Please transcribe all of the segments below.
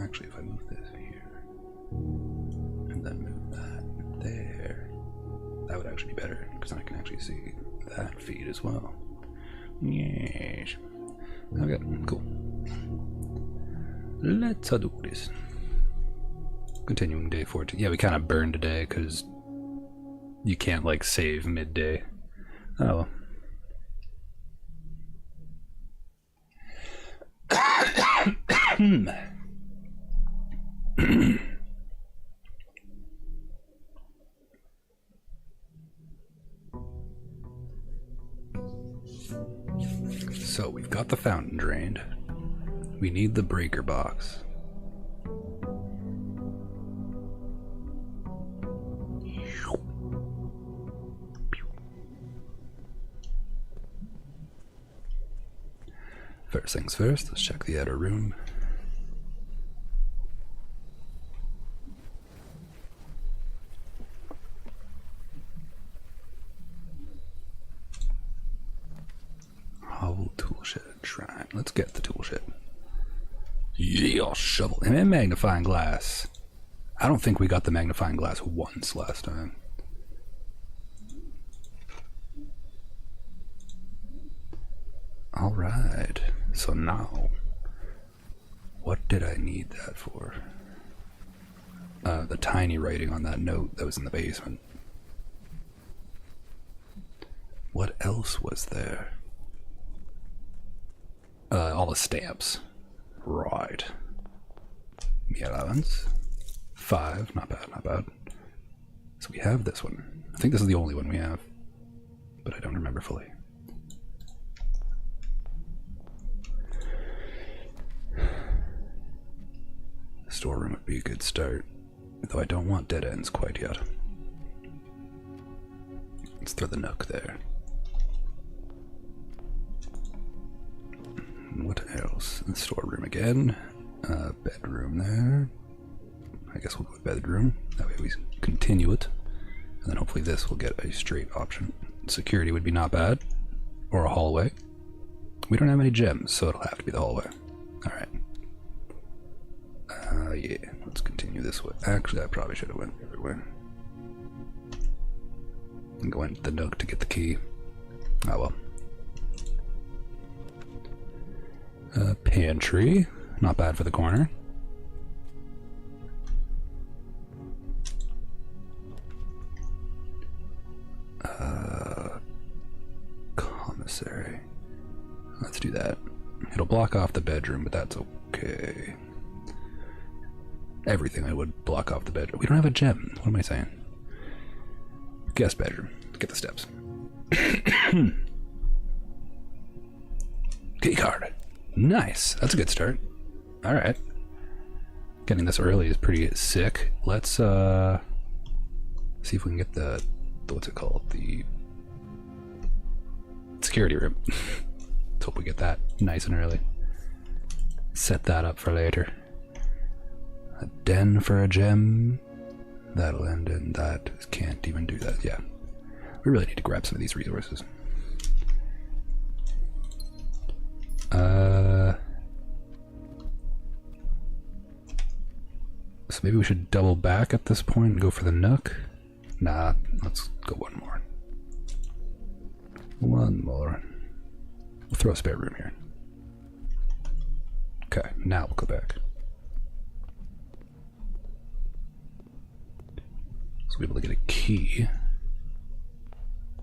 Actually, if I move this here, and then move that there, that would actually be better, because then I can actually see that feed as well. Yes. Okay, cool. Let's do this. Continuing day 14. Yeah, we kind of burned a day, because you can't, like, save midday. Oh, well. So we've got the fountain drained. We need the breaker box. First things first, let's check the outer room. Hovel toolshed shrine. Let's get the toolshed. Yeah, shovel. And magnifying glass. I don't think we got the magnifying glass once last time. Alright, so now, what did I need that for? The tiny writing on that note that was in the basement. What else was there? All the stamps. Right. The allowance. 5, not bad, not bad. So we have this one. I think this is the only one we have, but I don't remember fully. Storeroom would be a good start, though I don't want dead ends quite yet. Let's throw the nook there. What else? The storeroom again. Bedroom there. I guess we'll go with bedroom. That way we continue it. And then hopefully this will get a straight option. Security would be not bad. Or a hallway. We don't have any gems, so it'll have to be the hallway. Alright. Yeah, let's continue this way. Actually, I probably should have went everywhere. And go into the nook to get the key. Oh well. Pantry. Not bad for the corner. Commissary. Let's do that. It'll block off the bedroom, but that's okay. Everything I would block off the bedroom. We don't have a gem. What am I saying? Guest bedroom. Get the steps. Key card. Nice. That's a good start. Alright. Getting this early is pretty sick. Let's see if we can get the what's it called? The security room. Let's hope we get that nice and early. Set that up for later. A den for a gem. That'll end in that. Can't even do that. Yeah. We really need to grab some of these resources. So maybe we should double back at this point and go for the nook. Nah, let's go one more. One more. We'll throw a spare room here. Okay, now we'll go back. So we'll be able to get a key.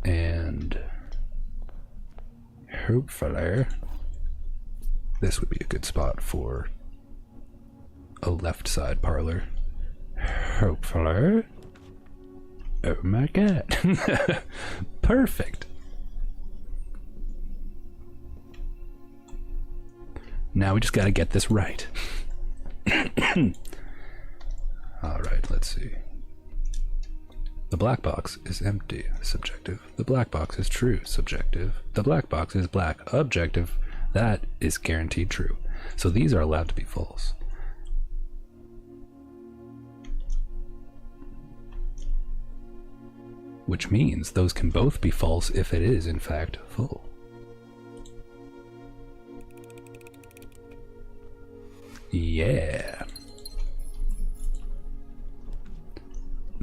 And hopefully this would be a good spot for a left side parlor. Hopefully. Oh my god. Perfect. Now we just gotta get this right. Alright, let's see. The black box is empty, subjective. The black box is true, subjective. The black box is black, objective. That is guaranteed true. So these are allowed to be false. Which means those can both be false if it is in fact full. Yeah.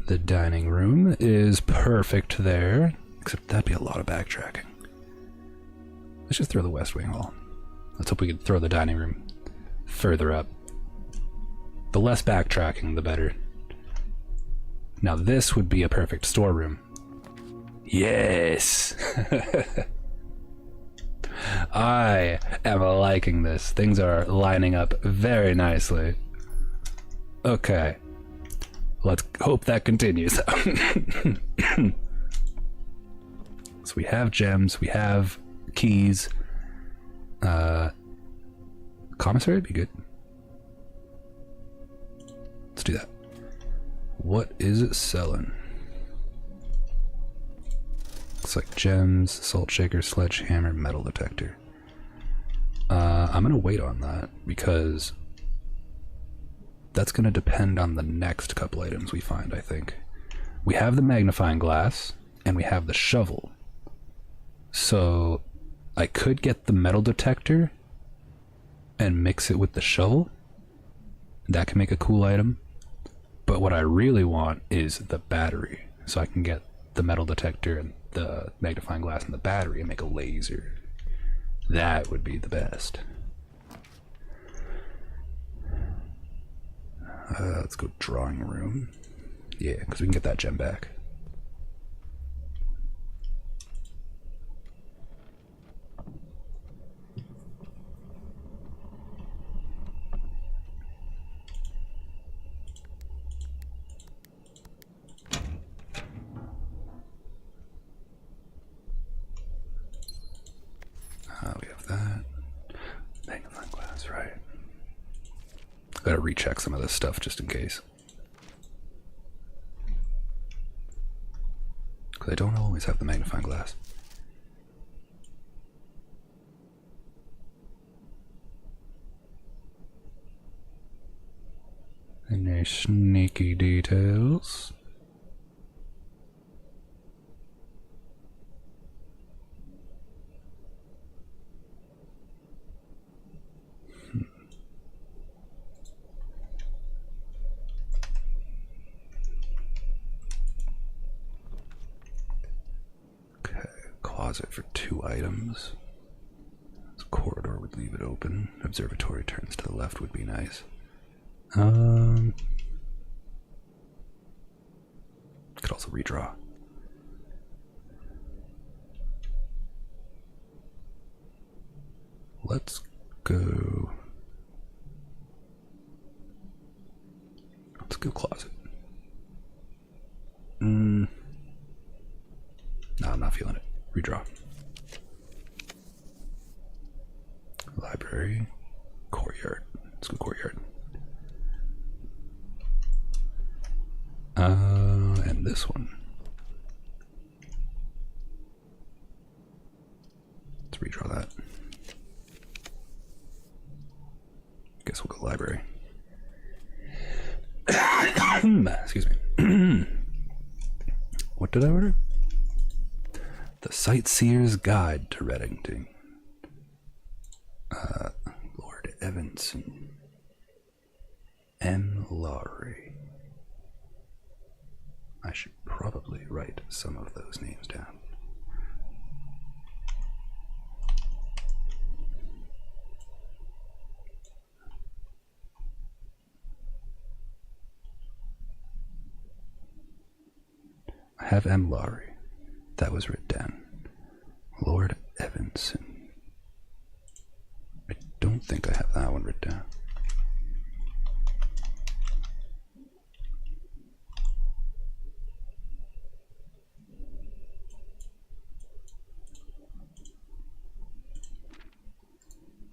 The dining room is perfect there, except that'd be a lot of backtracking. Let's just throw the West Wing hall. Let's hope we can throw the dining room further up. The less backtracking, the better. Now this would be a perfect storeroom. Yes! I am liking this. Things are lining up very nicely. Okay. Let's hope that continues. So we have gems, we have keys. Commissary would be good. Let's do that. What is it selling? Looks like gems, salt shaker, sledgehammer, metal detector. I'm gonna wait on that because that's gonna depend on the next couple items we find, I think. We have the magnifying glass and we have the shovel. So I could get the metal detector and mix it with the shovel. That can make a cool item. But what I really want is the battery. So I can get the metal detector and the magnifying glass and the battery and make a laser. That would be the best. Let's go drawing room. Yeah, because we can get that gem back. We have that. Magnifying glass, right. Gotta recheck some of this stuff just in case. Because I don't always have the magnifying glass. Any sneaky details? Closet for 2 items. This corridor would leave it open. Observatory turns to the left would be nice. Could also redraw. Let's go. Let's go closet. No, I'm not feeling it. Redraw. Library. Courtyard. Let's go courtyard. And this one. Let's redraw that. Guess we'll go library. Excuse me. What did I order? The Sightseer's Guide to Reddington. Lord Evanson. M. Lowry. I should probably write some of those names down. I have M. Lowry. That was written down. Lord Evanson. I don't think I have that one written down.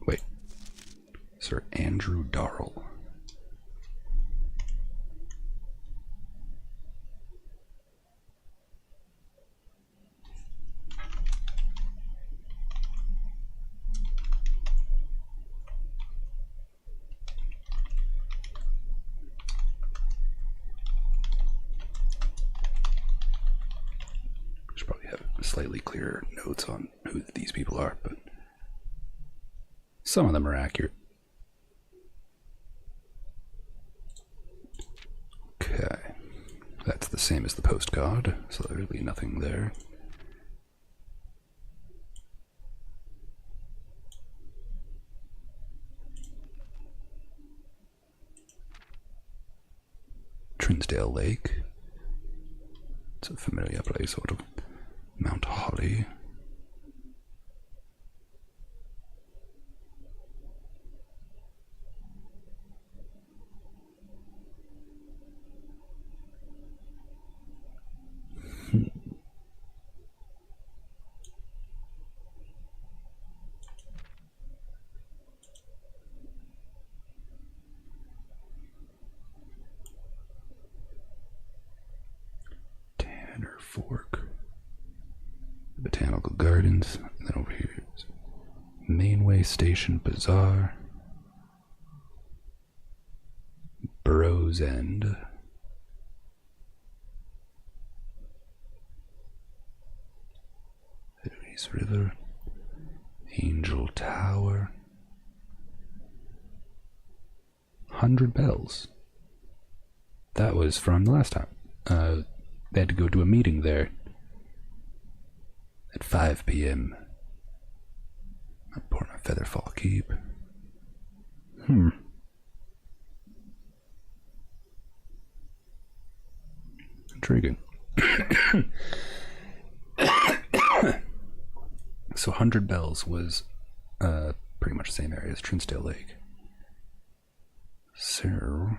Wait. Sir Andrew Darrell. Should probably have slightly clearer notes on who these people are, but some of them are accurate. Okay, that's the same as the postcard, so there'll be nothing there. Trinsdale Lake. It's a familiar place, sort of. Mount Holly. Fork, Botanical Gardens, and then over here is Mainway Station Bazaar, Burrows End, East River, Angel Tower, 100 Bells. That was from the last time. They had to go to a meeting there at 5 p.m. Port of Featherfall Keep. Intriguing. So 100 Bells was pretty much the same area as Trinsdale Lake. So...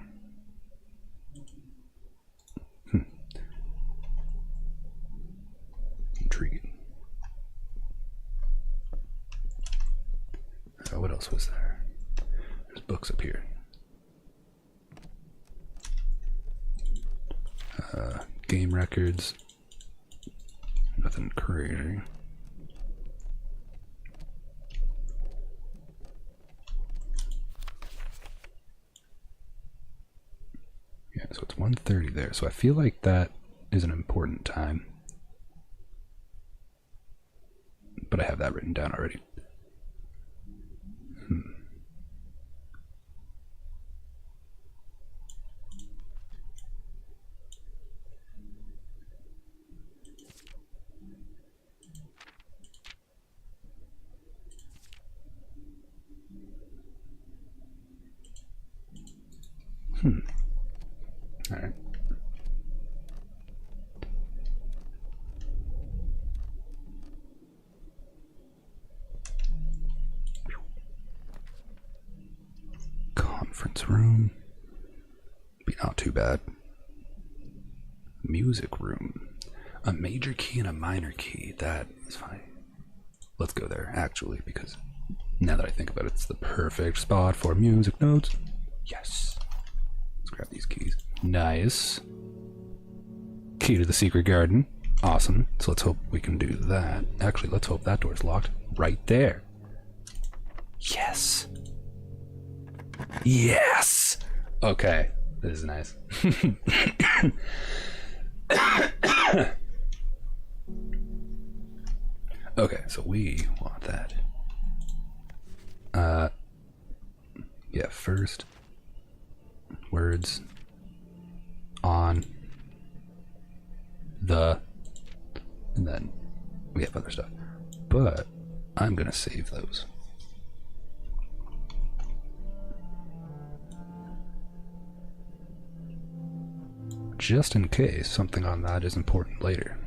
intriguing. What else was there? There's books up here. Game records. Nothing crazy. Yeah, so it's 1:30 there. So I feel like that is an important time. But I have that written down already. All right. Conference room. Be not too bad. Music room. A major key and a minor key. That is fine. Let's go there, actually, because now that I think about it, it's the perfect spot for music notes. Yes. Let's grab these keys. Nice. Key to the secret garden. Awesome. So let's hope we can do that. Actually, let's hope that door's locked right there. Yes. Yes. Okay. This is nice. Okay, so we want that. Yeah, first words on the, and then we have other stuff. But I'm gonna save those. Just in case something on that is important later.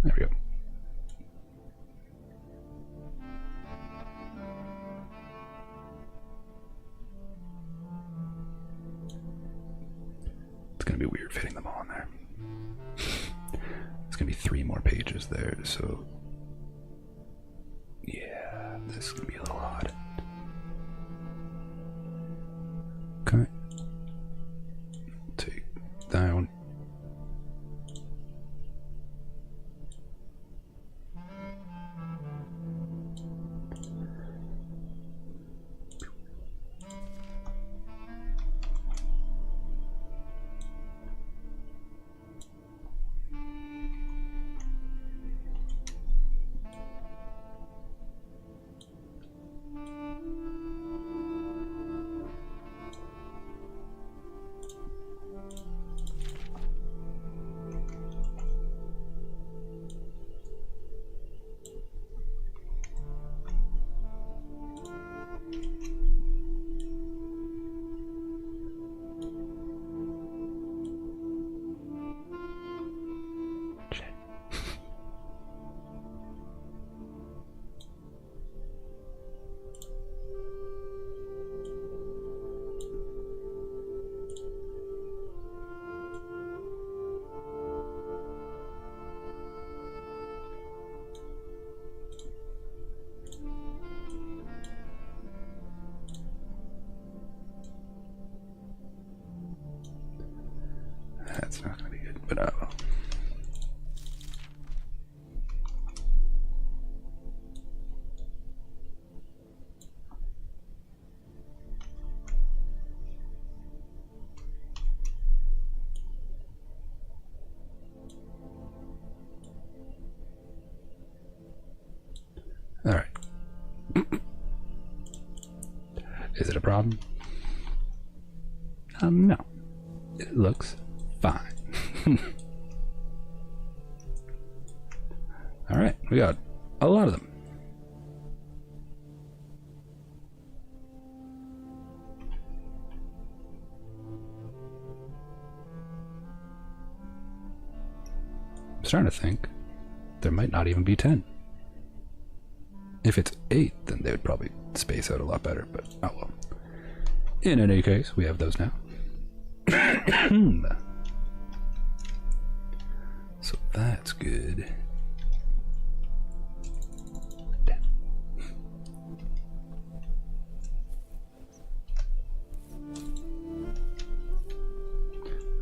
There we go. It's going to be weird fitting them all in there. It's going to be 3 more pages there, so yeah, this is going to be a little odd. Okay. Take down. Is it a problem? No. It looks fine. Alright, we got a lot of them. I'm starting to think there might not even be 10. If it's 8, then they would probably space out a lot better, but oh well. In any case, we have those now. So that's good. Damn.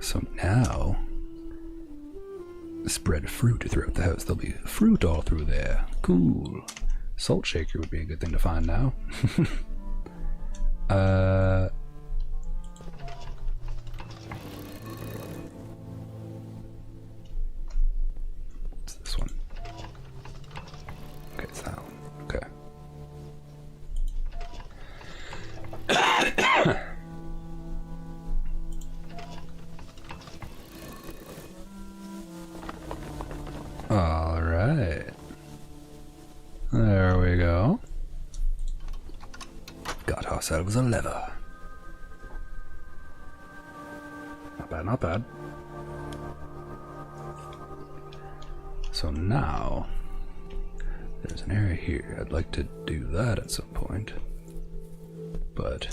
So now, spread fruit throughout the house. There'll be fruit all through there. Cool. Salt shaker would be a good thing to find now. What's this one? Okay, it's that one. Okay. All right. There we go. Got ourselves a lever. Not bad, not bad. So now, there's an area here. I'd like to do that at some point. But,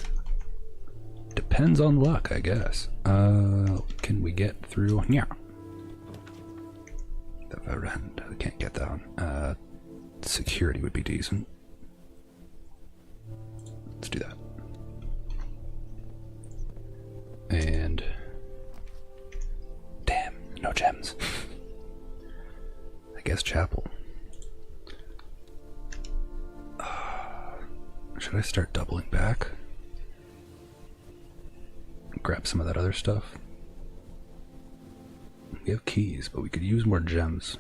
depends on luck, I guess. Can we get through here? The veranda, I can't get down. Security would be decent. Let's do that. And damn, no gems. I guess chapel. Should I start doubling back? Grab some of that other stuff. We have keys, but we could use more gems.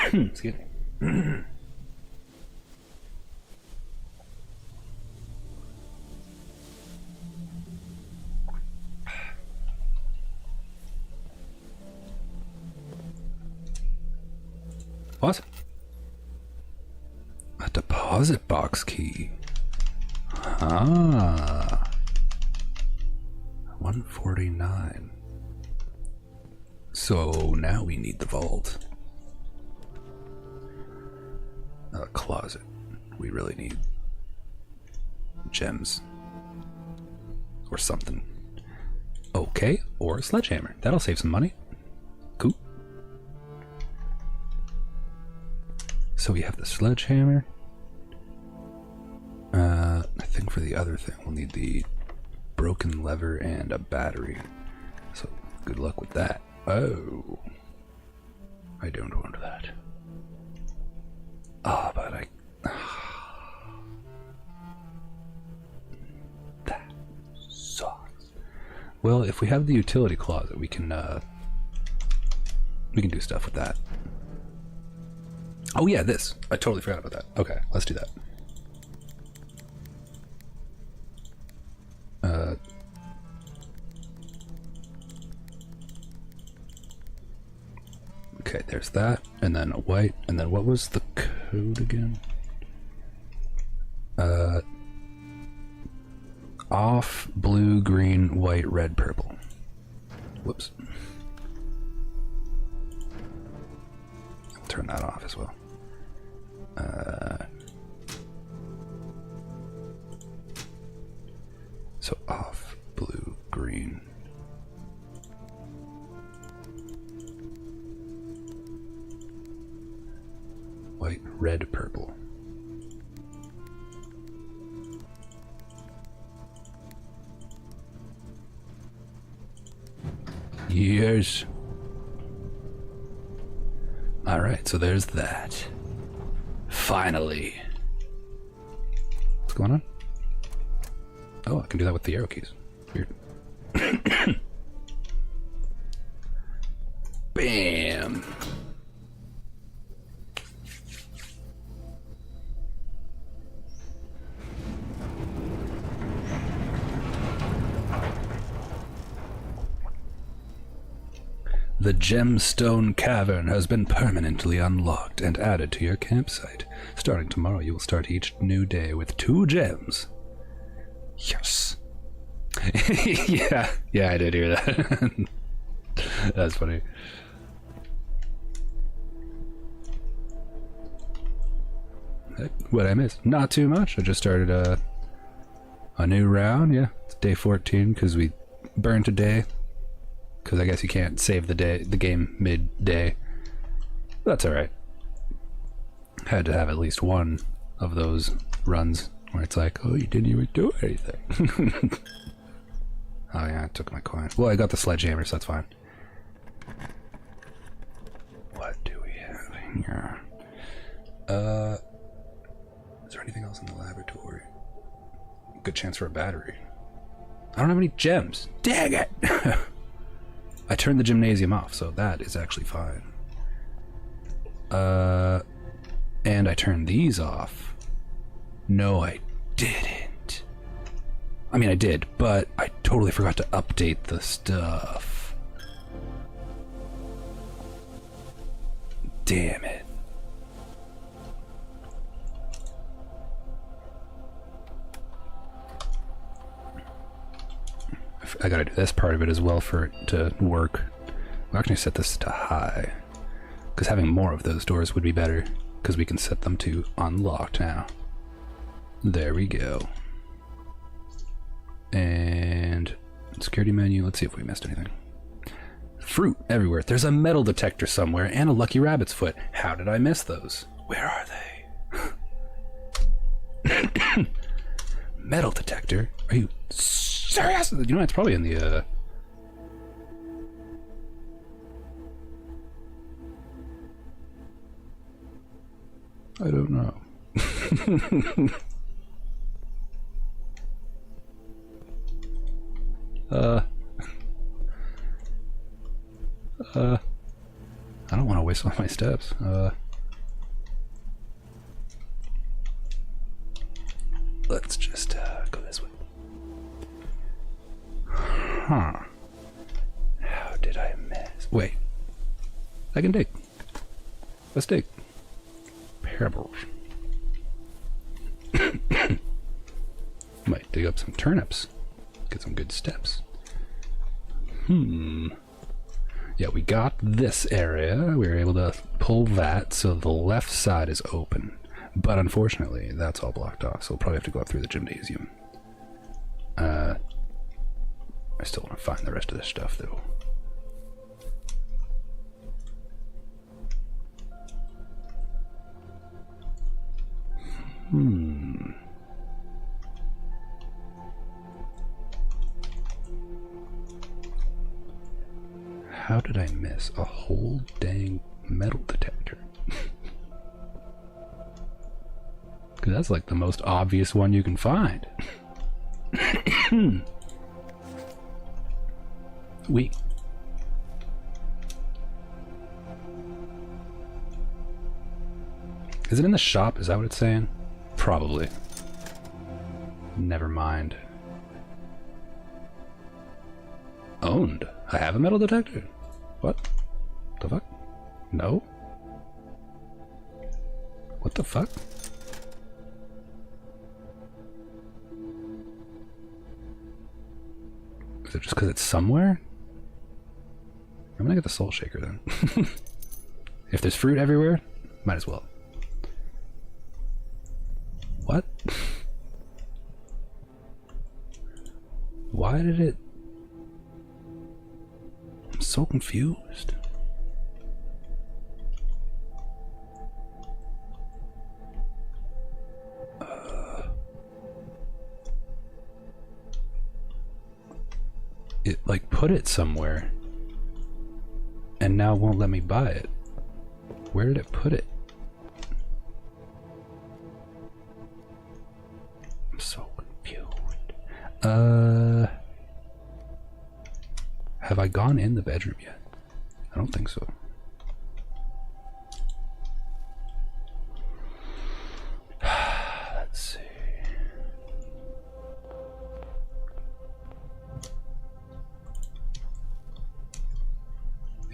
Excuse me. What? A deposit box key. Ah. 149. So now we need the vault. A closet. We really need gems. Or something. Okay, or a sledgehammer. That'll save some money. Cool. So we have the sledgehammer. I think for the other thing we'll need the broken lever and a battery. So good luck with that. Oh. I don't want that. Ah, but I... That sucks. Well, if we have the utility closet, we can do stuff with that. Oh yeah, this. I totally forgot about that. Okay, let's do that. Okay, there's that, and then a white, and then what was the code again? Off, blue, green, white, red, purple. Whoops. I'll turn that off as well. So off, blue, green. White, red, purple. Yes. All right, so there's that. Finally. What's going on? Oh, I can do that with the arrow keys. Weird. Bam. The Gemstone Cavern has been permanently unlocked and added to your campsite. Starting tomorrow, you will start each new day with 2 gems. Yes. yeah, I did hear that. That's funny. What I missed? Not too much. I just started a new round. Yeah, it's day 14 because we burnt a day. Because I guess you can't save the game mid-day. That's alright. Had to have at least one of those runs where it's like, oh, you didn't even do anything. Oh yeah, I took my coin. Well, I got the sledgehammer, so that's fine. What do we have here? Is there anything else in the laboratory? Good chance for a battery. I don't have any gems. Dang it! I turned the gymnasium off, so that is actually fine. And I turned these off. No, I didn't. I mean, I did, but I totally forgot to update the stuff. Damn it. I gotta do this part of it as well for it to work. We're actually set this to high, because having more of those doors would be better, because we can set them to unlocked now. There we go. And security menu, let's see if we missed anything. Fruit everywhere. There's a metal detector somewhere and a lucky rabbit's foot. How did I miss those? Where are they? Metal detector? Are you serious? You know, it's probably in the I don't know. I don't want to waste all my steps. Let's just go this way. Huh. How did I miss? Wait. I can dig. Let's dig. Pebbles. Might dig up some turnips. Get some good steps. Yeah, we got this area. We were able to pull that so the left side is open. But unfortunately, that's all blocked off, so we'll probably have to go up through the gymnasium. I still want to find the rest of this stuff, though. How did I miss a whole dang metal detector? Because that's like the most obvious one you can find. Is it in the shop? Is that what it's saying? Probably. Never mind. Owned. I have a metal detector. What? The fuck? No? What the fuck? Is it just because it's somewhere? I'm gonna get the soul shaker then. If there's fruit everywhere, might as well. What? Why did it... I'm so confused. It like put it somewhere and now won't let me buy it. Where did it put it? I'm so confused. Have I gone in the bedroom yet? I don't think so. Let's see.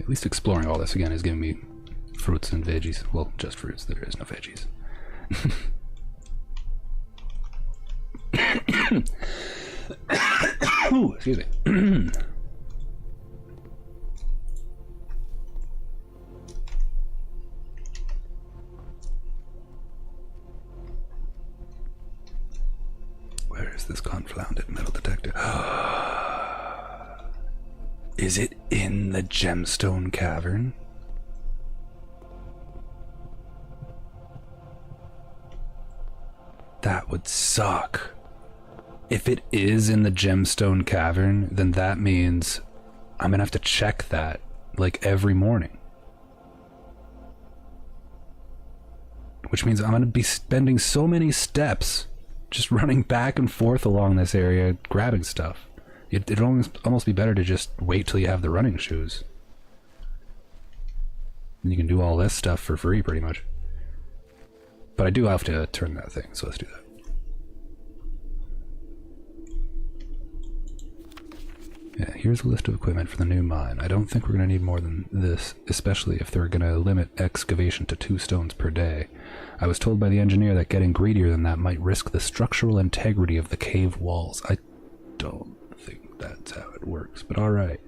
At least exploring all this again is giving me fruits and veggies. Well, just fruits. There is no veggies. Ooh, excuse me. Where is this confounded metal detector? Is it in the gemstone cavern? That would suck. If it is in the gemstone cavern, then that means I'm gonna have to check that like every morning. Which means I'm gonna be spending so many steps just running back and forth along this area, grabbing stuff. It'd almost be better to just wait till you have the running shoes. And you can do all this stuff for free, pretty much. But I do have to turn that thing, so let's do that. Yeah, here's a list of equipment for the new mine. I don't think we're going to need more than this, especially if they're going to limit excavation to 2 stones per day. I was told by the engineer that getting greedier than that might risk the structural integrity of the cave walls. I don't think that's how it works, but alright.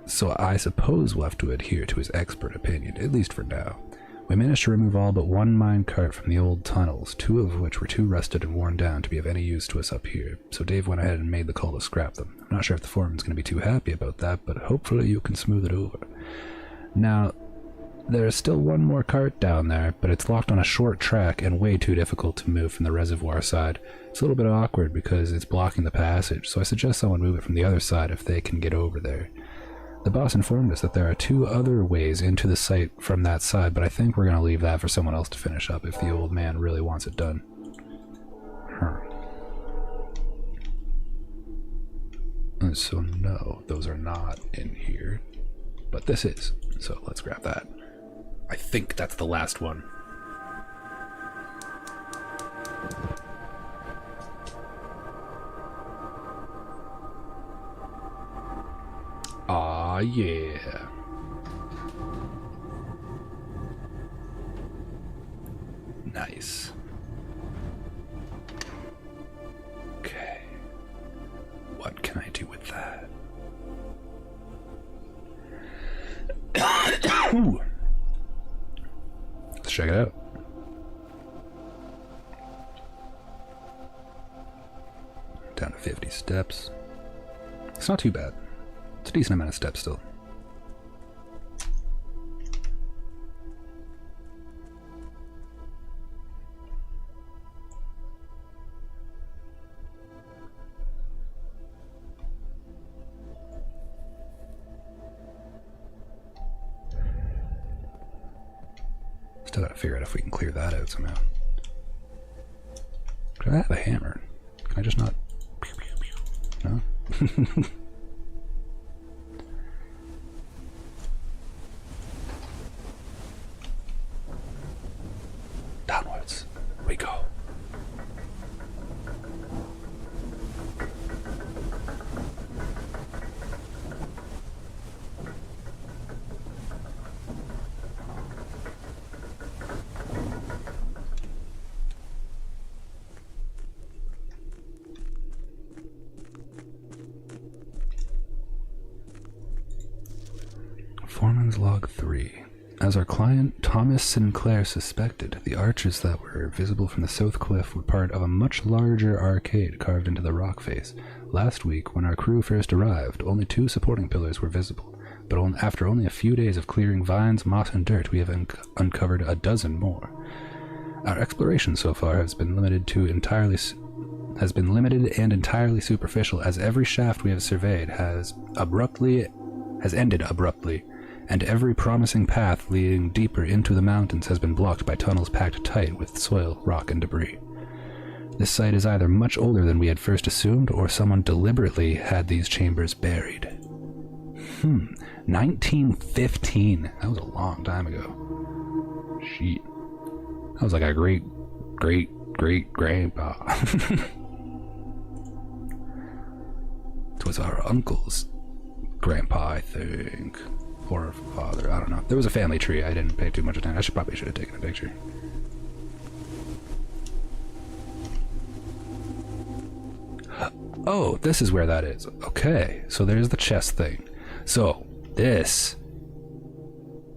So I suppose we'll have to adhere to his expert opinion, at least for now. We managed to remove all but 1 mine cart from the old tunnels, 2 of which were too rusted and worn down to be of any use to us up here, so Dave went ahead and made the call to scrap them. I'm not sure if the foreman's going to be too happy about that, but hopefully you can smooth it over. Now, there is still 1 more cart down there, but it's locked on a short track and way too difficult to move from the reservoir side. It's a little bit awkward because it's blocking the passage, so I suggest someone move it from the other side if they can get over there. The boss informed us that there are 2 other ways into the site from that side, but I think we're going to leave that for someone else to finish up if the old man really wants it done. So no, those are not in here, but this is, so let's grab that. I think that's the last one. Aw, yeah. Nice. Okay. What can I do with that? Ooh. Let's check it out. Down to 50 steps. It's not too bad. It's a decent amount of steps still. Still gotta figure out if we can clear that out somehow. Could I have a hammer? Can I just not? No? Downwards we go. Foreman's Log 3. As our client Thomas Sinclair suspected, the arches that were visible from the south cliff were part of a much larger arcade carved into the rock face. Last week, when our crew first arrived, only 2 supporting pillars were visible, but after only a few days of clearing vines, moss, and dirt, we have uncovered a dozen more. Our exploration so far has been limited and entirely superficial, as every shaft we have surveyed has ended abruptly, and every promising path leading deeper into the mountains has been blocked by tunnels packed tight with soil, rock, and debris. This site is either much older than we had first assumed, or someone deliberately had these chambers buried. 1915. That was a long time ago. Shit. That was like a great-great-great-grandpa. It was our uncle's grandpa, I think. Or father, I don't know. There was a family tree. I didn't pay too much attention. I probably should have taken a picture. Oh, this is where that is. Okay, so there's the chest thing. So, this...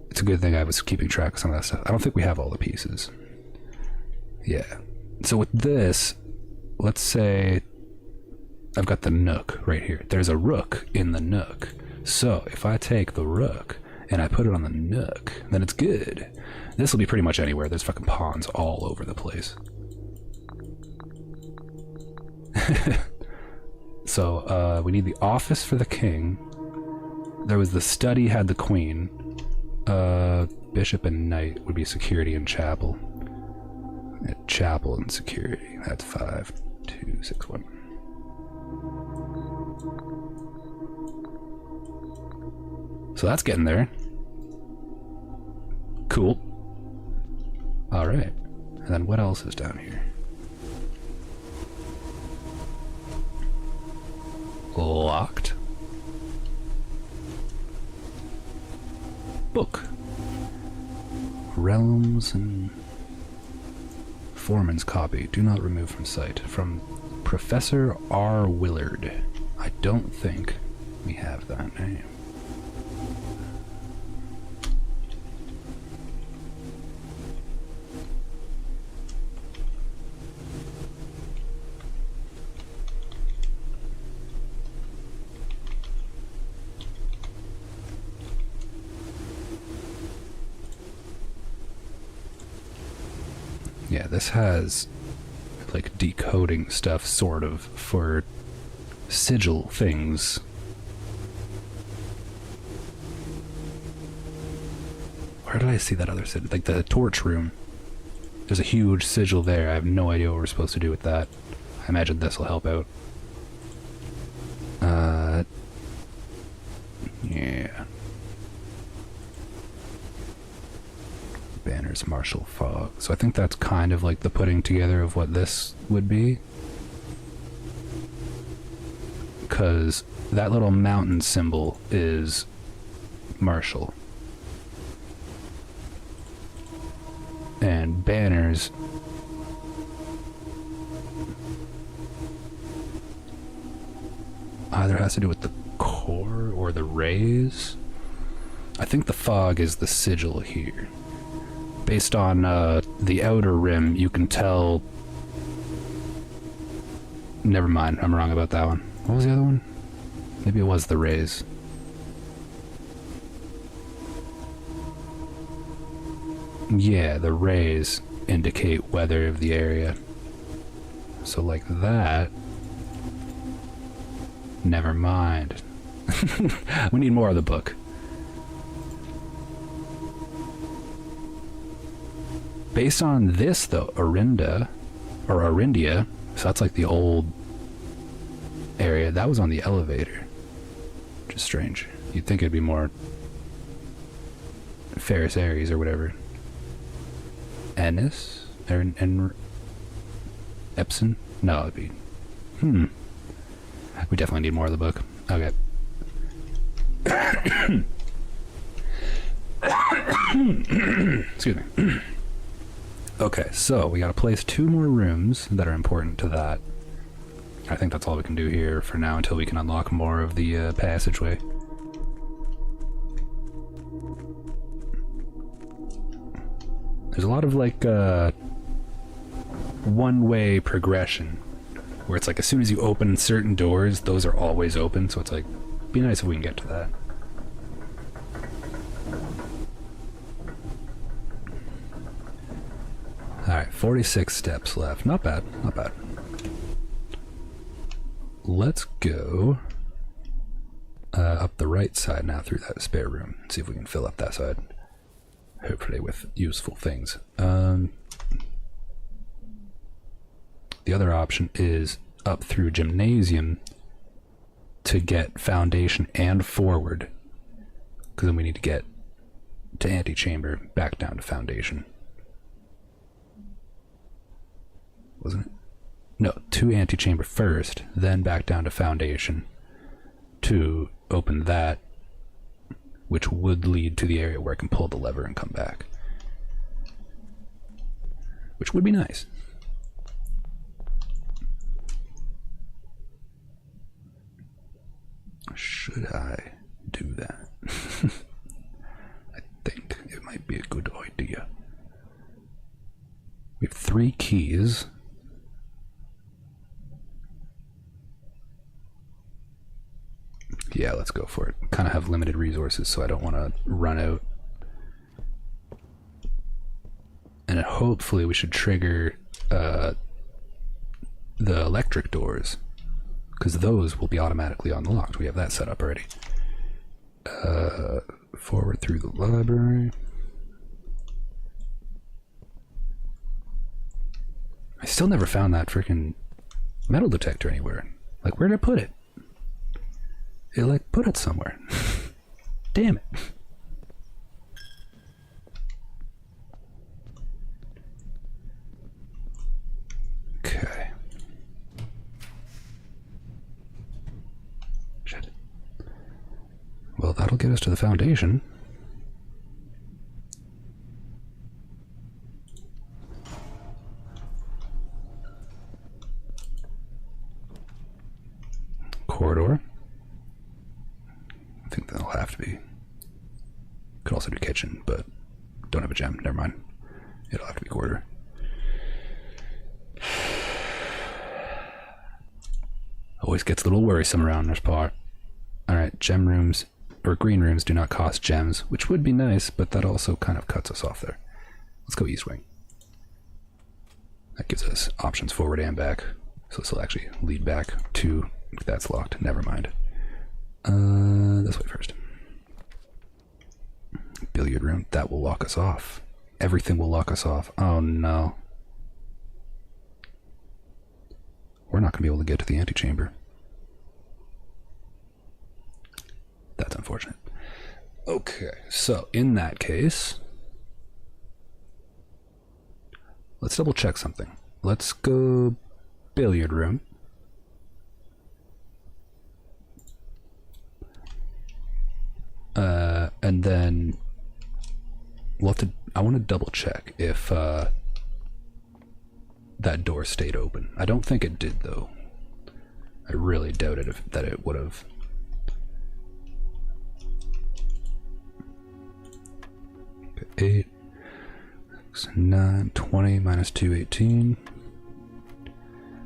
It's a good thing I was keeping track of some of that stuff. I don't think we have all the pieces. Yeah. So with this, let's say I've got the nook right here. There's a rook in the nook. So if I take the rook and I put it on the nook, then it's good. This will be pretty much anywhere. There's fucking pawns all over the place. So we need the office for the king. There was the study had the queen. Bishop and knight would be security and chapel. Chapel and security. That's 5, 2, 6, 1. So that's getting there. Cool. Alright. And then what else is down here? Locked. Book. Realms and Foreman's copy. Do not remove from sight. From Professor R. Willard. I don't think we have that name. Yeah, this has like decoding stuff sort of for sigil things. Where did I see that other sigil? Like the torch room. There's a huge sigil there. I have no idea what we're supposed to do with that. I imagine this will help out. Yeah. Banners, martial fog. So I think that's kind of like the putting together of what this would be. Because that little mountain symbol is martial. And banners either has to do with the core or the rays. I think the fog is the sigil here. Based on the outer rim, you can tell... Never mind, I'm wrong about that one. What was the other one? Maybe it was the rays. Yeah, the rays indicate weather of the area. So like that... Never mind. We need more of the book. Based on this, though, Arinda, or Arindia, so that's like the old area, that was on the elevator. Which is strange. You'd think it'd be more Ferris Aries or whatever. Ennis? Epson? No, it'd be... We definitely need more of the book. Okay. Excuse me. Okay, so we gotta place 2 more rooms that are important to that. I think that's all we can do here for now until we can unlock more of the passageway. There's a lot of like one-way progression where it's like as soon as you open certain doors, those are always open, so it's like, be nice if we can get to that. Alright, 46 steps left. Not bad, not bad. Let's go up the right side now through that spare room. See if we can fill up that side. Hopefully with useful things. The other option is up through gymnasium to get foundation and forward. Because then we need to get to antechamber, back down to foundation. Wasn't it? No, to antechamber first, then back down to foundation to open that which would lead to the area where I can pull the lever and come back. Which would be nice. Should I do that? I think it might be a good idea. We have 3 keys. Yeah, let's go for it. Kind of have limited resources, so I don't want to run out. And then hopefully we should trigger the electric doors, because those will be automatically unlocked. We have that set up already. Forward through the library. I still never found that freaking metal detector anywhere. Like, where did I put it? It like put it somewhere. Damn it. Okay. Shit. Well, that'll get us to the foundation. Corridor. I think that'll have to be. Could also do kitchen, but don't have a gem. Never mind. It'll have to be corridor. Always gets a little worrisome around this part. Alright, gem rooms, or green rooms do not cost gems, which would be nice, but that also kind of cuts us off there. Let's go east wing. That gives us options forward and back. So this will actually lead back to, that's locked, never mind. This way first. Billiard room, that will lock us off. Everything will lock us off. Oh no. We're not going to be able to get to the antechamber. That's unfortunate. Okay, so in that case, let's double check something. Let's go billiard room. And then we'll have to, I want to double check if that door stayed open. I don't think it did though. I really doubted that it would have. Okay, 8, 6, 9, 20 minus 2, 18.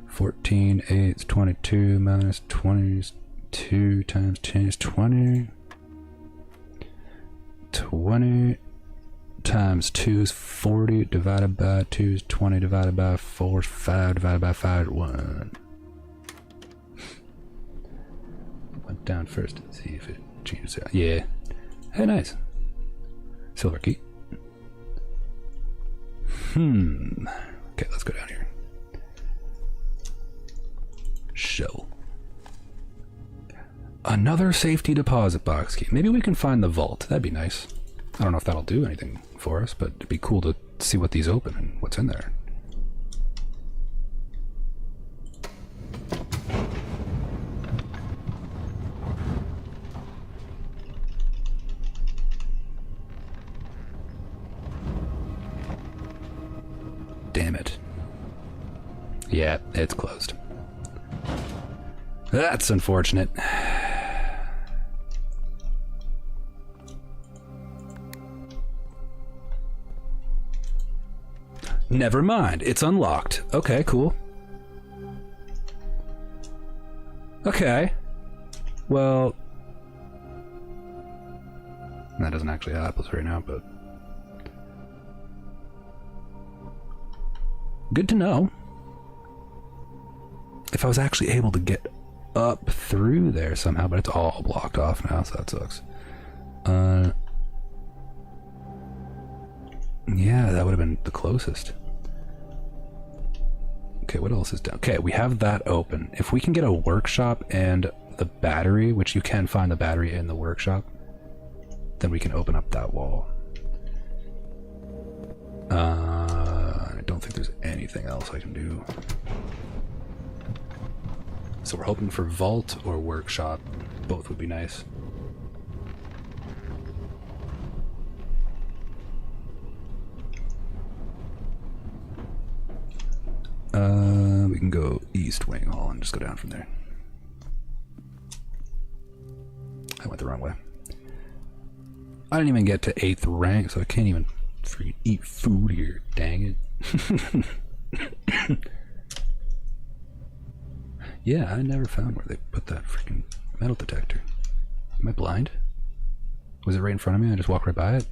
14, 8 is 22 minus 22 times 10 is 20. 20 times 2 is 40, divided by 2 is 20, divided by 4 is 5, divided by 5 is 1. Went down first and see if it changes it. Yeah. Hey, nice. Silver key. Okay, let's go down here. Show. Another safety deposit box key. Maybe we can find the vault. That'd be nice. I don't know if that'll do anything for us, but it'd be cool to see what these open and what's in there. Damn it. Yeah, it's closed. That's unfortunate. Never mind, it's unlocked. Okay, cool. Okay. Well, that doesn't actually help us right now, but good to know. If I was actually able to get up through there somehow, but it's all blocked off now, so that sucks. Yeah, that would have been the closest. Okay, what else is down? Okay, we have that open. If we can get a workshop and the battery, which you can find the battery in the workshop, then we can open up that wall. I don't think there's anything else I can do. So we're hoping for vault or workshop. Both would be nice. we can go east wing hall and just go down from there. I went the wrong way. I didn't even get to 8th rank, so I can't even freaking eat food here. Dang it. Yeah, I never found where they put that freaking metal detector. Am I blind? Was it right in front of me? I just walked right by it?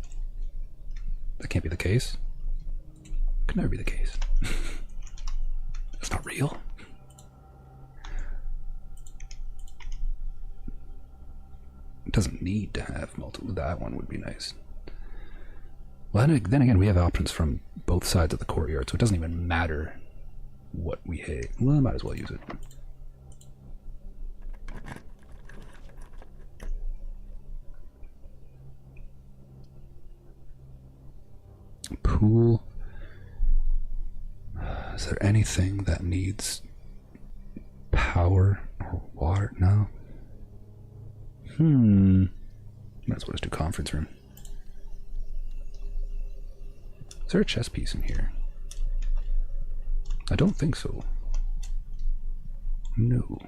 That can't be the case. Could never be the case. That's not real. It doesn't need to have multiple. That one would be nice. Well, then again, we have options from both sides of the courtyard, so it doesn't even matter what we hate. Well, I might as well use it. Pool. Is there anything that needs power or water? No. Might as well just do conference room. Is there a chess piece in here? I don't think so. No.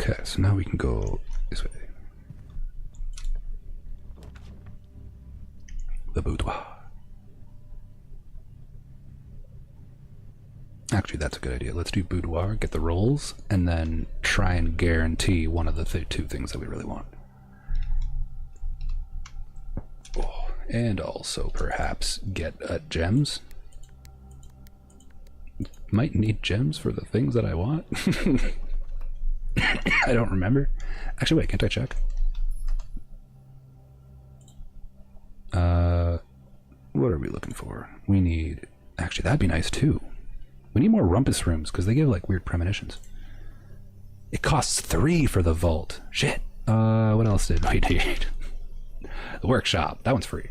Okay, so now we can go this way. The boudoir. Actually, that's a good idea. Let's do boudoir, get the rolls, and then try and guarantee one of the two things that we really want. Oh, and also perhaps get gems. Might need gems for the things that I want. I don't remember. Actually, wait, can't I check? What are we looking for? We need... Actually, that'd be nice too. We need more rumpus rooms because they give like weird premonitions. It costs 3 for the vault. Shit. What else did we need? The workshop. That one's free.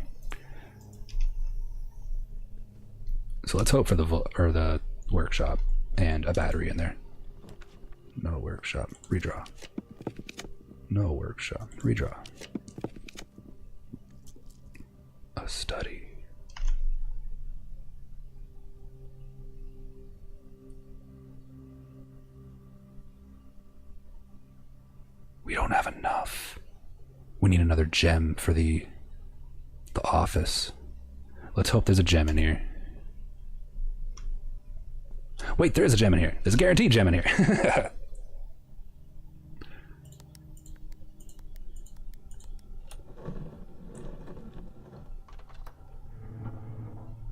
So let's hope for the workshop and a battery in there. No workshop. Redraw. No workshop. Redraw. A study. We don't have enough. We need another gem for the office. Let's hope there's a gem in here. Wait, there is a gem in here. There's a guaranteed gem in here.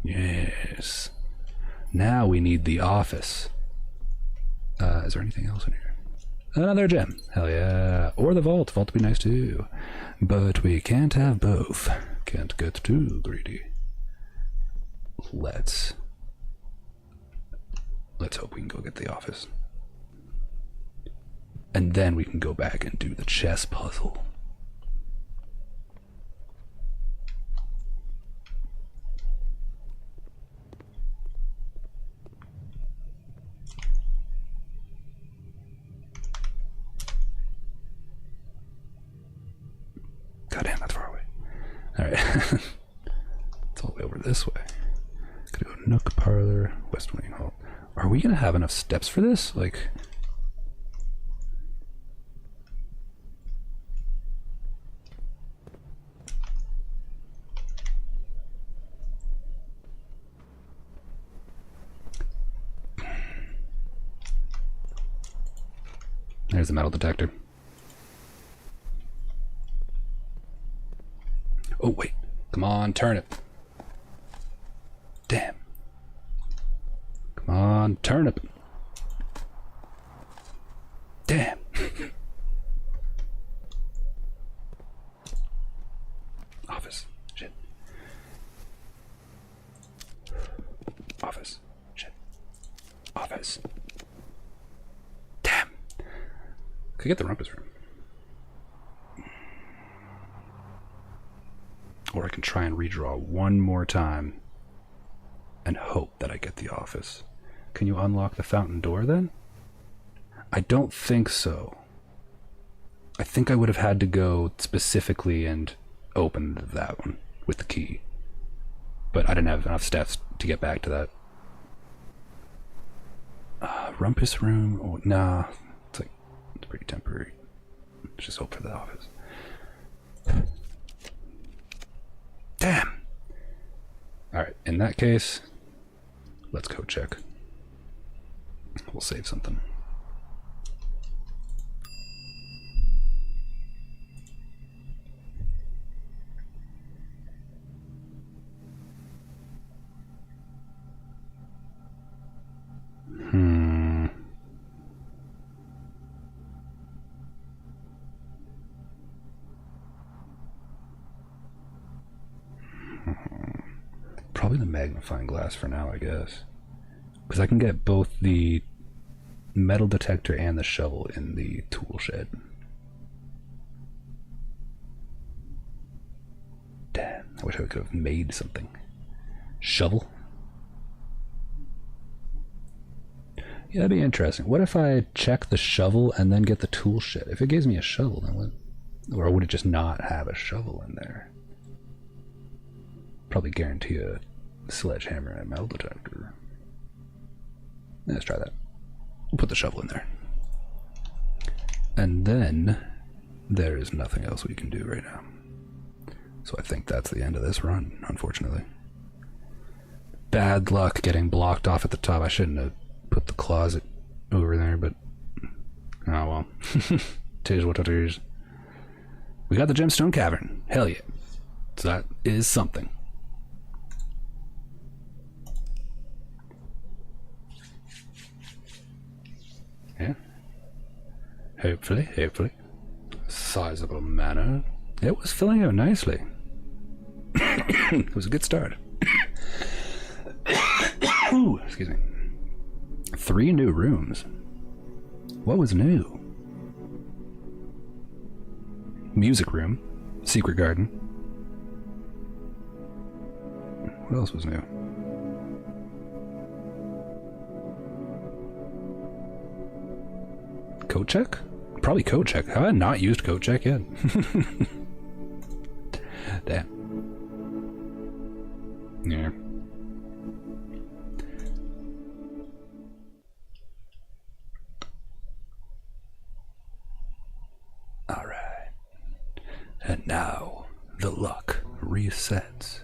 Yes. Now we need the office. Is there anything else in here? Another gem. Hell yeah. Or the vault. Vault would be nice too. But we can't have both. Can't get too greedy. Let's hope we can go get the office. And then we can go back and do the chess puzzle. God damn, that's far away. Alright. It's all the way over this way. Gotta go Nook Parlor, West Wing Hall. Are we gonna have enough steps for this? Like... There's the metal detector. Oh, wait. Come on, turn it. Damn. Come on, turnip. Damn. Office. Shit. Office. Shit. Office. Damn. Could get the rumpus room. Or I can try and redraw one more time and hope that I get the office. Can you unlock the fountain door then? I don't think so. I think I would have had to go specifically and open that one with the key. But I didn't have enough steps to get back to that. Rumpus room? Oh, nah. It's pretty temporary. Let's just hope for the office. Damn! Alright, in that case, let's code check. We'll save something. Probably the magnifying glass for now, I guess. Because I can get both the metal detector and the shovel in the tool shed. Damn, I wish I could have made something. Shovel? Yeah, that'd be interesting. What if I check the shovel and then get the tool shed? If it gives me a shovel, then what? Or would it just not have a shovel in there? Probably guarantee a sledgehammer and a metal detector. Let's try that. We'll put the shovel in there. And then there is nothing else we can do right now. So I think that's the end of this run, unfortunately. Bad luck getting blocked off at the top. I shouldn't have put the closet over there, but oh well. Tis what it is. We got the gemstone cavern. Hell yeah. So that is something. Yeah. Hopefully. Sizable manor. It was filling out nicely. It was a good start. Ooh, excuse me. 3 new rooms. What was new? Music room. Secret garden. What else was new? Code check? Probably code check. Have I not used code check yet? Damn. Yeah. Alright. And now the luck resets.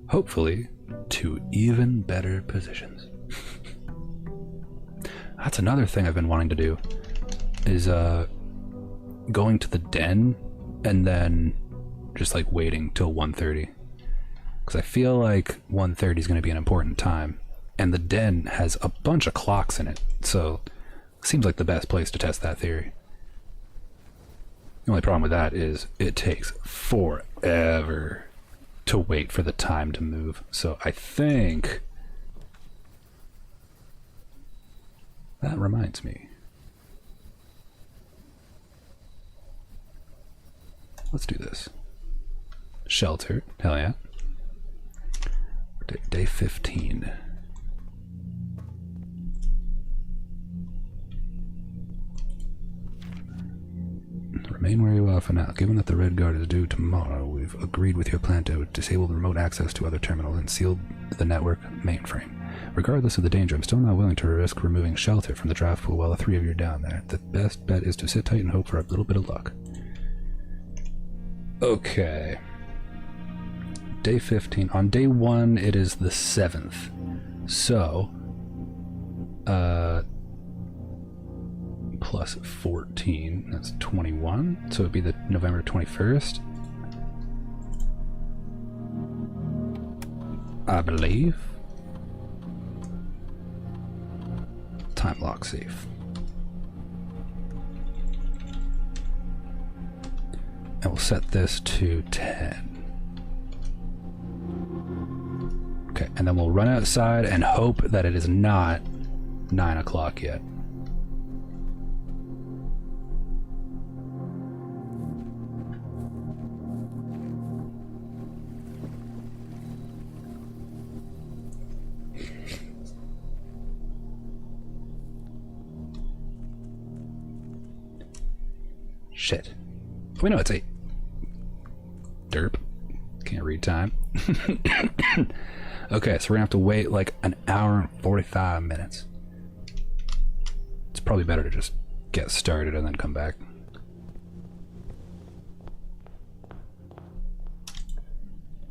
Hopefully to even better positions. That's another thing I've been wanting to do. Is going to the den and then just like waiting till 1:30, because I feel like 1:30 is going to be an important time, and the den has a bunch of clocks in it, so it seems like the best place to test that theory. The only problem with that is it takes forever to wait for the time to move, so I think that reminds me. Let's do this. Shelter. Hell yeah. Day 15. Remain where you are for now. Given that the Red Guard is due tomorrow, we've agreed with your plan to disable the remote access to other terminals and seal the network mainframe. Regardless of the danger, I'm still not willing to risk removing Shelter from the draft pool while the 3 of you are down there. The best bet is to sit tight and hope for a little bit of luck. Okay. Day 15. On day 1, it is the 7th. So, plus 14, that's 21. So it'd be the November 21st. I believe. Time lock safe. And we'll set this to 10. Okay, and then we'll run outside and hope that it is not 9 o'clock yet. Shit. Wait, no, it's 8. Derp. Can't read time. Okay, so we're gonna have to wait like an hour and 45 minutes. It's probably better to just get started and then come back.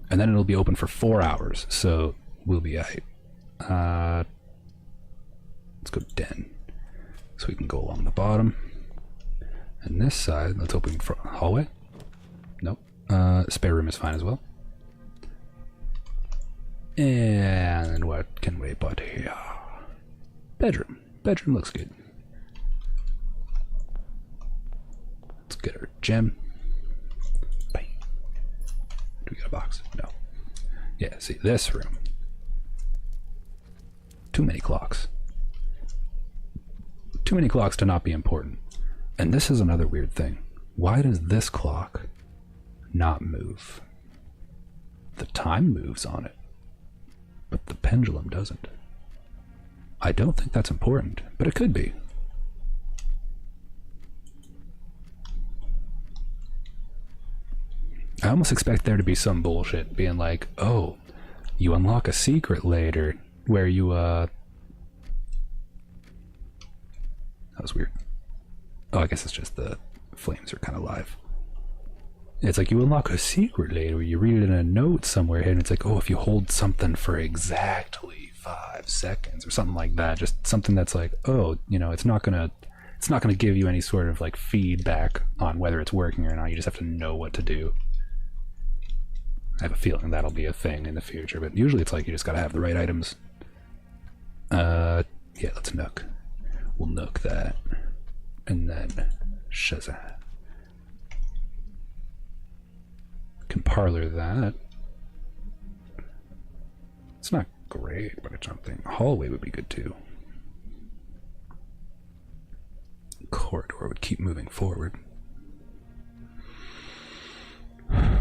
And then it'll be open for 4 hours, so we'll be aight. Let's go den. So we can go along the bottom. And this side, let's open for hallway. Nope. Spare room is fine as well. And what can we put here? Bedroom. Bedroom looks good. Let's get our gem. Bang. Do we got a box? No. Yeah, see, this room. Too many clocks. Too many clocks to not be important. And this is another weird thing. Why does this clock not move? The time moves on it, but the pendulum doesn't. I don't think that's important, but it could be. I almost expect there to be some bullshit being like, oh, you unlock a secret later where you, that was weird. Oh, I guess it's just the flames are kind of live. It's like you unlock a secret later where you read it in a note somewhere and it's like, oh, if you hold something for exactly 5 seconds or something like that, just something that's like, oh, you know, it's not gonna give you any sort of like feedback on whether it's working or not. You just have to know what to do. I have a feeling that'll be a thing in the future, but usually it's like you just gotta have the right items. Yeah, let's nook. We'll nook that. And then Shazam. Can parlor that. It's not great, but it's something. Hallway would be good too. Corridor would keep moving forward. I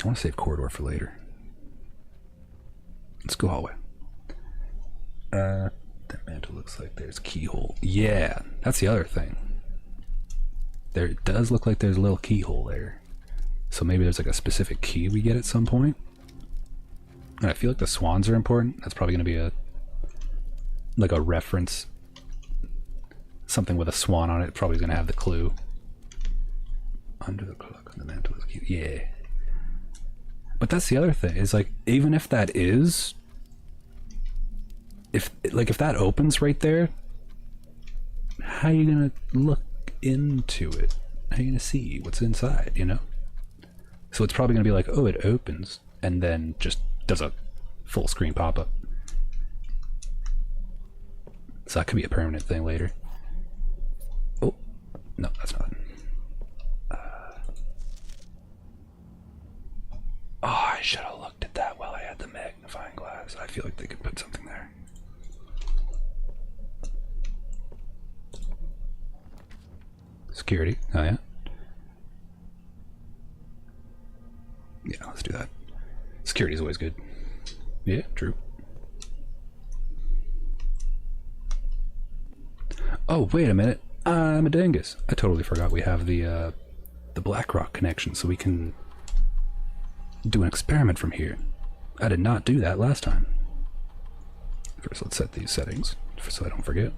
want to save corridor for later. Let's go hallway. That mantle looks like there's keyhole. Yeah, that's the other thing. There does look like there's a little keyhole there. So maybe there's like a specific key we get at some point. And I feel like the swans are important. That's probably going to be like a reference. Something with a swan on it probably is going to have the clue. Under the clock on the mantle is key. Yeah. But that's the other thing. Is like, even if that is... If that opens right there, how are you gonna look into it? How are you gonna see what's inside, you know? So it's probably gonna be like, oh, it opens, and then just does a full screen pop-up. So that could be a permanent thing later. Oh, no, that's not. Oh, I should have looked at that while I had the magnifying glass. I feel like they could put something there. Security, oh yeah. Yeah, let's do that. Security is always good. Yeah, true. Oh, wait a minute. I'm a dingus. I totally forgot we have the BlackRock connection, so we can do an experiment from here. I did not do that last time. First, let's set these settings so I don't forget.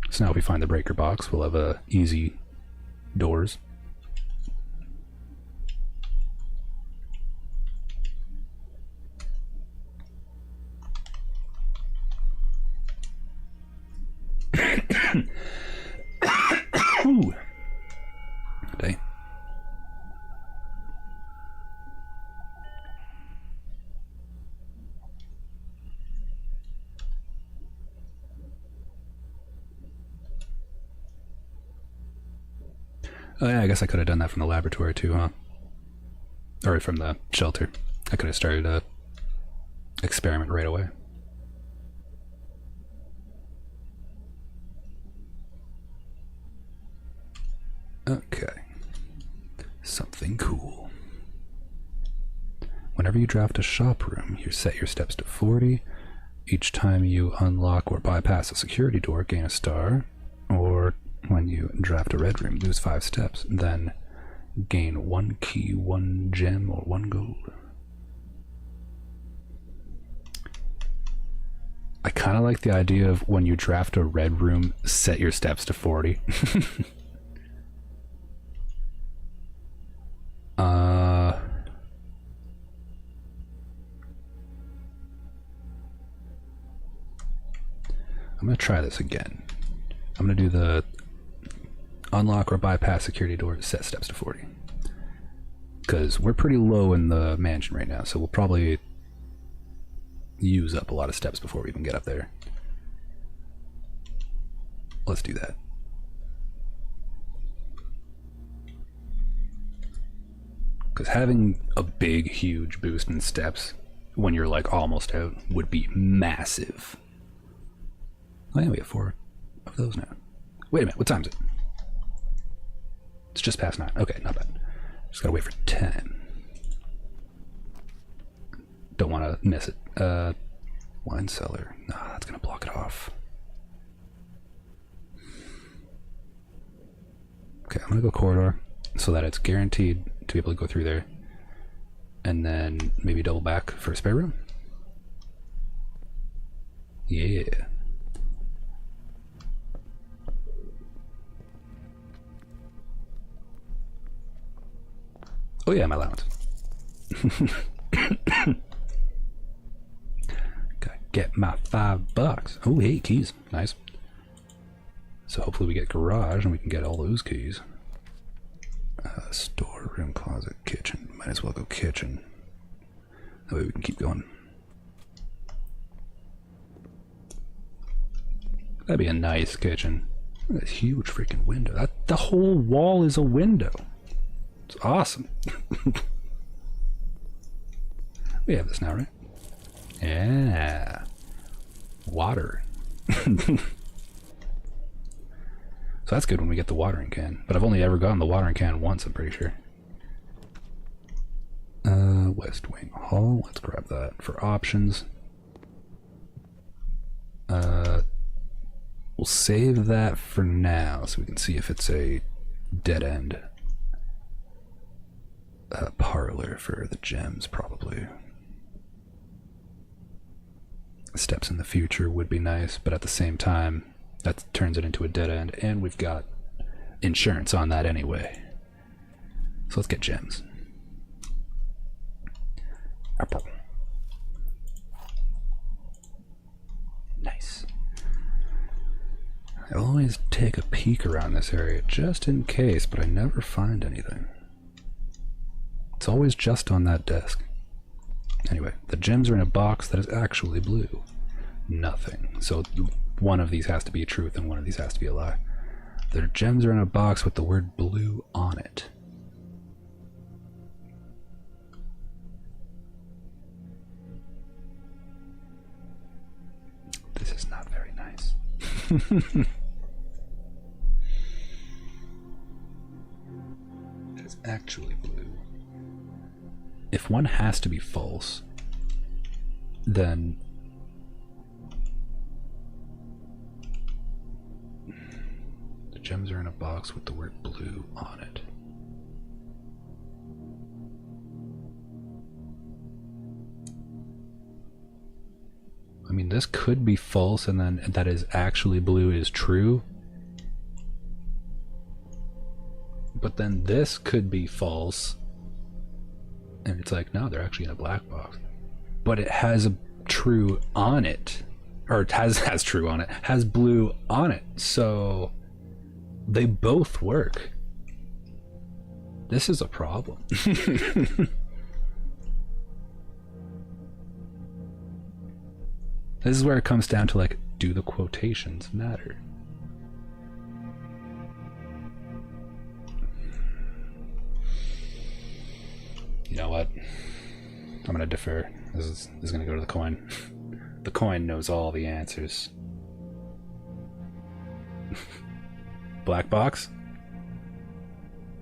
So now if we find the breaker box, we'll have easy doors. Ooh. Okay. Oh yeah, I guess I could have done that from the laboratory too, huh? Or from the shelter. I could have started a experiment right away. Okay. Something cool. Whenever you draft a shop room, you set your steps to 40. Each time you unlock or bypass a security door, gain a star. Or when you draft a red room, lose 5 steps. Then gain 1 key, 1 gem, or 1 gold. I kind of like the idea of when you draft a red room, set your steps to 40. I'm going to try this again. I'm going to do the unlock or bypass security door, set steps to 40. Because we're pretty low in the mansion right now, so we'll probably use up a lot of steps before we even get up there. Let's do that. Because having a big, huge boost in steps when you're like almost out would be massive. Oh yeah, we have 4 of those now. Wait a minute, what time is it? It's just past 9. Okay, not bad. Just gotta wait for 10. Don't want to miss it. Wine cellar. No, that's gonna block it off. Okay, I'm gonna go corridor so that it's guaranteed to be able to go through there. And then maybe double back for a spare room. Yeah. Oh yeah, my allowance. Gotta get my $5. Oh hey, keys. Nice. So hopefully we get garage and we can get all those keys. Store, room, closet, kitchen. Might as well go kitchen. That way we can keep going. That'd be a nice kitchen. Look at this huge freaking window. The whole wall is a window. It's awesome. We have this now, right? Yeah. Water. So that's good when we get the watering can. But I've only ever gotten the watering can once, I'm pretty sure. West Wing Hall. Let's grab that for options. We'll save that for now so we can see if it's a dead end. Parlor for the gems, probably. Steps in the future would be nice, but at the same time, that turns it into a dead end, and we've got insurance on that anyway. So let's get gems. Apple. Nice. I always take a peek around this area just in case, but I never find anything. It's always just on that desk. Anyway, the gems are in a box that is actually blue. Nothing. So one of these has to be a truth and one of these has to be a lie. The gems are in a box with the word blue on it. This is not very nice. It's actually blue. If one has to be false, then the gems are in a box with the word blue on it. I mean, this could be false, and then that is actually blue is true. But then this could be false, and it's like, no, they're actually in a black box. But it has a true on it, or it has true on it, has blue on it. So they both work. This is a problem. This is where it comes down to, like, do the quotations matter? You know what? I'm gonna defer. This is gonna go to the coin. The coin knows all the answers. Black box?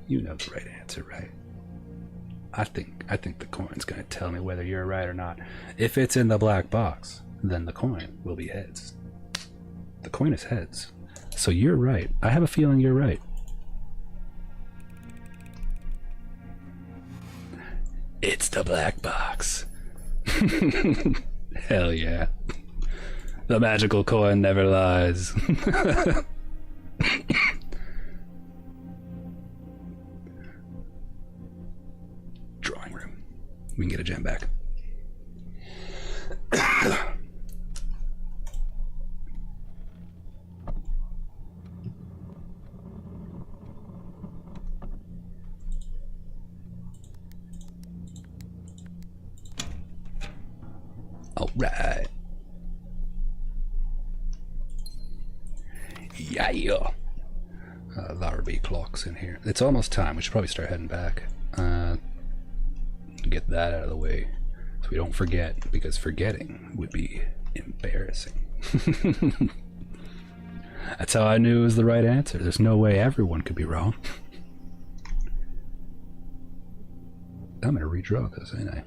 You know the right answer, right? I think the coin's gonna tell me whether you're right or not. If it's in the black box, then the coin will be heads. The coin is heads. So you're right. I have a feeling you're right. It's the black box. Hell yeah. The magical coin never lies. Drawing room. We can get a gem back. All right. Yeah. Larrabee clocks in here. It's almost time. We should probably start heading back. Get that out of the way so we don't forget, because forgetting would be embarrassing. That's how I knew it was the right answer. There's no way everyone could be wrong. I'm gonna redraw this, ain't I?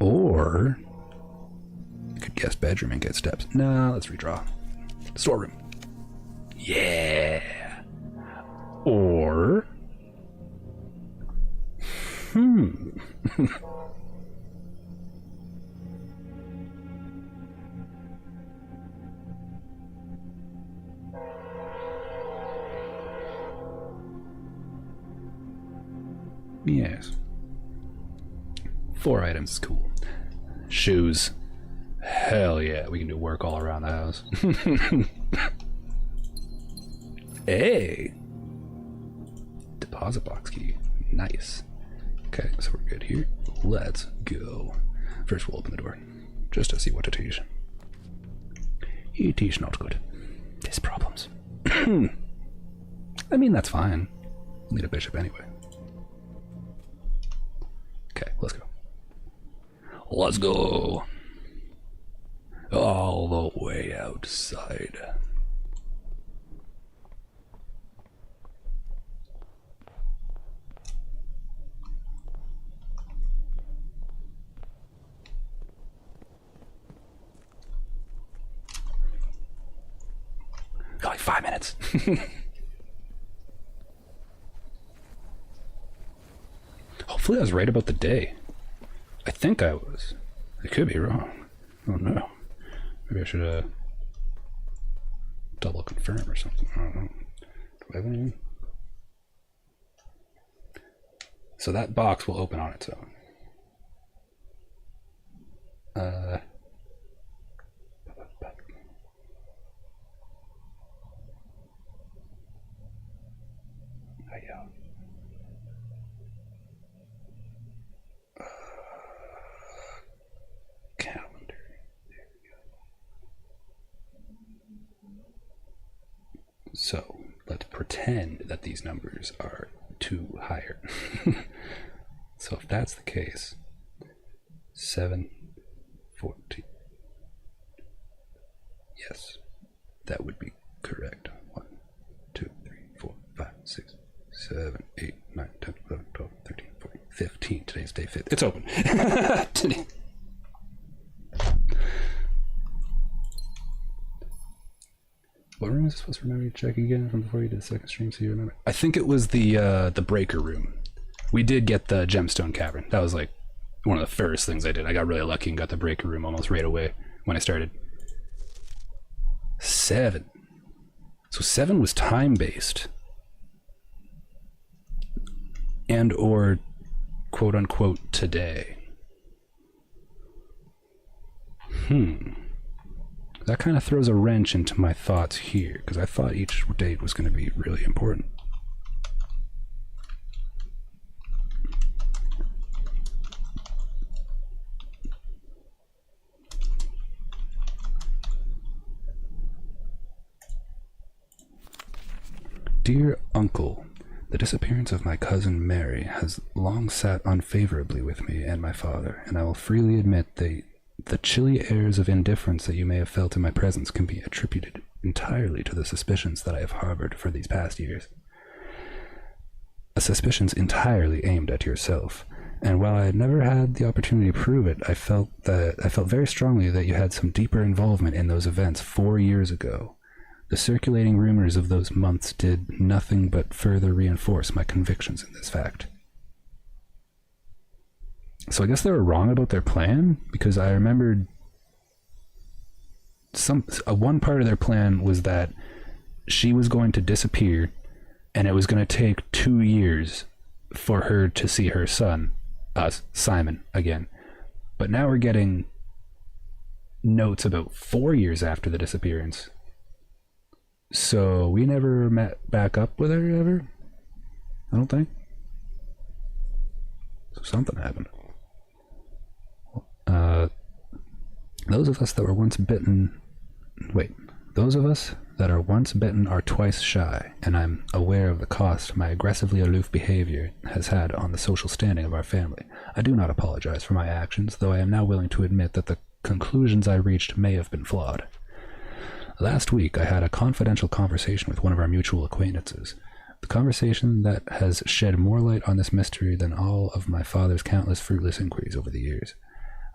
Or I could guess bedroom and get steps. No, let's redraw. Storeroom. Yeah. Or yes. 4 items is cool. Shoes. Hell yeah, we can do work all around the house. Hey! Deposit box key. Nice. Okay, so we're good here. Let's go. First we'll open the door, just to see what to teach. It is not good. There's problems. I mean, that's fine. We'll need a bishop anyway. Okay, let's go. Let's go. All the way outside. Got like 5 minutes. Hopefully I was right about the day. I think I was. I could be wrong. Oh no. Maybe I should double confirm or something. I don't know. Do I have anything? So that box will open on its own. Calendar. There we go. So let's pretend that these numbers are 2 higher. So if that's the case, 7, 14. Yes, that would be correct. 1, 2, 3, 4, 5, 6, 7, 8, 9, 10, 11, 12, 13, 14, 15. Today's day 5. It's open. What room was I supposed to remember to check again from before you did the second stream, so you remember? I think it was the breaker room. We did get the gemstone cavern. That was like one of the first things I did. I got really lucky and got the breaker room almost right away when I started. 7. So 7 was time-based. And or quote-unquote today. That kind of throws a wrench into my thoughts here, because I thought each date was going to be really important. Dear Uncle, the disappearance of my cousin Mary has long sat unfavorably with me and my father, and I will freely admit the chilly airs of indifference that you may have felt in my presence can be attributed entirely to the suspicions that I have harbored for these past years. Suspicions entirely aimed at yourself, And while I had never had the opportunity to prove it, I felt very strongly that you had some deeper involvement in those events 4 years ago. The circulating rumors of those months did nothing but further reinforce my convictions in this fact. So I guess they were wrong about their plan, because I remembered one part of their plan was that she was going to disappear, and it was going to take 2 years for her to see her son, Simon, again. But now we're getting notes about 4 years after the disappearance. So we never met back up with her ever? I don't think. So something happened. Those of us that are once bitten are twice shy, and I'm aware of the cost my aggressively aloof behavior has had on the social standing of our family. I do not apologize for my actions, though I am now willing to admit that the conclusions I reached may have been flawed. Last week, I had a confidential conversation with one of our mutual acquaintances. The conversation that has shed more light on this mystery than all of my father's countless fruitless inquiries over the years.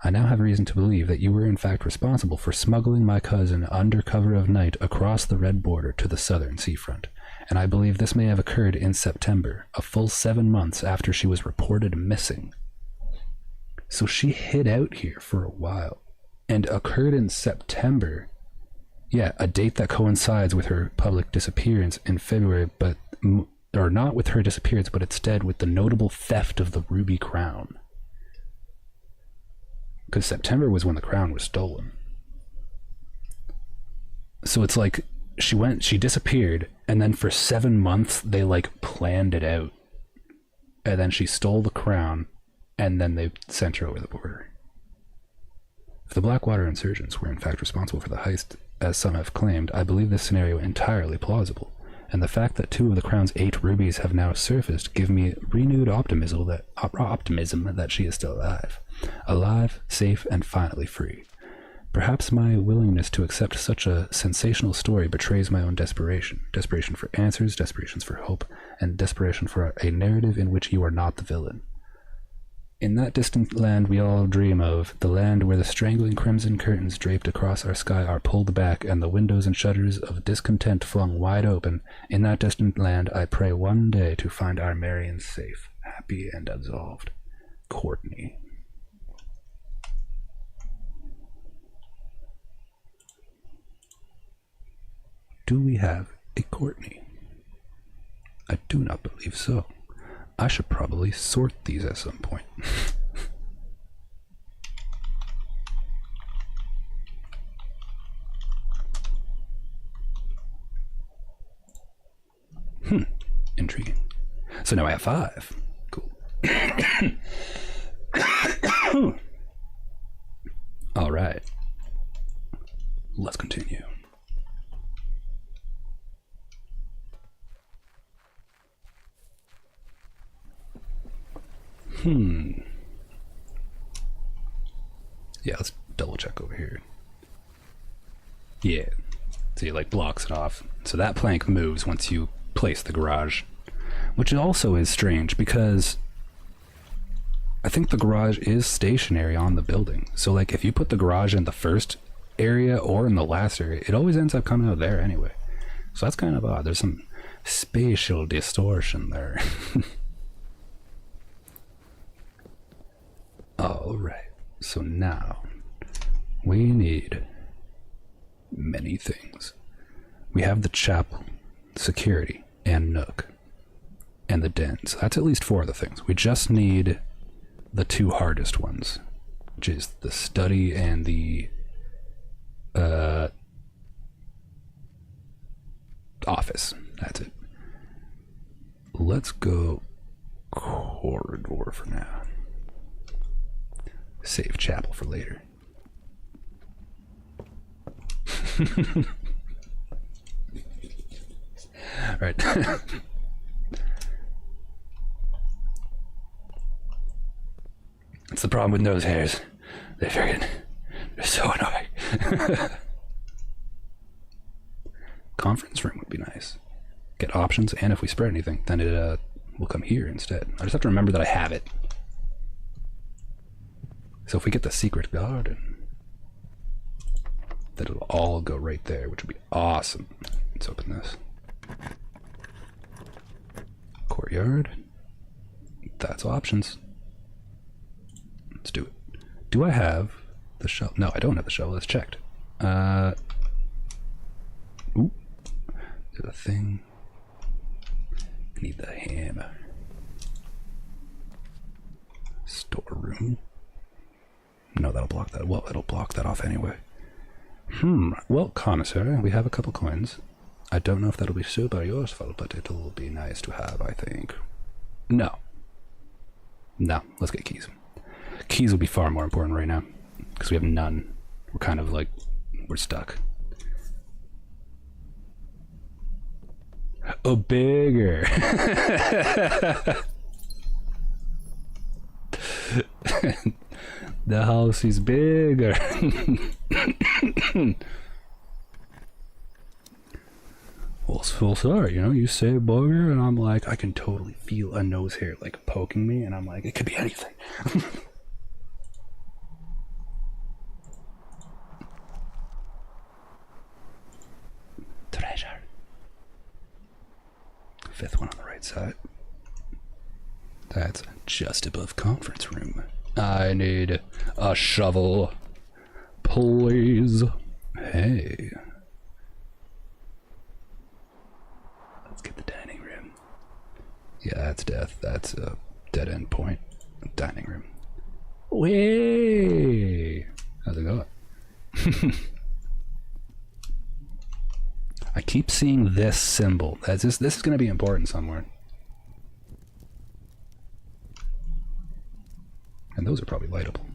I now have reason to believe that you were in fact responsible for smuggling my cousin under cover of night across the red border to the southern seafront, and I believe this may have occurred in September, a full 7 months after she was reported missing. So she hid out here for a while, and occurred in September. Yeah, a date that coincides with her public disappearance in February, or not with her disappearance, but instead with the notable theft of the ruby crown. Because September was when the crown was stolen. So it's like she disappeared, and then for 7 months they like planned it out, and then she stole the crown, and then they sent her over the border. If the Blackwater insurgents were in fact responsible for the heist, as some have claimed, I believe this scenario entirely plausible, and the fact that 2 of the crown's 8 rubies have now surfaced give me renewed optimism that she is still alive, safe, and finally free. Perhaps my willingness to accept such a sensational story betrays my own desperation for answers, desperation for hope, and desperation for a narrative in which you are not the villain. In that distant land we all dream of, the land where the strangling crimson curtains draped across our sky are pulled back and the windows and shutters of discontent flung wide open, in that distant land I pray one day to find our Marion safe, happy, and absolved. Courtney. Do we have a Courtney? I do not believe so. I should probably sort these at some point. Intriguing. So now I have 5. Cool. All right. Let's continue. Yeah, let's double check over here. Yeah. So it like blocks it off. So that plank moves once you place the garage, which also is strange because I think the garage is stationary on the building. So like if you put the garage in the first area or in the last area, it always ends up coming out there anyway. So that's kind of odd. There's some spatial distortion there. All right, so now we need many things. We have the chapel, security, and nook, and the den. So that's at least 4 of the things. We just need the 2 hardest ones, which is the study and the office. That's it. Let's go corridor for now. Save chapel for later. Right. That's the problem with nose hairs. They're so annoying. Conference room would be nice. Get options, and if we spread anything, then it will come here instead. I just have to remember that I have it. So if we get the secret garden, that it'll all go right there, which would be awesome. Let's open this. Courtyard. That's options. Let's do it. Do I have the shovel? No, I don't have the shovel. It's checked. Ooh. There's a thing. I need the hammer. Storeroom. No, that'll block that. Well, it'll block that off anyway. Well, commissary, we have a couple coins. I don't know if that'll be super useful, but it'll be nice to have, I think. No. No, let's get keys. Keys will be far more important right now, because we have none. We're kind of like, we're stuck. Oh, bigger. The house is bigger. Well, sorry, you know, you say booger, and I'm like, I can totally feel a nose hair like poking me, and I'm like, it could be anything. Treasure. Fifth one on the right side. That's just above conference room. I need a shovel, please. Hey. Let's get the dining room. Yeah, that's death. That's a dead end point. Dining room. Way. How's it going? I keep seeing this symbol. This is going to be important somewhere. And those are probably lightable.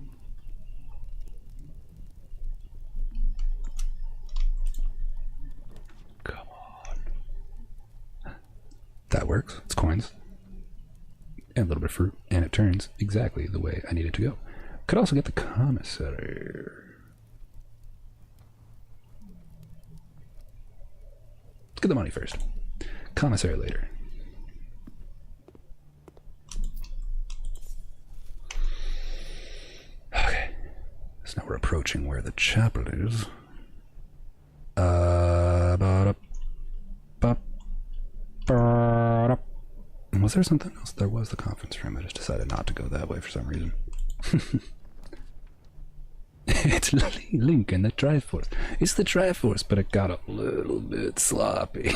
Come on. That works. It's coins. And a little bit of fruit. And it turns exactly the way I need it to go. Could also get the commissary. Let's get the money first. Commissary later. Okay. So now we're approaching where the chapel is. Was there something else? There was the conference room. I just decided not to go that way for some reason. It's Link and the Triforce. It's the Triforce, but it got a little bit sloppy.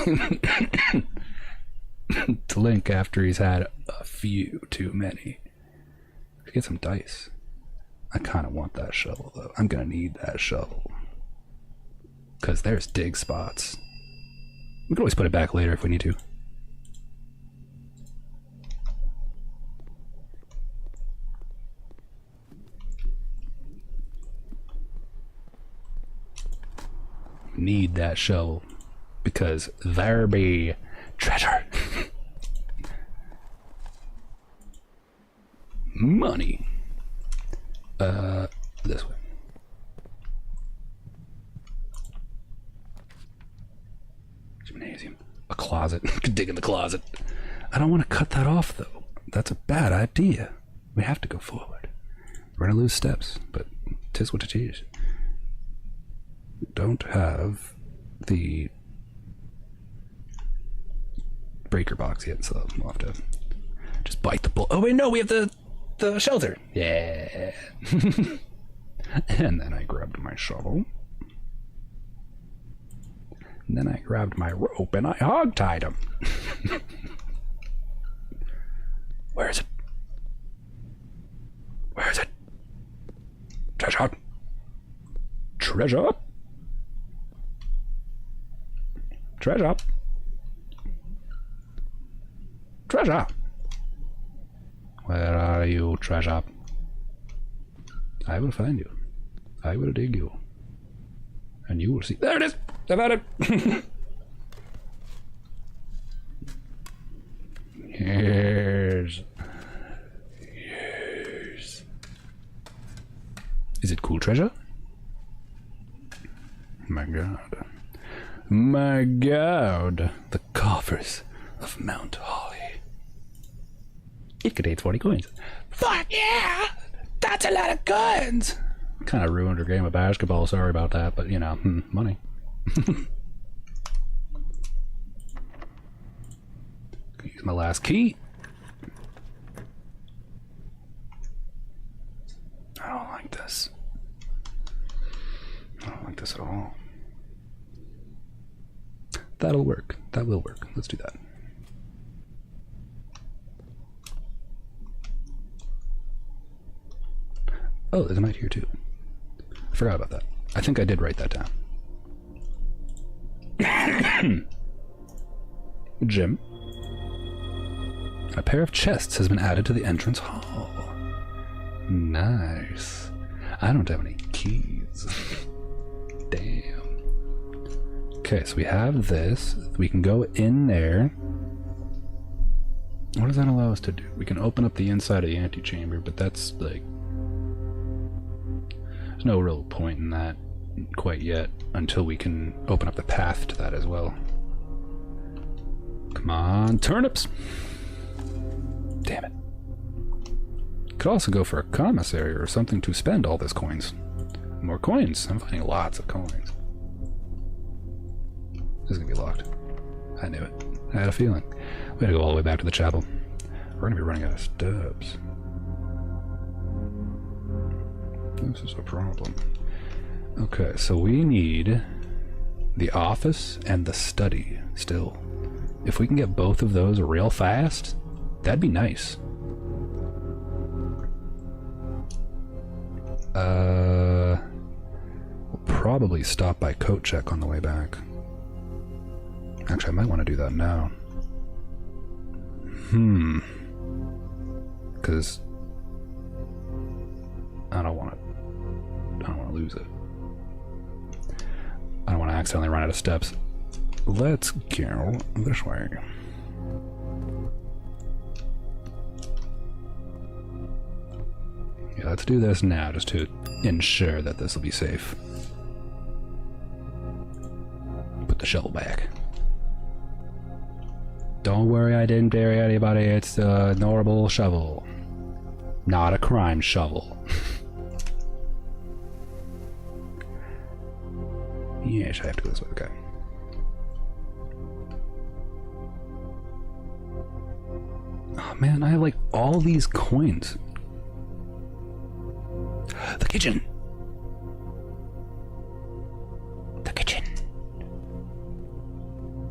To Link after he's had a few too many. Get some dice. I kind of want that shovel, though. I'm going to need that shovel. Because there's dig spots. We can always put it back later if we need to. Need that shovel because there be treasure. Money. This way. Gymnasium. A closet. Could dig in the closet. I don't want to cut that off though. That's a bad idea. We have to go forward. We're gonna lose steps, but 'tis what it is. Don't have the breaker box yet, so we'll have to just bite the bull. Oh wait, no, we have the shelter. Yeah. And then I grabbed my shovel. And then I grabbed my rope and I hog-tied him. Where is it? Where is it? Treasure. Treasure. Treasure. Treasure. Where are you, treasure? I will find you. I will dig you. And you will see. There it is! I found it! Yes. Yes. Is it cool treasure? My god. My god. The coffers of Mount Holly. It contains 40 coins. Fuck yeah! That's a lot of coins! Kind of ruined her game of basketball, sorry about that, but you know, money. Use my last key. I don't like this. I don't like this at all. That'll work. That will work. Let's do that. Oh, there's a knight here too. I forgot about that. I think I did write that down. Gym. A pair of chests has been added to the entrance hall. Nice. I don't have any keys. Damn. Okay, so we have this. We can go in there. What does that allow us to do? We can open up the inside of the antechamber, but that's like... There's no real point in that quite yet until we can open up the path to that as well. Come on, turnips! Damn it. Could also go for a commissary or something to spend all this coins. More coins. I'm finding lots of coins. This is gonna be locked. I knew it. I had a feeling. We gotta go all the way back to the chapel. We're gonna be running out of steps. This is a problem. Okay, so we need the office and the study still. If we can get both of those real fast, that'd be nice. We'll probably stop by coat check on the way back. Actually, I might want to do that now. Because I don't want to lose it. I don't want to accidentally run out of steps. Let's go this way. Yeah, let's do this now just to ensure that this will be safe. Put the shovel back. Don't worry, I didn't bury anybody. It's a normal shovel. Not a crime shovel. Yes, I have to go this way. Okay. Oh man, I have like all these coins. The kitchen! The kitchen!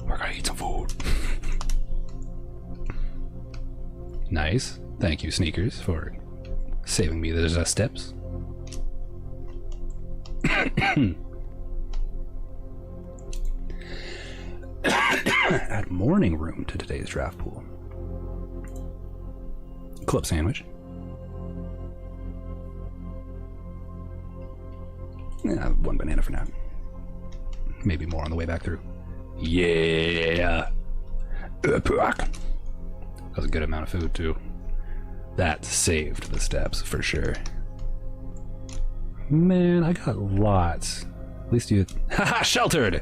We're gonna eat some food. Nice. Thank you, Sneakers, for saving me those steps. Add morning room to today's draft pool. Club sandwich. Yeah, one banana for now. Maybe more on the way back through. Yeah! That was a good amount of food, too. That saved the steps, for sure. Man, I got lots. At least you... Haha, sheltered!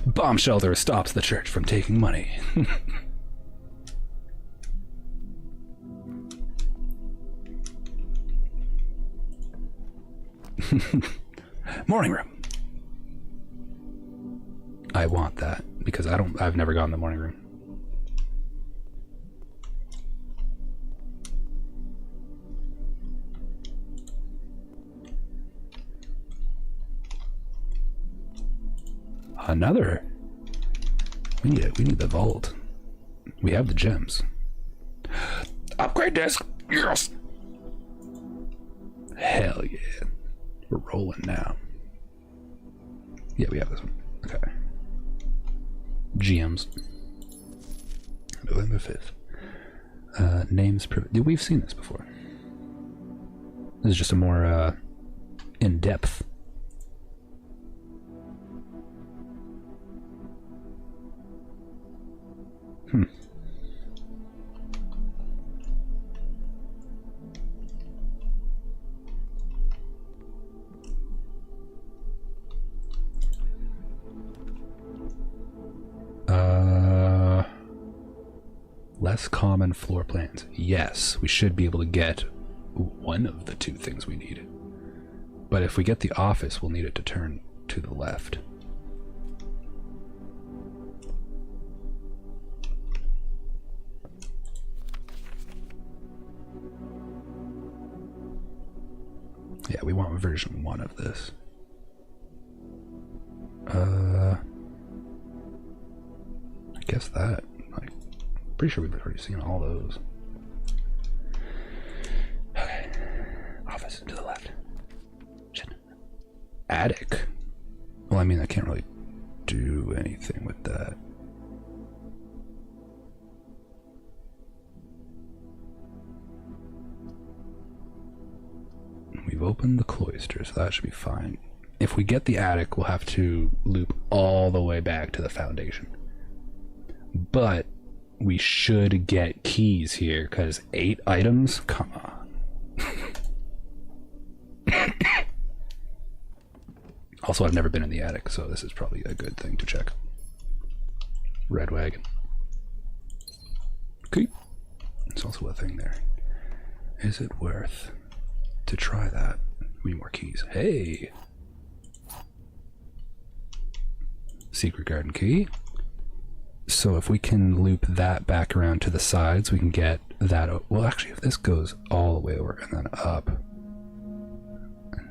Bomb shelter stops the church from taking money. Morning room. I want that because I've never gone in the morning room. Another. We need the vault. We have the gems. Upgrade desk. Yes. Hell yeah. We're rolling now. Yeah, we have this one. Okay. GMs. November 5th. Names. We've seen this before. This is just a more in-depth. Less common floor plans. Yes, we should be able to get one of the two things we need. But if we get the office, we'll need it to turn to the left. Yeah, we want version 1 of this. I guess that. I'm pretty sure we've already seen all those. Okay. Office to the left. Shit. Attic. Well, I mean, I can't really do anything with that. We've opened the cloister, so that should be fine. If we get the attic, we'll have to loop all the way back to the foundation. But we should get keys here, because 8 items? Come on. Also, I've never been in the attic, so this is probably a good thing to check. Red wagon. Okay. There's also a thing there. Is it worth to try that? We need more keys. Hey! Secret garden key. So if we can loop that back around to the sides, we can get that. Well, actually, if this goes all the way over and then up,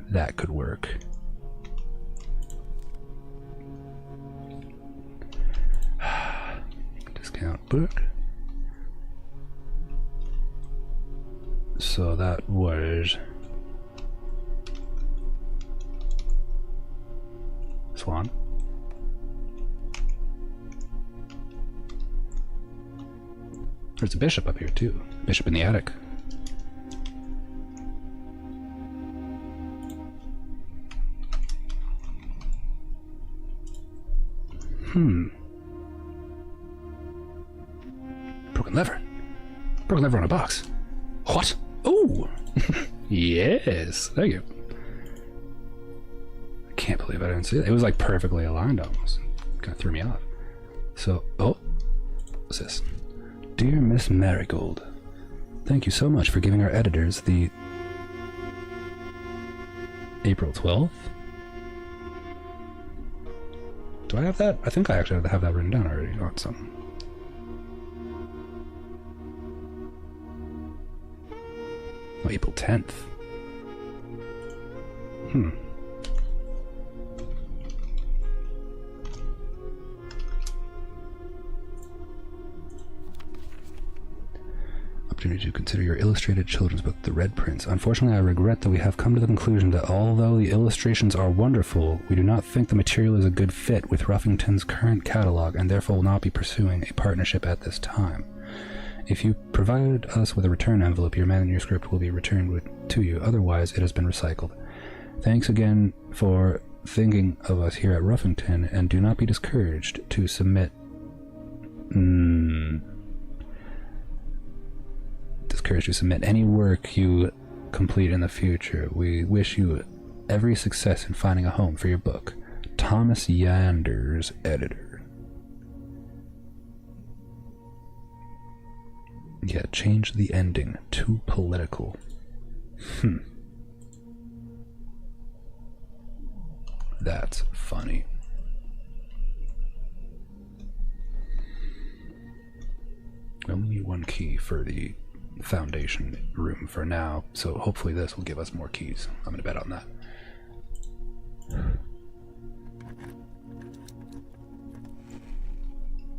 that could work. Discount book. So that was Swan. There's a bishop up here too. Bishop in the attic. Broken lever. Broken lever on a box. What? Oh! Yes. Thank you. I can't believe I didn't see that. It was like perfectly aligned almost. Kind of threw me off. So, oh. What's this? Dear Miss Marigold, thank you so much for giving our editors the April 12th? Do I have that? I think I actually have that written down already on something. Oh, April 10th. Opportunity to consider your illustrated children's book, The Red Prince. Unfortunately, I regret that we have come to the conclusion that although the illustrations are wonderful, we do not think the material is a good fit with Ruffington's current catalog and therefore will not be pursuing a partnership at this time. If you provide us with a return envelope, your manuscript will be returned to you. Otherwise, it has been recycled. Thanks again for thinking of us here at Ruffington, and do not be discouraged to submit... Discouraged to submit any work you complete in the future. We wish you every success in finding a home for your book. Thomas Yanders, editor. Yeah, change the ending. Too political. That's funny. We only need 1 key for the foundation room for now, so hopefully this will give us more keys. I'm gonna bet on that.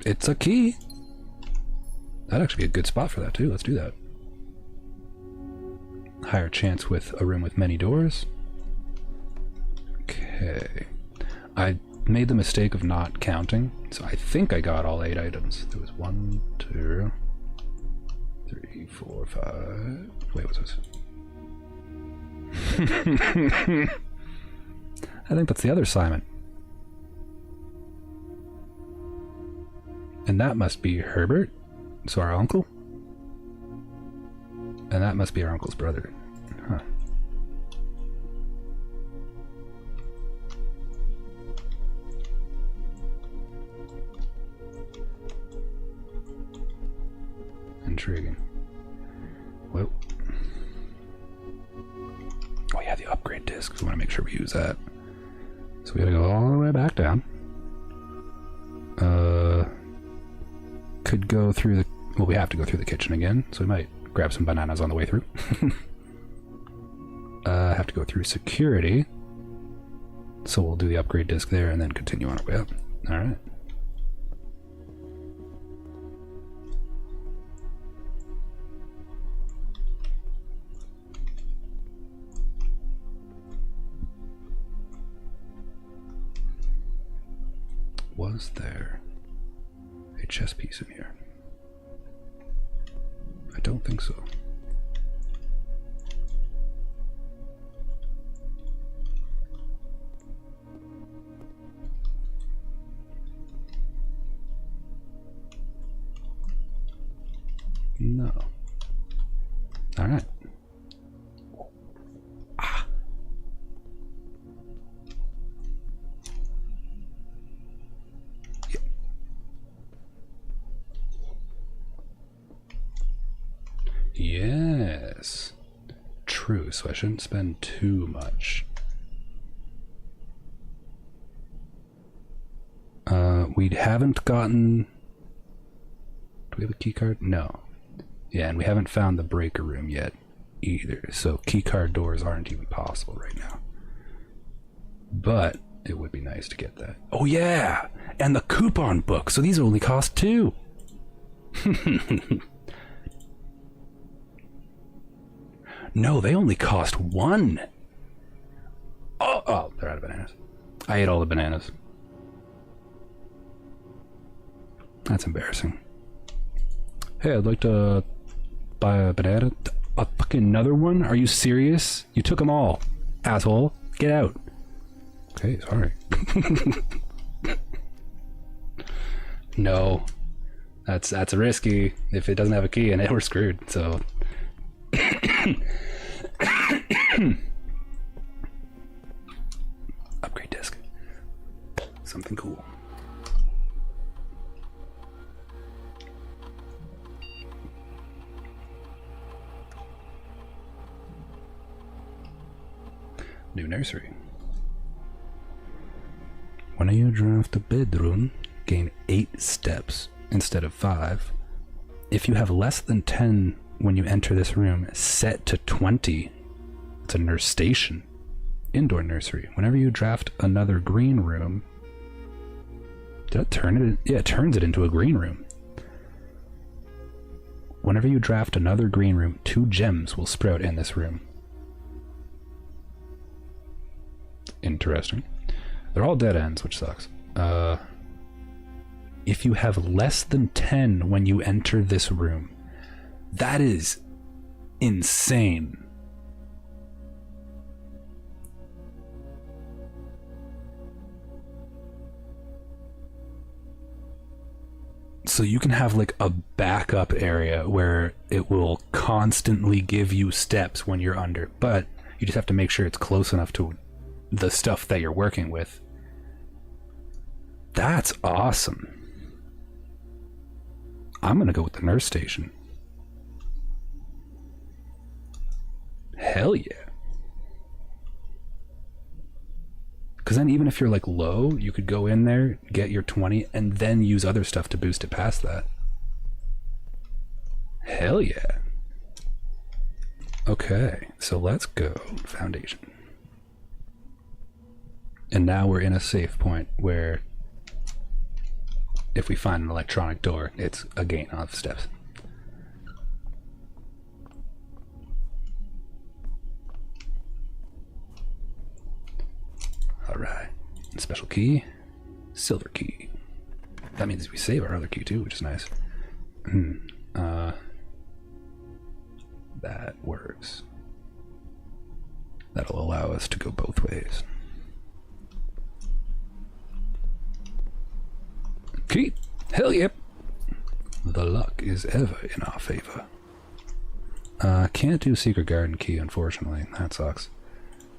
It's a key. That'd actually be a good spot for that too. Let's do that. Higher chance with a room with many doors. Okay. I made the mistake of not counting, so I think I got all 8 items. There was 1, 2, 3, 4, 5. Wait, what's this? I think that's the other Simon. And that must be Herbert, so our uncle. And that must be our uncle's brother. Huh. Intriguing. Well, make sure we use that. So we gotta go all the way back down. Could go through the... Well, we have to go through the kitchen again, so we might grab some bananas on the way through. Have to go through security. So we'll do the upgrade disc there and then continue on our way up. Alright. Was there a chess piece in here? I don't think so. No. All right. Ah. Yeah. Yes. True, so I shouldn't spend too much. We haven't gotten... Do we have a key card? No. Yeah, and we haven't found the breaker room yet either, so keycard doors aren't even possible right now. But it would be nice to get that. Oh yeah! And the coupon book, so these only cost 2! No, they only cost 1! Oh, they're out of bananas. I ate all the bananas. That's embarrassing. Hey, I'd like to buy a banana. A fucking another one? Are you serious? You took them all, asshole. Get out. Okay, sorry. No, that's risky. If it doesn't have a key in it, we're screwed. So. Upgrade disc. Something cool. New nursery. When you draft a bedroom, gain 8 steps instead of 5. If you have less than 10 when you enter this room, set to 20. It's a nurse station. Indoor nursery. Whenever you draft another green room... Did it turn it? Yeah, it turns it into a green room. Whenever you draft another green room, 2 gems will sprout in this room. Interesting. They're all dead ends, which sucks. If you have less than 10 when you enter this room, that is insane. So you can have like a backup area where it will constantly give you steps when you're under, but you just have to make sure it's close enough to the stuff that you're working with. That's awesome. I'm gonna go with the nurse station. Hell yeah. Because then even if you're like low, you could go in there, get your 20, and then use other stuff to boost it past that. Hell yeah. Okay, so let's go foundation. And now we're in a safe point where if we find an electronic door, it's a gain of steps. Alright. Special key. Silver key. That means we save our other key too, which is nice. That works. That'll allow us to go both ways. Key! Hell yep! The luck is ever in our favor. Can't do secret garden key, unfortunately. That sucks.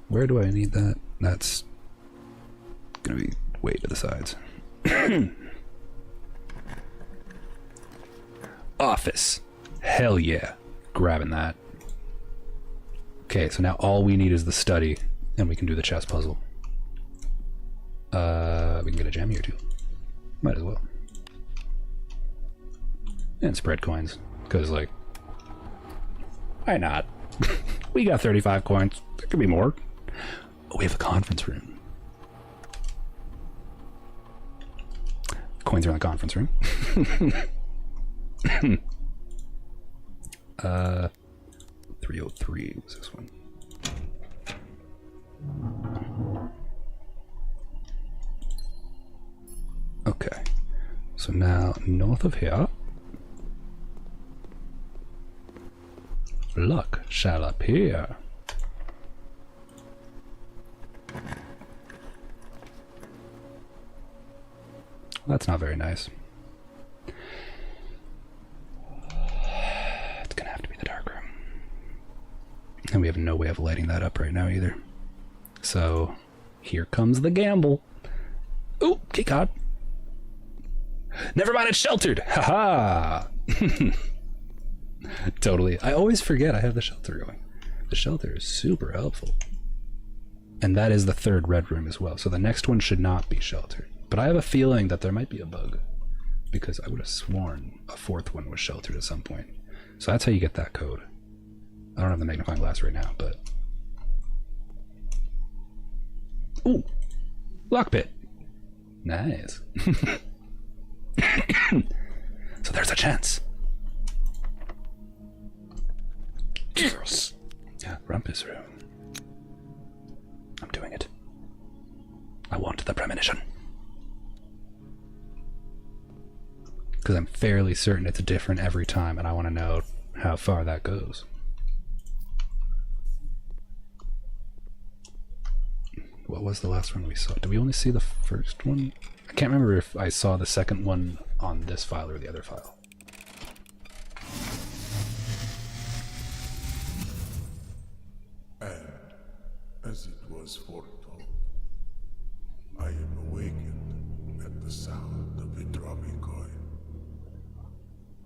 Where do I need that? That's gonna be way to the sides. Office. Hell yeah. Grabbing that. Okay, so now all we need is the study And we can do the chess puzzle. We can get a gem here too. Might as well. And spread coins. Because, like, why not? We got 35 coins. There could be more. Oh, we have a conference room. Coins are in the conference room. 303 was this one. Okay. So now north of here, luck shall appear. That's not very nice. It's gonna have to be the dark room. And we have no way of lighting that up right now either. So here comes the gamble. Ooh, key card. Never mind, it's sheltered. Haha. Totally. I always forget I have the shelter going. The shelter is super helpful. And that is the third red room as well. So the next one should not be sheltered. But I have a feeling that there might be a bug, because I would have sworn a fourth one was sheltered at some point. So that's how you get that code. I don't have the magnifying glass right now, but... Ooh! Lock pit! Nice. So there's a chance. Yes! Yeah, Rumpus room. I'm doing it. I want the premonition. Because I'm fairly certain it's different every time, and I want to know how far that goes. What was the last one we saw? Did we only see the first one? I can't remember if I saw the second one on this file or the other file. And as it was foretold, I am awakened at the sound of a dropping coin.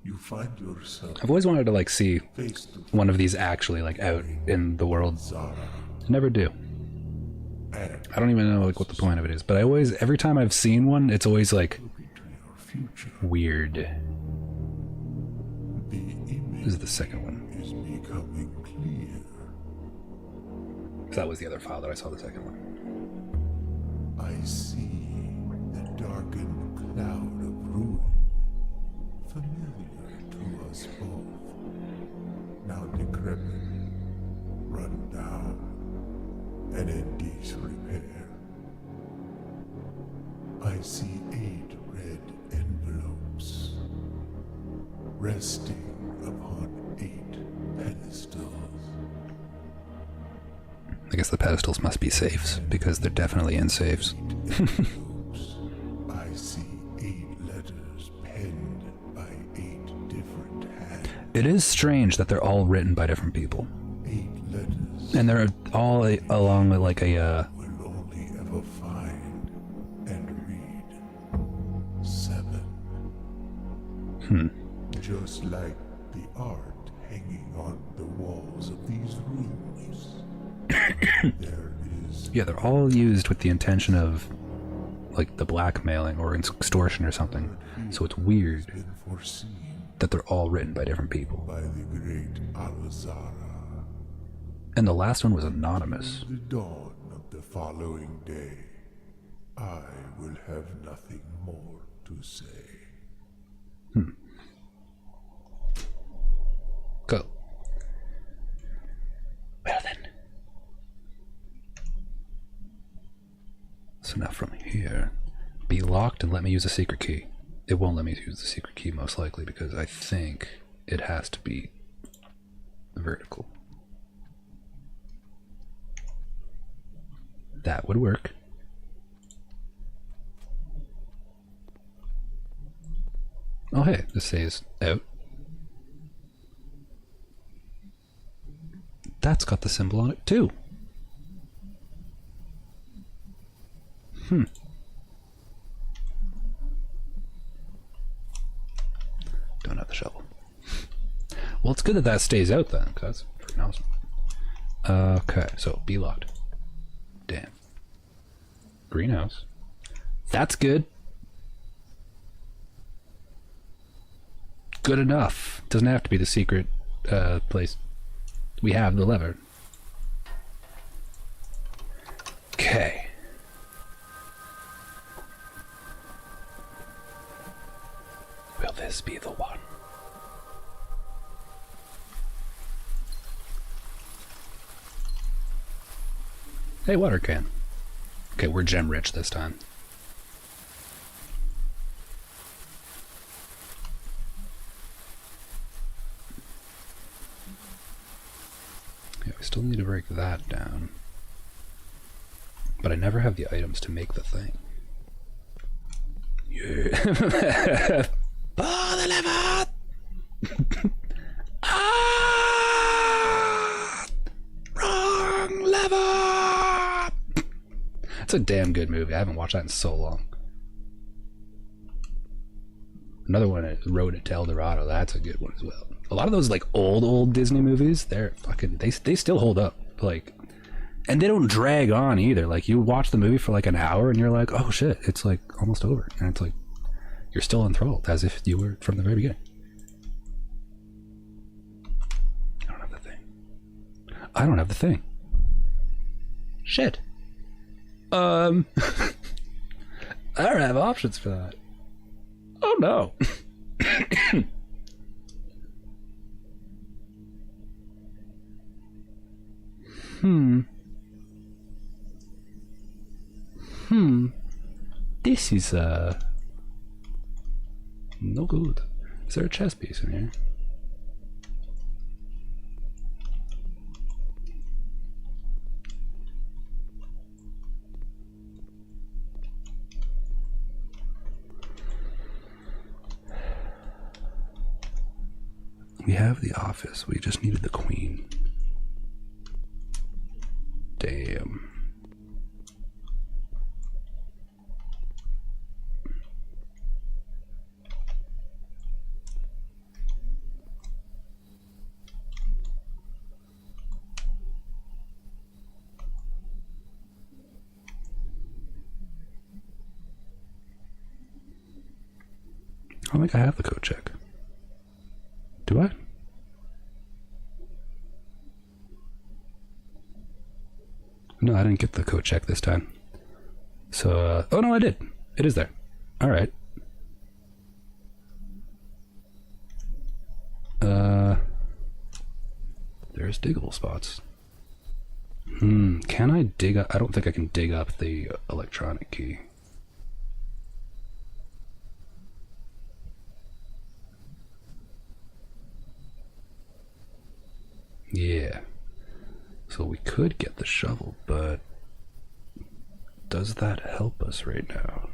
You find yourself... I've always wanted to, like, see face to one of these actually, like, out in the world. Zara, I never do. and I don't even know, like, what the point of it is, but I always, every time I've seen one, it's always, like, betray your future. weird. The image This is the second one. is becoming clear. That was the other file that I saw the second one. I see the darkened cloud of ruin, familiar to us both, now decrepit, run down, and in disrepair. I see 8 red envelopes, resting upon 8 pedestals. I guess the pedestals must be safes, because they're definitely in safes. I see 8 letters penned by 8 different hands. It is strange that they're all written by different people. 8 letters And they're all along with, like, a, will only ever find and read 7. Just like the art hanging on the walls of these rooms. There is yeah, they're all used with the intention of, like, the blackmailing or extortion or something. So it's weird been foreseen that they're all written by different people. by the great Al-Zara. And the last one was anonymous. The dawn of the following day, I will have nothing more to say. Go. Well then. So now from here, be locked and let me use a secret key. It won't let me use the secret key most likely because I think it has to be vertical. That would work. Oh hey, this says out. That's got the symbol on it too. Don't have the shovel. Well, it's good that that stays out then, because that's pretty awesome. Okay, so be locked. Damn. Greenhouse. That's good. Good enough. Doesn't have to be the secret place. We have the lever. Okay. Will this be the one? Hey, water can. Okay, we're gem rich this time. Yeah, we still need to break that down. But I never have the items to make the thing. Yeah. Pull the lever! Ah! Wrong lever! It's a damn good movie. I haven't watched that in so long. Another one, Road to El Dorado. That's a good one as well. A lot of those like old Disney movies, they're fucking, they still hold up. Like, and they don't drag on either. Like, you watch the movie for like an hour and you're like, oh shit, it's like almost over. And it's like, you're still enthralled as if you were from the very beginning. I don't have the thing. I don't have the thing. Shit. I don't have options for that. Oh no. This is no good. Is there a chess piece in here? We have the office. We just needed the queen. Damn. I don't think I have the code check. Do I? No, I didn't get the code check this time. So, oh no, I did. It is there. All right. There's diggable spots. Can I dig up? I don't think I can dig up the electronic key. Yeah. So we could get the shovel, but does that help us right now?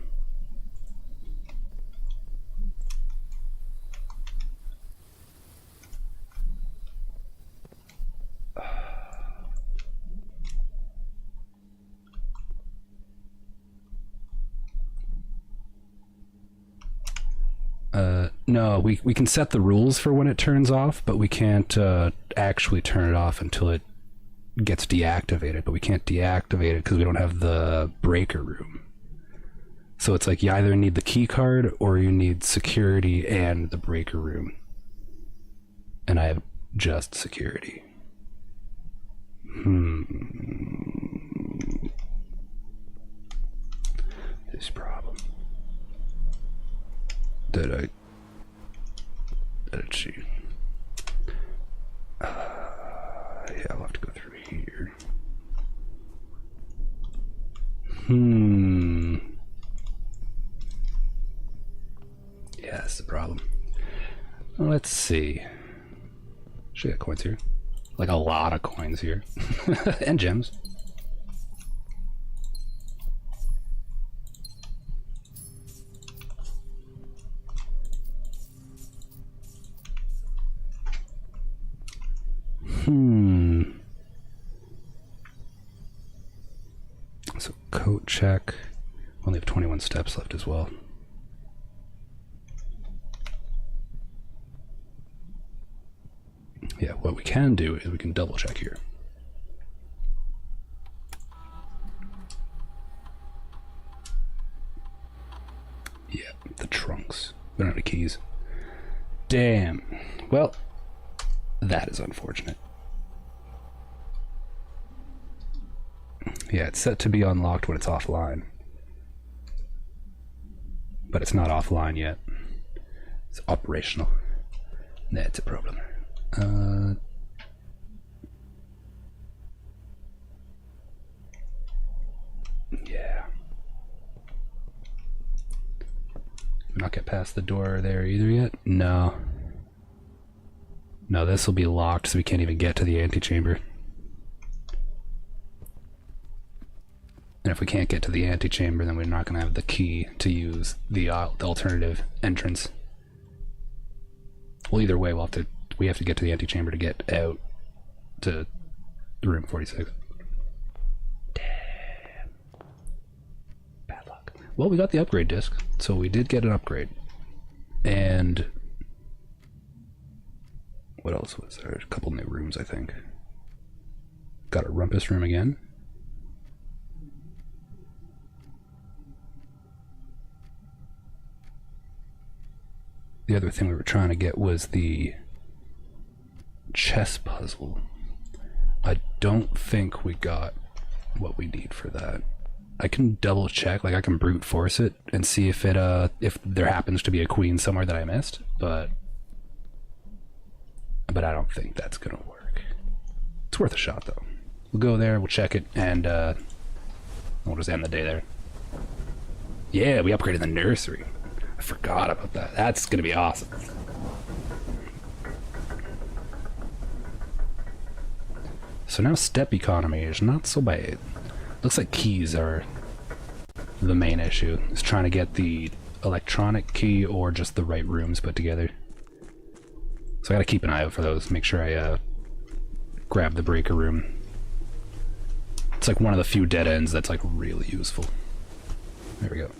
No, we can set the rules for when it turns off, but we can't actually turn it off until it gets deactivated. But we can't deactivate it because we don't have the breaker room. So it's like you either need the key card or you need security and the breaker room. And I have just security. This problem. Did I cheat? Yeah, I'll have to go through here. Yeah, that's the problem. Let's see. Should get coins here. Like a lot of coins here. And gems. So coat check. We only have 21 steps left as well. Yeah, what we can do is we can double check here. We don't have any keys. Damn. Well, that is unfortunate. Yeah, it's set to be unlocked when it's offline. But it's not offline yet. It's operational. That's a problem. Yeah. Not get past the door there either yet? No. No, this will be locked, so we can't even get to the antechamber. And if we can't get to the antechamber, then we're not going to have the key to use the alternative entrance. Well, either way, we have to get to the antechamber to get out to room 46. Damn. Bad luck. Well, we got the upgrade disc, so we did get an upgrade. And what else was there? A couple new rooms, I think. Got a rumpus room again. The other thing we were trying to get was the chess puzzle. I don't think we got what we need for that. I can double check, like I can brute force it and see if if there happens to be a queen somewhere that I missed, but I don't think that's gonna work. It's worth a shot though. We'll go there, we'll check it, and we'll just end the day there. Yeah, we upgraded the nursery. I forgot about that. That's gonna be awesome. So now step economy is not so bad. Looks like keys are the main issue. It's trying to get the electronic key or just the right rooms put together. So I gotta keep an eye out for those. Make sure I grab the breaker room. It's like one of the few dead ends that's like really useful. There we go.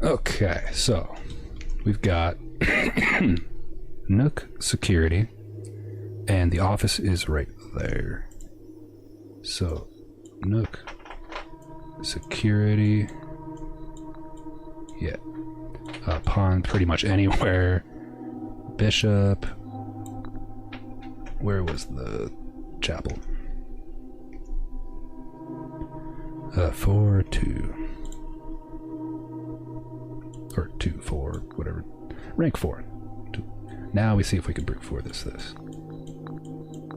Okay, so we've got Nook security, and the office is right there. So Nook security, yeah, pawn pretty much anywhere. Bishop, where was the chapel? 4-2. Or 2-4, whatever. Rank 4. Now we see if we can brute for this. It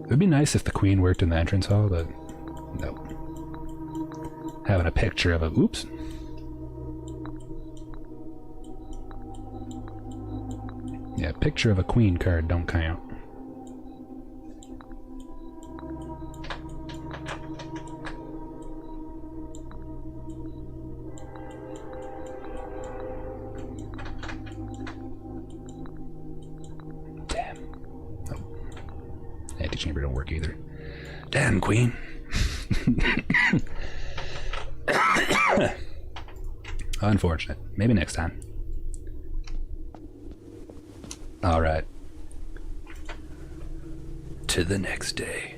would be nice if the queen worked in the entrance hall, but no. Having a picture of a oops. Yeah, picture of a queen card don't count. Antechamber don't work either. Damn, queen. Unfortunate. Maybe next time. Alright. To the next day.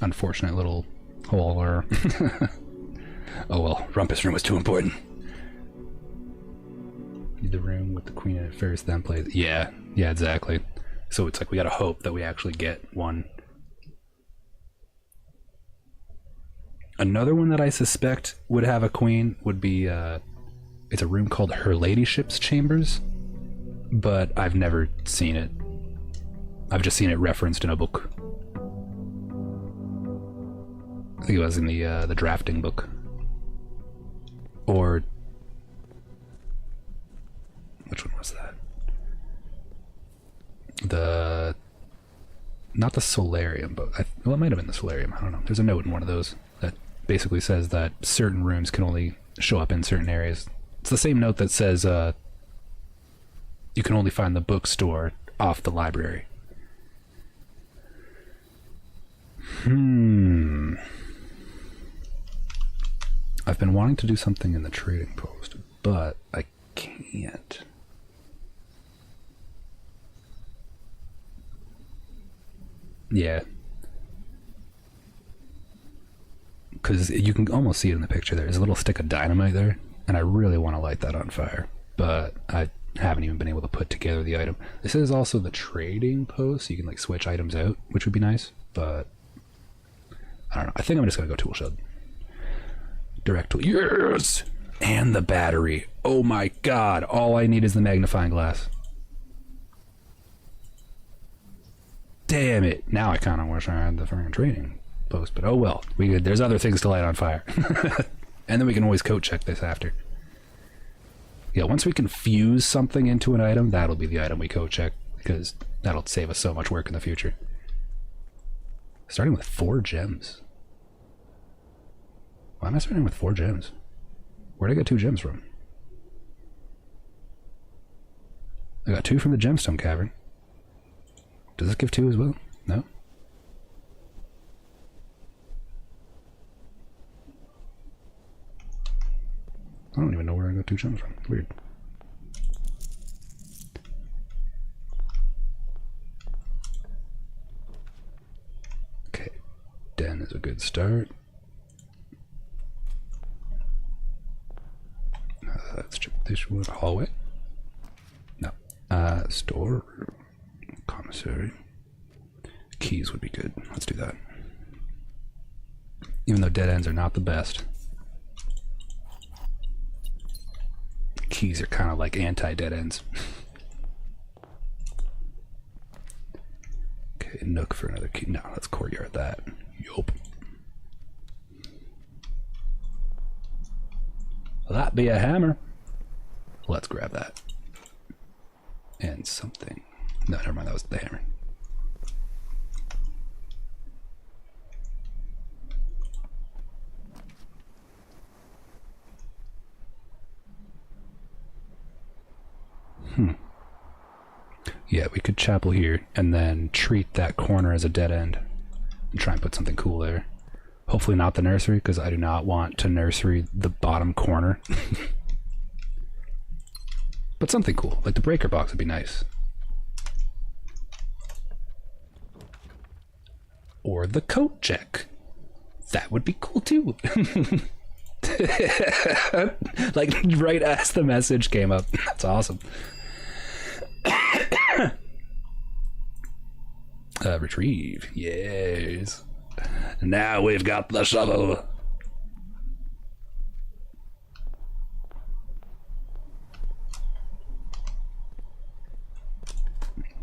Unfortunate little hole or oh well, rumpus room was too important. Need the room with the queen in it first, then play. Yeah, exactly. So it's like we gotta hope that we actually get one. Another one that I suspect would have a queen would be it's a room called Her Ladyship's Chambers, but I've never seen it. I've just seen it referenced in a book. I think it was in the drafting book, or which one was that? Not the solarium, but well, it might have been the solarium. I don't know. There's a note in one of those that basically says that certain rooms can only show up in certain areas. It's the same note that says you can only find the bookstore off the library. I've been wanting to do something in the trading post, but I can't. Yeah. Because you can almost see it in the picture there. There's a little stick of dynamite there, and I really want to light that on fire, but I haven't even been able to put together the item. This is also the trading post, so you can like switch items out, which would be nice, but I don't know. I think I'm just gonna go tool shed. Direct tool. Yes! And the battery. Oh my god, all I need is the magnifying glass. Damn it. Now I kind of wish I had the freaking trading post, but oh well. There's other things to light on fire. And then we can always coat check this after. Yeah, once we can fuse something into an item, that'll be the item we coat check, because that'll save us so much work in the future. Starting with 4 gems. Why am I starting with 4 gems? Where'd I get 2 gems from? I got 2 from the gemstone cavern. Does this give 2 as well? No? I don't even know where I got 2 gems from. It's weird. Okay. Den is a good start. Let's check this one. Hallway? No. Store. Commissary. Keys would be good. Let's do that. Even though dead ends are not the best. Keys are kind of like anti-dead ends. Okay, nook for another key. No, let's courtyard that. Yup. That be a hammer. Let's grab that. And something. No, never mind, that was the hammer. Yeah, we could chapel here and then treat that corner as a dead end and try and put something cool there. Hopefully not the nursery, because I do not want to nursery the bottom corner. But something cool, like the breaker box would be nice. Or the coat check. That would be cool too. Like right as the message came up. That's awesome. Retrieve. Yes. Now we've got the shovel.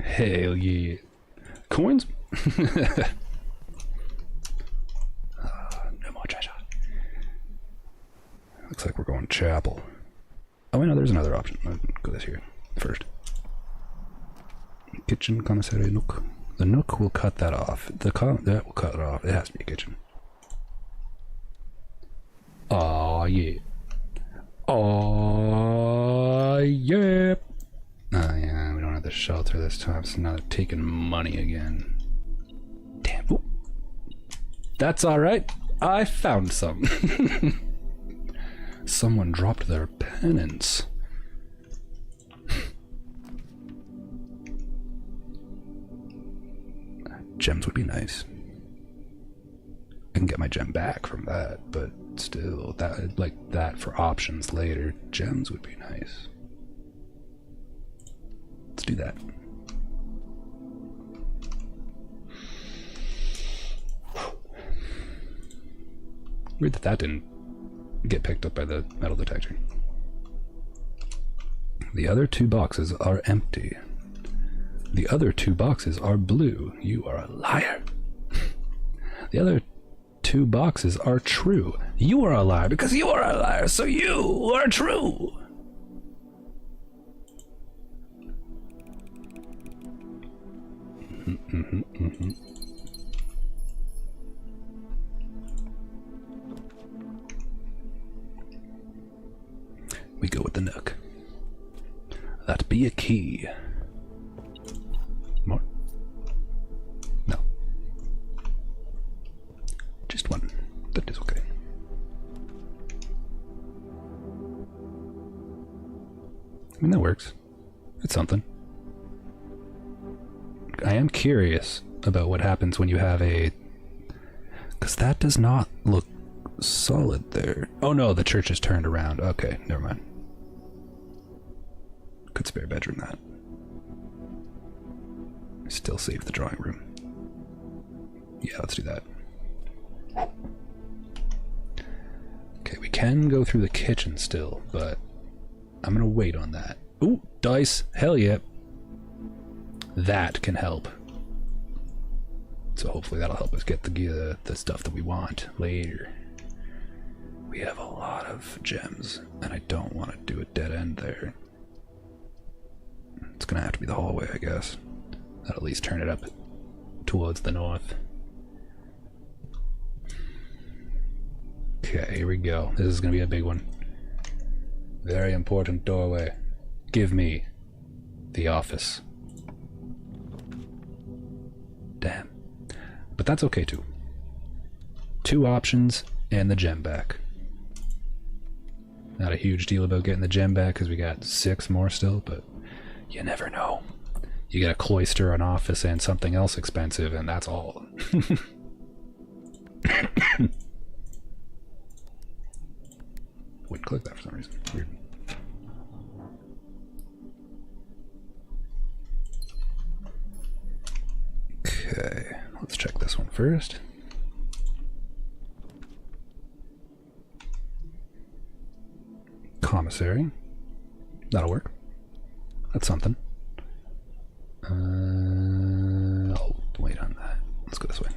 Hell yeah. Coins? No more treasure. Looks like we're going chapel. Oh, wait, no, there's another option. I'll go this here first. Kitchen, commissary, nook. The nook will cut that off. That will cut it off. It has to be a kitchen. Oh yeah. Oh yeah. Oh yeah, we don't have the shelter this time, so now they're taking money again. Damn. Ooh. That's alright. I found some. Someone dropped their penance. Gems would be nice. I can get my gem back from that, but still, that like that for options later. Gems would be nice. Let's do that. Weird that that didn't get picked up by the metal detector. The other 2 boxes are empty. The other 2 boxes are blue. You are a liar. The other 2 boxes are true. You are a liar because you are a liar, so you are true. We go with the nook. That be a key. More? No. Just one. That is okay. I mean, that works. It's something. I am curious about what happens when you have a... Because that does not look solid there. Oh no, the church is turned around. Okay, never mind. Could spare bedroom that. Still save the drawing room. Yeah, let's do that. Okay, we can go through the kitchen still, but I'm gonna wait on that. Ooh, dice! Hell yeah! That can help. So hopefully that'll help us get the stuff that we want later. We have a lot of gems, and I don't want to do a dead end there. It's gonna have to be the hallway, I guess. That'll at least turn it up towards the north. Okay, here we go. This is gonna be a big one. Very important doorway. Give me the office. Damn. But that's okay too. 2 options and the gem back. Not a huge deal about getting the gem back because we got 6 more still, but you never know. You get a cloister, an office, and something else expensive, and that's all. Wouldn't click that for some reason. Weird. Okay, let's check this one first. Commissary. That'll work. That's something. I'll wait on that. Let's go this way.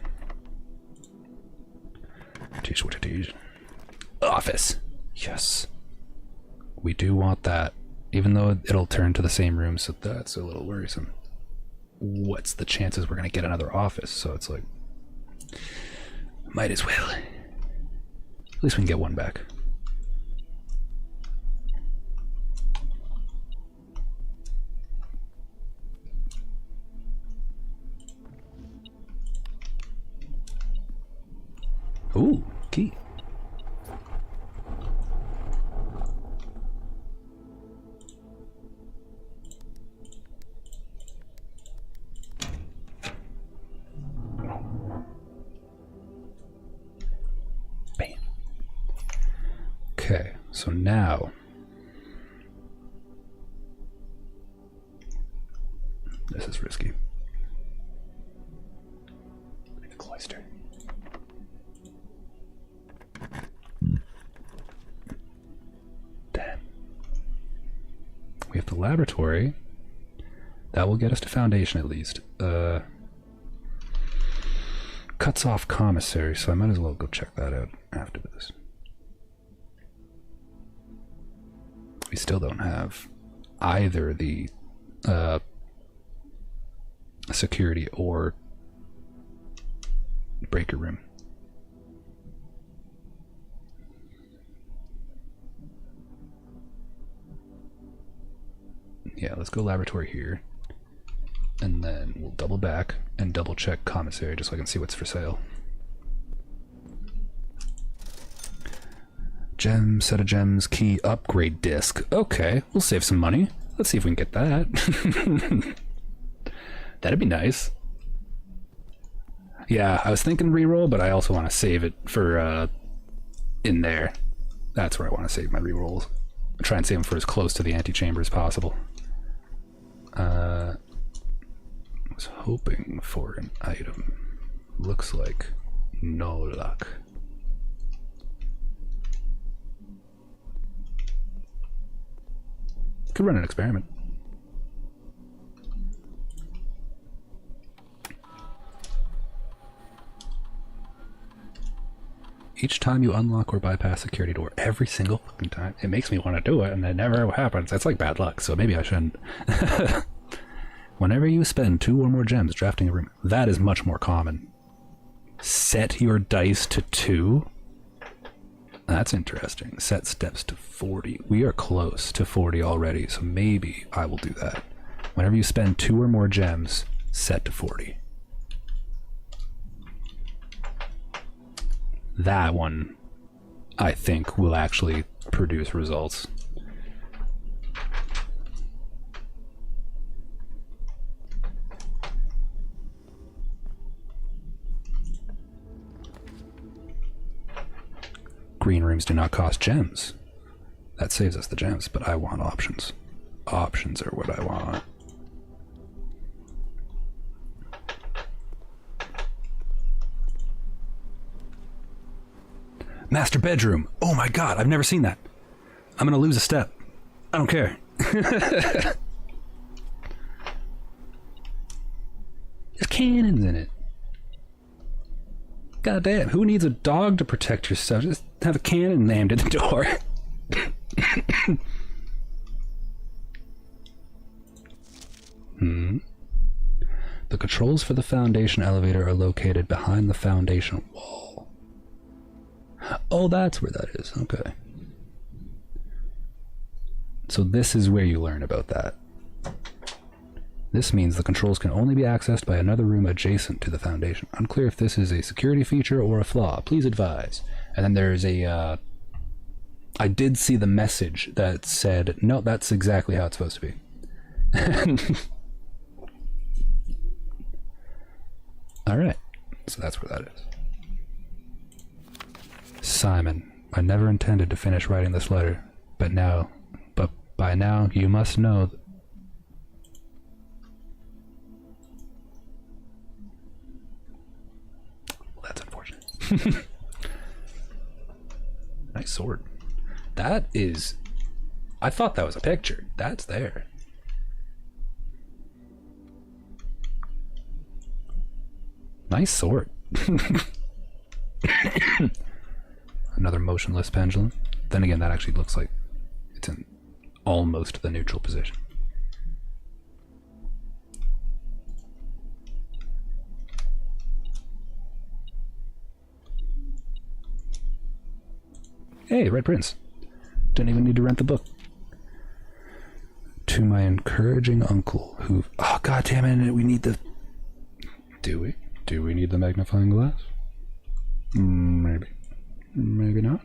Office. Yes. We do want that, even though it'll turn to the same room, so that's a little worrisome. What's the chances we're gonna get another office? So it's like, might as well. At least we can get one back. Ooh, key. Bam. Okay, so now this is risky. The cloister. Damn. We have the laboratory. That will get us to foundation at least. Cuts off commissary, so I might as well go check that out after this. We still don't have either the security or breaker room. Yeah, let's go laboratory here. And then we'll double back and double check commissary just so I can see what's for sale. Gem, set of gems, key, upgrade disc. Okay, we'll save some money. Let's see if we can get that. That'd be nice. Yeah, I was thinking reroll, but I also want to save it for in there. That's where I want to save my rerolls. Try and save them for as close to the antechamber as possible. I was hoping for an item. Looks like no luck. Could run an experiment. Each time you unlock or bypass a security door, every single fucking time, it makes me want to do it, and it never happens. That's like bad luck, so maybe I shouldn't. Whenever you spend 2 or more gems drafting a room, that is much more common. Set your dice to 2? That's interesting. Set steps to 40. We are close to 40 already, so maybe I will do that. Whenever you spend 2 or more gems, set to 40. That one, I think, will actually produce results. Green rooms do not cost gems. That saves us the gems, but I want options. Options are what I want. Master bedroom. Oh my god, I've never seen that. I'm gonna lose a step. I don't care. There's cannons in it. God damn, who needs a dog to protect yourself? Just have a cannon named at the door. The controls for the Foundation elevator are located behind the Foundation wall. Oh, that's where that is. Okay. So this is where you learn about that. This means the controls can only be accessed by another room adjacent to the Foundation. Unclear if this is a security feature or a flaw. Please advise. And then there's a... I did see the message that said, no, that's exactly how it's supposed to be. Alright. So that's where that is. Simon, I never intended to finish writing this letter, but by now you must know well, that's unfortunate. Nice sword. That is... I thought that was a picture. That's there. Nice sword. Another motionless pendulum. Then again, that actually looks like it's in almost the neutral position. Hey, Red Prince. Didn't even need to rent the book. To my encouraging uncle who... Oh, god damn it, we need the... Do we? Do we need the magnifying glass? Maybe. Maybe not.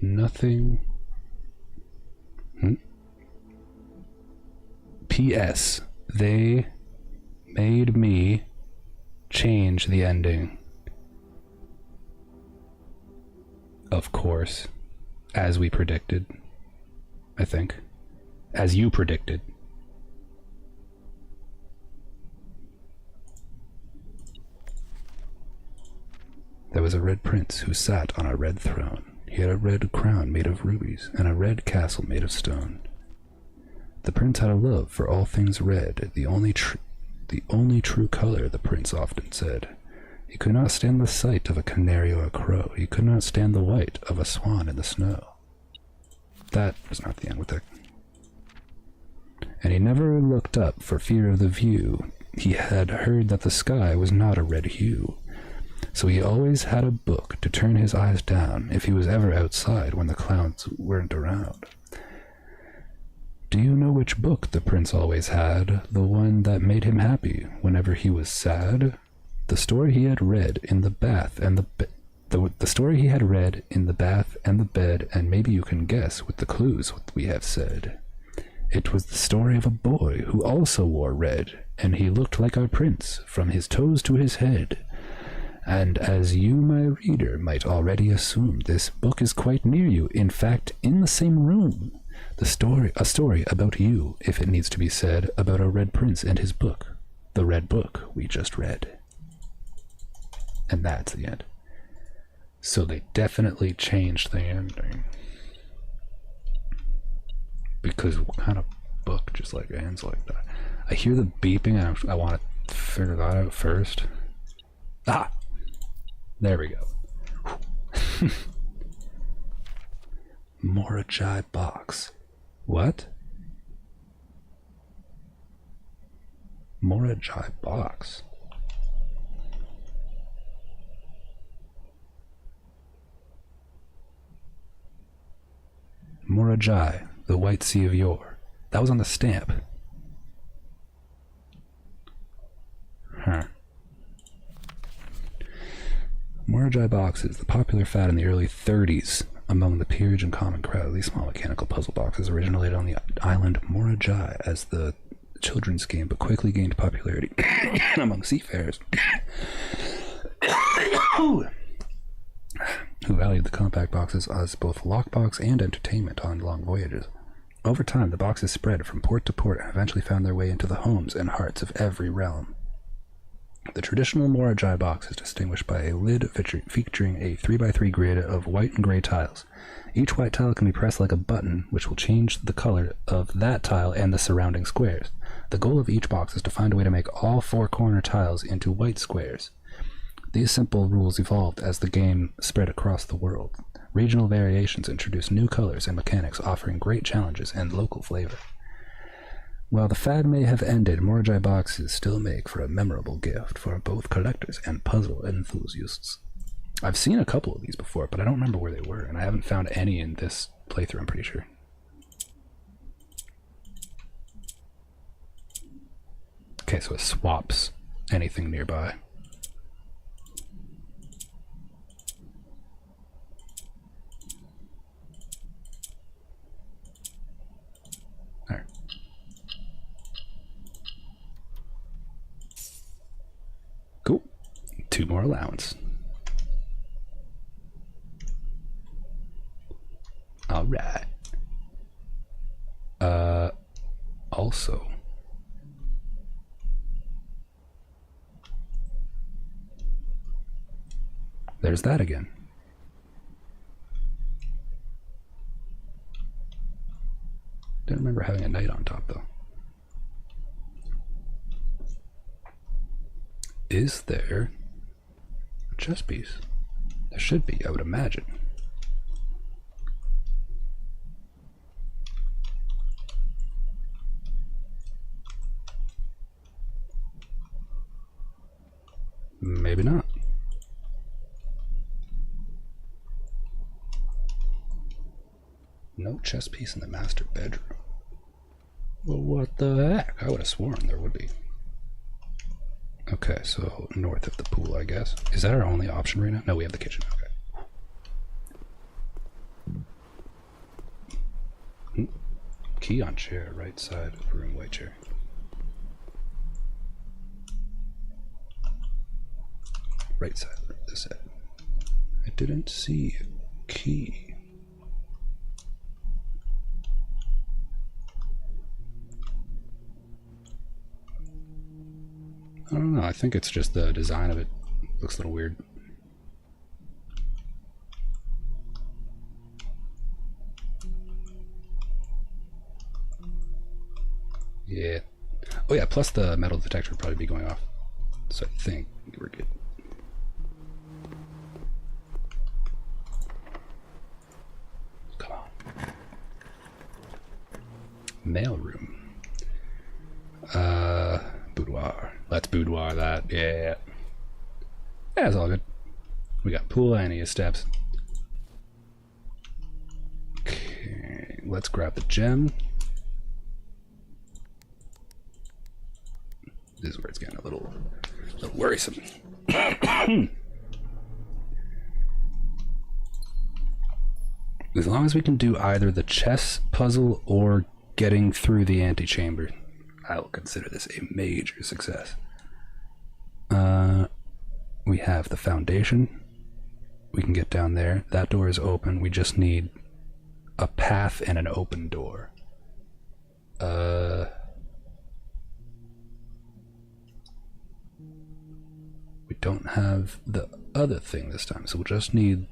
Nothing. P.S. They made me change the ending. Of course. As we predicted. I think. As you predicted. There was a red prince who sat on a red throne. He had a red crown made of rubies, and a red castle made of stone. The prince had a love for all things red, the only true color, the prince often said. He could not stand the sight of a canary or a crow. He could not stand the white of a swan in the snow. That was not the end with it. And he never looked up for fear of the view. He had heard that the sky was not a red hue. So he always had a book to turn his eyes down if he was ever outside when the clowns weren't around. Do you know which book the prince always had? The one that made him happy whenever he was sad? The story he had read in the bath and the story he had read in the bath and the bed, and maybe you can guess with the clues what we have said. It was the story of a boy who also wore red, and he looked like our prince from his toes to his head. And as you, my reader, might already assume, this book is quite near you, in fact, in the same room. A story about you, if it needs to be said, about a red prince and his book. The red book we just read. And that's the end. So they definitely changed the ending. Because what kind of book just like ends like that? I hear the beeping and I want to figure that out first. Ah! There we go. Morajai box. What? Morajai box. Morajai, the White Sea of Yore. That was on the stamp. Huh. Moragi boxes, the popular fad in the early 30s among the peerage and common crowd. These small mechanical puzzle boxes originated on the island Moragi as the children's game, but quickly gained popularity among seafarers who valued the compact boxes as both lockbox and entertainment on long voyages. Over time, the boxes spread from port to port and eventually found their way into the homes and hearts of every realm. The traditional Moragi box is distinguished by a lid featuring a 3x3 grid of white and gray tiles. Each white tile can be pressed like a button, which will change the color of that tile and the surrounding squares. The goal of each box is to find a way to make all four corner tiles into white squares. These simple rules evolved as the game spread across the world. Regional variations introduced new colors and mechanics, offering great challenges and local flavor. While the fad may have ended, Moragi boxes still make for a memorable gift for both collectors and puzzle enthusiasts. I've seen a couple of these before, but I don't remember where they were, and I haven't found any in this playthrough, I'm pretty sure. Okay, so it swaps anything nearby. Alright. Cool. 2 more allowance. Alright. Also, there's that again. Don't remember having a knight on top though. Is there a chess piece? There should be, I would imagine. Maybe not. No chess piece in the master bedroom. Well, what the heck? I would have sworn there would be. Okay, so north of the pool, I guess. Is that our only option right now? No, we have the kitchen. Okay. Key on chair, right side of room, white chair. Right side, this side. I didn't see a key. I don't know, I think it's just the design of it. Looks a little weird. Yeah. Oh yeah, plus the metal detector would probably be going off. So I think we're good. Come on. Mail room. Boudoir. Let's boudoir that. Yeah. Yeah, it's all good. We got plenty of steps. Okay, let's grab the gem. This is where it's getting a little worrisome. As long as we can do either the chess puzzle or getting through the antechamber, I will consider this a major success. We have the foundation. We can get down there. That door is open. We just need a path and an open door. We don't have the other thing this time, so we'll just need...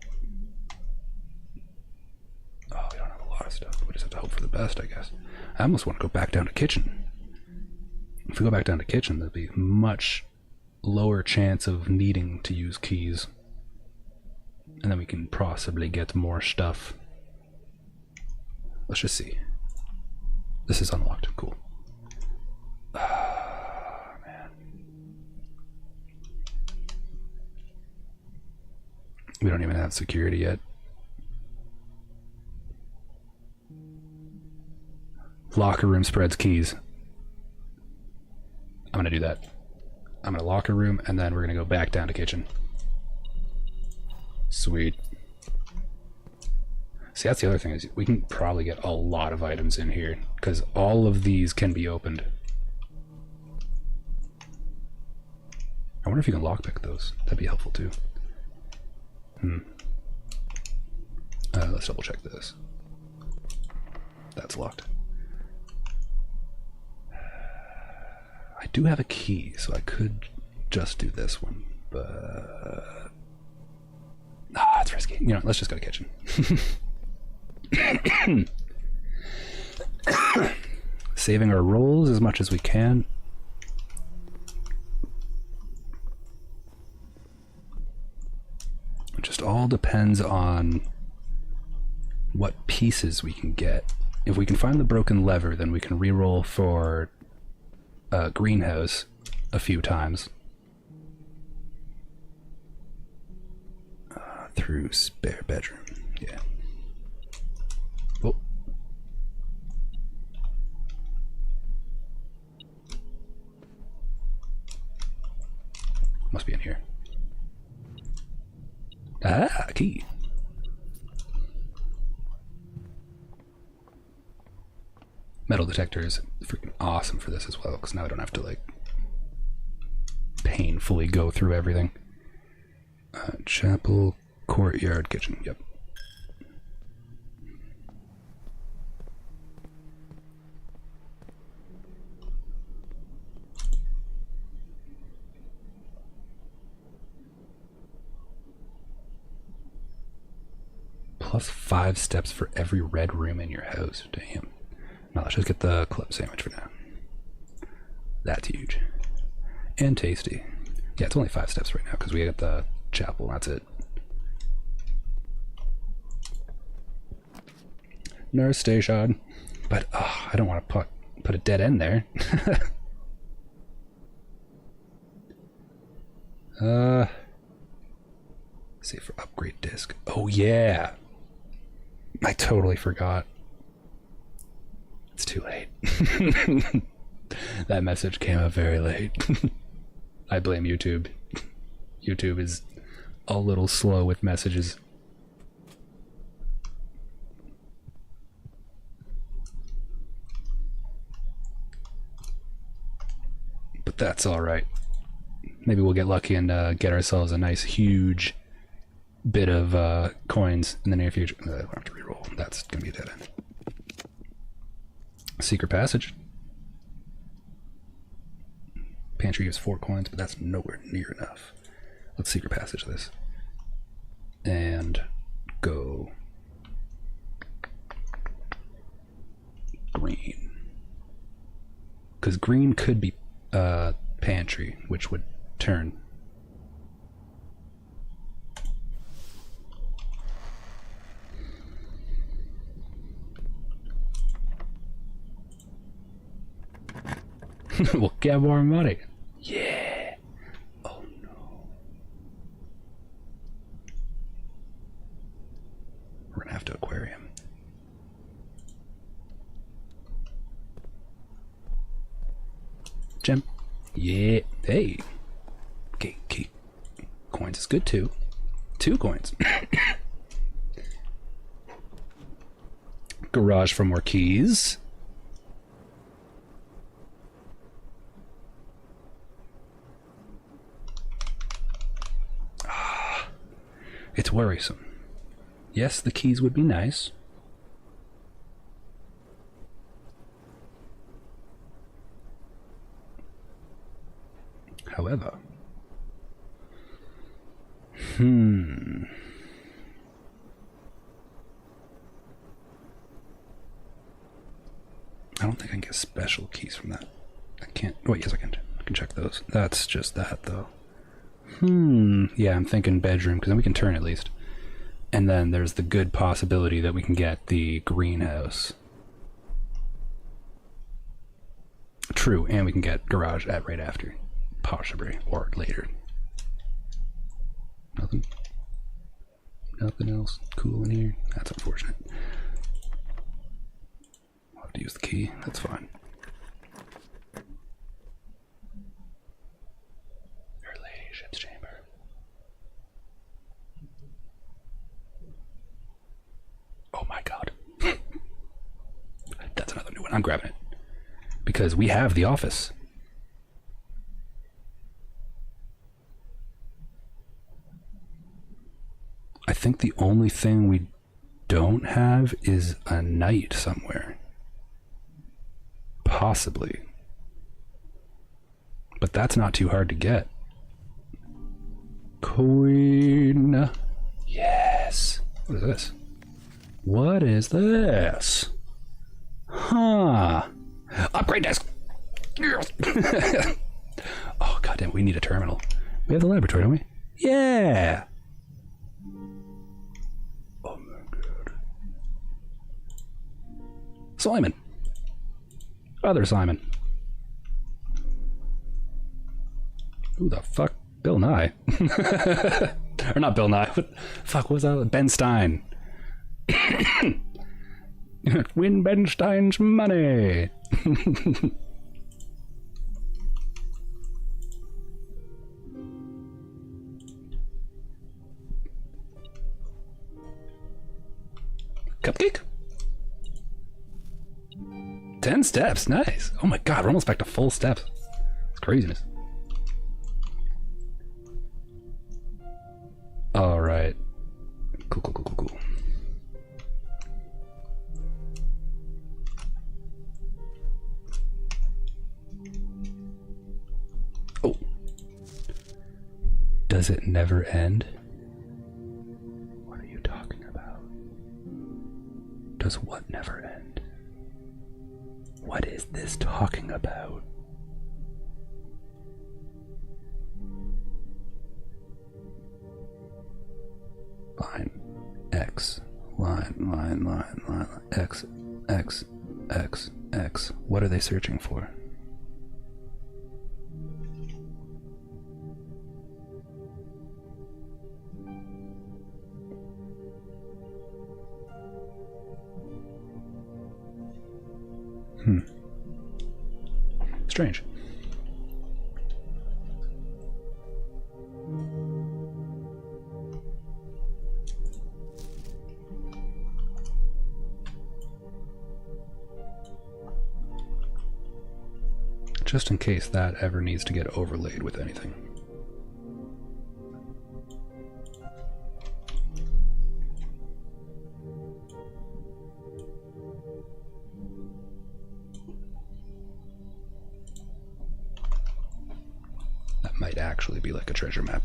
Oh, we don't have a lot of stuff. We just have to hope for the best, I guess. I almost want to go back down to kitchen. If we go back down to kitchen, there'll be much lower chance of needing to use keys. And then we can possibly get more stuff. Let's just see. This is unlocked. Cool. Man. We don't even have security yet. Locker room spreads keys. I'm gonna do that. I'm gonna locker room and then we're gonna go back down to kitchen. Sweet. See, that's the other thing, is we can probably get a lot of items in here, because all of these can be opened. I wonder if you can lockpick those. That'd be helpful too. Let's double check this. That's locked. I do have a key, so I could just do this one, but it's risky. You know, let's just go to kitchen. Saving our rolls as much as we can. It just all depends on what pieces we can get. If we can find the broken lever, then we can reroll for greenhouse a few times. Through spare bedroom, yeah. Oh. Must be in here. Ah, key. Metal detector is freaking awesome for this as well, because now I don't have to like painfully go through everything. Chapel, courtyard, kitchen. Yep. Plus 5 steps for every red room in your house. Damn. Now let's just get the club sandwich for now. That's huge. And tasty. Yeah, it's only 5 steps right now because we got the chapel. That's it. Nurse station. But I don't want to put a dead end there. Save for upgrade disc. Oh yeah. I totally forgot. It's too late. That message came up very late. I blame YouTube. YouTube is a little slow with messages. But that's alright. Maybe we'll get lucky and get ourselves a nice huge bit of coins in the near future. I don't have to reroll. That's gonna be a dead end. Secret passage. Pantry gives 4 coins, but that's nowhere near enough. Let's secret passage this. And go green. Because green could be pantry, which would turn. We'll get more money. Yeah. Oh no. We're gonna have to acquire him. Gem. Yeah. Hey. Okay, key. Coins is good too. 2 coins. Garage for more keys. It's worrisome. Yes, the keys would be nice. However, I don't think I can get special keys from that. I can't. Oh, yes, I can. I can check those. That's just that, though. Yeah, I'm thinking bedroom, because then we can turn at least. And then there's the good possibility that we can get the greenhouse. True, and we can get garage at right after. Possibly, or later. Nothing else cool in here? That's unfortunate. I'll have to use the key, that's fine. Her ladyship's chamber. I'm grabbing it. Because we have the office. I think the only thing we don't have is a knight somewhere. Possibly. But that's not too hard to get. Queen. Yes. What is this? What is this? Huh. Upgrade desk. Oh, goddamn, we need a terminal. We have the laboratory, don't we? Yeah. Oh my god. Simon. Other Simon. Who the fuck? Bill Nye. Or not Bill Nye. What was that? Ben Stein. Win Ben Stein's money. Cupcake? 10 steps, nice. Oh my god, we're almost back to full steps. It's craziness. Alright. Cool. Oh. Does it never end? What are you talking about? Does what never end? What is this talking about? Line, X, line, X, X, X, X. What are they searching for? Strange. Just in case that ever needs to get overlaid with anything. That might actually be like a treasure map.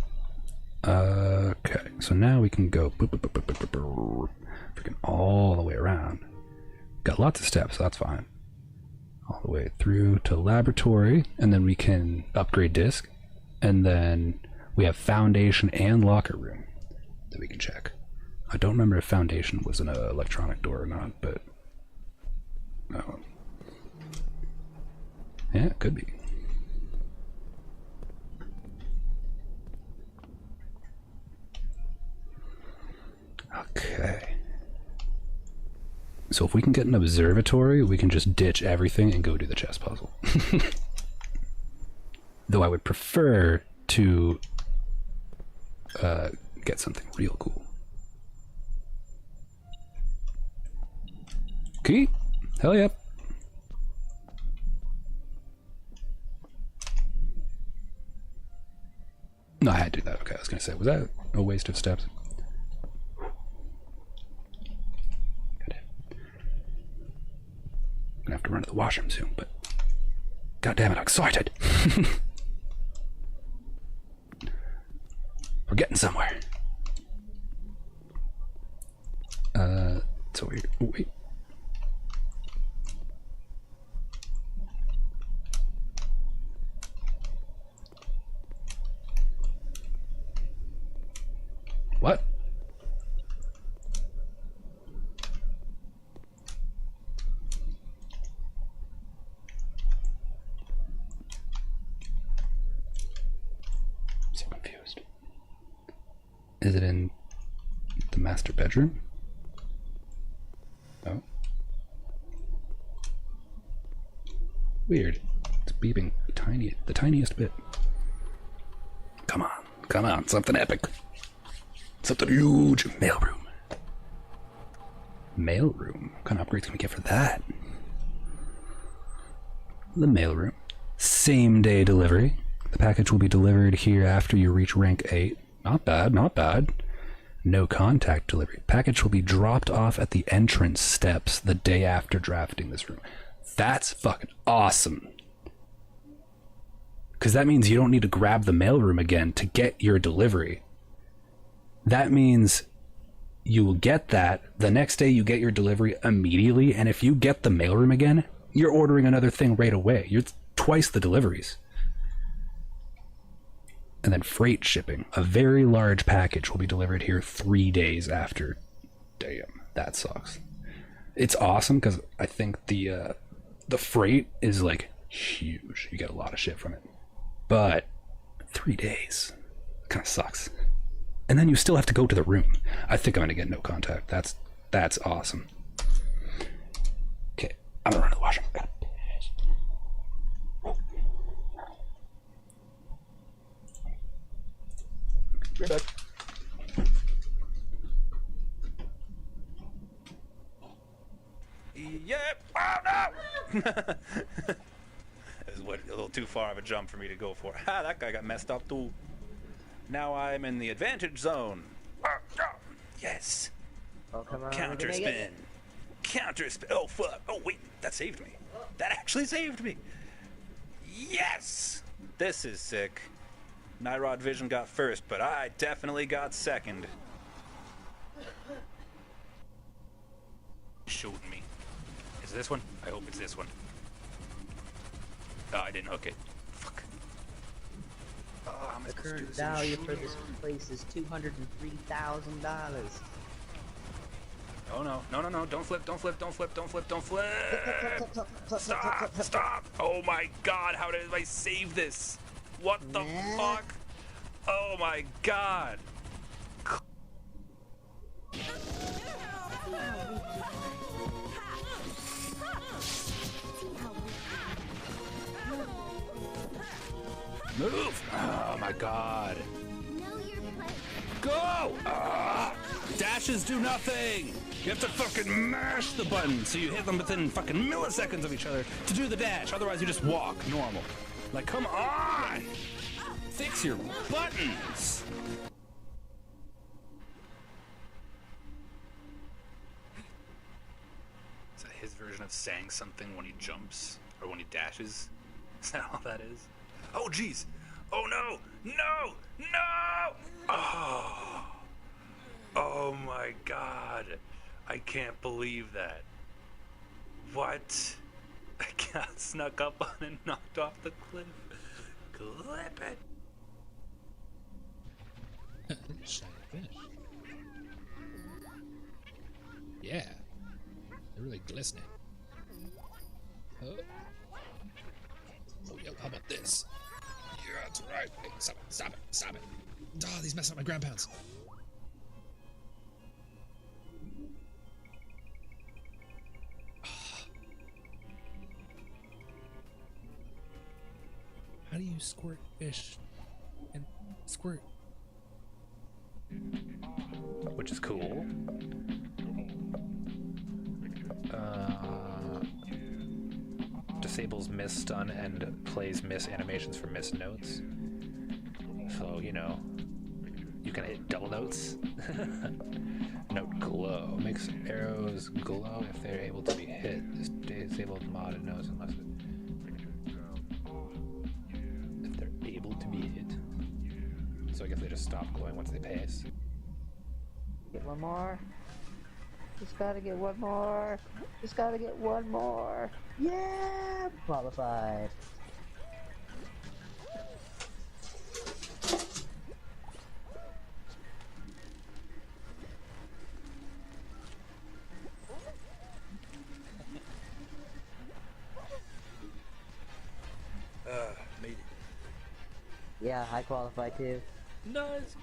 Okay, so now we can go freaking all the way around. Got lots of steps, so that's fine. All the way through to laboratory, and then we can upgrade disk, and then we have foundation and locker room that we can check. I don't remember if foundation was an electronic door or not, but yeah, it could be. Okay. So if we can get an observatory, we can just ditch everything and go do the chess puzzle. Though I would prefer to get something real cool. Key? Hell yep. No, I had to do that. Okay, I was going to say, was that a waste of steps? Gonna have to run to the washroom soon, but god damn it, I'm excited. We're getting somewhere. So weird. Wait. What? Is it in the master bedroom? Oh. Weird. It's beeping the tiniest bit. Come on, something epic. Something huge. Mailroom. What kind of upgrades can we get for that? the mailroom. Same day delivery. The package will be delivered here after you reach rank 8. Not bad, not bad. No contact delivery. Package will be dropped off at the entrance steps the day after drafting this room. That's fucking awesome. Because that means you don't need to grab the mailroom again to get your delivery. That means you will get that. The next day you get your delivery immediately, and if you get the mailroom again, you're ordering another thing right away. You're twice the deliveries. And then freight shipping. A very large package will be delivered here 3 days after. Damn, that sucks. It's awesome because I think the freight is like huge. You get a lot of shit from it. But 3 days kind of sucks. And then you still have to go to the room. I think I'm gonna get no contact. That's awesome. Okay, I'm gonna run to the washroom. I gotta piss. Right back. Yep. Oh no! This is a little too far of a jump for me to go for. Ha! That guy got messed up too. Now I'm in the advantage zone. Yes. Oh, come on. Counter spin. Counter spin. Oh fuck! Oh wait, that saved me. That actually saved me. Yes. This is sick. Nyrod Vision got first, but I definitely got second. Shooting me. Is it this one? I hope it's this one. Oh, I didn't hook it. Fuck. Oh, I'm The current value for this place is $203,000. Oh no, no, no, no, don't flip, don't flip, don't flip, don't flip, don't flip! Stop, stop! Oh my god, how did I save this? What the fuck? Oh my god! Move! Oh my god. Go! Dashes do nothing! You have to fucking mash the button so you hit them within fucking milliseconds of each other to do the dash. Otherwise you just walk normal. Like, come on! Fix your buttons! Is that his version of saying something when he jumps? Or when he dashes? Is that all that is? Oh, jeez! Oh, no! No! No! Oh! Oh, my God. I can't believe that. What? I got snuck up on and knocked off the cliff. Clip it! Shiny fish. Yeah. They're really glistening. Oh. Oh, yep, how about this? Yeah, that's right. Hey, stop it, stop it, stop it. Oh, these messing up my ground pounds. How do you squirt fish and squirt? Which is cool. Disables miss stun and plays miss animations for miss notes. So, you know, you can hit double notes. Note glow. Makes arrows glow if they're able to be hit. This disabled modded notes unless if they're able to be hit. So I guess they just stop glowing once they pass. Get one more. Just gotta get one more. Just gotta get one more. Yeah! Qualified. Made it. Yeah, I qualify too. Nice.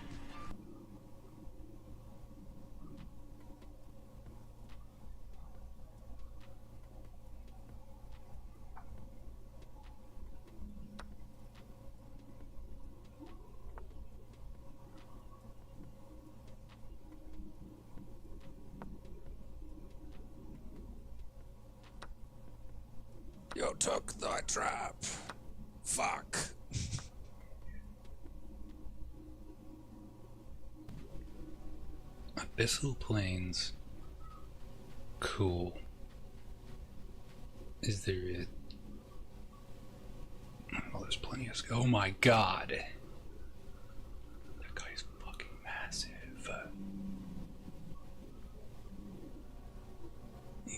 took the trap. Fuck. Abyssal Plains. Cool. Is there a... Oh, there's plenty of... Oh my god! That guy's fucking massive.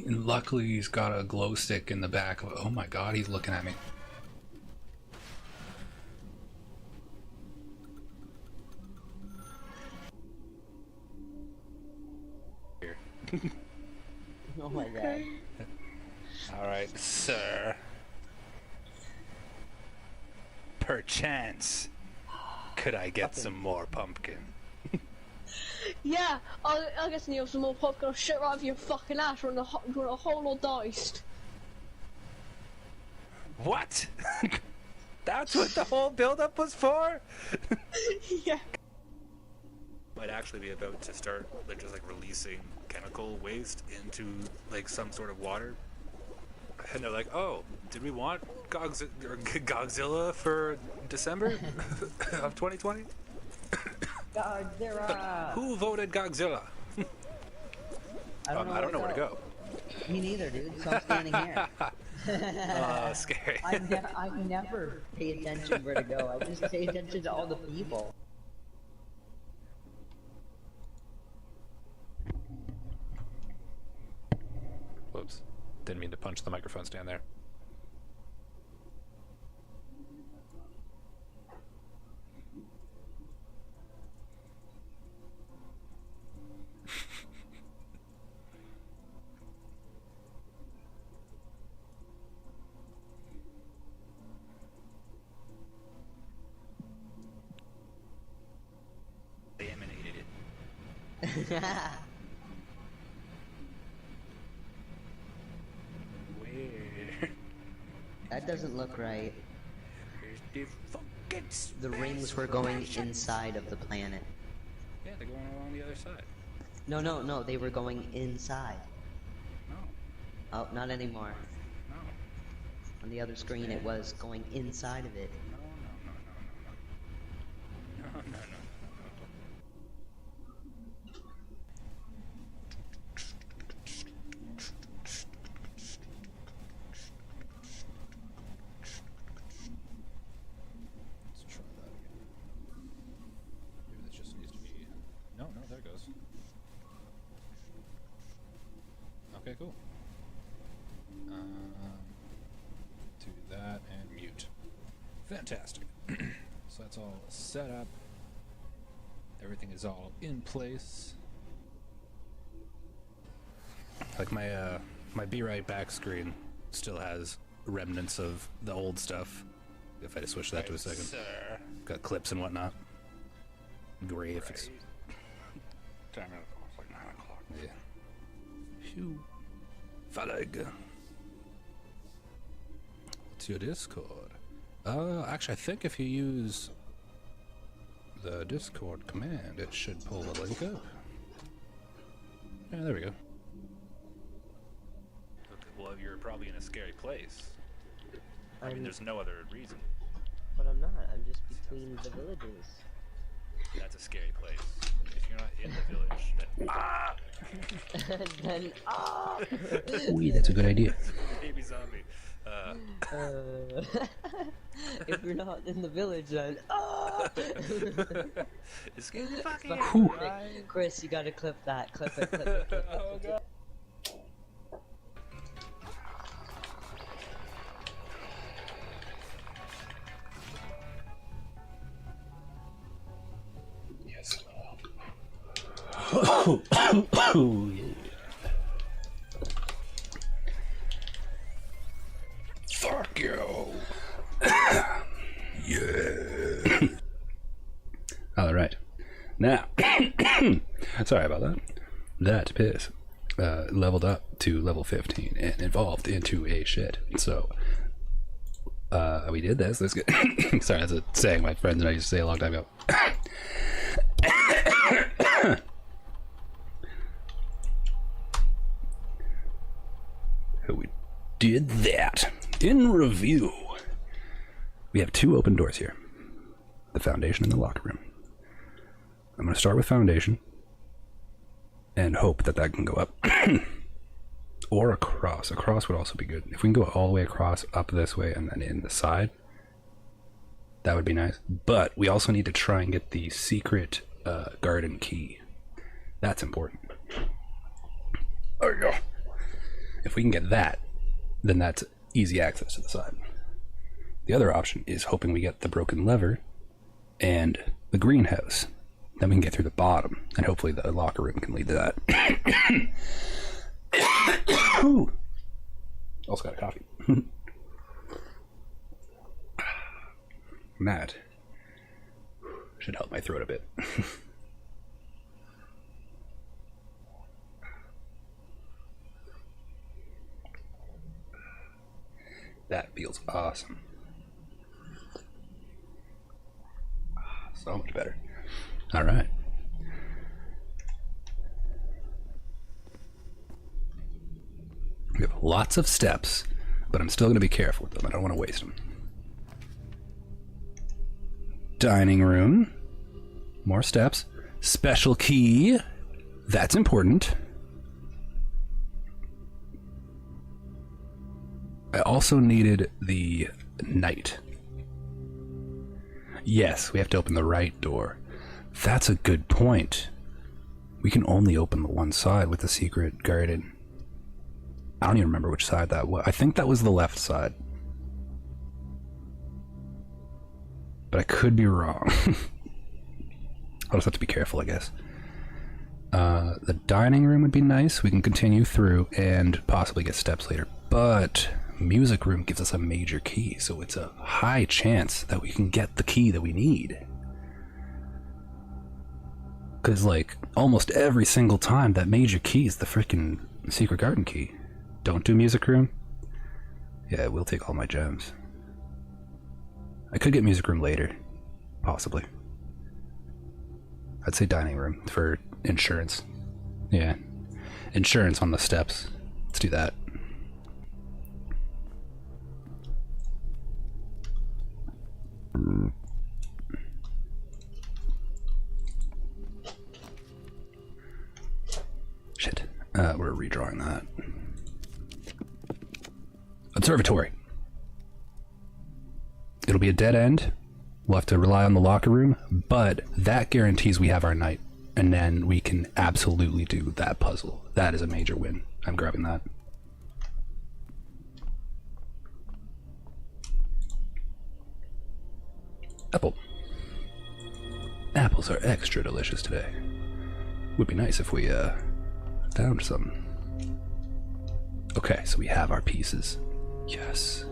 And luckily he's got a glow stick in the back of... Oh my god, he's looking at me. Here. Oh my god. Alright, sir. Perchance, could I get some more pumpkin? Yeah, I guess Neil some more popcorn. I'll shit right over your fucking ass. Run a whole lot diced. What? That's what the whole build-up was for? Yeah. Might actually be about to start like just like releasing chemical waste into like some sort of water. And they're like, oh, did we want Godzilla for December of 2020? Godzilla. Who voted Godzilla? I don't know where to go. Me neither, dude. So I'm standing here. Scary. I never pay attention where to go. I just pay attention to all the people. Whoops. Didn't mean to punch the microphone stand there. They emanated it. Where? That doesn't look right. Where's the fucking The rings were going inside of the planet. Yeah, they're going along the other side. No, they were going inside. No, Oh, not anymore. no, On the other screen it was going inside of it. no, no, no, no, no, no, no, no, no, no. Let's try that again. Maybe this just needs to be... No, there it goes. Okay, cool. Do that and mute. Fantastic. So that's all set up. Everything is all in place. Like my Be Right back screen still has remnants of the old stuff. If I just switch that to a second. Sir. Got clips and whatnot. Graphics. Damn it, it's like 9 o'clock. Yeah. Phew. Falag. What's your Discord? Actually, I think if you use the Discord command, it should pull the link up. Yeah, there we go. Okay, well, you're probably in a scary place. I mean, there's no other reason. But I'm not. I'm just between the villages. That's a scary place. If you're not in the village, then Ooh, that's a good idea. baby zombie. If you're not in the village, then Escape the fucking Hey, Chris, you gotta clip that. Clip it. Oh god. Yes. Oh, yeah. Fuck you. Yeah. All right. Now, sorry about that. That piss leveled up to level 15 and evolved into a shit. So, we did this. Let's get. Sorry, that's a saying my friends and I used to say a long time ago. We did that. In review, we have 2 open doors here. The foundation and the locker room. I'm going to start with foundation and hope that that can go up. Or across. Across would also be good. If we can go all the way across, up this way, and then in the side, that would be nice. But we also need to try and get the secret garden key. That's important. There we go. If we can get that, then that's easy access to the side. The other option is hoping we get the broken lever and the greenhouse. Then we can get through the bottom, and hopefully the locker room can lead to that. Ooh. Also got a coffee. That should help my throat a bit. That feels awesome. So much better. All right. We have lots of steps, but I'm still going to be careful with them. I don't want to waste them. Dining room. More steps. Special key. That's important. I also needed the knight. Yes, we have to open the right door. That's a good point. We can only open the one side with the secret garden. I don't even remember which side that was. I think that was the left side. But I could be wrong. I'll just have to be careful, I guess. The dining room would be nice. We can continue through and possibly get steps later. But music room gives us a major key, so it's a high chance that we can get the key that we need. Because, like, almost every single time, that major key is the freaking secret garden key. Don't do music room? Yeah, we'll take all my gems. I could get music room later. Possibly. I'd say dining room for insurance. Yeah. Insurance on the steps. Let's do that. Shit. We're redrawing that. Observatory. It'll be a dead end. We'll have to rely on the locker room, but that guarantees we have our night, and then we can absolutely do that puzzle. That is a major win. I'm grabbing that. Apple. Apples are extra delicious today. Would be nice if we found some. Okay, so we have our pieces. Yes.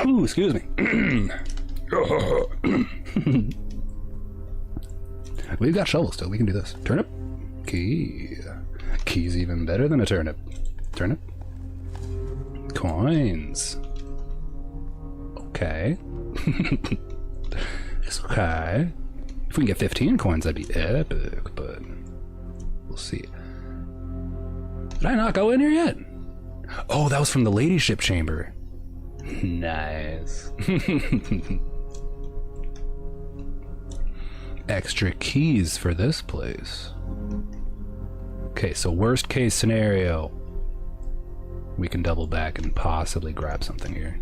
Ooh, excuse me. We've got shovels still. We can do this. Turnip. Key. Key's even better than a turnip. Turnip. Coins. Okay. It's okay. If we can get 15 coins, that'd be epic, but we'll see. Did I not go in here yet? Oh, that was from the ladyship chamber. Nice. Extra keys for this place. Okay, so worst case scenario, we can double back and possibly grab something here.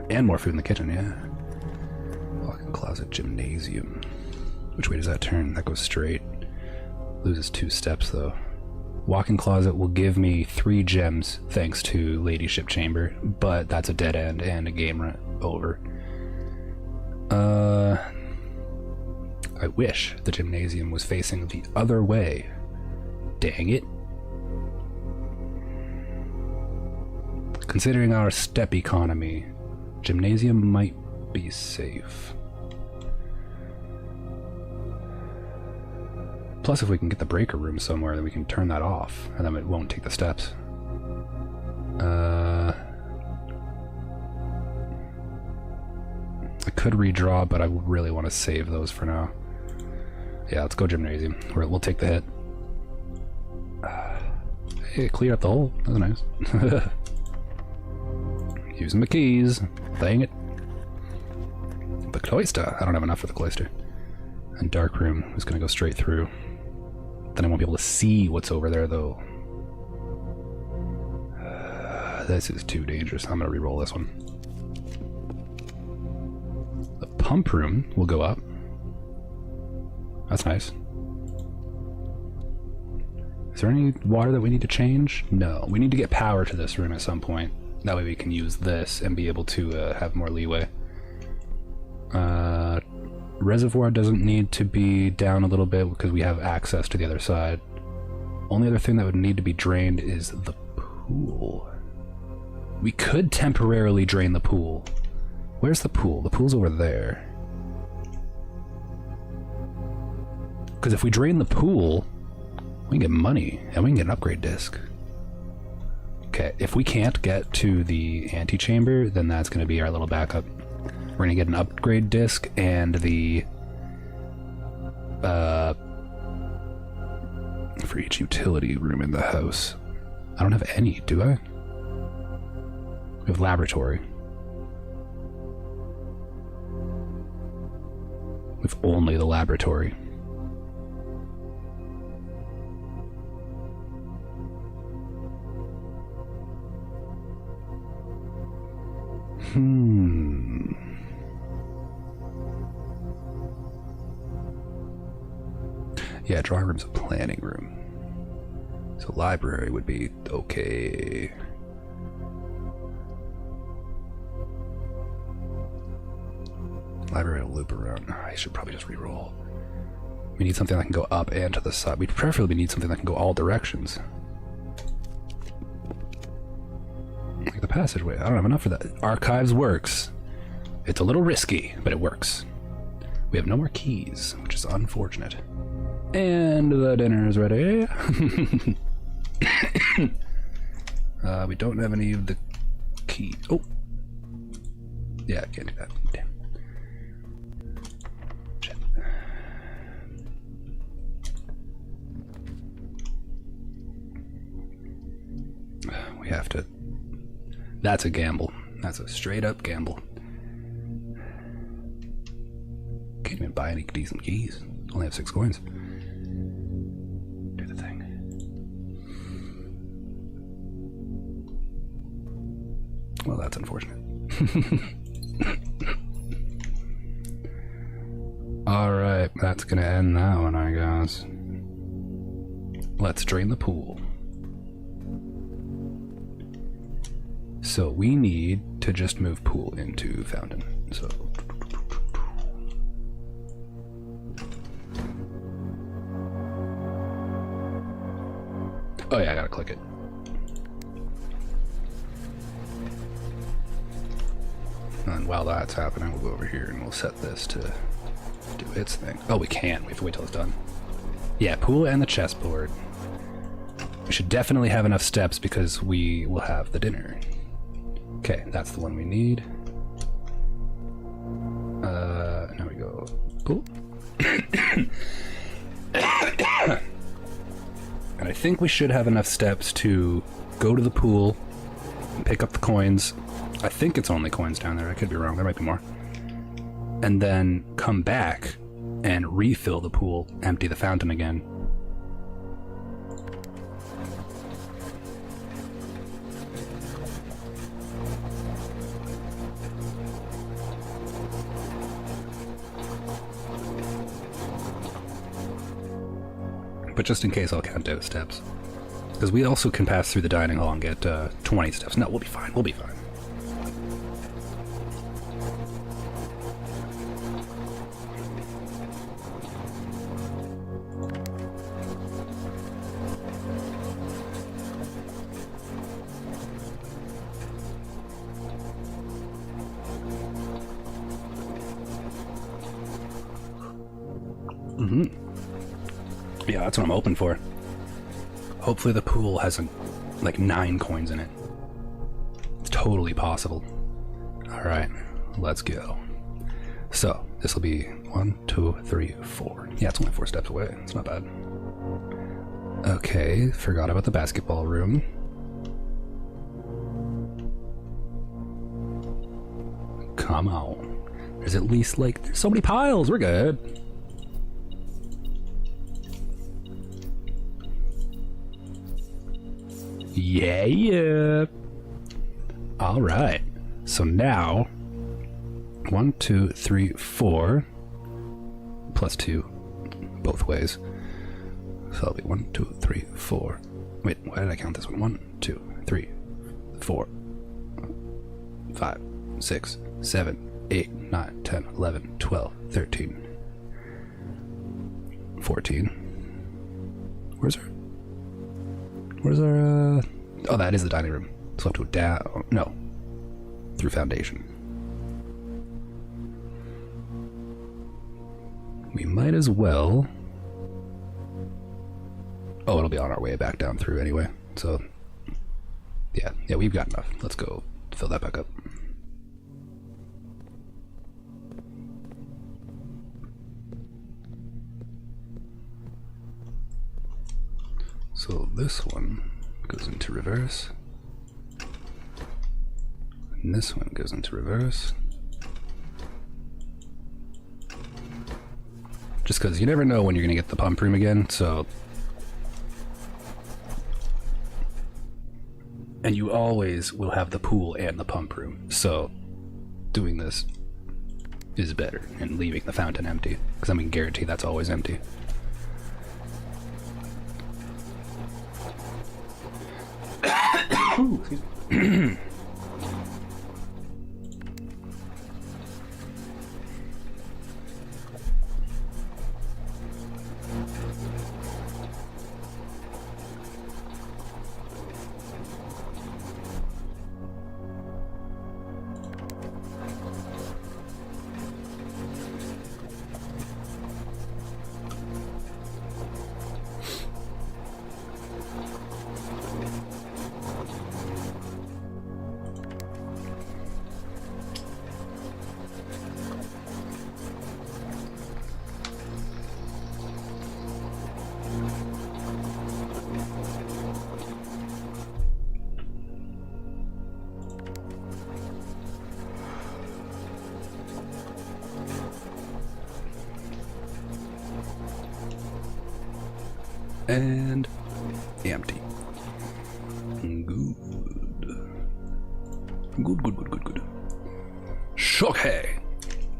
And more food in the kitchen, yeah. Walk-in closet, gymnasium. Which way does that turn? That goes straight. Loses 2 steps though. Walk-in closet will give me 3 gems thanks to ladyship chamber, but that's a dead end and a game over. I wish the gymnasium was facing the other way. Dang it. Considering our step economy, gymnasium might be safe. Plus, if we can get the breaker room somewhere, then we can turn that off, and then it won't take the steps. I could redraw, but I really want to save those for now. Yeah, let's go gymnasium. We'll take the hit. Hey, it cleared up the hole. That was nice. Using my keys. Dang it. The cloister. I don't have enough for the cloister. And dark room is going to go straight through. Then I won't be able to see what's over there, though. This is too dangerous. I'm going to re-roll this one. The pump room will go up. That's nice. Is there any water that we need to change? No. We need to get power to this room at some point. That way we can use this and be able to have more leeway. Reservoir doesn't need to be down a little bit because we have access to the other side. Only other thing that would need to be drained is the pool. We could temporarily drain the pool. Where's the pool? The pool's over there. Because if we drain the pool, we can get money and we can get an upgrade disc. Okay, if we can't get to the antechamber, then that's going to be our little backup. We're going to get an upgrade disc and the for each utility room in the house. I don't have any, do I? We have laboratory. We have only the laboratory. Yeah, drawing room's a planning room. So library would be okay. Library will loop around. I should probably just re-roll. We need something that can go up and to the side. We preferably need something that can go all directions. Like the passageway. I don't have enough for that. Archives works. It's a little risky, but it works. We have no more keys, which is unfortunate. And the dinner is ready. We don't have any of the key. Oh. Yeah, I can't do that. Damn. Shit. We have to... That's a gamble. That's a straight up gamble. Can't even buy any decent keys. Only have 6 coins. Do the thing. Well, that's unfortunate. Alright, that's gonna end that one, I guess. Let's drain the pool. So we need to just move pool into fountain. So oh yeah, I gotta click it. And while that's happening, we'll go over here and we'll set this to do its thing. Oh, we can't. We have to wait till it's done. Yeah, pool and the chessboard. We should definitely have enough steps because we will have the dinner. Okay, that's the one we need. Now we go pool. And I think we should have enough steps to go to the pool, pick up the coins. I think it's only coins down there. I could be wrong. There might be more. And then come back and refill the pool, empty the fountain again. But just in case, I'll count out steps. Because we also can pass through the dining hall and get 20 steps. No, we'll be fine. We'll be fine. Yeah, that's what I'm hoping for. Hopefully the pool has like 9 coins in it. It's totally possible. Alright, let's go. So, this will be 1, 2, 3, 4. Yeah, it's only 4 steps away. It's not bad. Okay, forgot about the basketball room. Come on. There's at least, like, there's so many piles. We're good. Yeah. All right. So now, 1, 2, 3, 4, plus 2, both ways. So that'll be 1, 2, 3, 4. Wait, why did I count this one? 1, 2, 3, 4, 5, 6, 7, 8, 9, 10, 11, 12, 13, 14. Where's our, oh, that is the dining room. So we'll have to go down, no, through foundation. We might as well, oh, it'll be on our way back down through anyway. So, yeah, we've got enough. Let's go fill that back up. So this one goes into reverse. And this one goes into reverse. Just because you never know when you're going to get the pump room again, so... And you always will have the pool and the pump room, so doing this is better, and leaving the fountain empty, because I can guarantee that's always empty. Ooh, excuse me. And empty. Good. Okay.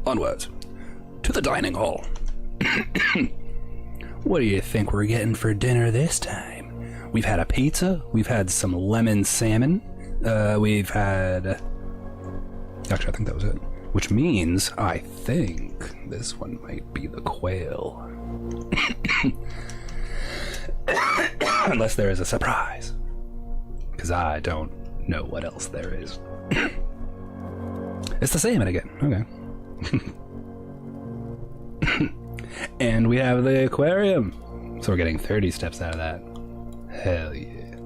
Onwards. To the dining hall. What do you think we're getting for dinner this time? We've had a pizza. We've had some lemon salmon. We've had... Actually, I think that was it. Which means I think this one might be the quail. Unless there is a surprise. Because I don't know what else there is. It's the salmon again. Okay. And we have the aquarium. So we're getting 30 steps out of that. Hell yeah.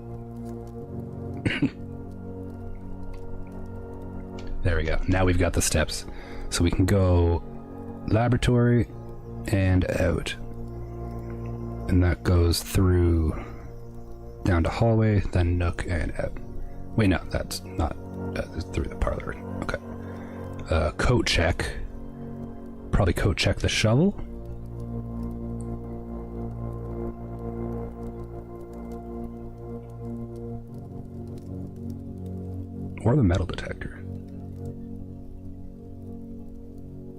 There we go. Now we've got the steps. So we can go laboratory and out. And that goes through down to hallway, then nook and out. Wait, no, that's not through the parlor. Okay. Coat check. Probably coat check the shovel. Or the metal detector.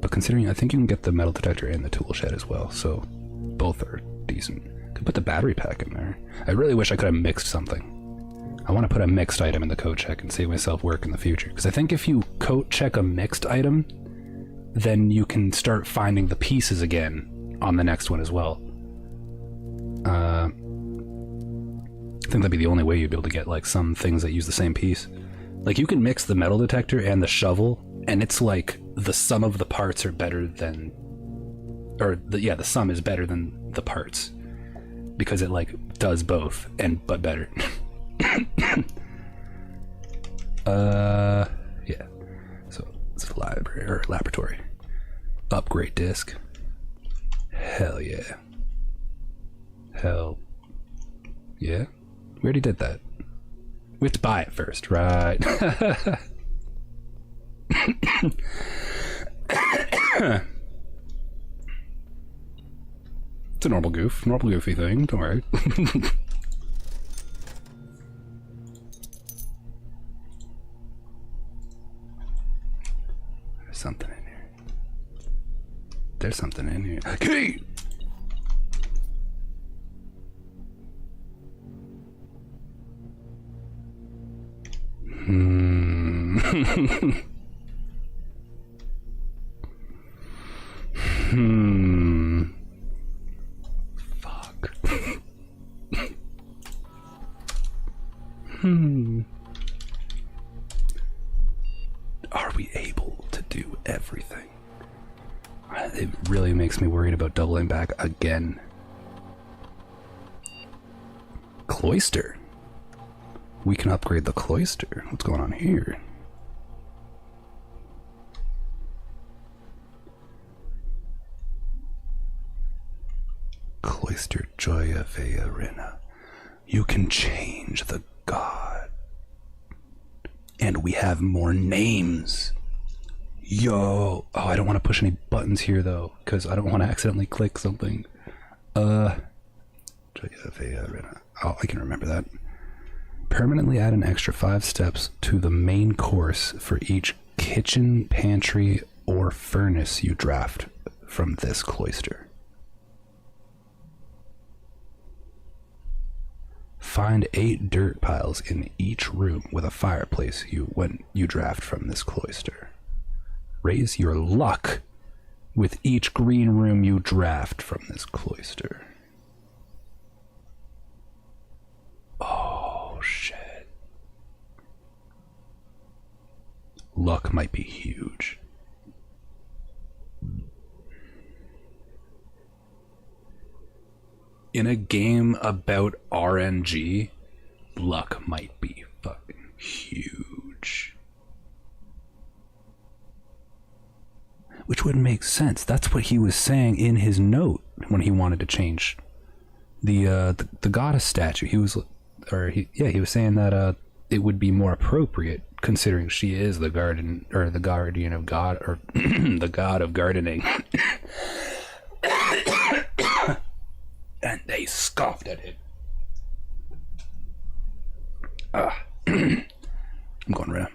But considering, I think you can get the metal detector and the tool shed as well, so both are decent. Could put the battery pack in there. I really wish I could have mixed something. I want to put a mixed item in the coat check and save myself work in the future. Because I think if you coat check a mixed item, then you can start finding the pieces again on the next one as well. I think that'd be the only way you'd be able to get like some things that use the same piece. Like you can mix the metal detector and the shovel, and it's like the sum of the parts are better than, the sum is better than the parts, because it like does both but better. Yeah. So it's a library or laboratory. Upgrade disk. Hell yeah. Hell Yeah? We already did that. We have to buy it first, right? It's a normal goofy thing, don't worry. There's something in here. There's something in here. Key! Fuck. Are we able to do everything? It really makes me worried about doubling back again. Cloister. We can upgrade the cloister. What's going on here? Cloister Joya Vearina. You can change the god. And we have more names. Yo. Oh, I don't want to push any buttons here though, because I don't want to accidentally click something. Joya Vearina. Oh, I can remember that. Permanently add an extra 5 steps to the main course for each kitchen, pantry, or furnace you draft from this cloister. Find 8 dirt piles in each room with a fireplace when you draft from this cloister. Raise your luck with each green room you draft from this cloister. Oh, shit. Luck might be huge. In a game about RNG, luck might be fucking huge. Which would make sense. That's what he was saying in his note when he wanted to change the goddess statue. He was saying that it would be more appropriate considering she is the guardian of God, or the god of gardening. And they scoffed at him. I'm going right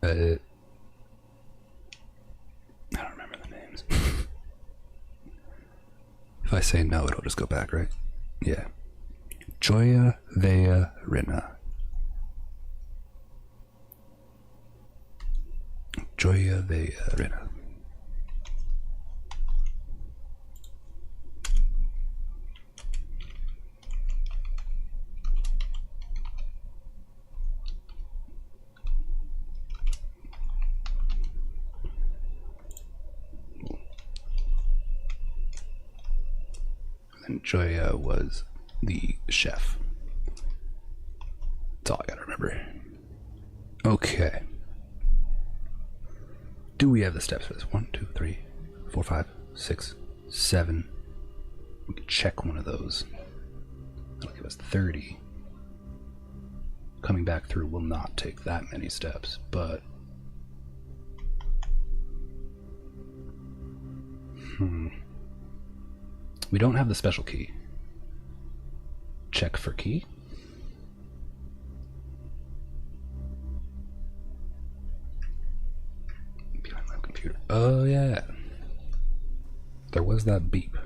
now. I don't remember the names. If I say no, it'll just go back, right? Yeah. Joya Vearina. Joya Vearina. And Joya was the chef. That's all I gotta remember. Okay. Do we have the steps for this? 1, 2, 3, 4, 5, 6, 7. We can check one of those. That'll give us 30. Coming back through will not take that many steps, but... We don't have the special key. Check for key. Behind my computer. Oh yeah. There was that beep.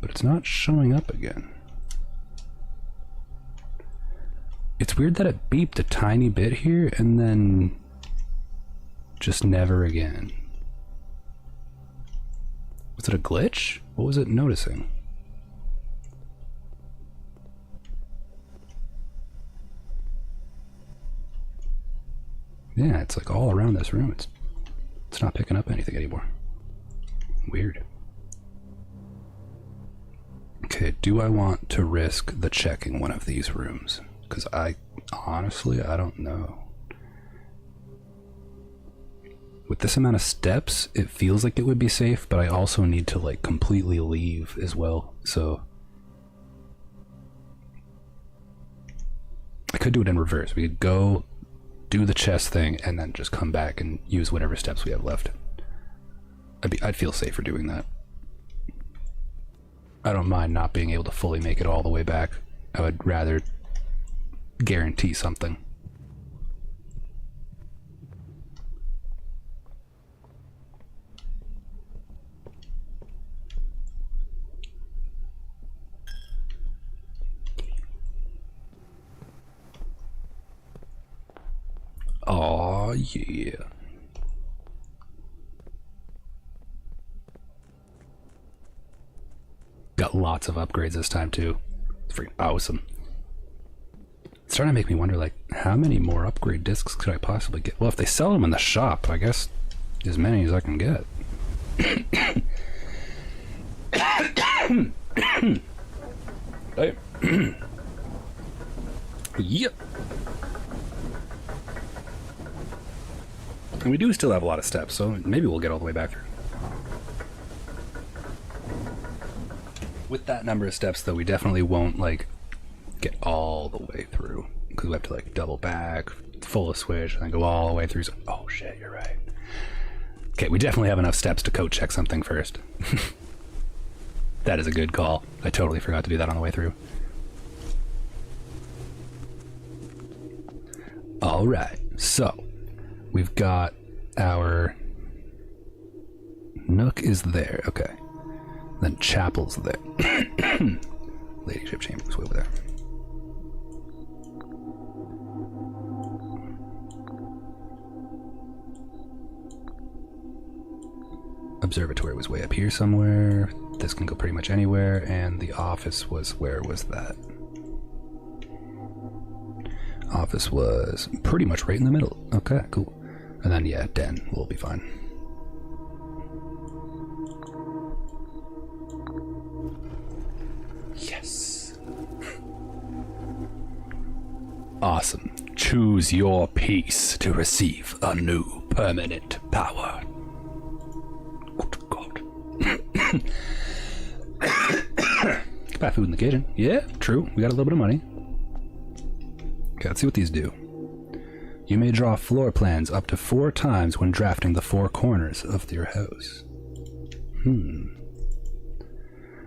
But it's not showing up again. It's weird that it beeped a tiny bit here and then just never again. Was it a glitch? What was it noticing? Yeah, it's like all around this room. It's not picking up anything anymore. Weird. Okay, do I want to risk the checking one of these rooms? Because honestly, I don't know. With this amount of steps, it feels like it would be safe, but I also need to like completely leave as well, so I could do it in reverse. We could go do the chest thing and then just come back and use whatever steps we have left. I'd feel safer doing that. I don't mind not being able to fully make it all the way back. I would rather guarantee something. Oh yeah. Got lots of upgrades this time too. It's freaking awesome. It's starting to make me wonder, like, how many more upgrade discs could I possibly get? Well, if they sell them in the shop, I guess as many as I can get. Yep. And we do still have a lot of steps, so maybe we'll get all the way back through. With that number of steps, though, we definitely won't, like, get all the way through. Because we have to, like, double back, full switch, and then go all the way through. So, oh, shit, you're right. Okay, we definitely have enough steps to code check something first. That is a good call. I totally forgot to do that on the way through. Alright, so we've got our nook is there, okay. Then chapel's there. Ladyship chamber's way over there. Observatory was way up here somewhere. This can go pretty much anywhere, and the office was, where was that? Office was pretty much right in the middle. Okay, cool. And then, yeah, den will be fine. Yes. Awesome. Choose your piece to receive a new permanent power. Good God. Buy food in the kitchen. Yeah, true. We got a little bit of money. Okay, let's see what these do. You may draw floor plans up to 4 times when drafting the 4 corners of your house. You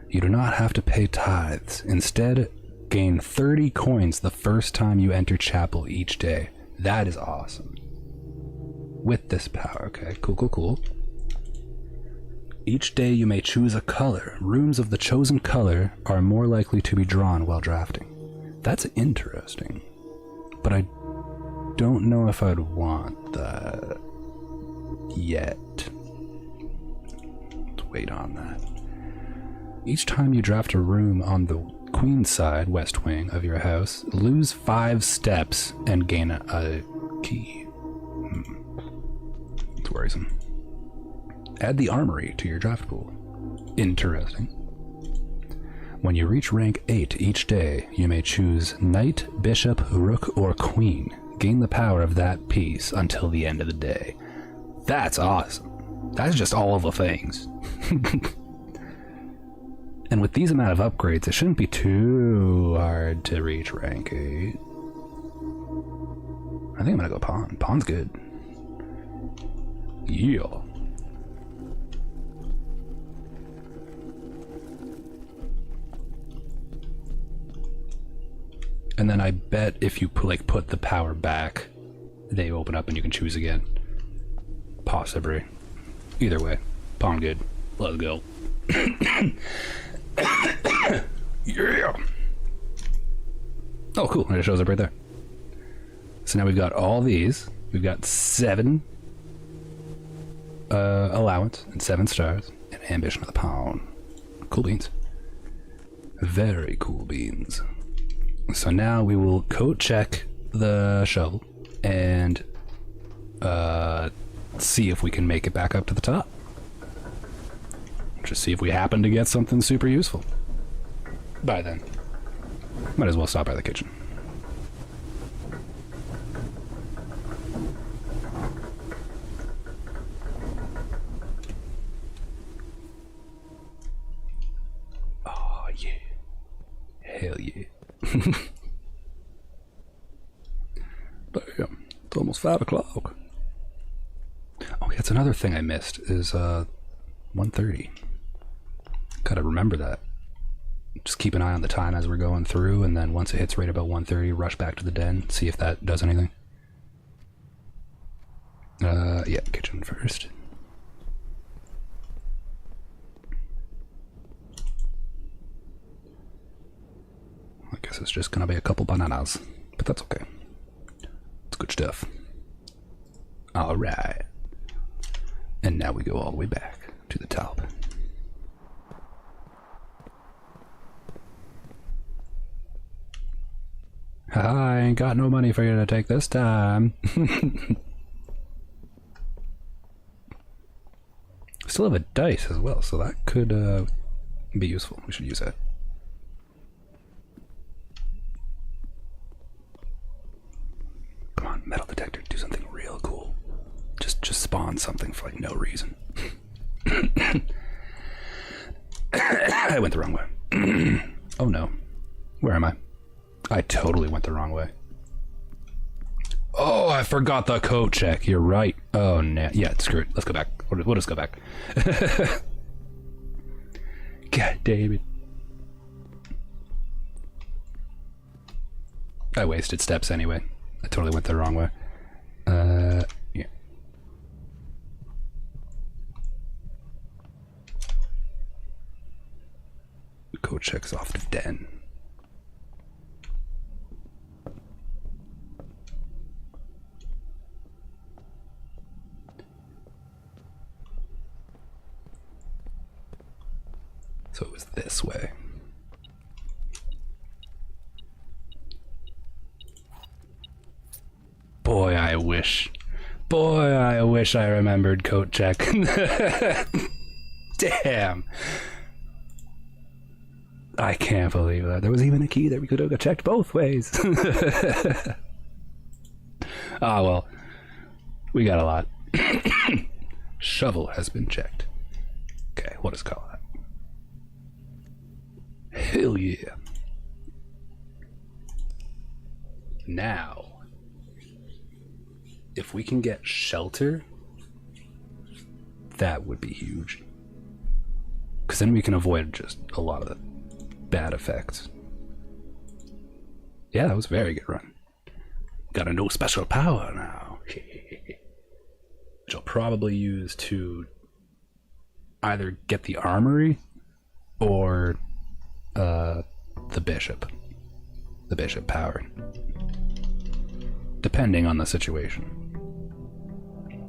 do not have to pay tithes. Instead, gain 30 coins the first time you enter chapel each day. That is awesome. With this power, okay, cool. Each day you may choose a color. Rooms of the chosen color are more likely to be drawn while drafting. That's interesting. But I don't know if I'd want that yet. Let's wait on that. Each time you draft a room on the queen side, west wing of your house, lose 5 steps and gain a key. It's worrisome. Add the armory to your draft pool. Interesting. When you reach rank 8 each day, you may choose knight, bishop, rook, or queen. Gain the power of that piece until the end of the day. That's awesome. That's just all of the things. And with these amount of upgrades, it shouldn't be too hard to reach rank 8. I think I'm gonna go pawn. Pawn's good. Yeah. And then I bet if you put the power back, they open up and you can choose again. Possibly. Either way, pawn good. Let's go. Yeah. Oh, cool. And it shows up right there. So now we've got all these. We've got 7 allowance and 7 stars and ambition of the pawn. Cool beans. Very cool beans. So now we will code check the shovel and see if we can make it back up to the top. Just see if we happen to get something super useful. By then. Might as well stop by the kitchen. yeah. Hell yeah. Damn, it's almost 5 o'clock. Oh, yeah, that's another thing I missed is 1:30. Gotta remember that. Just keep an eye on the time as we're going through, and then once it hits right about 1:30, rush back to the den, see if that does anything. Yeah, kitchen first. I guess it's just gonna be a couple bananas, but that's okay. It's good stuff. Alright. And now we go all the way back to the top. I ain't got no money for you to take this time. Still have a dice as well, so that could be useful. We should use that. Come on, metal detector, do something real cool. Just spawn something for like no reason. I went the wrong way. Oh no. Where am I? I totally went the wrong way. Oh, I forgot the code check. You're right. Oh, no. Yeah, screw it. Let's go back. We'll just go back. God damn it. I wasted steps anyway. I totally went the wrong way. Yeah. The code check's off the den. So it was this way. Boy, I wish. Boy, I wish I remembered coat check. Damn. I can't believe that. There was even a key that we could have checked both ways. Ah, well. We got a lot. Shovel has been checked. Okay, what is call that? Hell yeah. Now, if we can get shelter, that would be huge. Because then we can avoid just a lot of the bad effects. Yeah, that was a very good run. Got a no special power now. Which I'll probably use to either get the armory or the bishop power, depending on the situation.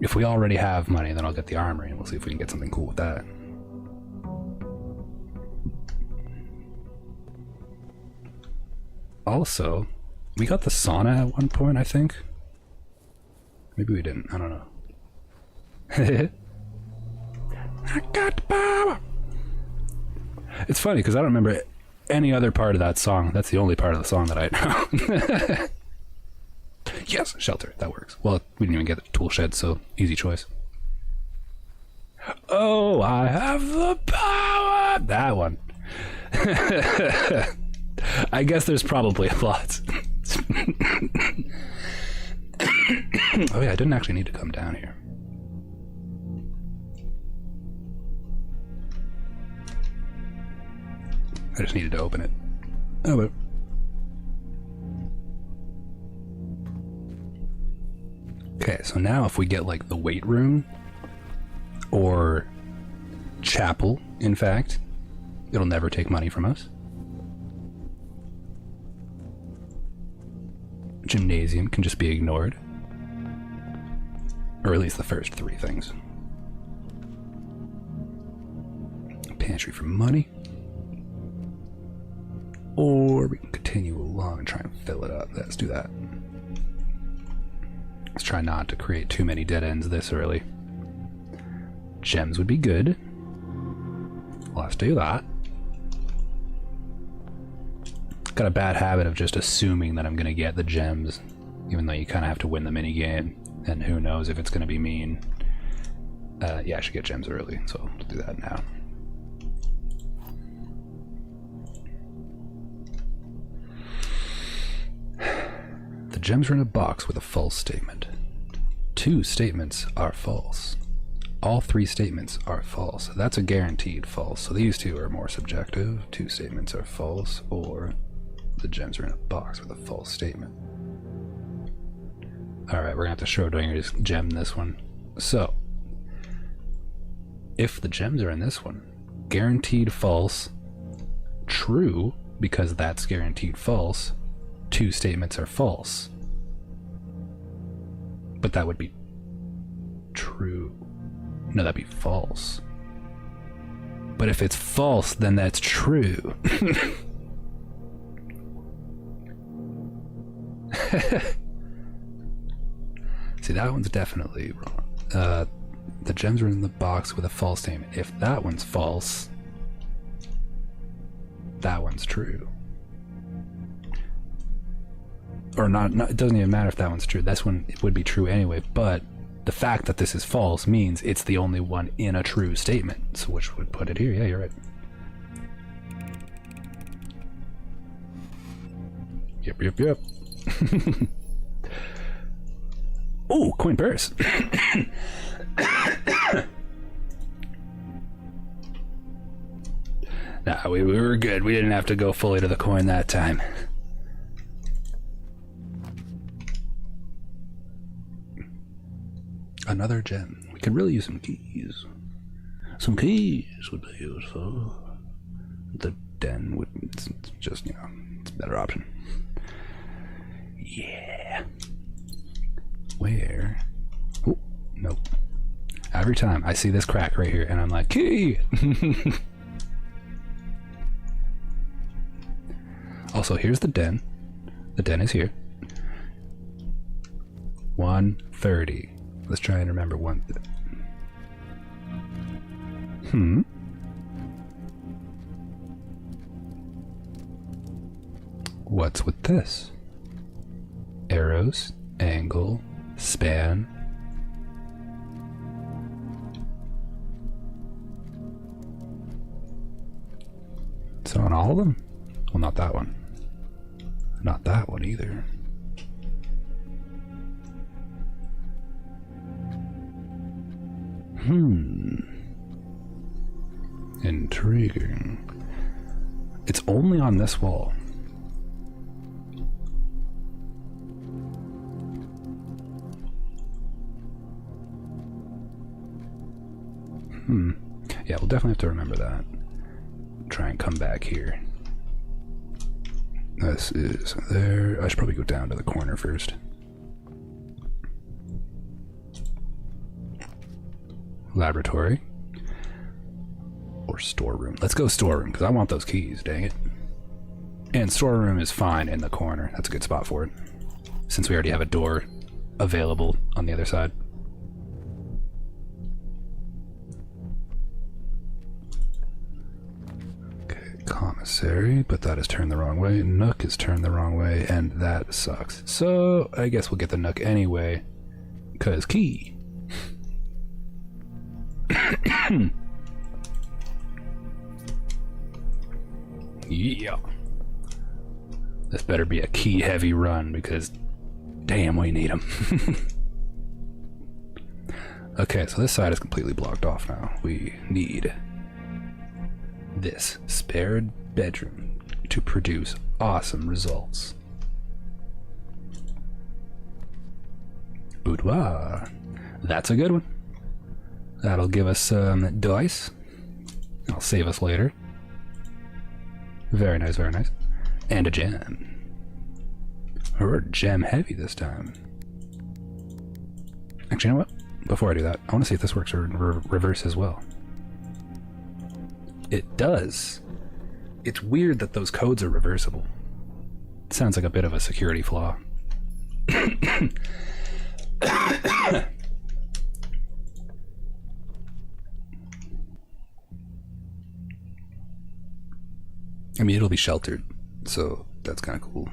If we already have money, then I'll get the armory and we'll see if we can get something cool with that. Also, we got the sauna at one point, I think. Maybe we didn't, I don't know. I got the power. It's funny because I don't remember any other part of that song. That's the only part of the song that I know. Yes, shelter. That works. Well, we didn't even get the tool shed, so easy choice. Oh, I have the power. That one. I guess there's probably lots. Oh yeah, I didn't actually need to come down here. I just needed to open it. Oh, but okay, so now if we get like the weight room or chapel, in fact, it'll never take money from us. Gymnasium can just be ignored. Or at least the first three things. Pantry for money. Or we can continue along and try and fill it up. Let's do that. Let's try not to create too many dead ends this early. Gems would be good. Let's do that. Got a bad habit of just assuming that I'm going to get the gems, even though you kind of have to win the minigame, and who knows if it's going to be mean. Yeah, I should get gems early, so we'll do that now. gems are in a box with a false statement. 2 statements are false. All 3 statements are false. That's a guaranteed false. So these 2 are more subjective. 2 statements are false, or the gems are in a box with a false statement. Alright, we're gonna have to Schrodinger's gem this one. So, if the gems are in this one, guaranteed false, true, because that's guaranteed false, 2 statements are false. But that would be true. No, that'd be false. But if it's false, then that's true. See, that one's definitely wrong. The gems are in the box with a false statement. If that one's false, that one's true. Or not, it doesn't even matter if that one's true. This one would be true anyway, but the fact that this is false means it's the only one in a true statement. So which would put it here. Yeah, you're right. Yep. Ooh, coin purse. Nah, we were good. We didn't have to go fully to the coin that time. Another gem. We could really use some keys. Some keys would be useful. The den would, it's just, it's a better option. Yeah. Where? Oh, nope. Every time I see this crack right here and I'm like, key! Also, here's the den. The den is here. 130. Let's try and remember one thing. What's with this? Arrows, angle, span. So on all of them? Well, not that one. Not that one either. Intriguing. It's only on this wall. Yeah, we'll definitely have to remember that. Try and come back here. This is there. I should probably go down to the corner first. Laboratory. Or storeroom. Let's go storeroom, because I want those keys, dang it. And storeroom is fine in the corner. That's a good spot for it. Since we already have a door available on the other side. Okay, commissary, but that is turned the wrong way. Nook is turned the wrong way, and that sucks. So, I guess we'll get the Nook anyway, because key. Yeah. This better be a key heavy run because damn, we need them. Okay, so this side is completely blocked off now. We need this spared bedroom to produce awesome results. Boudoir. That's a good one. That'll give us some dice. That'll save us later. Very nice, very nice. And a gem. We're gem heavy this time. Actually, you know what? Before I do that, I want to see if this works in reverse as well. It does. It's weird that those codes are reversible. It sounds like a bit of a security flaw. I mean, it'll be sheltered, so that's kind of cool.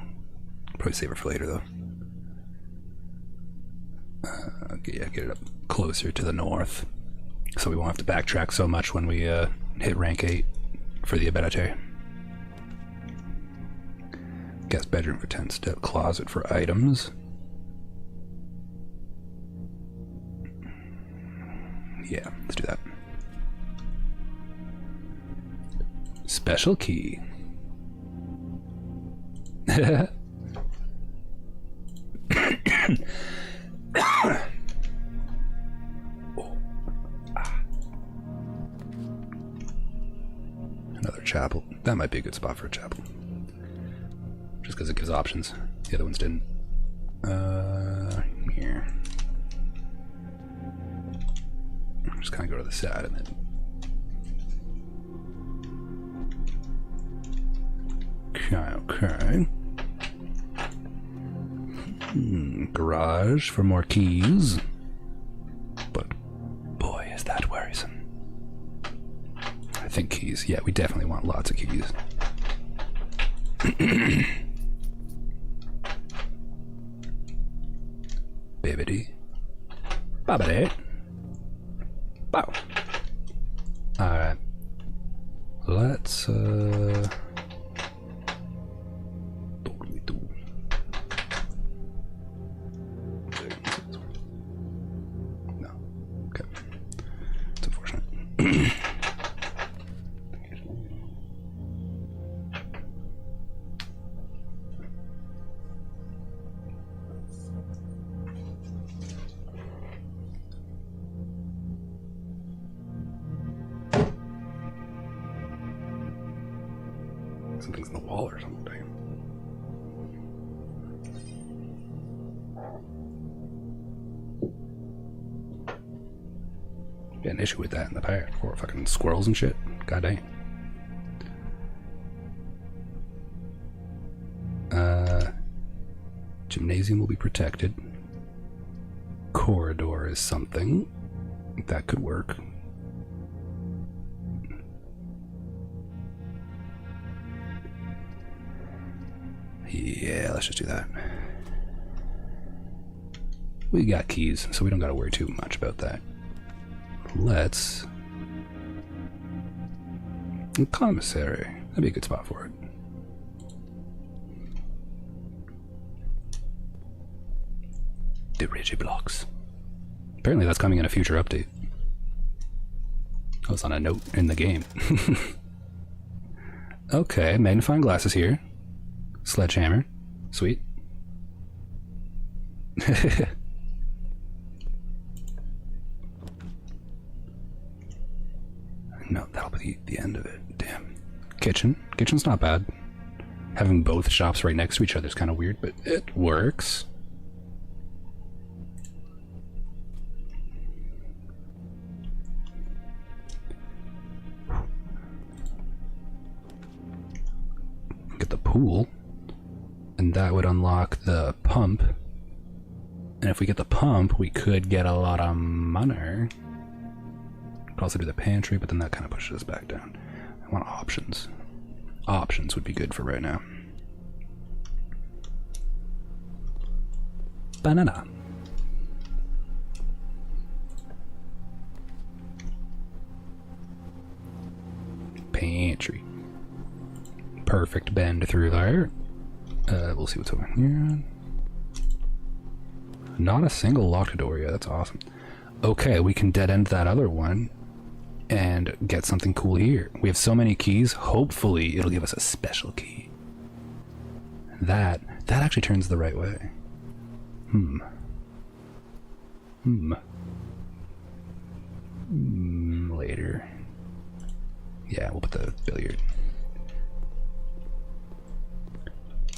Probably save it for later, though. Okay, yeah, get it up closer to the north, so we won't have to backtrack so much when we hit rank 8 for the ability. Guest bedroom for 10 step, closet for items. Yeah, let's do that. Special key. Another chapel. That might be a good spot for a chapel. Just because it gives options. The other ones didn't. Here. Just kind of go to the side and then. Okay. Garage for more keys. But boy, is that worrisome. I think keys. Yeah, we definitely want lots of keys. Bibbidi. Bobbidi. Bow. Alright. Let's, No. Okay. It's unfortunate. Something's in the wall or something. Got an issue with that in the past. Or fucking squirrels and shit. God dang. Gymnasium will be protected. Corridor is something. That could work. Yeah, let's just do that. We got keys, so we don't gotta worry too much about that. Let's... Commissary. That'd be a good spot for it. Digiblocks. Apparently that's coming in a future update. I was on a note in the game. Okay, magnifying glasses here. Sledgehammer. Sweet. No, that'll be the end of it. Damn. Kitchen. Kitchen's not bad. Having both shops right next to each other is kind of weird, but it works. Get the pool. And that would unlock the pump. And if we get the pump, we could get a lot of money. Could also do the pantry, but then that kind of pushes us back down. I want options. Options would be good for right now. Banana. Pantry. Perfect bend through there. We'll see what's over here. Not a single locked door yet. That's awesome. Okay, we can dead end that other one and get something cool here. We have so many keys. Hopefully, it'll give us a special key. That actually turns the right way. Later. Yeah, we'll put the billiard.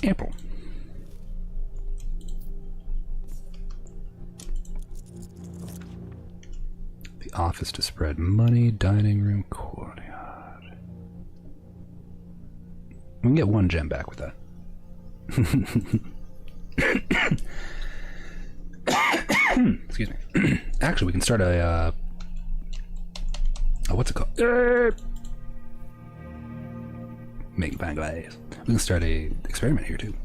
Apple. The office to spread money, dining room, courtyard. We can get one gem back with that. Excuse me. Actually, we can start a, what's it called? Making fine glass. We can start a experiment here too.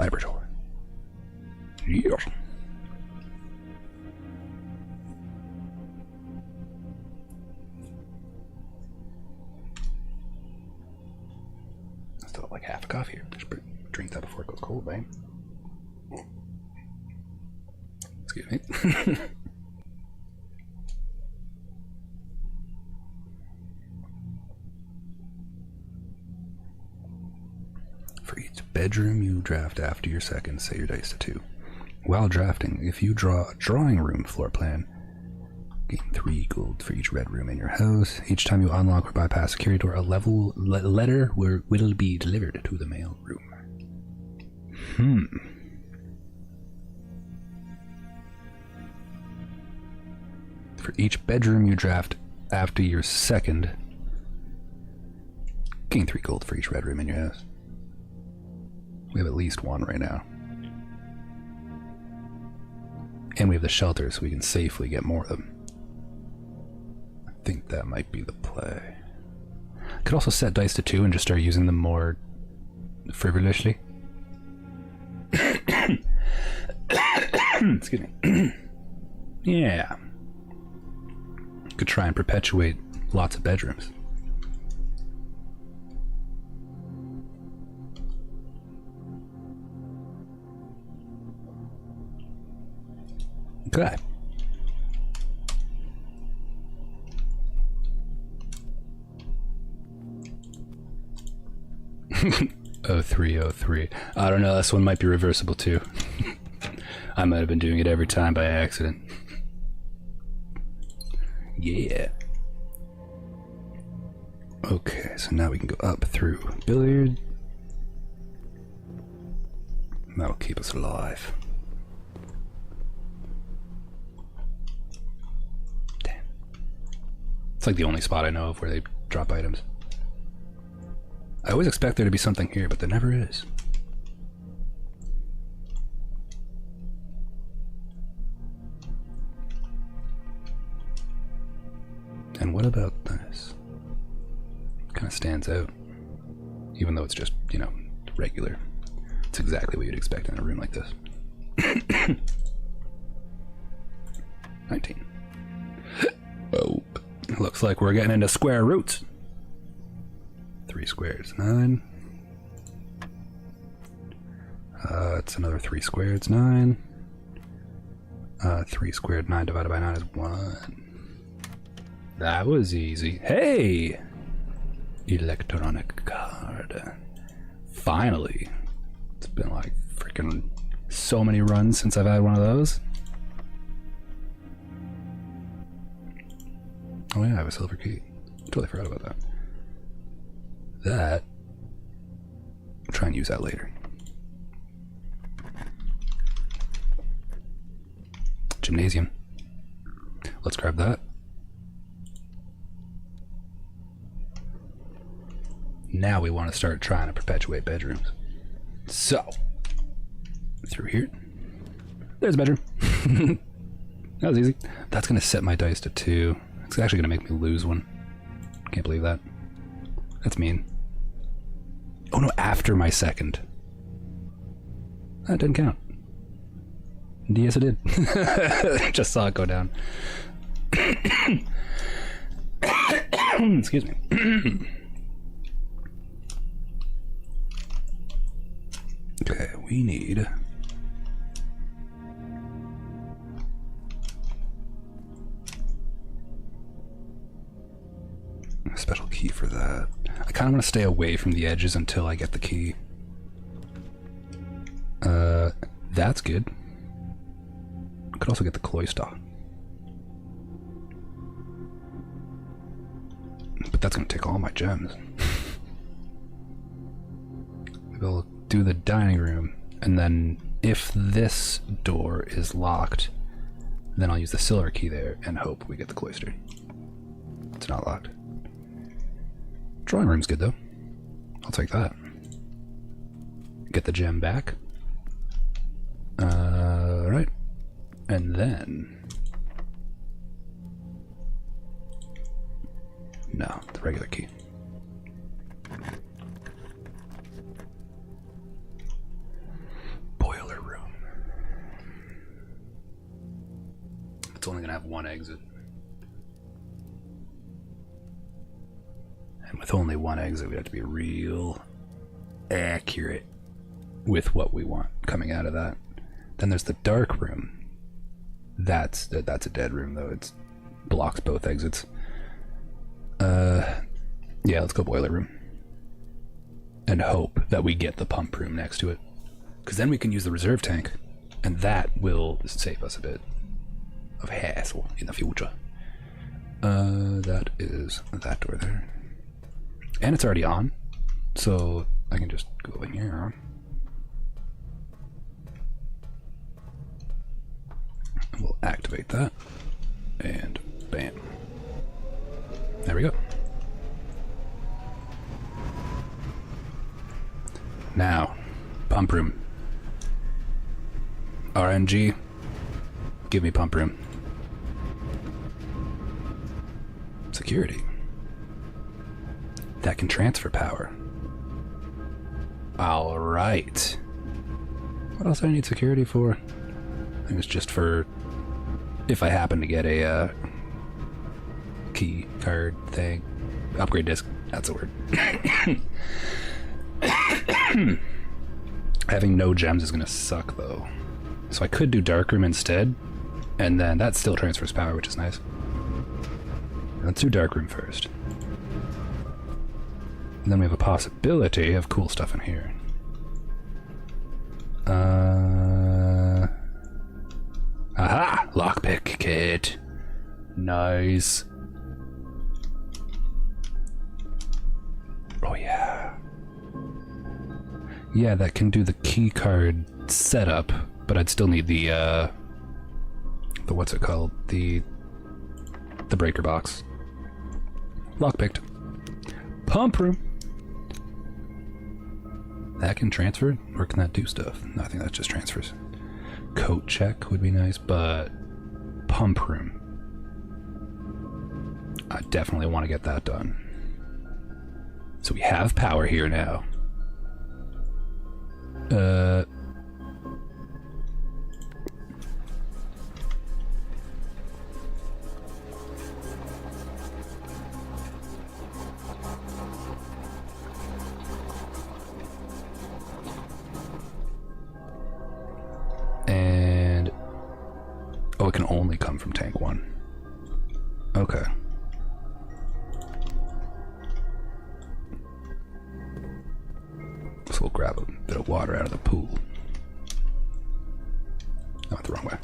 laboratory. Yes. Still have like half a coffee here. Just drink that before it goes cold, babe. Excuse me. For each bedroom you draft after your second, set your dice to 2. While drafting, if you draw a drawing room floor plan, gain 3 gold for each red room in your house. Each time you unlock or bypass a security door, a letter will be delivered to the mail room. For each bedroom you draft after your second, gain 3 gold for each red room in your house. We have at least 1 right now. And we have the shelter, so we can safely get more of them. I think that might be the play. Could also set dice to 2 and just start using them more frivolously. Excuse me. Yeah. Could try and perpetuate lots of bedrooms. Okay. Oh, 303. I don't know, this one might be reversible too. I might have been doing it every time by accident. Yeah. Okay, so now we can go up through billiard. That'll keep us alive. Damn. It's like the only spot I know of where they drop items. I always expect there to be something here, but there never is. And what about this? Kind of stands out. Even though it's just, you know, regular. It's exactly what you'd expect in a room like this. 19. Oh, looks like we're getting into square roots. 3 squares, 9. It's another 3 squared, it's 9. 3 squared, 9 divided by 9 is 1. That was easy. Hey! Electronic card. Finally. It's been like freaking so many runs since I've had one of those. Oh yeah, I have a silver key. Totally forgot about that. That, I'll try and use that later. Gymnasium. Let's grab that. Now we want to start trying to perpetuate bedrooms. So, through here. There's a bedroom. That was easy. That's going to set my dice to 2. It's actually going to make me lose one. Can't believe that. That's mean. Oh no, after my second. That didn't count. Yes, it did. Just saw it go down. Excuse me. Okay, we need... a special key for that. I kind of want to stay away from the edges until I get the key. That's good. Could also get the cloister. But that's going to take all my gems. Maybe I'll do the dining room, and then if this door is locked, then I'll use the silver key there and hope we get the cloister. It's not locked. Drawing room's good though. I'll take that. Get the gem back. Right. And then... no, the regular key. one exit. And with only one exit, we have to be real accurate with what we want coming out of that. Then there's the dark room. That's a dead room, though. It blocks both exits. Yeah, let's go boiler room. And hope that we get the pump room next to it. Because then we can use the reserve tank. And that will save us a bit of hassle in the future. That is that door there. And it's already on. So I can just go in here. We'll activate that. And bam. There we go. Now, pump room. RNG, give me pump room. Security. That can transfer power. Alright. What else do I need security for? I think it's just for if I happen to get a key card thing. Upgrade disc, that's a word. Having no gems is gonna suck though. So I could do darkroom instead, and then that still transfers power, which is nice. Let's do darkroom first. And then we have a possibility of cool stuff in here. Aha! Lockpick kit. Nice. Oh yeah. Yeah, that can do the key card setup, but I'd still need the what's it called? The breaker box. Lockpicked. Pump room. That can transfer, or can that do stuff? No, I think that just transfers. Coat check would be nice, but pump room. I definitely want to get that done. So we have power here now. And oh, it can only come from tank 1. Okay. So we'll grab a bit of water out of the pool. I went the wrong way.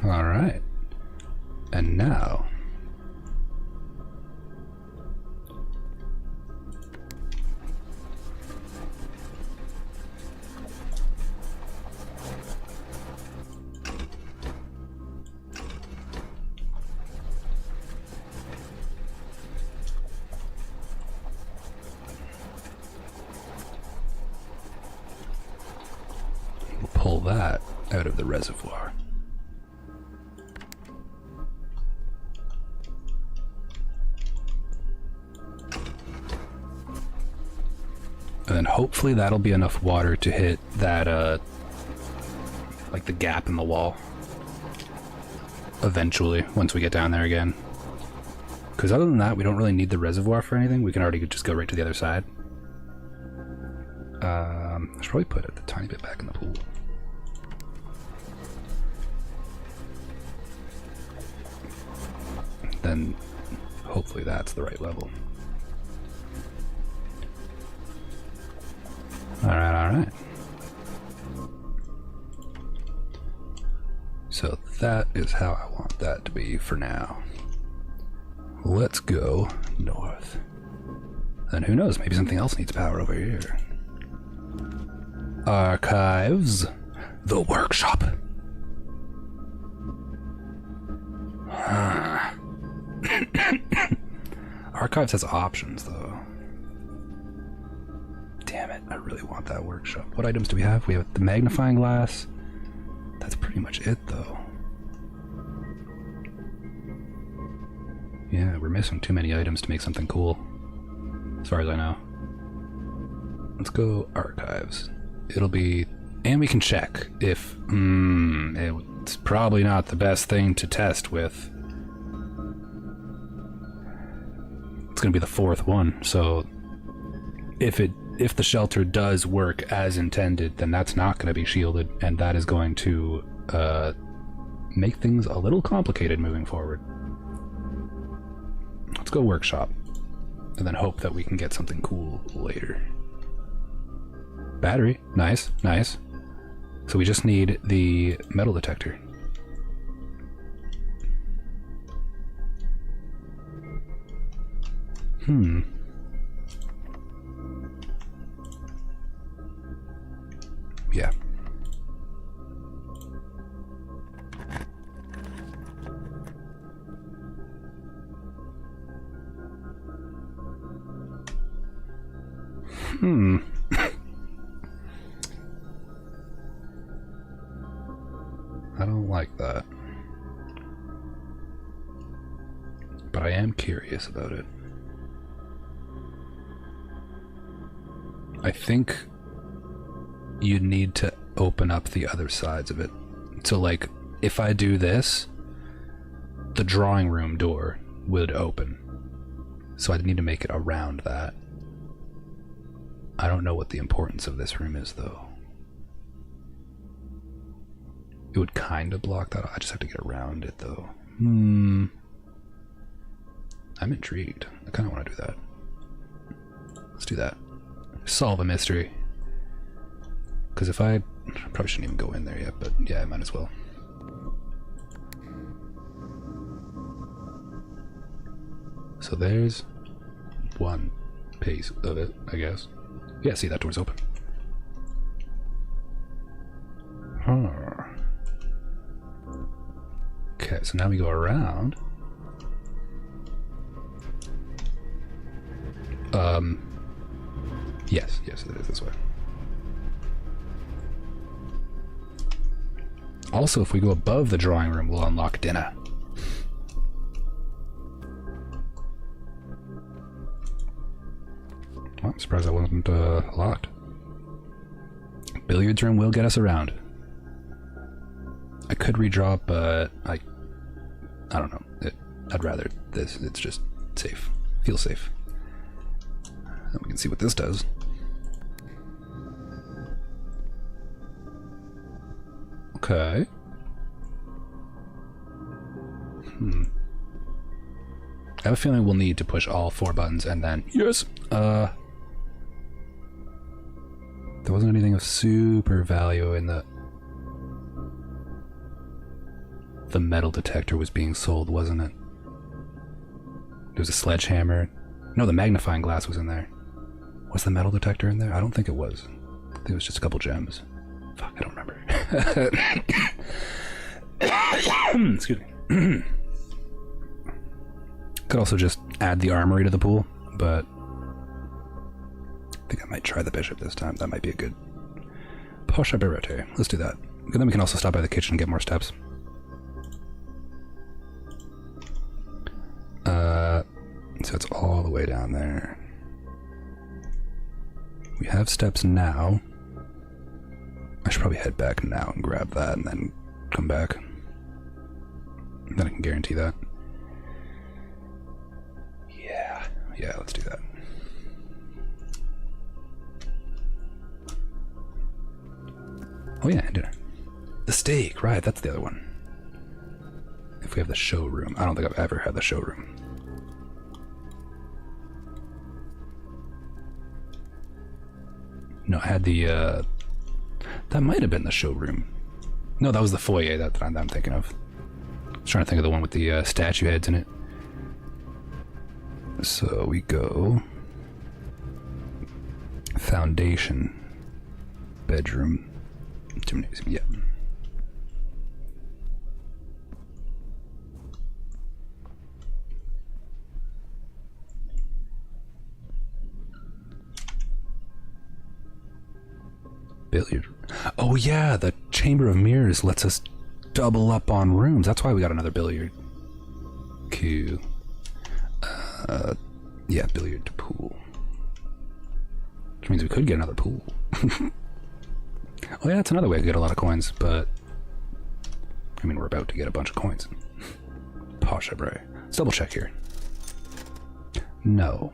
All right. And now we'll pull that out of the reservoir. And then hopefully that'll be enough water to hit that, like the gap in the wall. Eventually, once we get down there again. Because other than that, we don't really need the reservoir for anything. We can already just go right to the other side. I should probably put it a tiny bit back in the pool. Then, hopefully that's the right level. Alright. So that is how I want that to be for now. Let's go north. And who knows, maybe something else needs power over here. Archives. The workshop. Archives has options, though. I really want that workshop. What items do we have? We have the magnifying glass. That's pretty much it, though. Yeah, we're missing too many items to make something cool, as far as I know. Let's go archives. It'll be... And we can check if... it's probably not the best thing to test with. It's going to be the fourth one, so... If the shelter does work as intended, then that's not going to be shielded, and that is going to make things a little complicated moving forward. Let's go workshop, and then hope that we can get something cool later. Battery, nice, nice. So we just need the metal detector. Yeah. I don't like that. But I am curious about it. I think you need to open up the other sides of it. So like, if I do this, the drawing room door would open. So I'd need to make it around that. I don't know what the importance of this room is, though. It would kind of block that. I just have to get around it, though. I'm intrigued. I kind of want to do that. Let's do that. Solve a mystery. Because if I probably shouldn't even go in there yet, but yeah, I might as well. So there's one piece of it, I guess. Yeah, see, that door's open. Okay, so now we go around. Yes, it is this way. Also, if we go above the drawing room, we'll unlock dinner. Well, I'm surprised that wasn't locked. Billiards room will get us around. I could redraw, but I don't know. I'd rather this. It's just safe. Feels safe. And we can see what this does. Okay. I have a feeling we'll need to push all 4 buttons and then... Yes! There wasn't anything of super value in the... The metal detector was being sold, wasn't it? There was a sledgehammer. No, the magnifying glass was in there. Was the metal detector in there? I don't think it was. I think it was just a couple gems. Fuck, I don't remember. Excuse me. Could also just add the armory to the pool, but I think I might try the bishop this time. That might be a good possibility. Let's do that. And then we can also stop by the kitchen and get more steps. So it's all the way down there. We have steps now. I should probably head back now and grab that and then come back. Then I can guarantee that. Yeah, let's do that. Oh yeah, dinner. The steak, right, that's the other one. If we have the showroom. I don't think I've ever had the showroom. No, I had the, that might have been the showroom. No, that was the foyer that I'm thinking of. I was trying to think of the one with the statue heads in it. So we go... Foundation. Bedroom. Gymnasium, yeah. billiard. Oh yeah, the Chamber of Mirrors lets us double up on rooms. That's why we got another billiard. Q. Yeah, billiard to pool. Which means we could get another pool. Oh yeah, that's another way to get a lot of coins, but I mean, we're about to get a bunch of coins. Posh Bray. Let's double check here. No.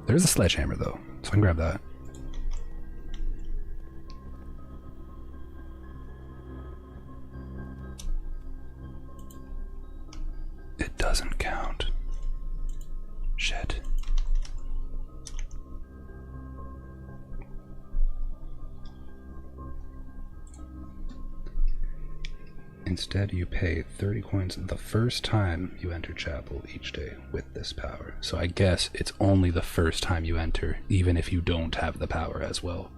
There's a sledgehammer though, so I can grab that. It doesn't count. Shit. Instead, you pay 30 coins the first time you enter chapel each day with this power. So I guess it's only the first time you enter, even if you don't have the power as well.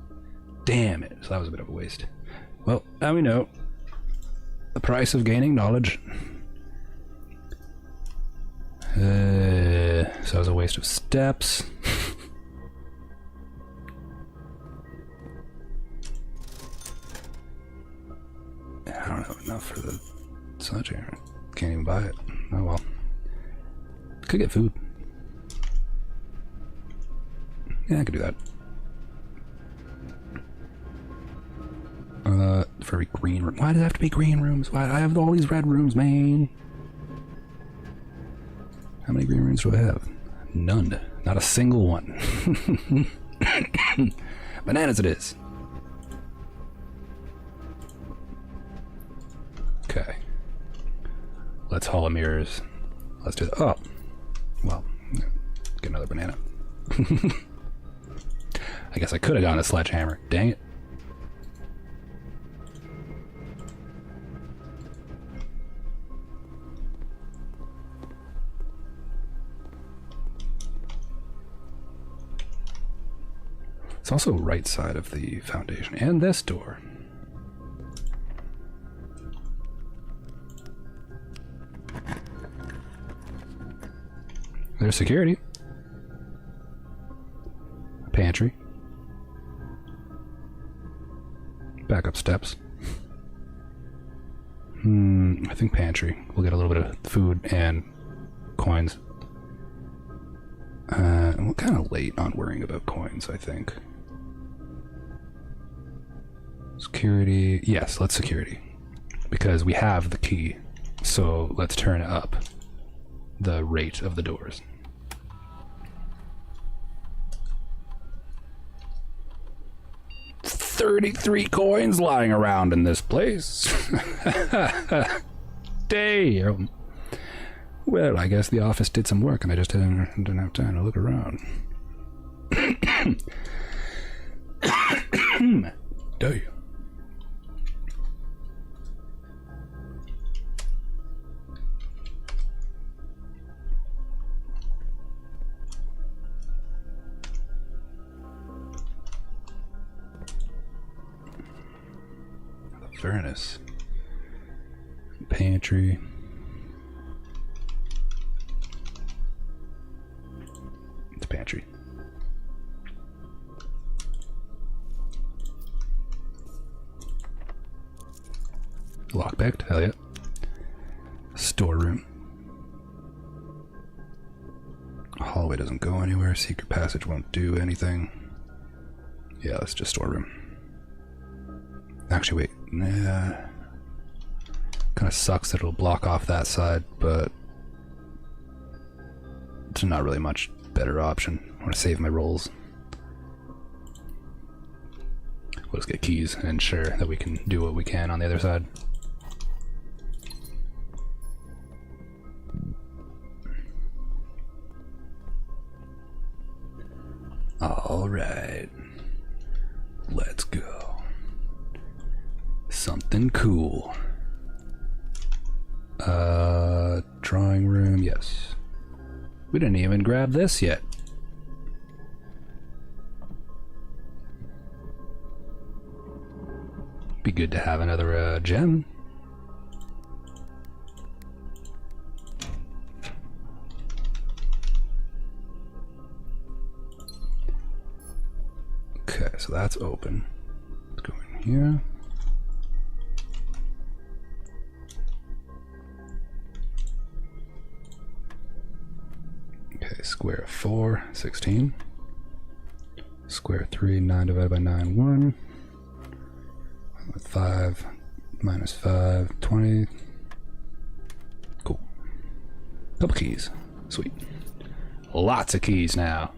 Damn it. So that was a bit of a waste. Well, now we know the price of gaining knowledge. So that was a waste of steps. I don't have enough for the sledgehammer. Can't even buy it. Oh well. Could get food. Yeah, I could do that. For every green room. Why does it have to be green rooms? Why? I have all these red rooms, man. How many green rooms do I have? None. Not a single one. Bananas it is. Okay. Let's haul a mirrors. Let's do that. Oh. Well, get another banana. I guess I could have gotten a sledgehammer. Dang it. It's also right side of the foundation. And this door. There's security. A pantry. Backup steps. I think pantry. We'll get a little bit of food and coins. And we're kind of late on worrying about coins, I think. Security. Yes, let's security. Because we have the key. So let's turn up the rate of the doors. $33 coins lying around in this place. Damn. Well, I guess the office did some work and I just didn't have time to look around. Damn. Furnace. Pantry. It's pantry. Lockpicked, hell yeah. Storeroom. Hallway doesn't go anywhere. Secret passage won't do anything. Yeah, that's just storeroom. Actually, wait. Nah. Kind of sucks that it'll block off that side, but it's not really much better option. I want to save my rolls. We'll just get keys and ensure that we can do what we can on the other side. All right. Let's go. Something cool. Drawing room, yes. We didn't even grab this yet. Be good to have another gem. Okay, so that's open. here. Okay, square of 4, 16. Square of 3, 9 divided by 9, 1. 5 minus 5, 20. Cool. Couple keys. Sweet. Lots of keys now.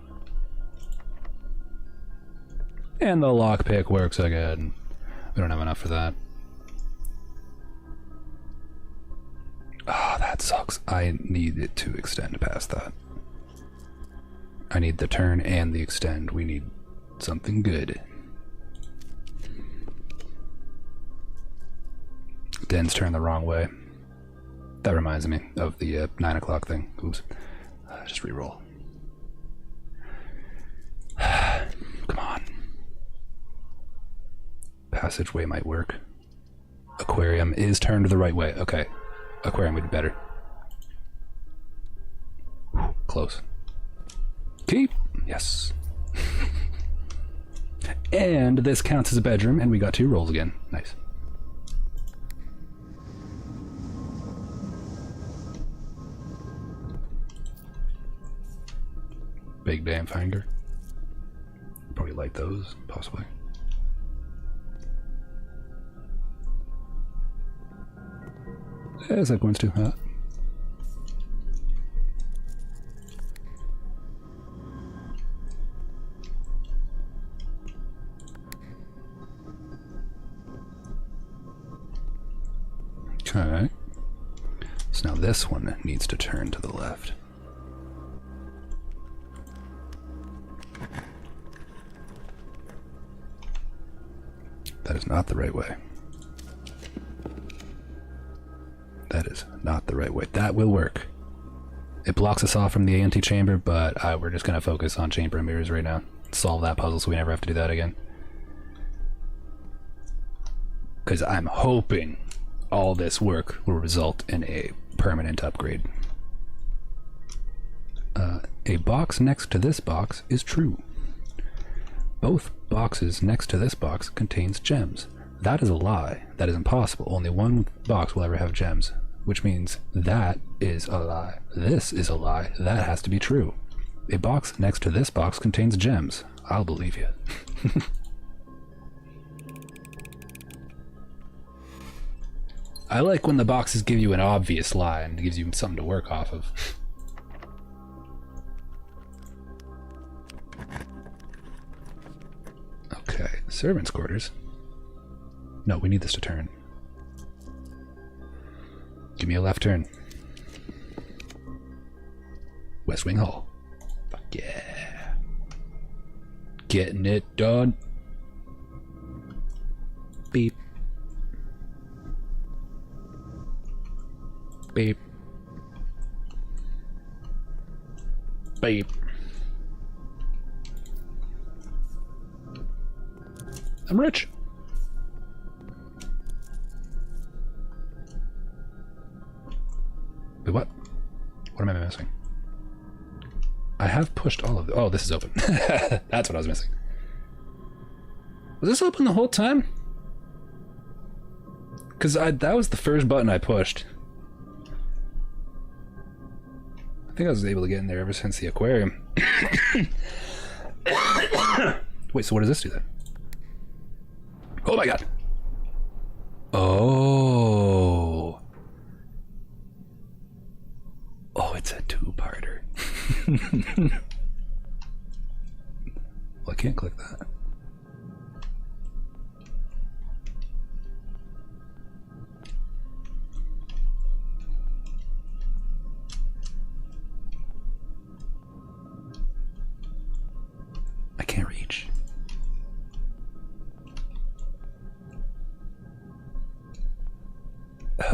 And the lockpick works again. We don't have enough for that. Ah, that sucks. I need it to extend past that. I need the turn and the extend. We need something good. Den's turned the wrong way. That reminds me of the 9 o'clock thing. Oops. Just reroll. Come on. Passageway might work. Aquarium is turned the right way. Okay. Aquarium would be better. Whew, close. Key? Yes. And this counts as a bedroom, and we got 2 rolls again. Nice. Big damn finder. Probably like those, possibly. Is that going to? Okay. So now this one needs to turn to the left. That is not the right way. That is not the right way. That will work. It blocks us off from the antechamber, but we're just going to focus on chamber and mirrors right now. Solve that puzzle so we never have to do that again. Because I'm hoping all this work will result in a permanent upgrade. A box next to this box is true. Both boxes next to this box contains gems. That is a lie. That is impossible. Only one box will ever have gems, which means that is a lie. This is a lie. That has to be true. A box next to this box contains gems. I'll believe you. I like when the boxes give you an obvious lie and gives you something to work off of. Okay, servants' quarters. No, we need this to turn. Give me a left turn. West Wing Hall. Fuck yeah. Getting it done. Beep. Beep. Beep. I'm rich. Wait, what? What am I missing? I have pushed all of the— oh, this is open. That's what I was missing. Was this open the whole time? Because that was the first button I pushed. I think I was able to get in there ever since the aquarium. Wait, so what does this do then? Oh my god. Oh. Oh, it's a two-parter. Well, I can't click that. I can't reach.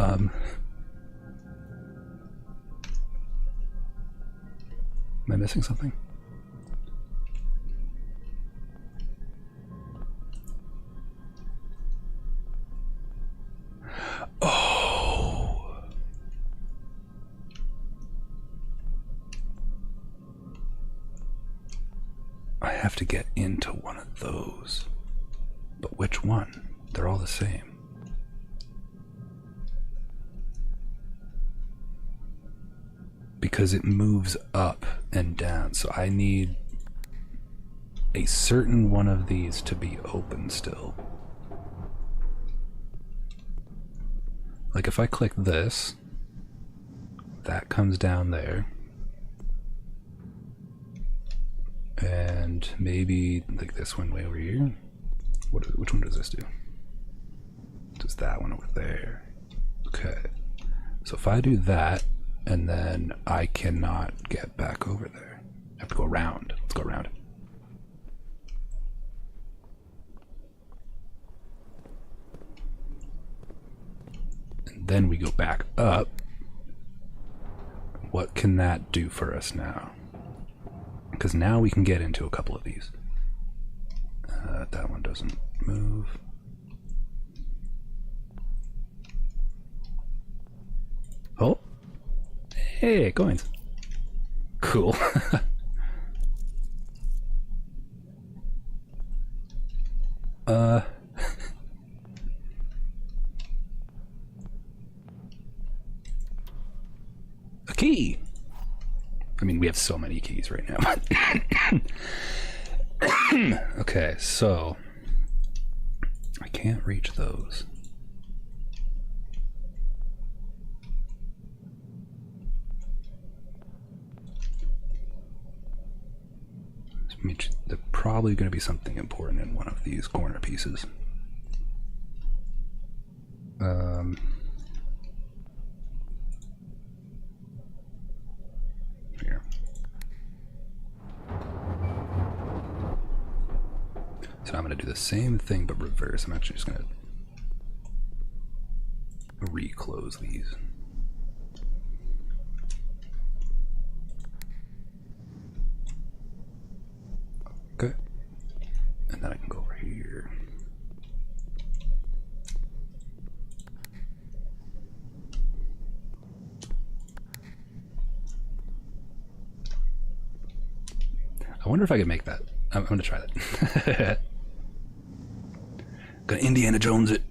Am I missing something? Oh. I have to get into one of those. But which one? They're all the same. Because it moves up and down, so I need a certain one of these to be open still. Like if I click this, that comes down there. And maybe like this one way over here. Which one does this do? Does that one over there? Okay. So if I do that, and then I cannot get back over there. I have to go around. Let's go around. And then we go back up. What can that do for us now? Because now we can get into a couple of these. That one doesn't move. Oh! Hey, coins. Cool. A key. I mean, we have so many keys right now. Okay, so I can't reach those. There's probably going to be something important in one of these corner pieces. Here. So I'm going to do the same thing but reverse. I'm actually just going to reclose these. Okay. And then I can go over here. I wonder if I could make that. I'm going to try that. Gotta Indiana Jones it.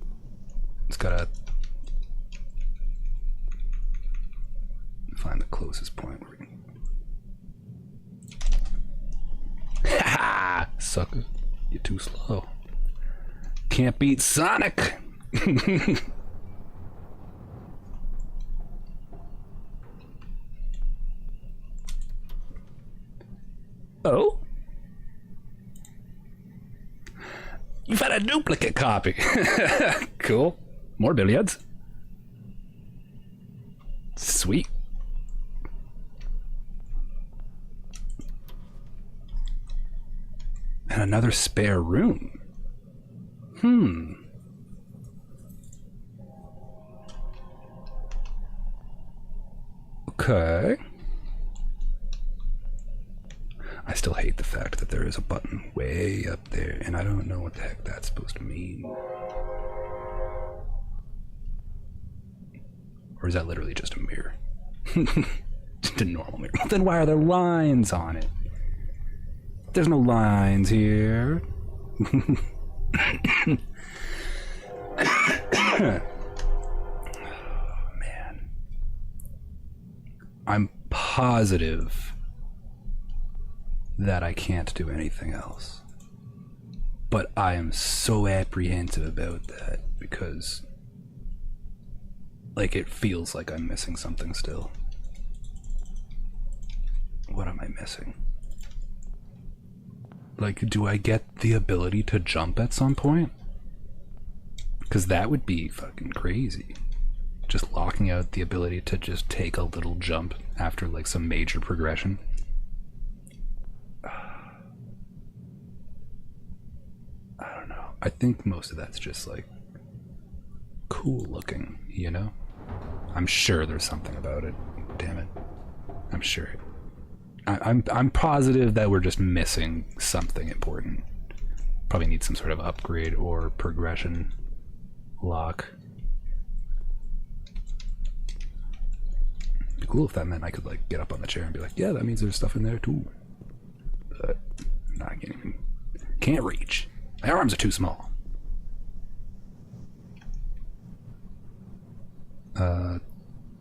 It's gotta find the closest point where we can. Ha! Sucker. You're too slow. Can't beat Sonic! Oh? You've had a duplicate copy. Cool. More billiards. Sweet. And another spare room. Okay. I still hate the fact that there is a button way up there, and I don't know what the heck that's supposed to mean. Or is that literally just a mirror? Just a normal mirror. Then why are there lines on it? There's no lines here. Oh, man. I'm positive that I can't do anything else. But I am so apprehensive about that because, like, it feels like I'm missing something still. What am I missing? Like, do I get the ability to jump at some point? Because that would be fucking crazy. Just locking out the ability to just take a little jump after, like, some major progression. I don't know. I think most of that's just, like, cool looking, you know? I'm sure there's something about it. Damn it. I'm sure. I'm positive that we're just missing something important. Probably need some sort of upgrade or progression lock. It'd be cool if that meant I could, like, get up on the chair and be like, yeah, that means there's stuff in there too. But I can't reach. My arms are too small.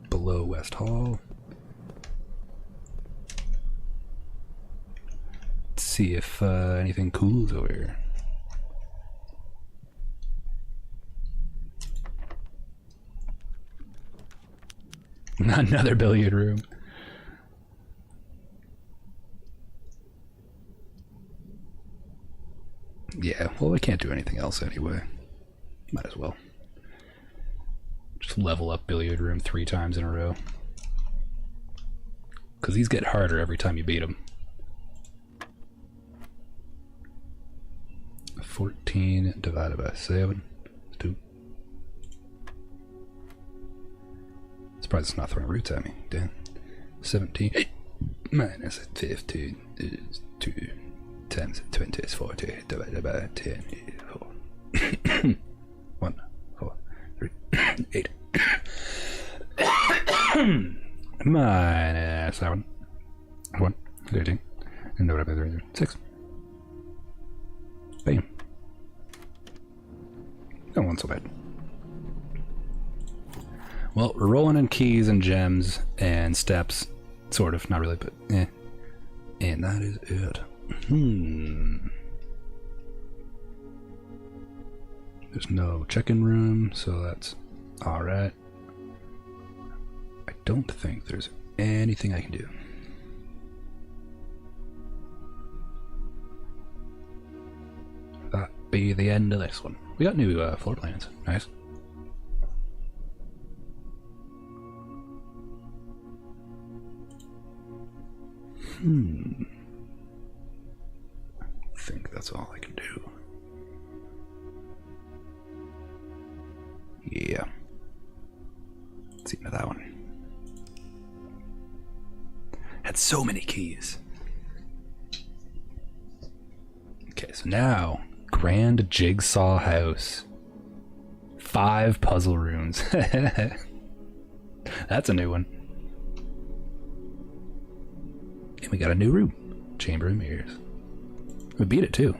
below West Hall. Let's see if anything cool is over here. Another billiard room. Yeah, well, I can't do anything else anyway. Might as well. Just level up billiard room 3 times in a row. Because these get harder every time you beat them. 14 divided by 7 is 2. Surprised it's not throwing roots at me. Damn. 17 minus 15 is 2 times 20 is 40 divided by 10 is 4. 1, 4, 3, 8. Minus 7. 1, 13. And divided by 3, 6. Bam. That wasn't so bad. Well, we're rolling in keys and gems and steps. Sort of, not really, but eh. And that is it. There's no check-in room, so that's alright. I don't think there's anything I can do. That be the end of this one. We got new floor plans. Nice. I think that's all I can do. Yeah. Let's see into that one. Had so many keys. Okay, so now Grand Jigsaw House. 5 puzzle rooms. That's a new one. And we got a new room. Chamber of Mirrors. We beat it too.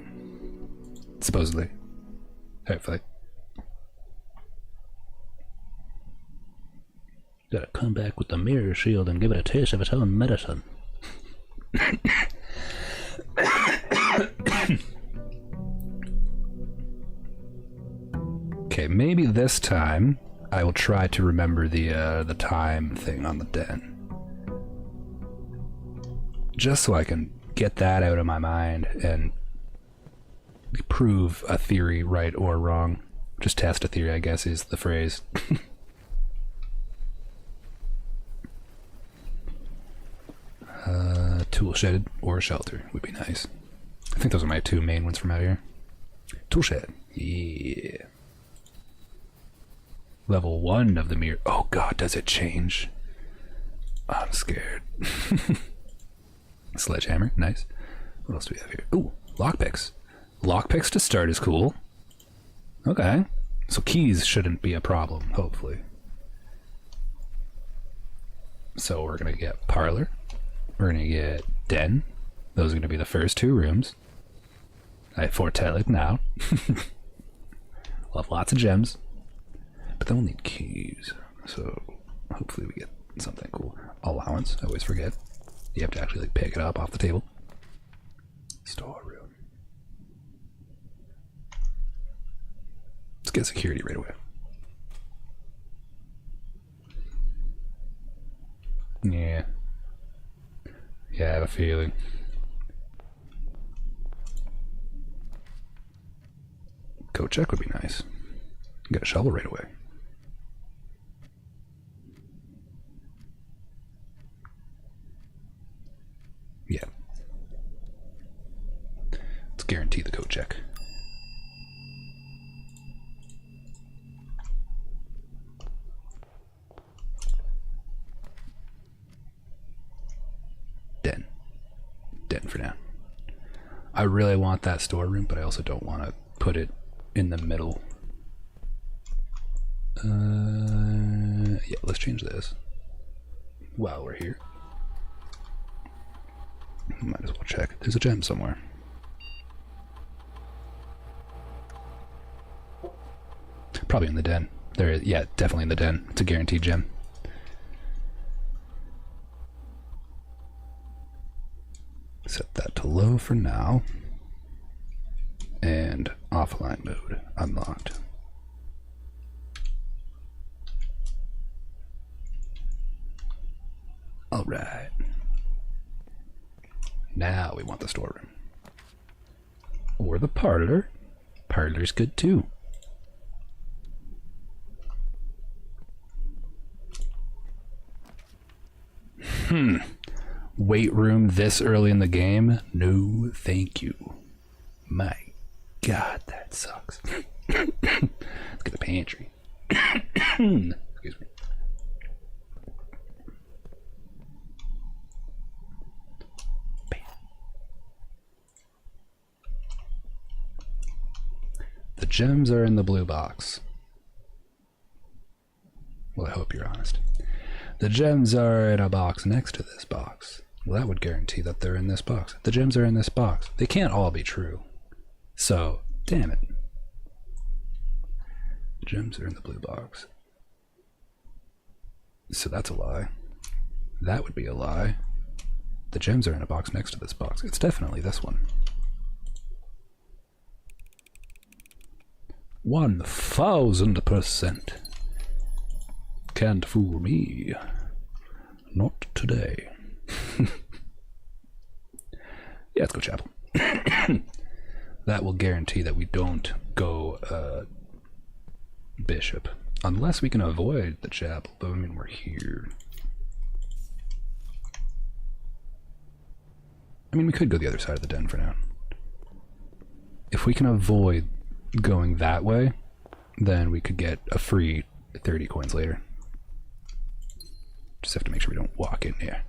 Supposedly. Hopefully. Gotta come back with the mirror shield and give it a taste of its own medicine. Okay, maybe this time I will try to remember the time thing on the den. Just so I can get that out of my mind and prove a theory right or wrong. Just test a theory, I guess, is the phrase. Tool shed or shelter would be nice. I think those are my 2 main ones from out here. Tool shed. Yeah. Level 1 of the mirror. Oh god, does it change? I'm scared. Sledgehammer, nice. What else do we have here? Ooh, lockpicks. Lockpicks to start is cool. Okay. So keys shouldn't be a problem, hopefully. So we're gonna get parlor. We're gonna get den. Those are gonna be the first 2 rooms. I foretell it now. We'll have lots of gems. But then we'll need keys. So hopefully we get something cool. Allowance, I always forget. You have to actually like pick it up off the table. Storeroom. Let's get security right away. Yeah. Yeah, I have a feeling. Coat check would be nice. Get a shovel right away. Yeah. Let's guarantee the coat check. Den. Den for now. I really want that storeroom, but I also don't want to put it in the middle. Yeah, let's change this while we're here. Might as well check. There's a gem somewhere. Probably in the den. There, yeah, definitely in the den. It's a guaranteed gem. Set that to low for now. And offline mode unlocked. Alright. Now we want the storeroom. Or the parlor. Parlor's good too. Weight room this early in the game? No, thank you. My God, that sucks. Let's get a pantry. Excuse me. Bam. The gems are in the blue box. Well, I hope you're honest. The gems are in a box next to this box. Well, that would guarantee that they're in this box. The gems are in this box. They can't all be true. So, damn it. The gems are in the blue box. So that's a lie. That would be a lie. The gems are in a box next to this box. It's definitely this one. 1000%. Can't fool me. Not today. Yeah, let's go chapel. That will guarantee that we don't go bishop. Unless we can avoid the chapel, but I mean we're here. I mean we could go the other side of the den for now. If we can avoid going that way, then we could get a free 30 coins later. Just have to make sure we don't walk in here.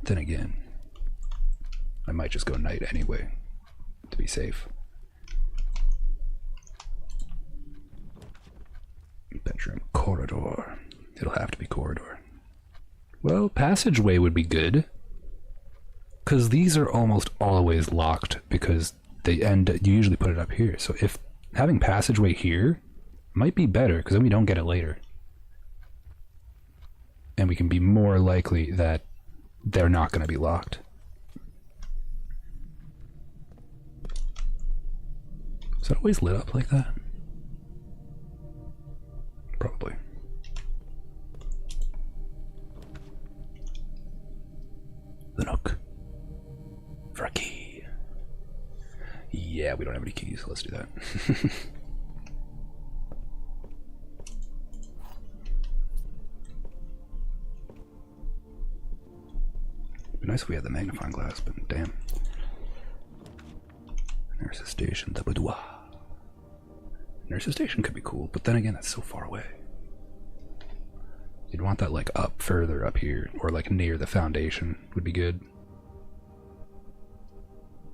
Then again, I might just go knight anyway, to be safe. Bedroom corridor. It'll have to be corridor. Well, passageway would be good. Because these are almost always locked because they end, you usually put it up here. So if having passageway here might be better because then we don't get it later. And we can be more likely that they're not going to be locked. Is that always lit up like that? Probably. The nook. For a key. Yeah, we don't have any keys, so let's do that. It'd be nice if we had the magnifying glass, but damn. Nurse's station, the boudoir. Nurse's station could be cool, but then again, it's so far away. You'd want that like up further up here, or like near the foundation would be good.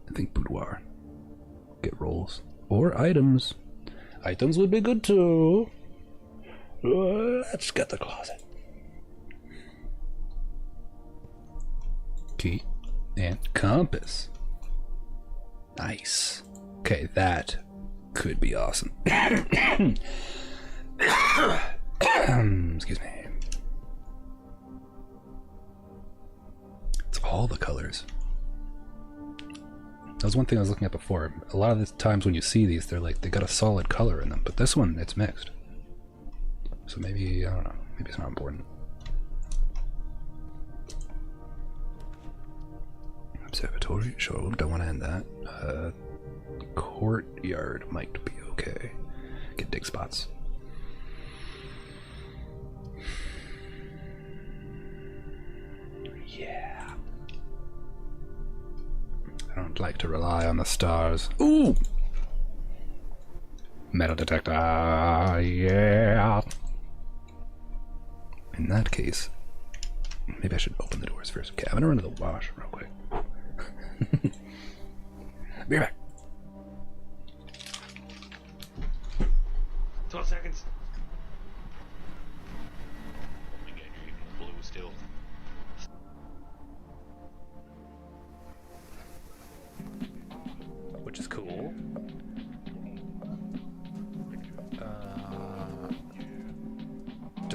I think boudoir. Get rolls. Or items. Items would be good too. Let's get the closet. Key and compass. Nice. Okay, that could be awesome. Excuse me. It's all the colors. That was one thing I was looking at before. A lot of the times when you see these, they're like, they got a solid color in them, but this one, it's mixed. So maybe, I don't know, maybe it's not important. Observatory, sure, don't want to end that. Courtyard might be okay. Get dig spots. Yeah. I don't like to rely on the stars. Ooh! Metal detector, yeah! In that case, maybe I should open the doors first. Okay, I'm gonna run to the wash real quick. Be right back. 12 seconds. Blue still. Which is cool.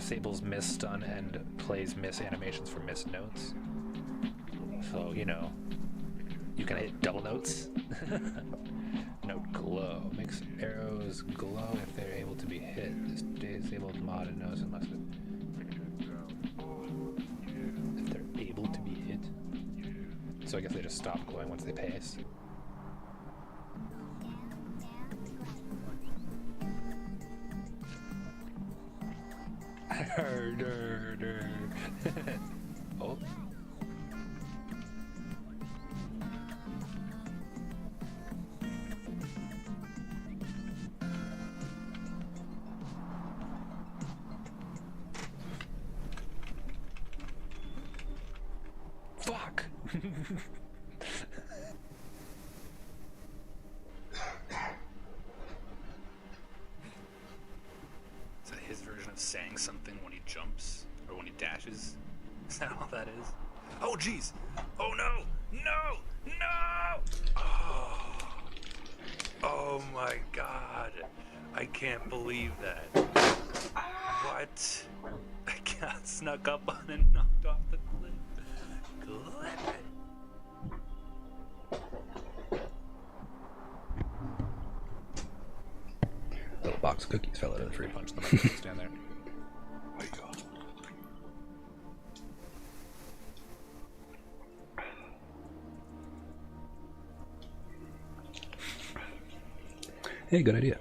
disables miss stun and plays miss animations for miss notes. So, you know, you can hit double notes. Note glow. Makes arrows glow if they're able to be hit. This disabled mod and knows unless if they're able to be hit. So I guess they just stop glowing once they pace. Oh. Fuck. Is that his version of saying something when he jumps or when he dashes? Is that all that is? Oh jeez! Oh no! No! No! Oh! Oh my god! I can't believe that. What? I got snuck up on and knocked off the cliff. Clip it. Little box of cookies fell out of the fridge. Punch the button. Stand there. There you go. Hey, good idea.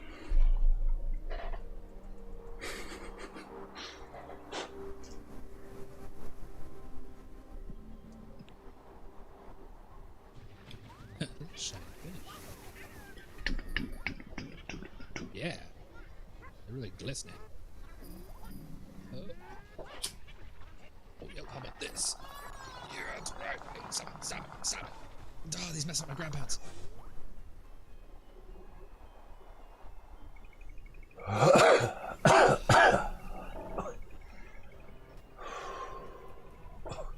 Shiny finish. Yeah. They're really glistening. Oh, yep, how about this? Yeah, that's right. Hey, stop it, stop it, stop it. Oh, these mess up my ground pounds. How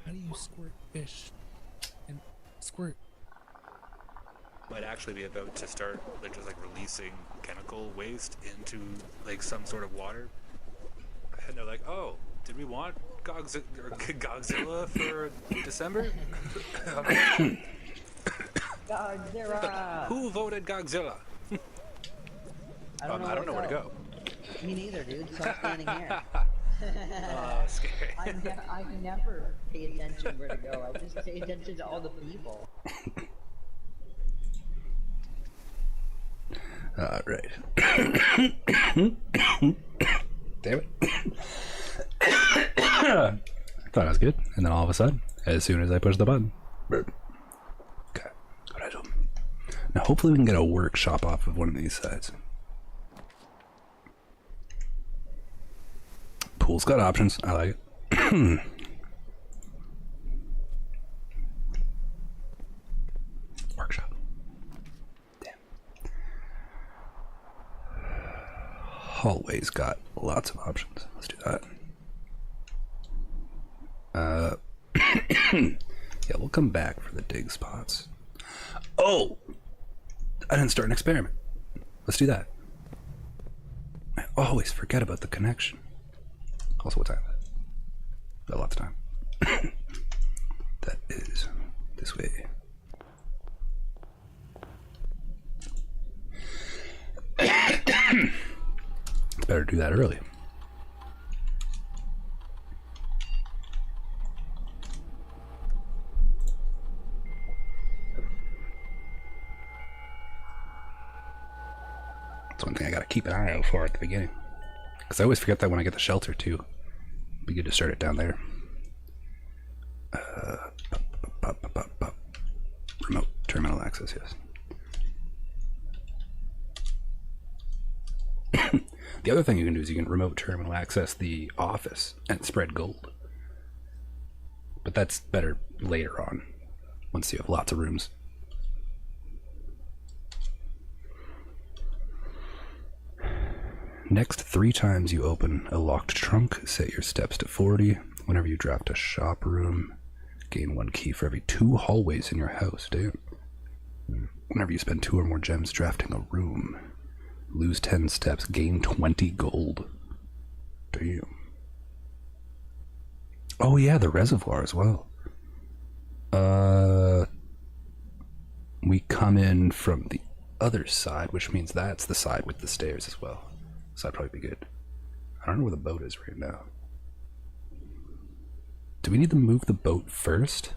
do you squirt fish and squirt? Might actually be about to start like just like releasing chemical waste into like some sort of water. And they're like, oh, did we want Godzilla for December? Godzilla! Who voted Godzilla? I don't know where to go. Me neither, dude, so I'm standing here. Scary. I never pay attention where to go. I just pay attention to all the people. Alright. Damn it. I thought I was good, and then all of a sudden, as soon as I push the button, burp. Okay, what do I do? Now hopefully we can get a workshop off of one of these sides. Pool's got options, I like it. Workshop. Damn. Hallway's got lots of options. Let's do that. Yeah, we'll come back for the dig spots. Oh! I didn't start an experiment. Let's do that. I always forget about the connection. Also, what time is it? Got lots of time. That is this way. It's better to do that early. That's one thing I gotta keep an eye out for at the beginning. Because I always forget that when I get the shelter too. Be good to start it down there. Remote terminal access, yes. The other thing you can do is you can remote terminal access the office and spread gold. But that's better later on, once you have lots of rooms. Next 3 times you open a locked trunk, set your steps to 40. Whenever you draft a shop room, gain 1 key for every 2 hallways in your house. Damn. Whenever you spend 2 or more gems drafting a room, lose 10 steps, gain 20 gold. Damn. Oh yeah, the reservoir as well. We come in from the other side, which means that's the side with the stairs as well. So that'd probably be good. I don't know where the boat is right now. Do we need to move the boat first?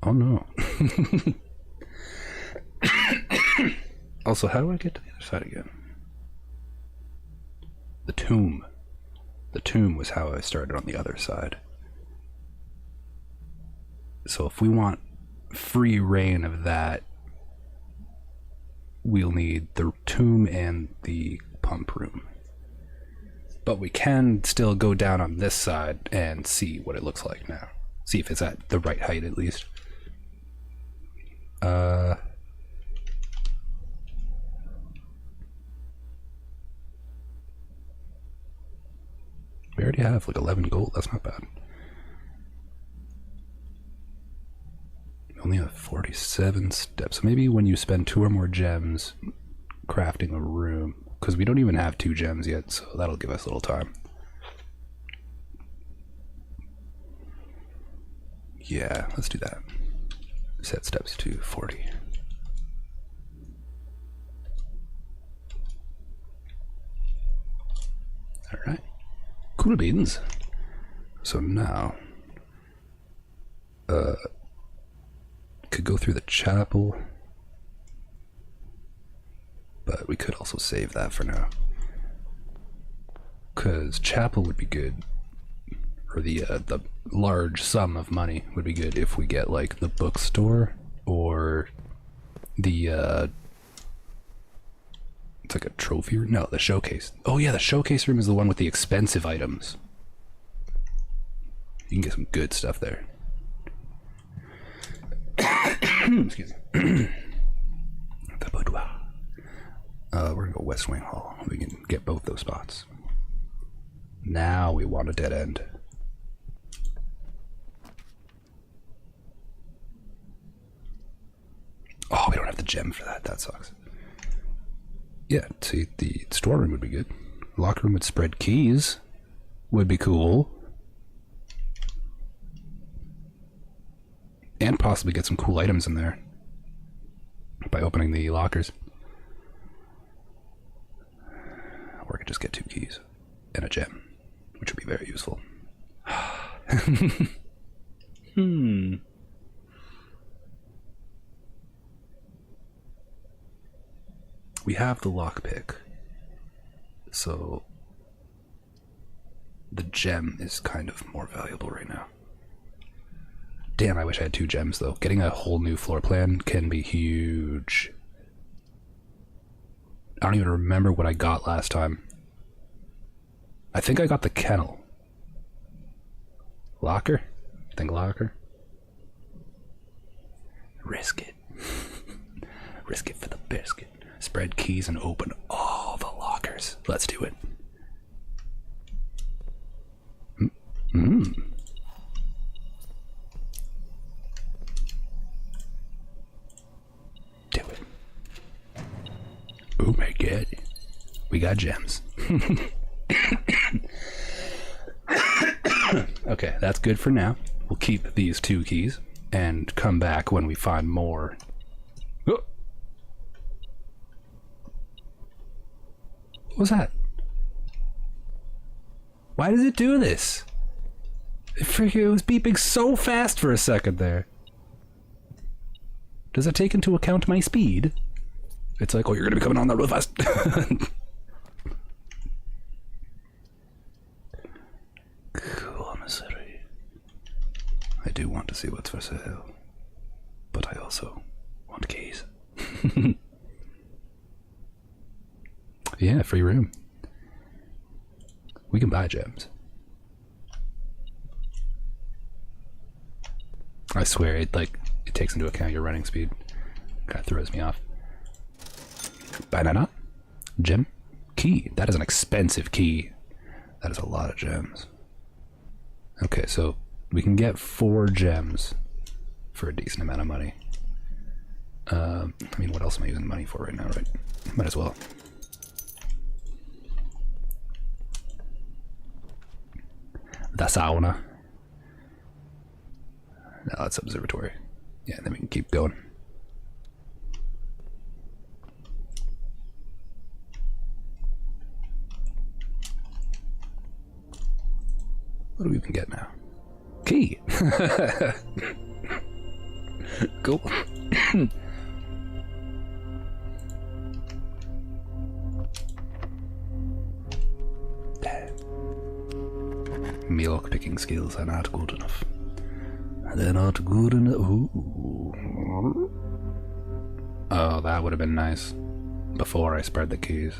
Oh no. Also, how do I get to the other side again? The tomb. The tomb was how I started on the other side. So if we want free reign of that, we'll need the tomb and the pump room. But we can still go down on this side and see what it looks like now. See if it's at the right height at least. We already have like 11 gold, that's not bad. We only have 47 steps. So maybe when you spend 2 or more gems crafting a room, because we don't even have 2 gems yet, so that'll give us a little time. Yeah, let's do that. Set steps to 40. Alright. Cool beans. So now, could go through the chapel, but we could also save that for now, because chapel would be good, or the large sum of money would be good if we get like the bookstore or the it's like a trophy room. No, the showcase. Oh yeah, the showcase room is the one with the expensive items. You can get some good stuff there. Excuse me. The boudoir. We're gonna go West Wing Hall. We can get both those spots. Now we want a dead end. Oh, we don't have the gem for that. That sucks. Yeah, see, the storeroom would be good. Locker room with spread keys would be cool. And possibly get some cool items in there by opening the lockers. Or I could just get 2 keys and a gem, which would be very useful. We have the lockpick, so the gem is kind of more valuable right now. Damn, I wish I had 2 gems though. Getting a whole new floor plan can be huge. I don't even remember what I got last time. I think I got the kennel. Locker? I think locker. Risk it. Risk it for the biscuit. Spread keys and open all the lockers. Let's do it. Do it. Oh my god. We got gems. Okay, that's good for now. We'll keep these 2 keys and come back when we find more. Oh. What was that? Why does it do this? It was beeping so fast for a second there. Does it take into account my speed? It's like, oh, you're gonna be coming on that real fast. Commissary. I do want to see what's for sale, but I also want keys. Yeah, free room. We can buy gems. I swear, it takes into account your running speed. Kind of throws me off. Banana, gem, key. That is an expensive key. That is a lot of gems. Okay, so we can get 4 gems for a decent amount of money. I mean, what else am I using money for right now, right? Might as well. the sauna. No, that's observatory. Yeah, then we can keep going. What do we even get now? Key! Cool. Me lock picking skills are not good enough. They're not good enough. Ooh. Oh, that would have been nice. Before I spread the keys.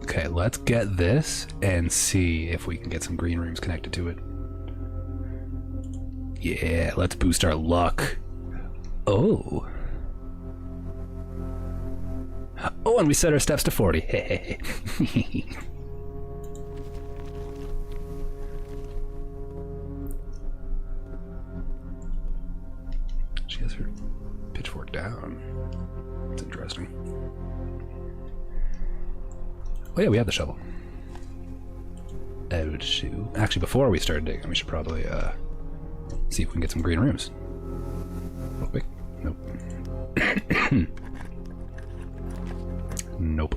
Okay, let's get this and see if we can get some green rooms connected to it. Yeah, let's boost our luck. Oh. Oh, and we set our steps to 40. Hey. She has her pitchfork down. That's interesting. Oh yeah, we have the shovel. Oh shoot. Actually, before we start digging, we should probably see if we can get some green rooms. Oh wait, nope. Nope.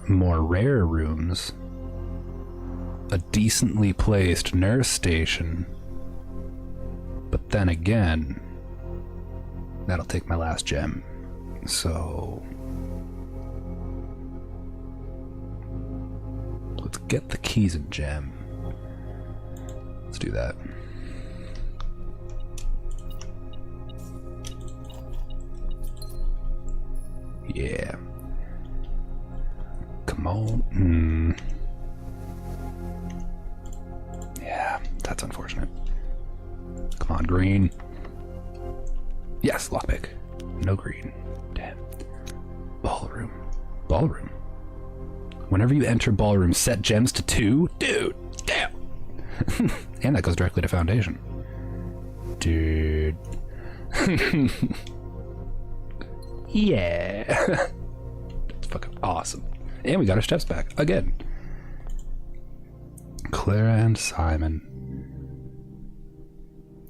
More rare rooms. A decently placed nurse station. But then again, that'll take my last gem. So let's get the keys and gem. Let's do that. Yeah. Come on. Yeah, that's unfortunate. Come on, green. Yes, lockpick. No green. Damn. Ballroom. Ballroom. Whenever you enter ballroom, set gems to 2. Dude, damn. And that goes directly to foundation. Dude. Yeah. That's fucking awesome. And we got our steps back again. Clara and Simon.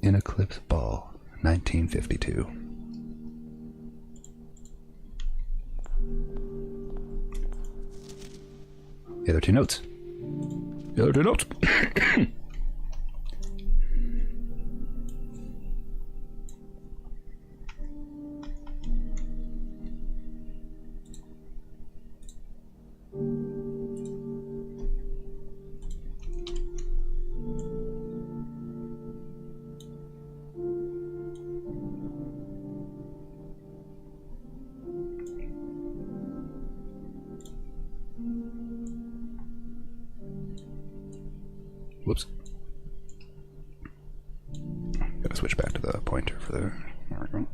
In Eclipse Ball, 1952. The other two notes. The other two notes. Whoops. Gotta switch back to the pointer for the... There we go.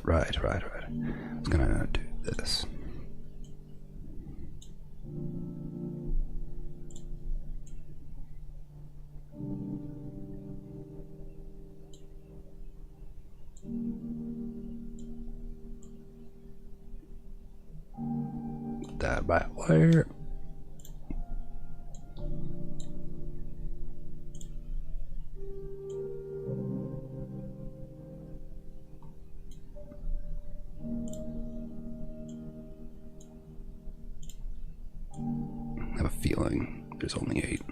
Right. I was gonna do this. That by wire. I have a feeling there's only 8.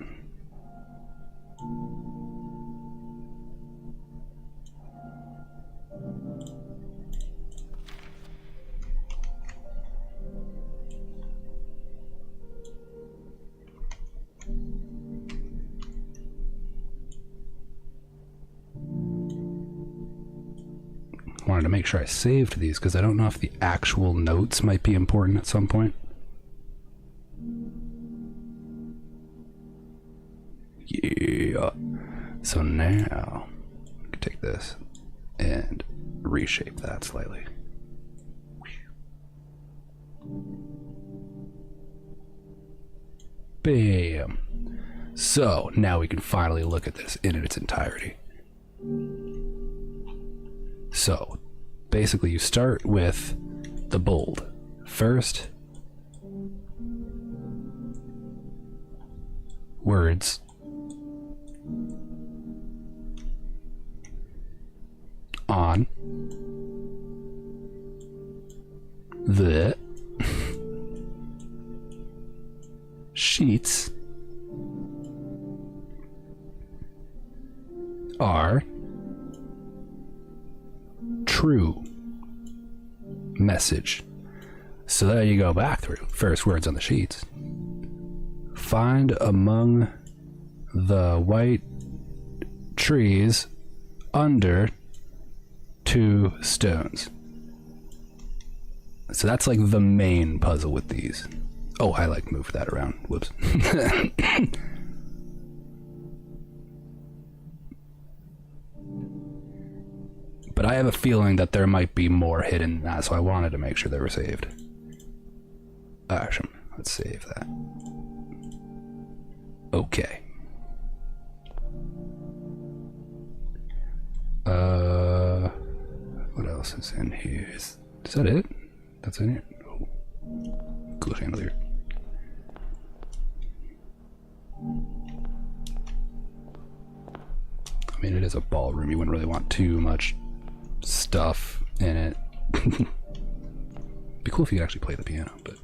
Wanted to make sure I saved these because I don't know if the actual notes might be important at some point. Yeah. So now I can take this and reshape that slightly. Bam. So now we can finally look at this in its entirety. So basically you start with the bold. First, words on the sheets are true message. So there you go back through. First, words on the sheets. Find among the white trees under 2 stones. So that's like the main puzzle with these. Oh, I like moved that around. Whoops. But I have a feeling that there might be more hidden in that, so I wanted to make sure they were saved. Actually, let's save that. Okay. What else is in here? Is that it? That's in here? Oh. Cool chandelier. I mean, it is a ballroom. You wouldn't really want too much stuff in it. Be cool if you could actually play the piano, but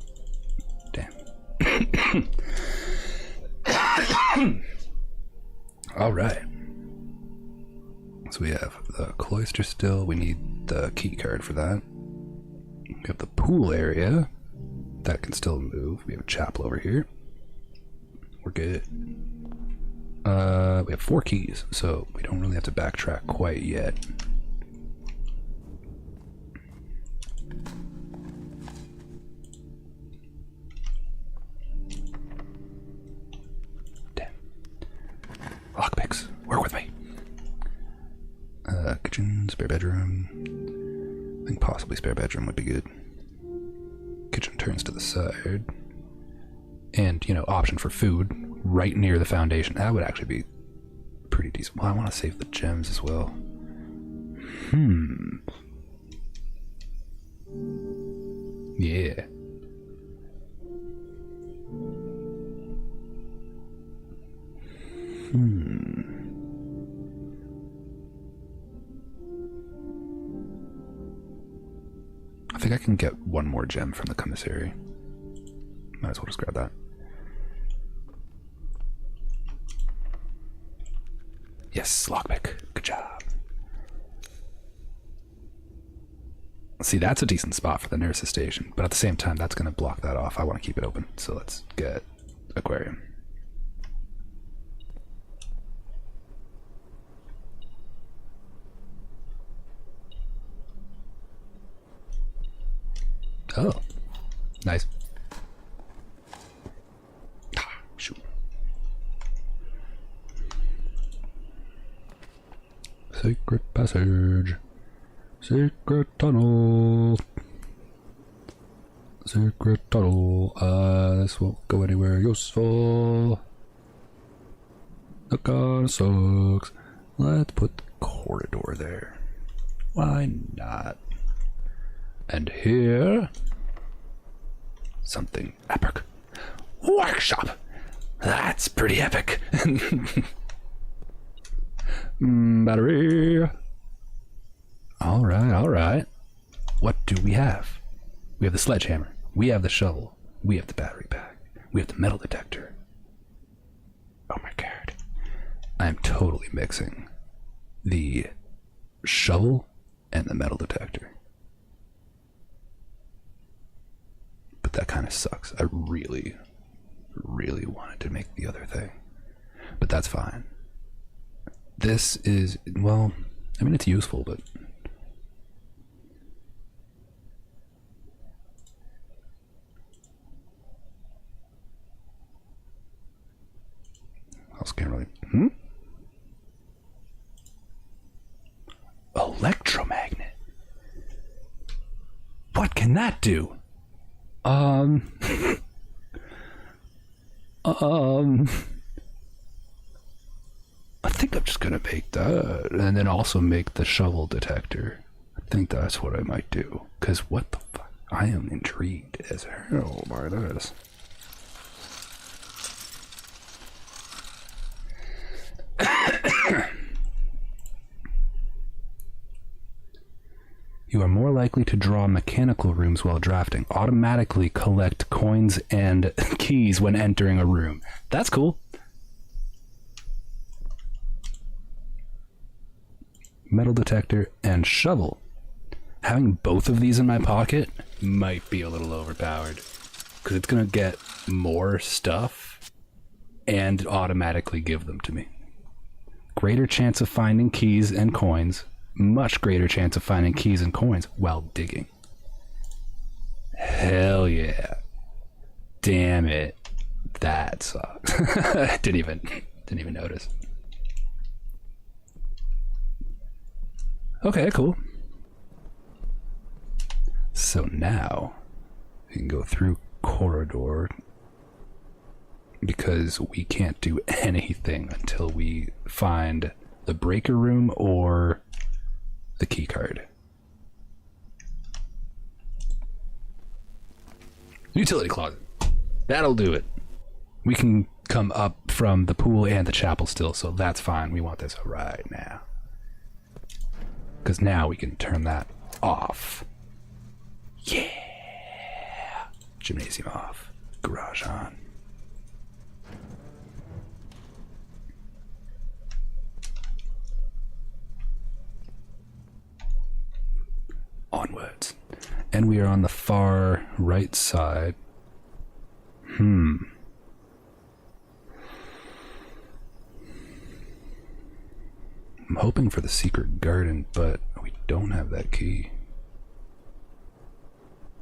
damn. All right. So we have the cloister still. We need the key card for that. We have the pool area. That can still move. We have a chapel over here. We're good. We have 4 keys, so we don't really have to backtrack quite yet. Damn. Lockpicks, work with me. Kitchen, spare bedroom. I think possibly spare bedroom would be good. Kitchen turns to the side. And, you know, option for food right near the foundation. That would actually be pretty decent. Well, I want to save the gems as well. Yeah. I think I can get 1 more gem from the commissary. Might as well just grab that. Yes, lockpick. Good job. See, that's a decent spot for the nurse's station, but at the same time, that's going to block that off. I want to keep it open, so let's get aquarium. Oh, nice. Shoot. Secret passage. Secret tunnel. Secret tunnel. This won't go anywhere useful. That kinda sucks. Let's put the corridor there. Why not? And here, something epic. Workshop! That's pretty epic. Battery. Alright. What do we have? We have the sledgehammer. We have the shovel. We have the battery pack. We have the metal detector. Oh my god. I am totally mixing the shovel and the metal detector. But that kind of sucks. I really wanted to make the other thing. But that's fine. This is, well, I mean, it's useful, but... I also can't really... Electromagnet. What can that do? I think I'm just gonna make that, and then also make the shovel detector. I think that's what I might do. Cause what the fuck? I am intrigued as hell by this. You are more likely to draw mechanical rooms while drafting. Automatically collect coins and keys when entering a room. That's cool. Metal detector and shovel. Having both of these in my pocket might be a little overpowered. Because it's going to get more stuff and automatically give them to me. Greater chance of finding keys and coins. Much greater chance of finding keys and coins while digging. Hell yeah. Damn it. That sucks. didn't even notice. Okay, cool. So now we can go through corridor because we can't do anything until we find the breaker room or the key card. Utility closet. That'll do it. We can come up from the pool and the chapel still, so that's fine. We want this right now. Because now we can turn that off. Yeah! Gymnasium off. Garage on. Onwards. And we are on the far right side. I'm hoping for the secret garden, but we don't have that key.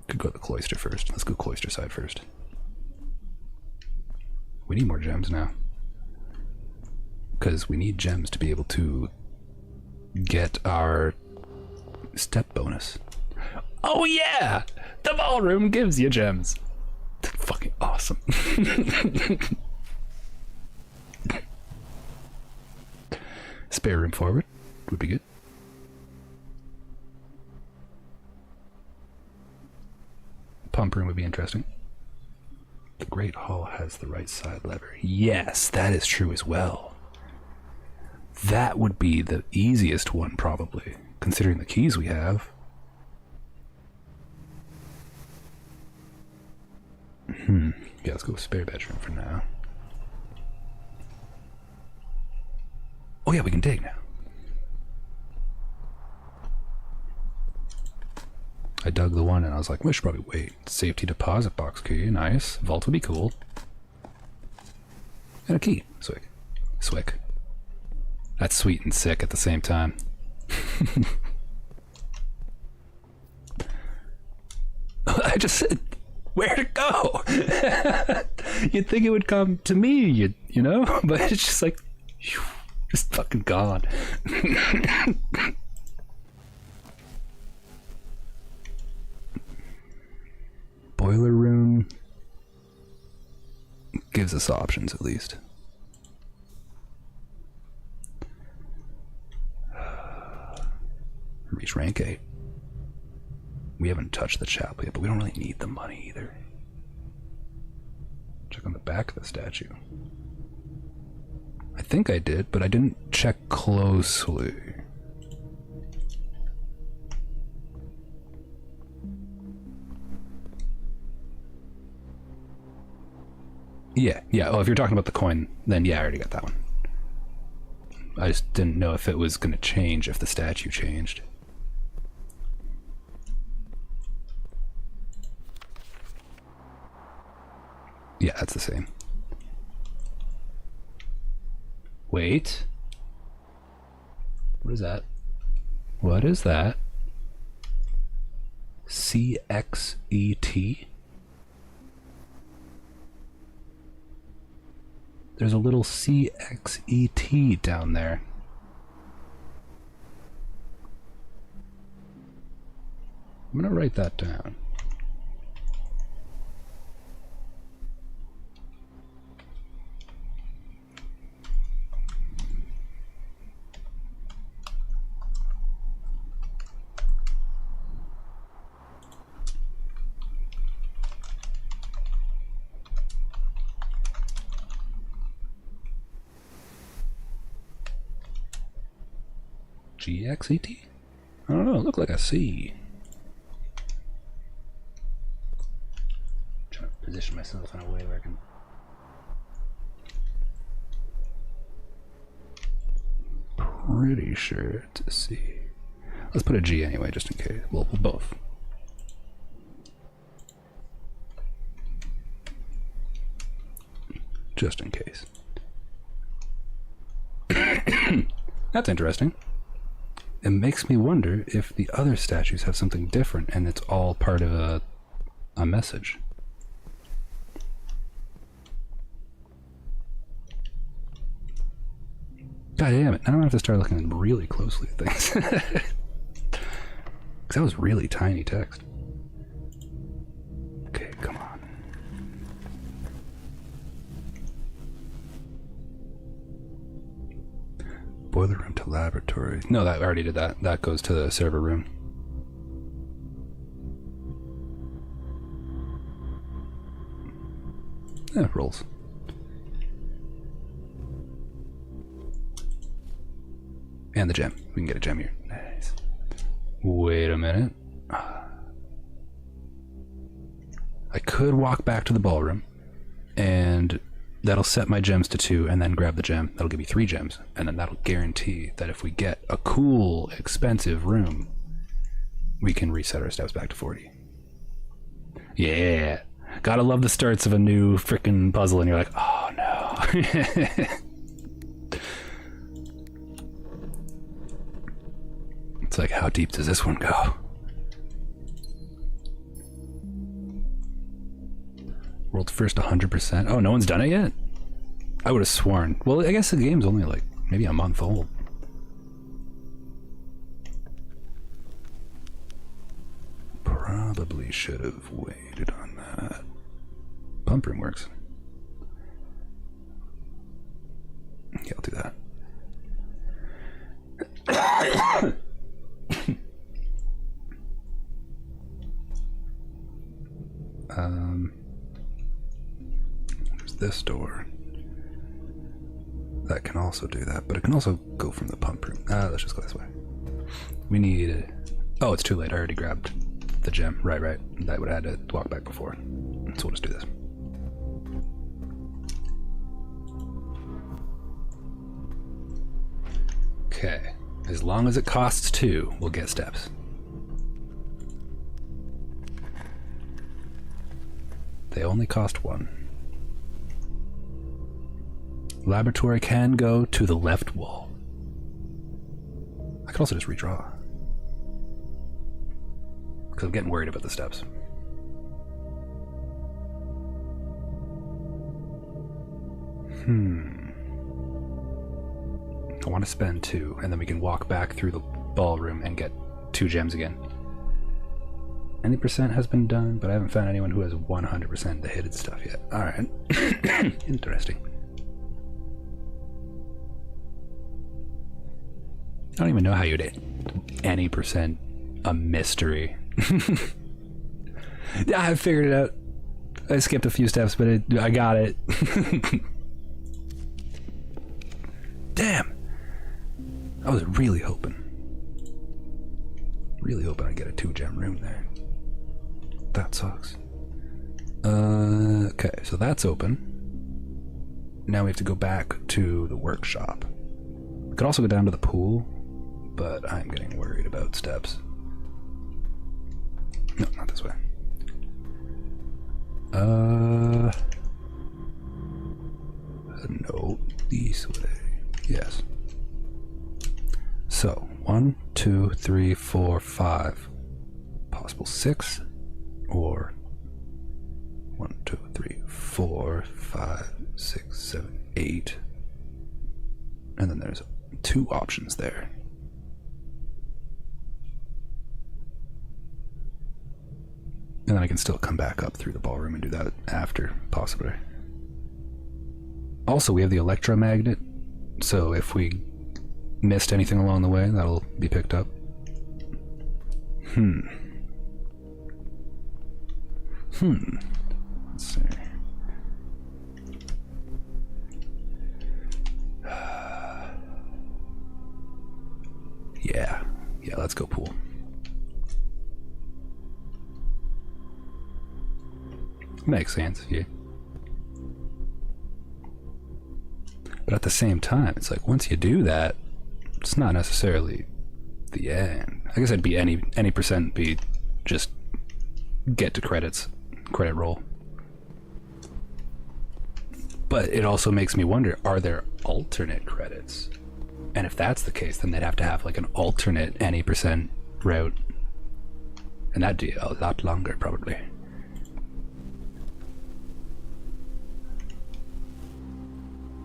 Could go to the cloister first. Let's go cloister side first. We need more gems now. Because we need gems to be able to get our step bonus. Oh yeah! The ballroom gives you gems. That's fucking awesome. Spare room forward would be good. Pump room would be interesting. The Great Hall has the right side lever. Yes, that is true as well. That would be the easiest one probably, considering the keys we have. Yeah, let's go with spare bedroom for now. Oh yeah, we can dig now. I dug the one and I was like, we should probably wait. Safety deposit box key, nice. Vault would be cool. And a key. Swick. Swick. That's sweet and sick at the same time. I just said, where to go? You'd think it would come to me, you know? But it's just like, whew, just fucking gone. Boiler room gives us options at least. Reach rank 8. We haven't touched the chapel yet, but we don't really need the money either. Check on the back of the statue. I think I did, but I didn't check closely. Yeah. Oh, if you're talking about the coin, then yeah, I already got that one. I just didn't know if it was going to change if the statue changed. Yeah, that's the same. Wait. What is that? What is that? CXET? There's a little CXET down there. I'm gonna write that down. GXET? I don't know, it looked like a C. Trying to position myself in a way where I can. Pretty sure it's a C. Let's put a G anyway, just in case. Well, both. Just in case. That's interesting. It makes me wonder if the other statues have something different and it's all part of a message. God damn it, now I'm gonna have to start looking really closely at things. Because that was really tiny text. Okay, come on. Boiler room to laboratory. No, that I already did that. That goes to the server room. Yeah, rolls. And the gem. We can get a gem here. Nice. Wait a minute. I could walk back to the ballroom, and that'll set my gems to 2, and then grab the gem. That'll give me 3 gems, and then that'll guarantee that if we get a cool, expensive room, we can reset our steps back to 40. Yeah. Gotta love the starts of a new freaking puzzle, and you're like, oh no. It's like, how deep does this one go? World's first 100%. Oh, no one's done it yet? I would have sworn. Well, I guess the game's only like maybe a month old. Probably should have waited on that. Pump room works. Yeah, I'll do that. There's this door. That can also do that, but it can also go from the pump room. Let's just go this way. We need... Oh, it's too late. I already grabbed the gem. Right. I would have had to walk back before. So we'll just do this. Okay. As long as it costs 2, we'll get steps. They only cost 1. Laboratory can go to the left wall. I could also just redraw. Because I'm getting worried about the steps. I want to spend 2, and then we can walk back through the ballroom and get 2 gems again. Any percent has been done, but I haven't found anyone who has 100% the hidden stuff yet. Alright. Interesting. I don't even know how you'd any percent a mystery. Yeah, I figured it out. I skipped a few steps, but I got it. Damn. I was really hoping I'd get a 2-gem room there. That sucks. Okay, so that's open. Now we have to go back to the workshop. We could also go down to the pool, but I'm getting worried about steps. No, not this way. No, this way. Yes. So, 1, 2, 3, 4, 5. Possible 6. Or 1, 2, 3, 4, 5, 6, 7, 8. And then there's 2 options there. And then I can still come back up through the ballroom and do that after, possibly. Also, we have the electromagnet, so if we missed anything along the way, that'll be picked up. Let's see. let's go pool. Makes sense, yeah. But at the same time, it's like once you do that, it's not necessarily the end. I guess it'd be any percent be just get to credits, credit roll. But it also makes me wonder, are there alternate credits? And if that's the case, then they'd have to have like an alternate any percent route. And that'd be a lot longer probably.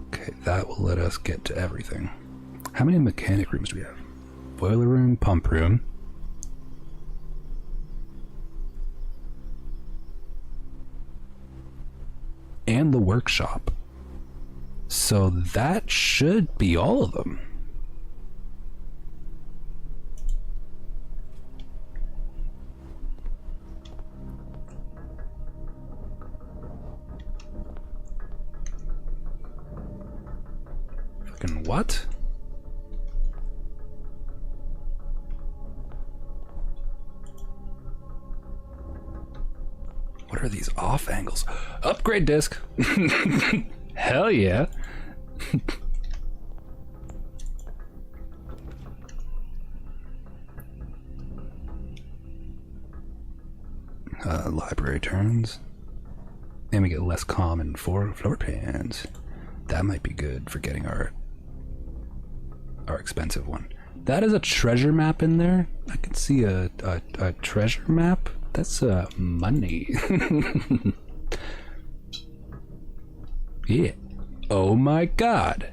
Okay, that will let us get to everything. How many mechanic rooms do we have? Boiler room, pump room. And the workshop. So that should be all of them. Fucking what? What are these off angles? Upgrade disc. Hell yeah. Library turns. And we get less common floor plans. That might be good for getting our expensive one. That is a treasure map in there. I can see a treasure map. That's money. Yeah. Oh my god.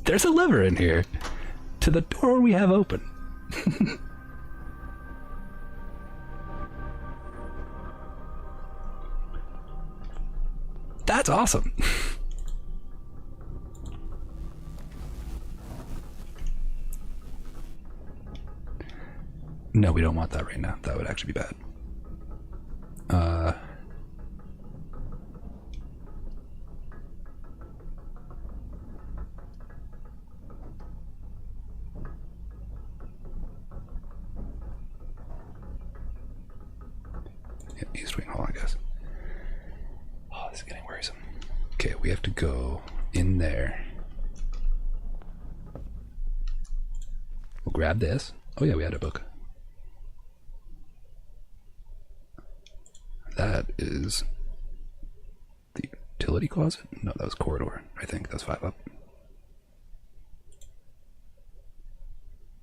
There's a lever in here to the door we have open. That's awesome. No, we don't want that right now. That would actually be bad. Yeah, East Wing Hall, I guess. Oh, this is getting worrisome. Okay, we have to go in there. We'll grab this. Oh yeah, we had a book. That is the utility closet? No, that was corridor. I think that's 5 up.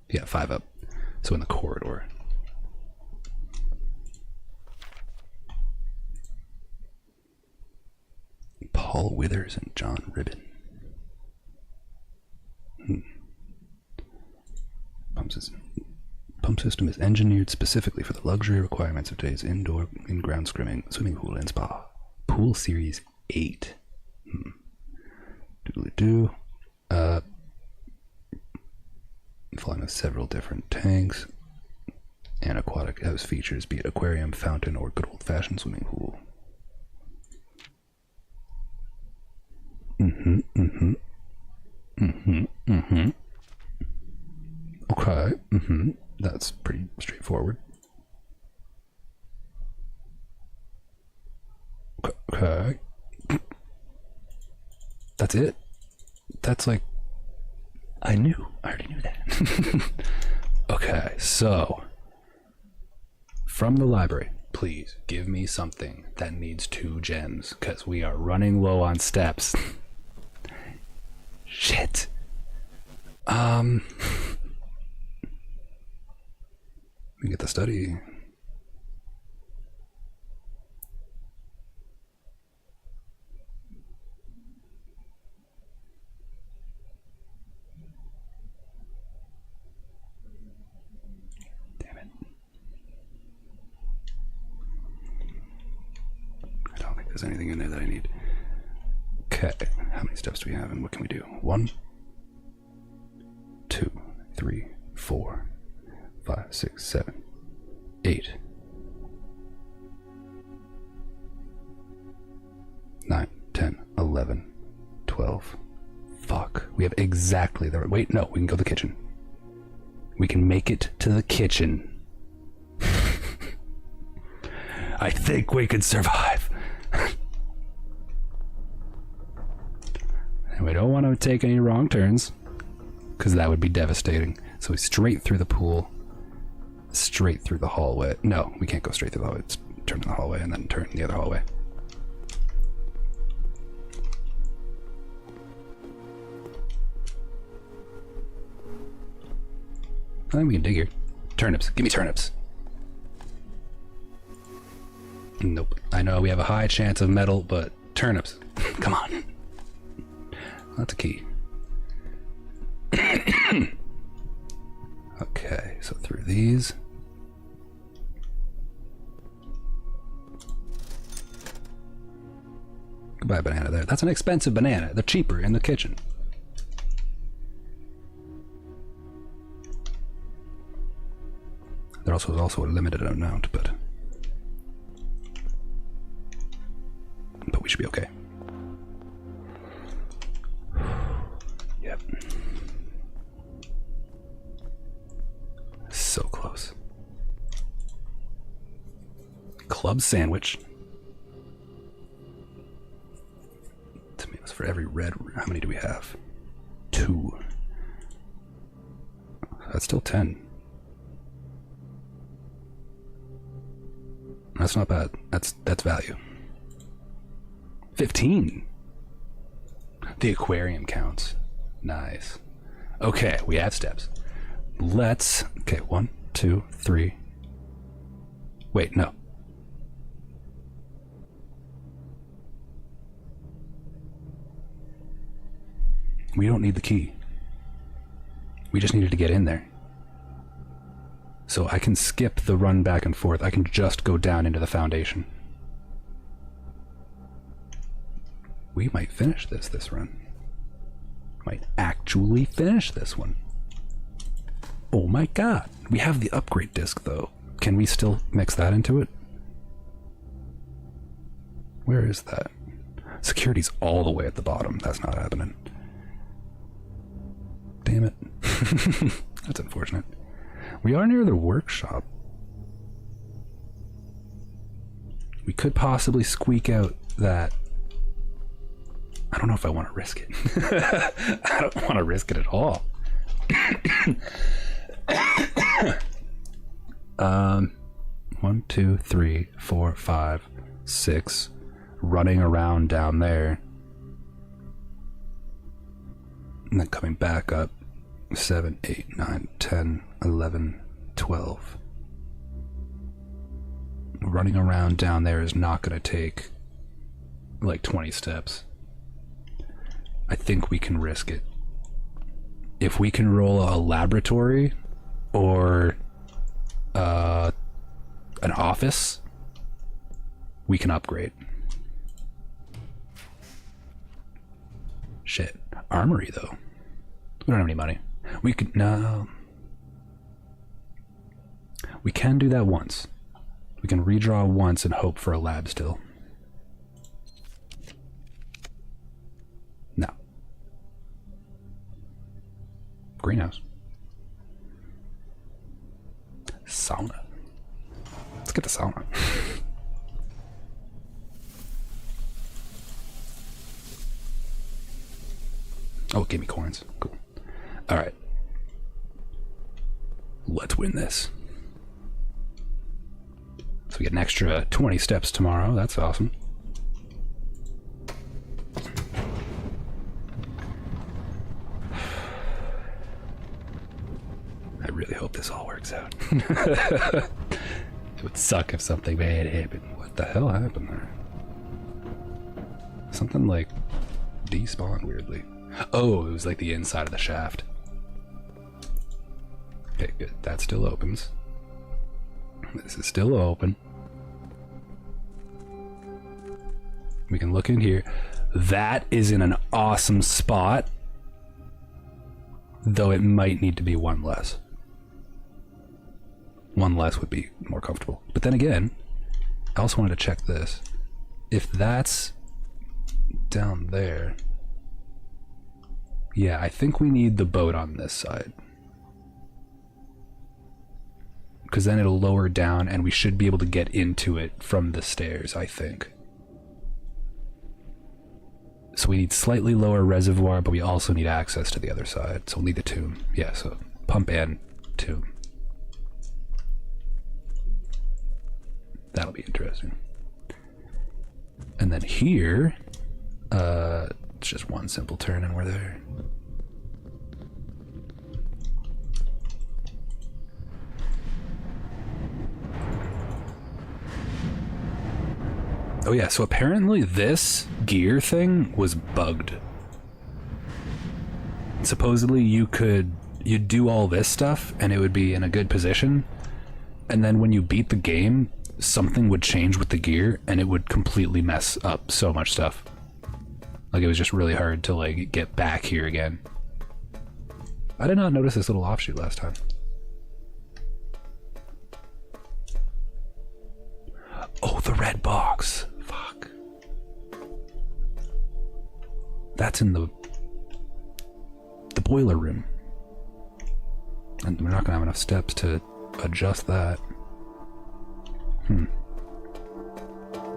Yeah, 5 up. So in the corridor. Paul Withers and John Ribbon. Pump system is engineered specifically for the luxury requirements of today's indoor, in-ground swimming pool and spa. Pool Series 8. Doodly-doo. Flying with several different tanks. And aquatic house features, be it aquarium, fountain, or good old-fashioned swimming pool. Okay. That's pretty straightforward. Okay. That's it. That's like, I already knew that. Okay, so from the library, please give me something that needs 2 gems, because we are running low on steps. Shit. We get the study. Damn it. I don't think there's anything in there that I need. Okay, how many steps do we have and what can we do? 1, 2, 3, 4, 5, 6, 7, 8, 9, 10, 11, 12. Fuck. We have exactly the... Wait, no, we can go to the kitchen. We can make it to the kitchen. I think we can survive. And we don't want to take any wrong turns, because that would be devastating. So we straight through the pool, straight through the hallway. No, we can't go straight through the hallway. It's turn in the hallway and then turn in the other hallway. I think we can dig here. Turnips. Give me turnips. Nope. I know we have a high chance of metal, but turnips. Come on. That's a key. Okay, so through these. Goodbye, banana there. That's an expensive banana. They're cheaper in the kitchen. There also is also a limited amount, but we should be okay. Yep. So close. Club sandwich. Tomatoes for every red. How many do we have? 2. That's still 10. That's not bad. That's value. 15. The aquarium counts. Nice. Okay, we have steps. Let's... Okay, 1, 2, 3. Wait, no. We don't need the key. We just needed to get in there. So I can skip the run back and forth. I can just go down into the foundation. We might finish this run. Might actually finish this one. Oh my god. We have the upgrade disc though. Can we still mix that into it? Where is that? Security's all the way at the bottom. That's not happening. Damn it. That's unfortunate. We are near the workshop. We could possibly squeak out that... I don't know if I want to risk it. I don't want to risk it at all. 1, 2, 3, 4, 5, 6. Running around down there. And then coming back up. 7, 8, 9, 10, 11, 12. Running around down there is not going to take like 20 steps. I think we can risk it. If we can roll a laboratory or an office, we can upgrade. Shit. Armory, though. We don't have any money. We could... No. We can do that once. We can redraw once and hope for a lab still. No. Greenhouse. Sauna. Let's get the sauna. Oh, it gave me coins. Cool. Alright. Let's win this. So we get an extra 20 steps tomorrow. That's awesome. I really hope this all works out. It would suck if something bad happened. What the hell happened there? Something like despawned weirdly. Oh, it was like the inside of the shaft. Okay, good. That still opens. This is still open. We can look in here. That is in an awesome spot. Though it might need to be one less. One less would be more comfortable. But then again, I also wanted to check this. If that's down there... Yeah, I think we need the boat on this side. Because then it'll lower down and we should be able to get into it from the stairs, I think. So we need slightly lower reservoir, but we also need access to the other side. So we'll need the tomb. Yeah, so pump and tomb. That'll be interesting. And then here, it's just one simple turn and we're there. Oh yeah, so apparently this gear thing was bugged. Supposedly you'd do all this stuff and it would be in a good position, and then when you beat the game, something would change with the gear and it would completely mess up so much stuff. Like it was just really hard to like get back here again. I did not notice this little offshoot last time. Oh, the red box. Fuck. That's in the boiler room. And we're not gonna have enough steps to adjust that. So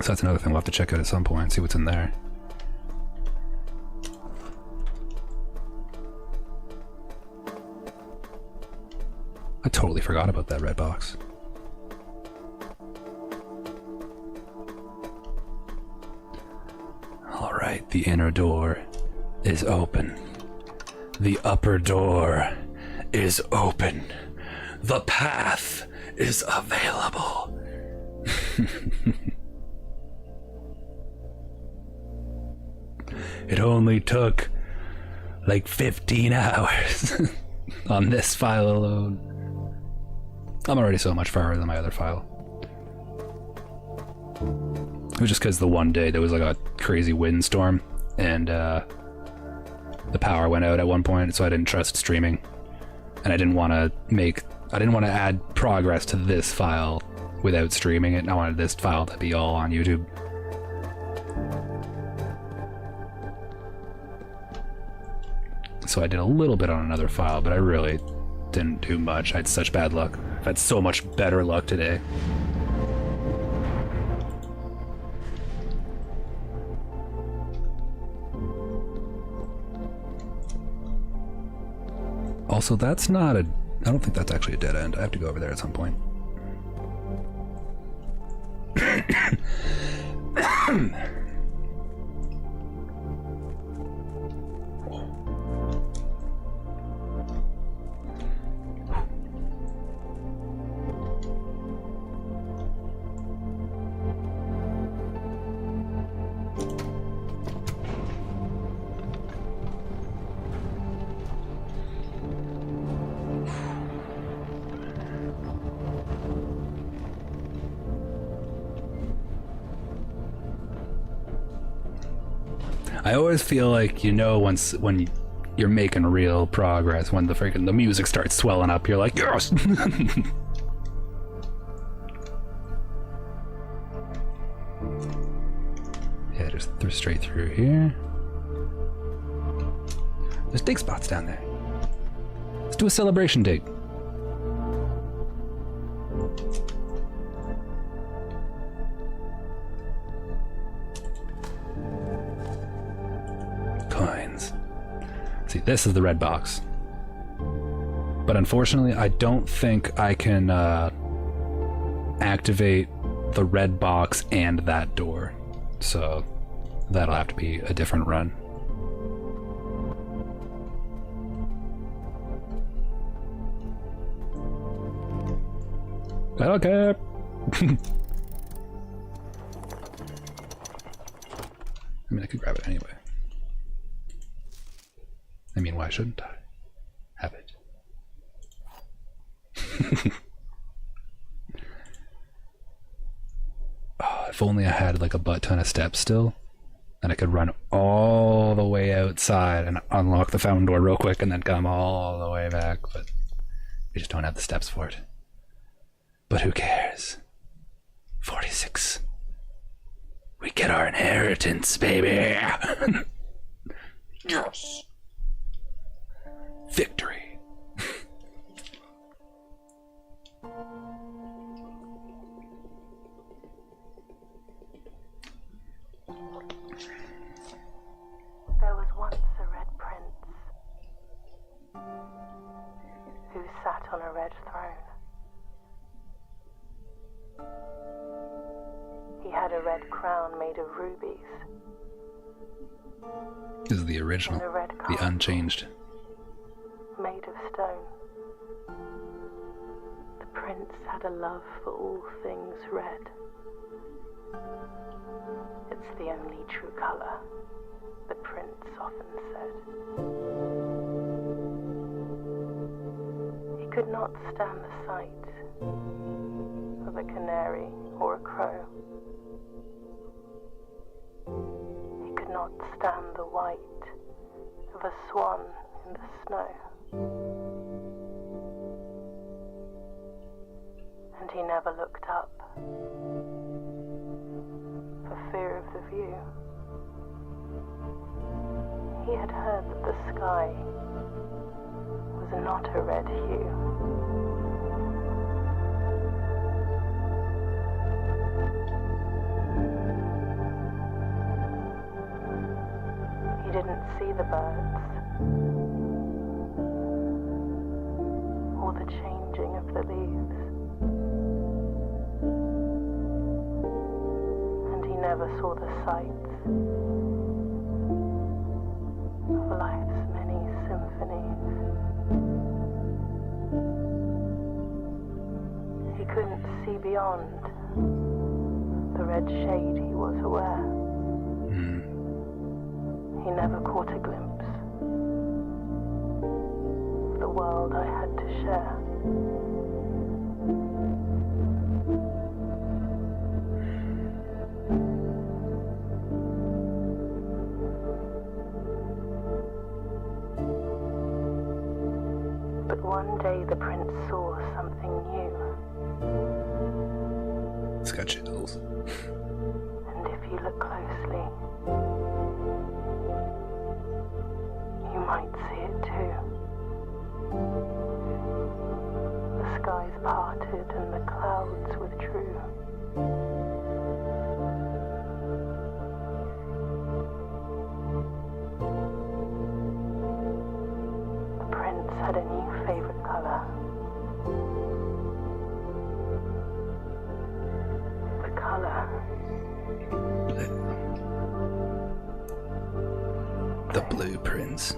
that's another thing we'll have to check out at some point, see what's in there. I totally forgot about that red box. Alright, the inner door is open. The upper door is open. The path is available. It only took like 15 hours on this file alone. I'm already so much farther than my other file. It was just because the one day there was like a crazy windstorm and the power went out at one point, so I didn't trust streaming, and I didn't want to add progress to this file without streaming it. I wanted this file to be all on YouTube. So I did a little bit on another file, but I really didn't do much. I had such bad luck. I've had so much better luck today. Also, that's not a... I don't think that's actually a dead end. I have to go over there at some point. I always feel like, you know, when you're making real progress, when the music starts swelling up, you're like, yes! Yeah, just through straight through here. There's dig spots down there. Let's do a celebration dig. Coins. See, this is the red box. But unfortunately, I don't think I can activate the red box and that door. So that'll have to be a different run. Okay. I mean, I could grab it anyway. I mean, why shouldn't I have it? Oh, if only I had like a butt ton of steps still, and I could run all the way outside and unlock the fountain door real quick and then come all the way back, but we just don't have the steps for it. But who cares? 46. We get our inheritance, baby. Yes. Victory. There was once a red prince who sat on a red throne. He had a red crown made of rubies. This is the original, And a red the castle unchanged. made of stone. The prince had a love for all things red. It's the only true color, the prince often said. He could not stand the sight of a canary or a crow. He could not stand the white of a swan in the snow. And he never looked up for fear of the view. He had heard that the sky was not a red hue. He didn't see the birds or the changing of the leaves. And he never saw the sights of life's many symphonies. He couldn't see beyond the red shade he was aware. He never caught a glimpse of the world I had to share. But one day the prince saw something new, It's got chills. and if you look closely, you might see it too. The skies parted and the clouds withdrew. The prince had a new favorite color. The color The Blue Prince.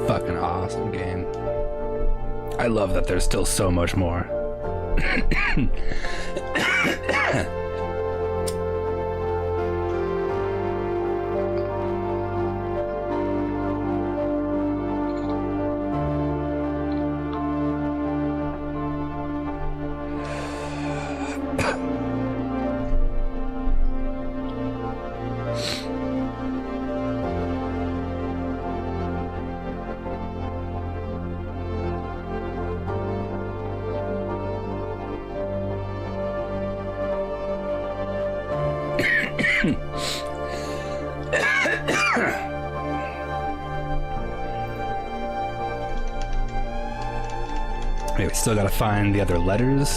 Fucking awesome game. I love that there's still so much more. Okay, we still gotta find the other letters.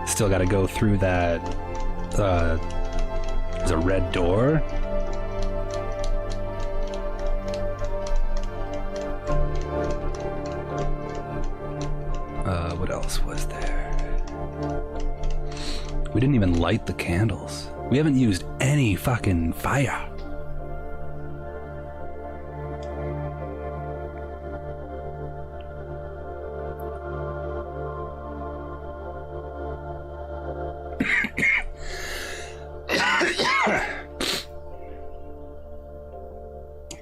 Still gotta go through that. There's a red door. What else was there? We didn't even light the candles. We haven't used any fucking fire.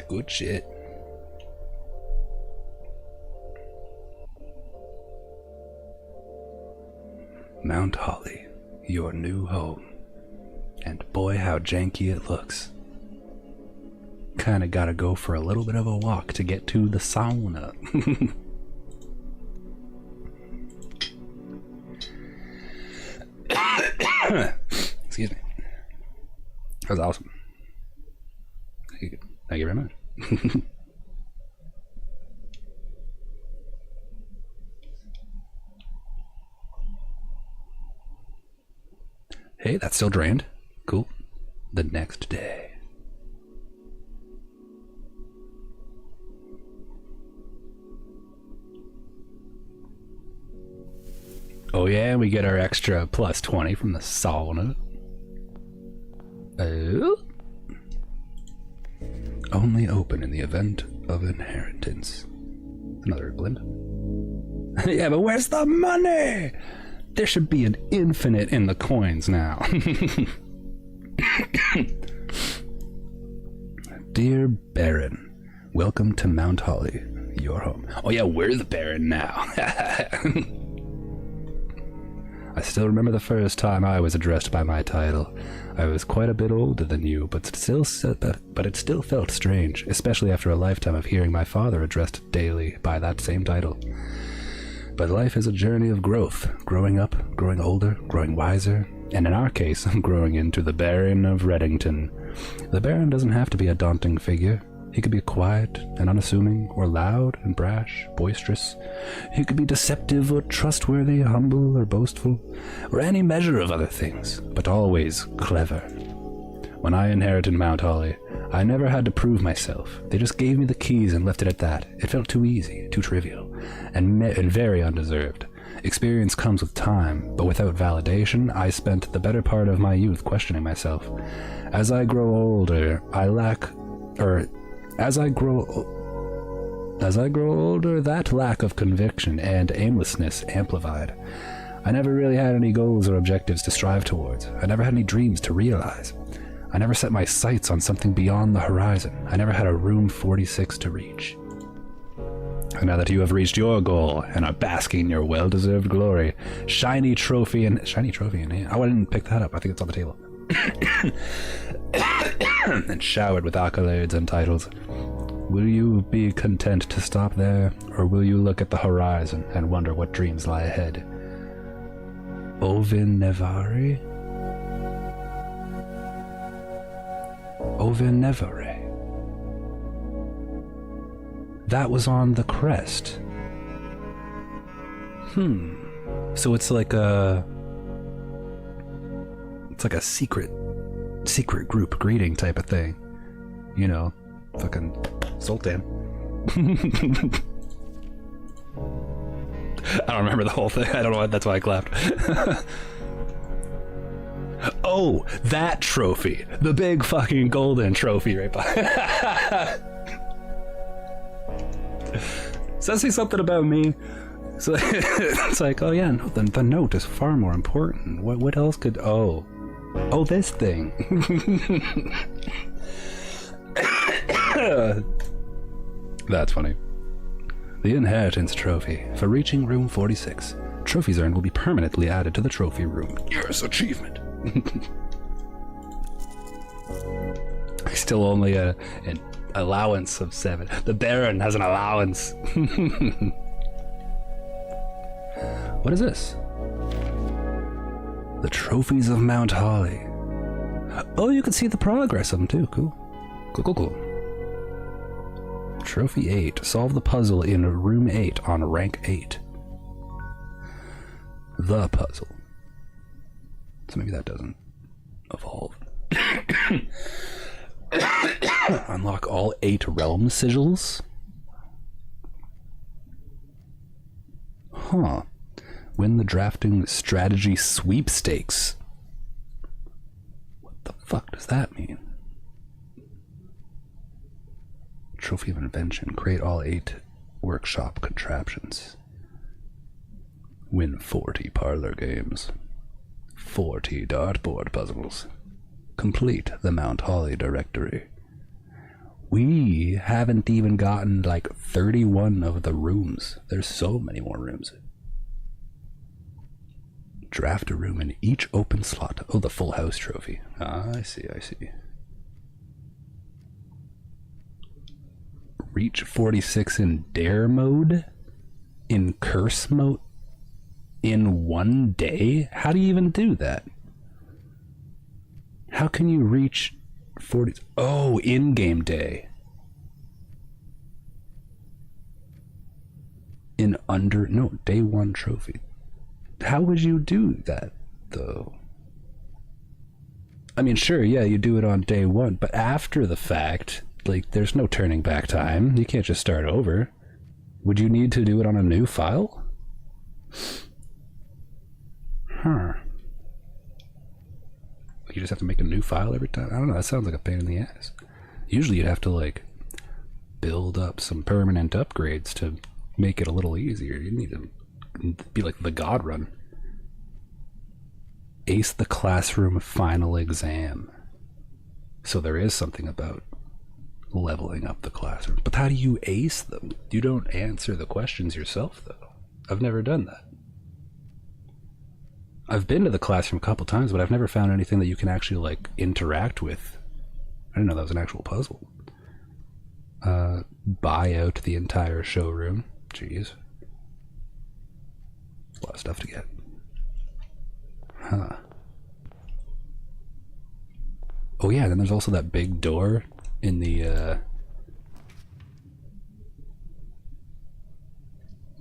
Good shit. Mount Holly, your new home. And boy, how janky it looks. Kinda gotta go for a little bit of a walk to get to the sauna. Excuse me. That was awesome. Thank you very much. Hey, that's still drained. Cool. The next day. Oh yeah, we get our extra plus 20 from the sauna. Oh. Only open in the event of inheritance. Another blimp. Yeah, but where's the money? There should be an infinite in the coins now. Dear Baron, welcome to Mount Holly, your home. Oh yeah, we're the Baron now. I still remember the first time I was addressed by my title. I was quite a bit older than you, but it still felt strange, especially after a lifetime of hearing my father addressed daily by that same title. But life is a journey of growth, growing up, growing older, growing wiser, and in our case, I'm growing into the Baron of Reddington. The Baron doesn't have to be a daunting figure. He could be quiet and unassuming, or loud and brash, boisterous. He could be deceptive or trustworthy, humble or boastful, or any measure of other things, but always clever. When I inherited Mount Holly, I never had to prove myself. They just gave me the keys and left it at that. It felt too easy, too trivial, and very undeserved. Experience comes with time, but without validation, I spent the better part of my youth questioning myself. As I grow older, that lack of conviction and aimlessness amplified. I never really had any goals or objectives to strive towards. I never had any dreams to realize. I never set my sights on something beyond the horizon. I never had a room 46 to reach. And now that you have reached your goal and are basking in your well-deserved glory, shiny trophy in hand. Oh, I didn't pick that up. I think it's on the table. And showered with accolades and titles. Will you be content to stop there, or will you look at the horizon and wonder what dreams lie ahead? Ovinevare? Ovinevare. That was on the crest. So it's like a secret group greeting type of thing. You know, fucking Sultan. I don't remember the whole thing. I don't know why, that's why I clapped. Oh, that trophy. The big fucking golden trophy right by. Does that say something about me? So it's like, oh yeah, no, the note is far more important. What else could... Oh, this thing. That's funny. The inheritance trophy. For reaching room 46. Trophies earned will be permanently added to the trophy room. Yes, achievement. Still only an allowance of 7. The Baron has an allowance. What is this? The trophies of Mount Holly. Oh, you can see the progress of them too. Cool. Cool. Trophy 8. Solve the puzzle in room 8 on rank 8. The puzzle. So maybe that doesn't evolve. Unlock all 8 realm sigils. Huh. Win the drafting strategy sweepstakes. that mean? Trophy of invention. Create all 8 workshop contraptions. Win 40 parlor games. 40 dartboard puzzles. Complete the Mount Holly directory. We haven't even gotten like 31 of the rooms. There's so many more rooms. Draft a room in each open slot. Oh, the full house trophy. Ah, I see, I see. Reach 46 in dare mode? In curse mode? In one day? How do you even do that? How can you reach 40? Oh, in-game day. In under, no, day 1 trophy. How would you do that, though? I mean, sure, yeah, you do it on day 1, but after the fact, like, there's no turning back time. You can't just start over. Would you need to do it on a new file? Huh. You just have to make a new file every time? I don't know, that sounds like a pain in the ass. Usually you'd have to, like, build up some permanent upgrades to make it a little easier. You need to be like the God Run. Ace the classroom final exam. So there is something about leveling up the classroom. But how do you ace them? You don't answer the questions yourself, though. I've never done that. I've been to the classroom a couple times, but I've never found anything that you can actually, like, interact with. I didn't know that was an actual puzzle. Buy out the entire showroom. Jeez. A lot of stuff to get. Huh. Oh yeah, then there's also that big door in the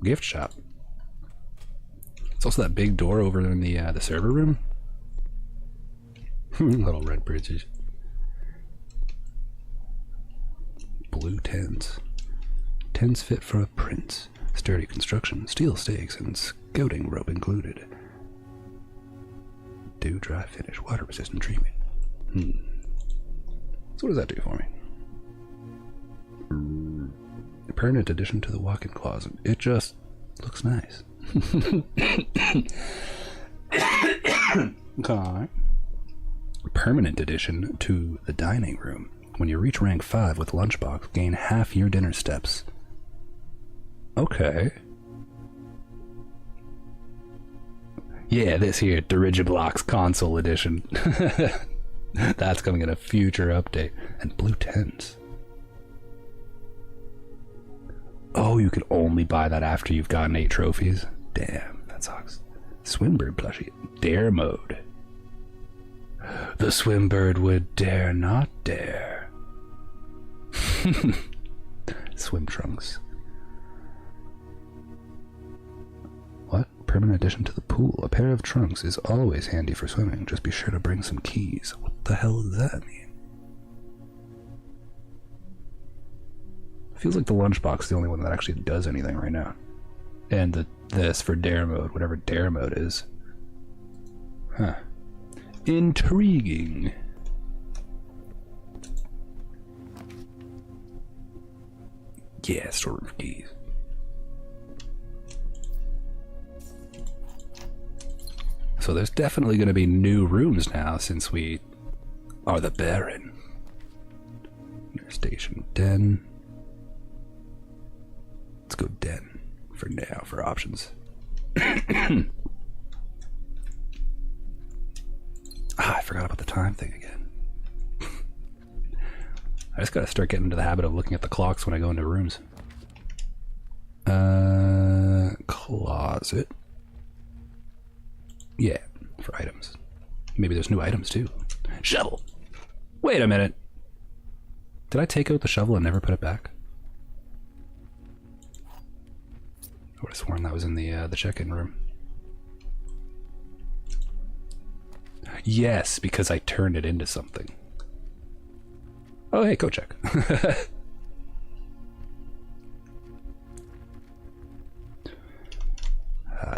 gift shop. It's also that big door over in the server room. Little red bridges. Blue tents. Tents fit for a prince. Sturdy construction, steel stakes, and scouting rope included. Do dry finish, water resistant treatment. So what does that do for me? A permanent addition to the walk-in closet. It just looks nice. Okay. Permanent addition to the dining room. When you reach rank 5 with lunchbox, gain half your dinner steps. Okay. Yeah, this here, Dirigiblocks console edition. That's coming in a future update. And blue tents. Oh, you could only buy that after you've gotten 8 trophies? Damn, that sucks. Swimbird plushie. Dare mode. The Swimbird would dare not dare. Swim trunks. What? Permanent addition to the pool. A pair of trunks is always handy for swimming. Just be sure to bring some keys. What the hell does that mean? Feels like the lunchbox is the only one that actually does anything right now. And this for dare mode, whatever dare mode is. Huh. Intriguing. Yeah, storeroom for keys. So there's definitely going to be new rooms now since we are the Baron. Station Den. Let's go Den for now for options. I forgot about the time thing again. I just gotta start getting into the habit of looking at the clocks when I go into rooms. Closet. Yeah, for items. Maybe there's new items too. Shovel! Wait a minute! Did I take out the shovel and never put it back? I would have sworn that was in the check-in room. Yes, because I turned it into something. Oh, hey, coat check.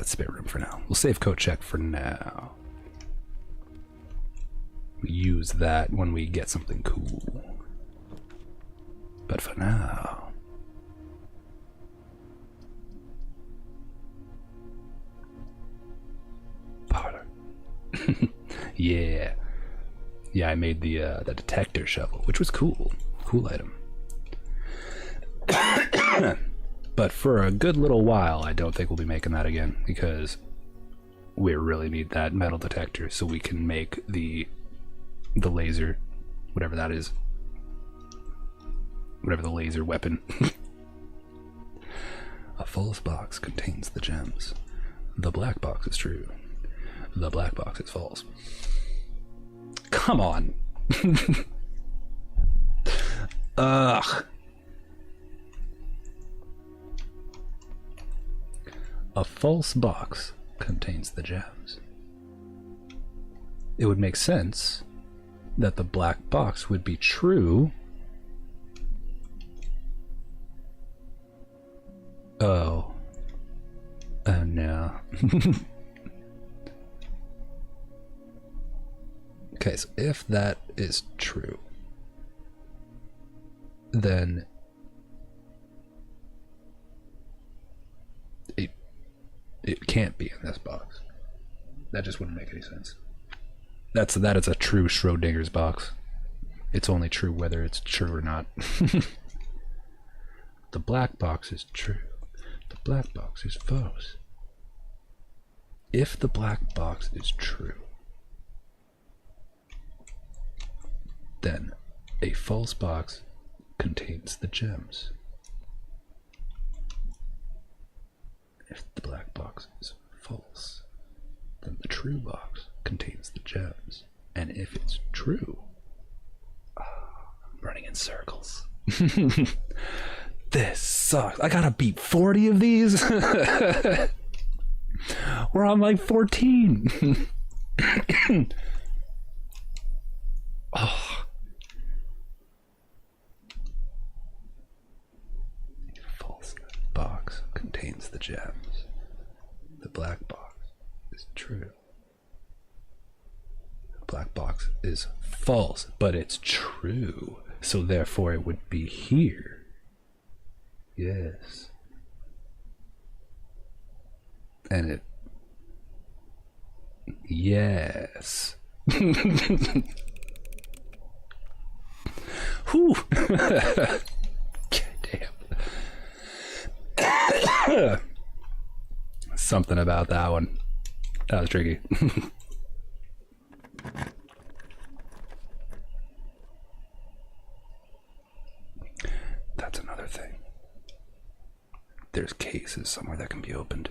Spare room for now. We'll save coat check for now. use that when we get something cool. But for now... Parlor. Yeah. Yeah, I made the detector shovel, which was cool. Cool item. But for a good little while, I don't think we'll be making that again, because we really need that metal detector so we can make the laser, whatever that is. Whatever the laser weapon. A false box contains the gems. The black box is true. The black box is false. Come on. Ugh. A false box contains the gems. It would make sense that the black box would be true. Oh. Oh no. Okay, so if that is true, then it can't be in this box. That just wouldn't make any sense. That is a true Schrodinger's box. It's only true whether it's true or not. The black box is true. The black box is false. If the black box is true, then a false box contains the gems. If the black box is false, then the true box contains the gems. And if it's true, I'm running in circles. This sucks. I gotta beat 40 of these? We're on like 14. Oh. False box contains the gems. The black box is true. The black box is false, but it's true. So therefore it would be here. Yes. And it... Yes. Whew. God damn. Something about that one. That was tricky. That's another thing. There's cases somewhere that can be opened.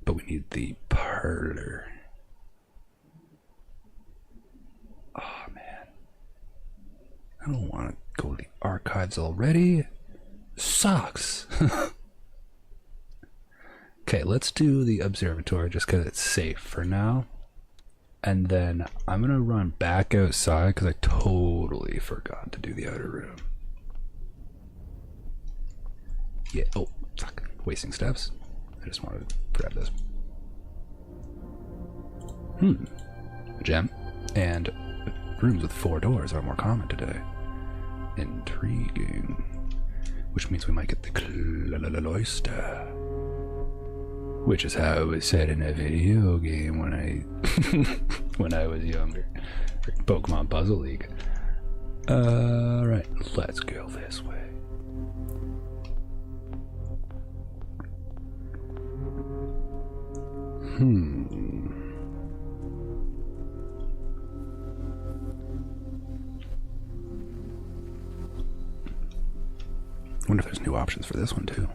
But we need the parlor. Oh man. I don't want to go to the archives already. Sucks. Okay, let's do the observatory just because it's safe for now. And then I'm going to run back outside because I totally forgot to do the outer room. Yeah, oh, fuck. Wasting steps. I just wanted to grab this. Gem. And rooms with 4 doors are more common today. Intriguing. Which means we might get the cloister. Which is how it was said in a video game when I was younger. Pokemon Puzzle League. Alright, let's go this way. Wonder if there's new options for this one too.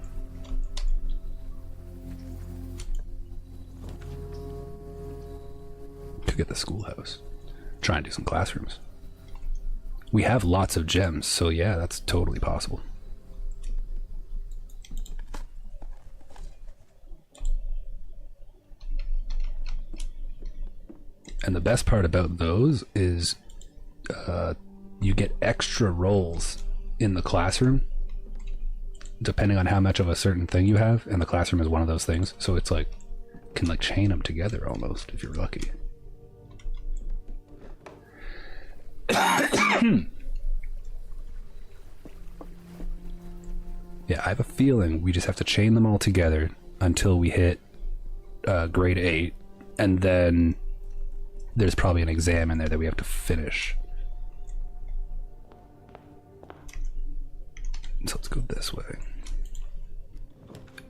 Could get the schoolhouse. Try and do some classrooms. We have lots of gems, so yeah, that's totally possible. And the best part about those is you get extra roles in the classroom depending on how much of a certain thing you have, and the classroom is one of those things, so it's like can like chain them together almost if you're lucky. Yeah, I have a feeling we just have to chain them all together until we hit grade 8, and then there's probably an exam in there that we have to finish. So let's go this way.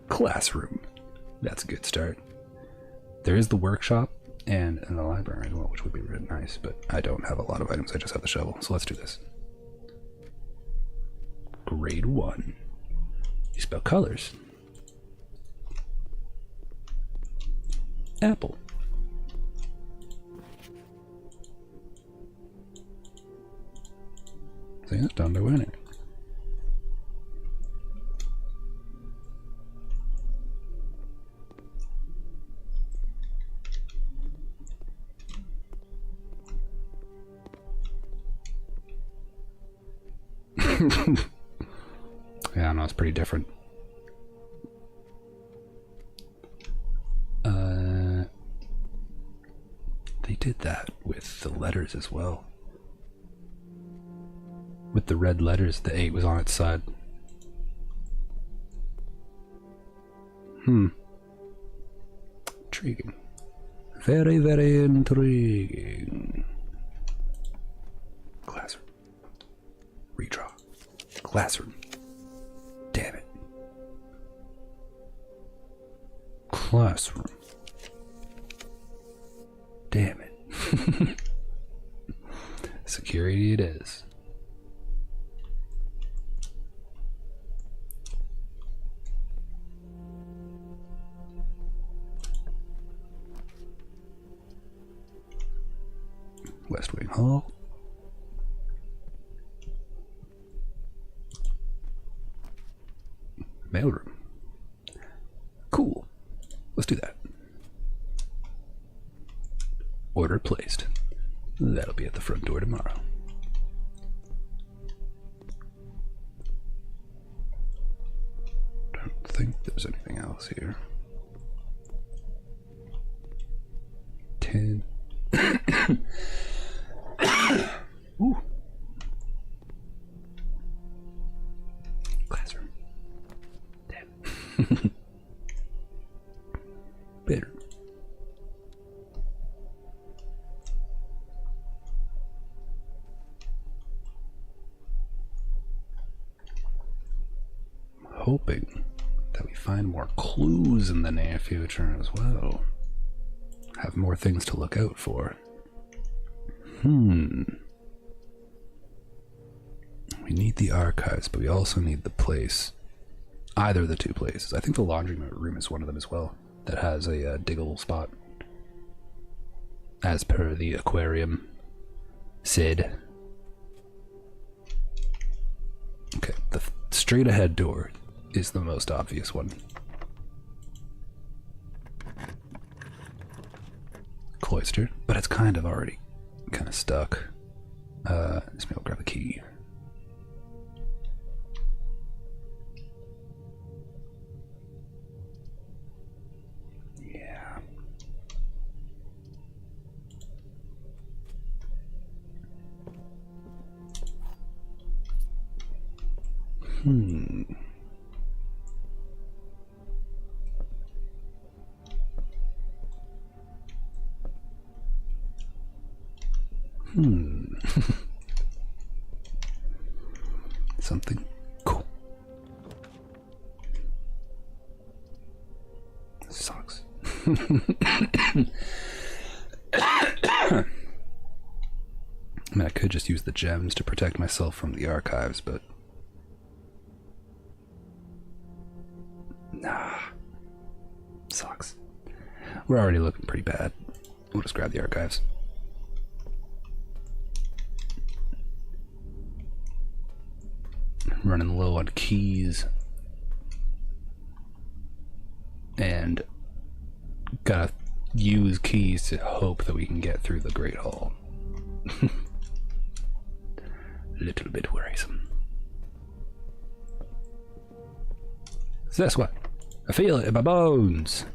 Classroom. That's a good start. There is the workshop and the library as well, which would be really nice, but I don't have a lot of items, I just have the shovel. So let's do this. Grade 1. You spell colors. Apple. See, it's done to winning. Yeah, I know, it's pretty different. They did that with the letters as well. With the red letters, the 8 was on its side. Intriguing. Very, very intriguing. Classroom. Redraw. Classroom. Damn it. Classroom. Damn it. Security it is. West Wing Hall. Mailroom. Cool. Let's do that. Order placed. That'll be at the front door tomorrow. Don't think there's anything else here. 10. Ooh. Classroom. Damn. Better. Hoping that we find more clues in the near future as well. Have more things to look out for. We need the archives, but we also need the place. Either of the two places. I think the laundry room is one of them as well. That has a diggable spot. As per the aquarium said. Okay, the straight ahead door is the most obvious one. Cloister, but it's kind of already kind of stuck. Let's maybe grab the key. Yeah. Something cool. Sucks. I mean, I could just use the gems to protect myself from the archives, but nah. Sucks. We're already looking pretty bad. We'll just grab the archives. Running low on keys. And gotta use keys to hope that we can get through the Great Hall. Little bit worrisome. So that's what? I feel it in my bones.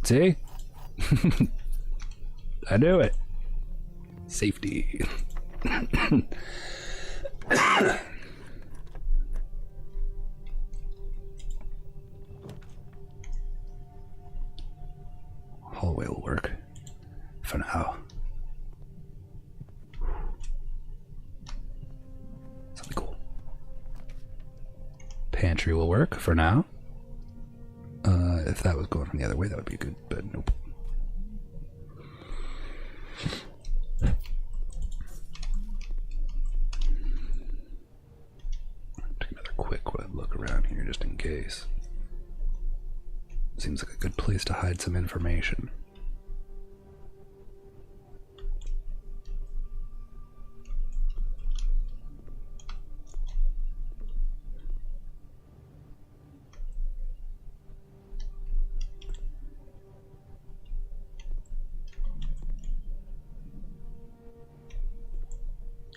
See? I knew it. Safety. Hallway will work for now. Something cool. Pantry will work for now. If that was going from the other way, that would be good, but nope. Take another quick look around here just in case. Seems like a good place to hide some information.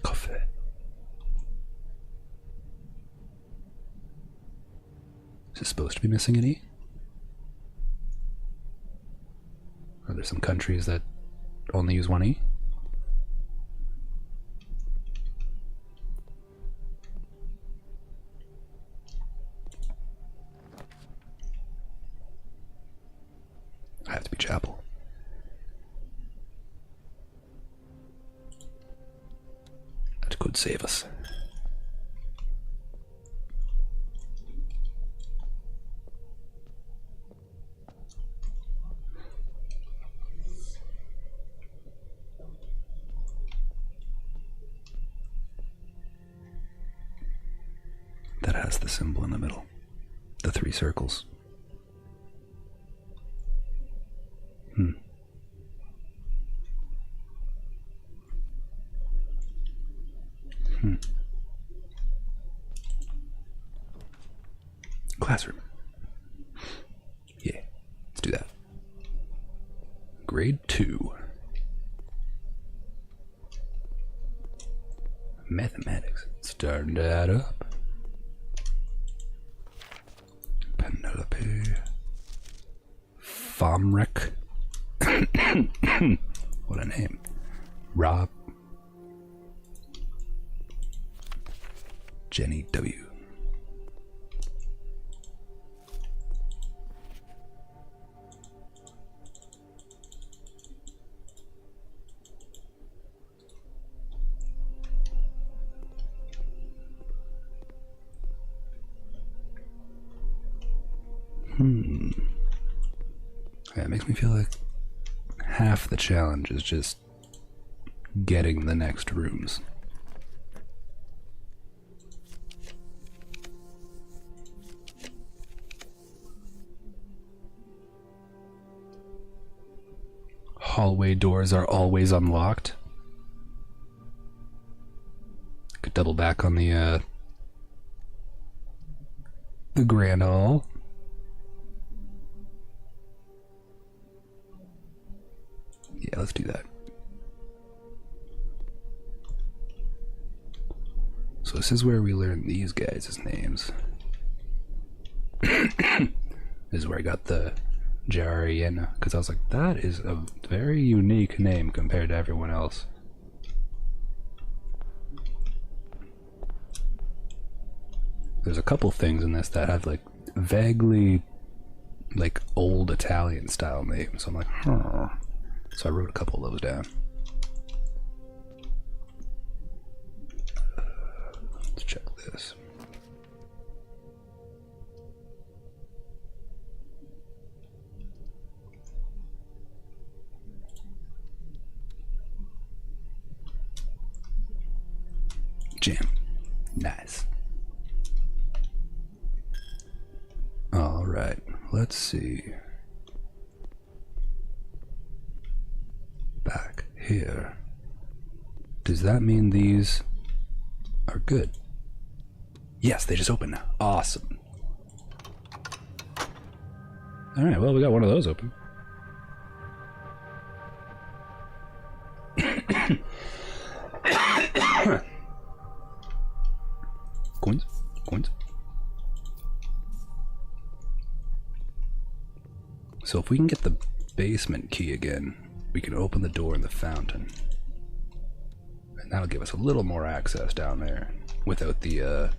Coffee. Is it supposed to be missing an E? Are there some countries that only use one E? I have to be chapel. That could save us. That has the symbol in the middle. The 3 circles. Classroom. Yeah, let's do that. Grade 2. Mathematics. Starting to add up. Penelope. Fomrek. What a name. Rob. Jenny W. Yeah, it makes me feel like half the challenge is just getting the next rooms. Hallway doors are always unlocked. Could double back on the grand hall. Yeah, let's do that. So this is where we learn these guys' names. This is where I got the Jariena, because I was like, that is a very unique name compared to everyone else. There's a couple things in this that have like vaguely like old Italian style names. So I'm like, huh. So I wrote a couple of those down. Let's check this. Jam. Nice. All right, let's see. Back here. Does that mean these are good? Yes, they just open now. Awesome. All right, well, we got one of those open. Coins? Coins? So if we can get the basement key again, we can open the door in the fountain. And that'll give us a little more access down there without the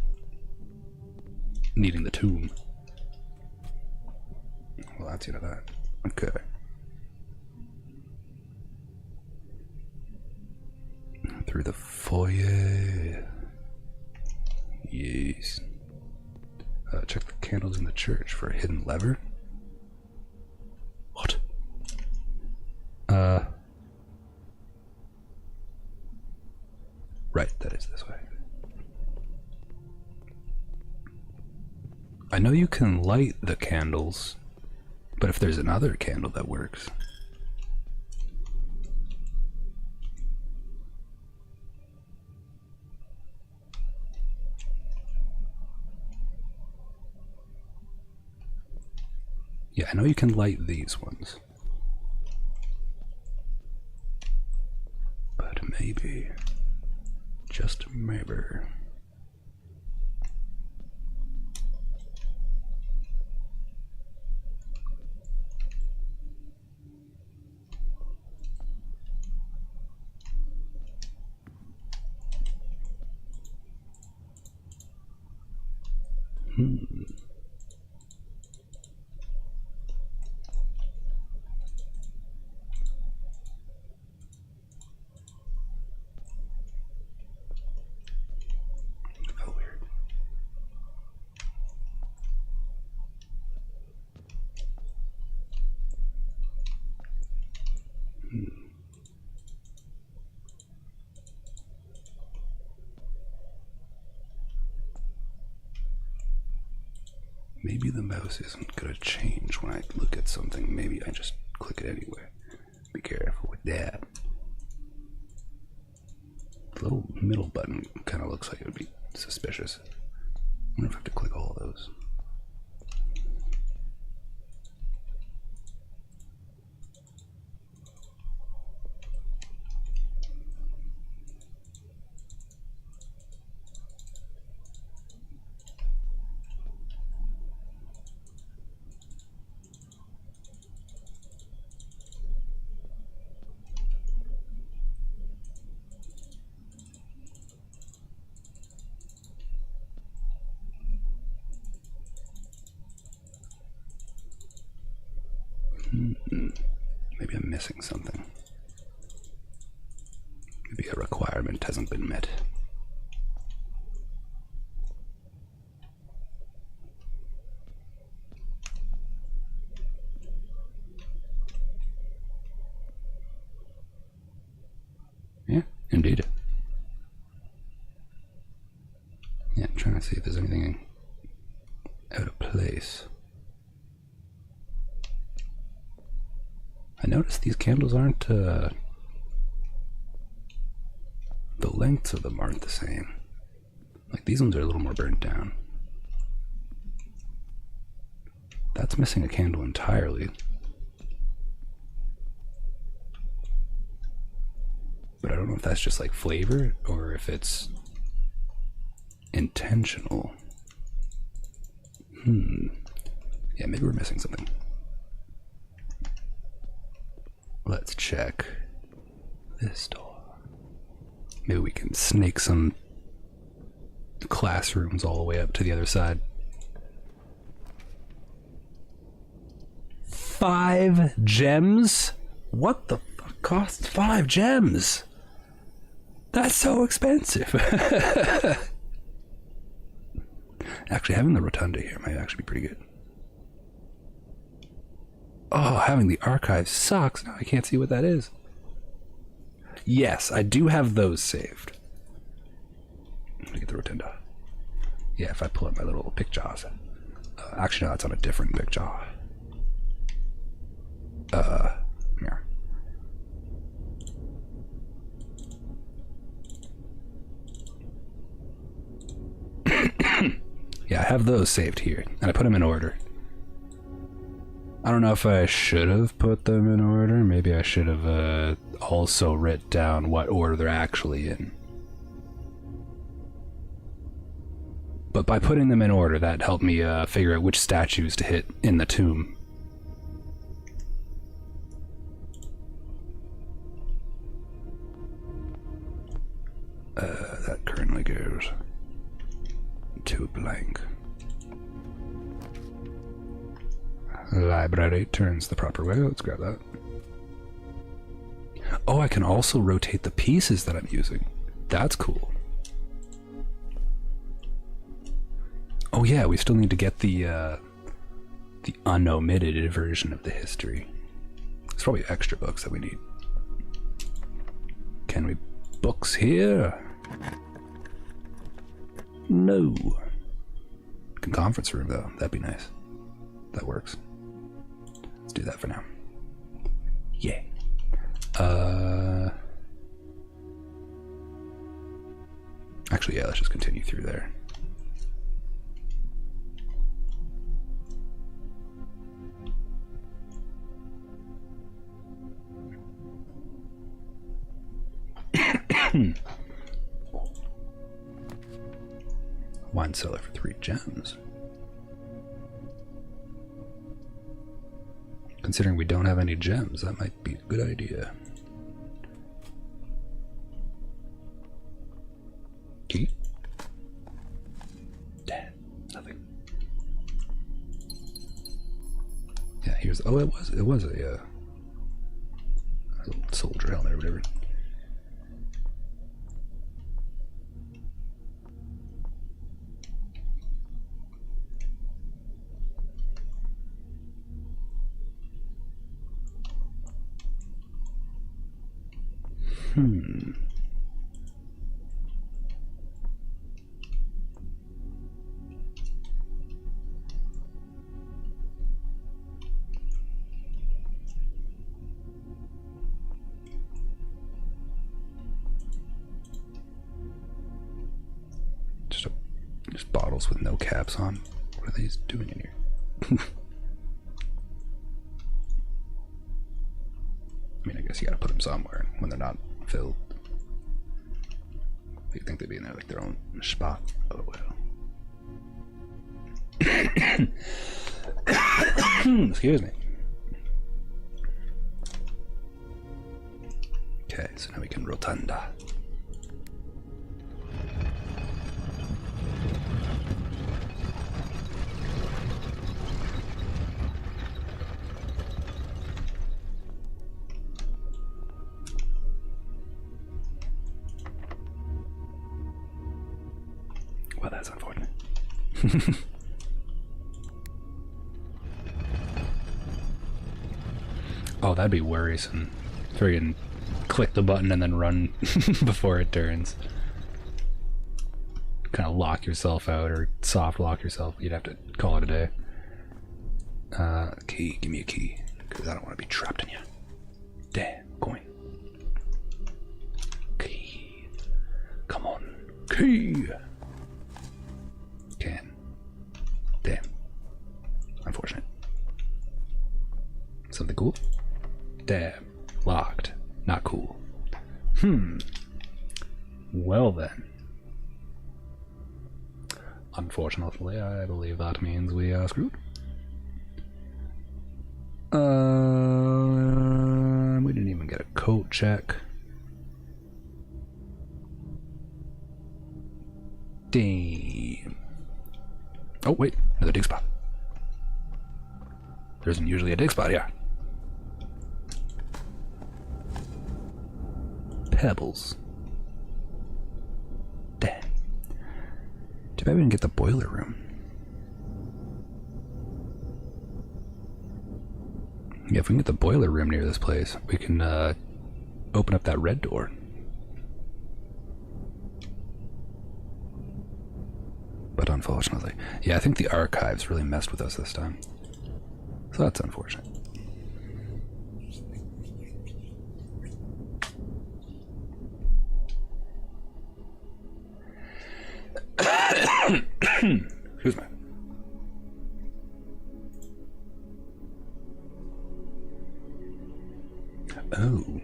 needing the tomb. Well, that's you know that. Okay. Through the foyer. Yes. Check the candles in the church for a hidden lever. What? Right, that is this way. I know you can light the candles, but if there's another candle that works. Yeah, I know you can light these ones. But maybe, just maybe. Oh, weird. Maybe the mouse isn't gonna change when I look at something. Maybe I just click it anyway. Be careful with that. The little middle button kind of looks like it would be suspicious. I wonder if I have to click all of those. Maybe I'm missing something. Maybe a requirement hasn't been met. Yeah, indeed. Yeah, I'm trying to see if there's anything out of place. I noticed these candles aren't, the lengths of them aren't the same. Like, these ones are a little more burnt down. That's missing a candle entirely. But I don't know if that's just like flavor or if it's intentional. Yeah, maybe we're missing something. Let's check this door. Maybe we can snake some classrooms all the way up to the other side. 5 gems? What the fuck costs 5 gems? That's so expensive. Actually, having the rotunda here might actually be pretty good. Oh, having the archive sucks. Now I can't see what that is. Yes, I do have those saved. Let me get the rotunda. Yeah, if I pull up my little pictures. Actually, no, it's on a different picture. Here. Yeah, I have those saved here, and I put them in order. I don't know if I should have put them in order. Maybe I should have also written down what order they're actually in. But by putting them in order, that helped me figure out which statues to hit in the tomb. think. Library turns the proper way. Let's grab that. Oh, I can also rotate the pieces that I'm using. That's cool. Oh yeah, we still need to get the unomitted version of the history. There's probably extra books that we need. Can we books here? No. Conference room though, that'd be nice. That works. Let's do that for now. Yeah. Actually, yeah, let's just continue through there. Wine cellar for 3 gems. Considering we don't have any gems, that might be a good idea. Key? Damn, nothing. Yeah, here's. Oh, it was a little soldier helmet or whatever. Just bottles with no caps on. What are these doing in here? I mean, I guess you gotta put them somewhere when they're not filled. You'd think they'd be in there like their own spot. Oh well. Excuse me. Okay, so now we can rotunda. Well, that's unfortunate. Oh, that'd be worrisome. Friggin' click the button and then run before it turns. Kind of lock yourself out or soft lock yourself. You'd have to call it a day. Key, give me a key. Because I don't want to be trapped in you. Damn, coin. Key. Come on. Key. Can. Damn. Unfortunate. Something cool? Damn. Locked. Not cool. Well then. Unfortunately, I believe that means we are screwed. We didn't even get a coat check. Damn. Oh, wait. Another dig spot. There isn't usually a dig spot here. Pebbles. Damn. Too bad we didn't get the boiler room. Yeah, if we can get the boiler room near this place, we can open up that red door. But unfortunately, yeah, I think the archives really messed with us this time. So that's unfortunate. Excuse me. Oh.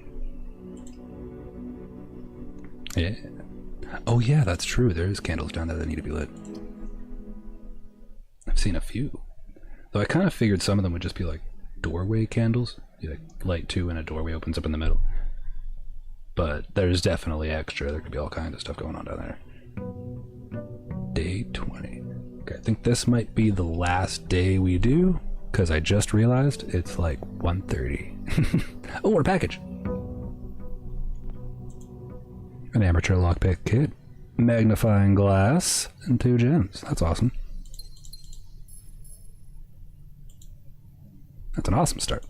Yeah. Oh yeah, that's true. There is candles down there that need to be lit. I've seen a few. Though I kind of figured some of them would just be like doorway candles. You like light 2 and a doorway opens up in the middle. But there's definitely extra. There could be all kinds of stuff going on down there. Day 20. Okay, I think this might be the last day we do, because I just realized it's like 1:30. Oh, what a package! An amateur lockpick kit, magnifying glass, and 2 gems. That's awesome. That's an awesome start.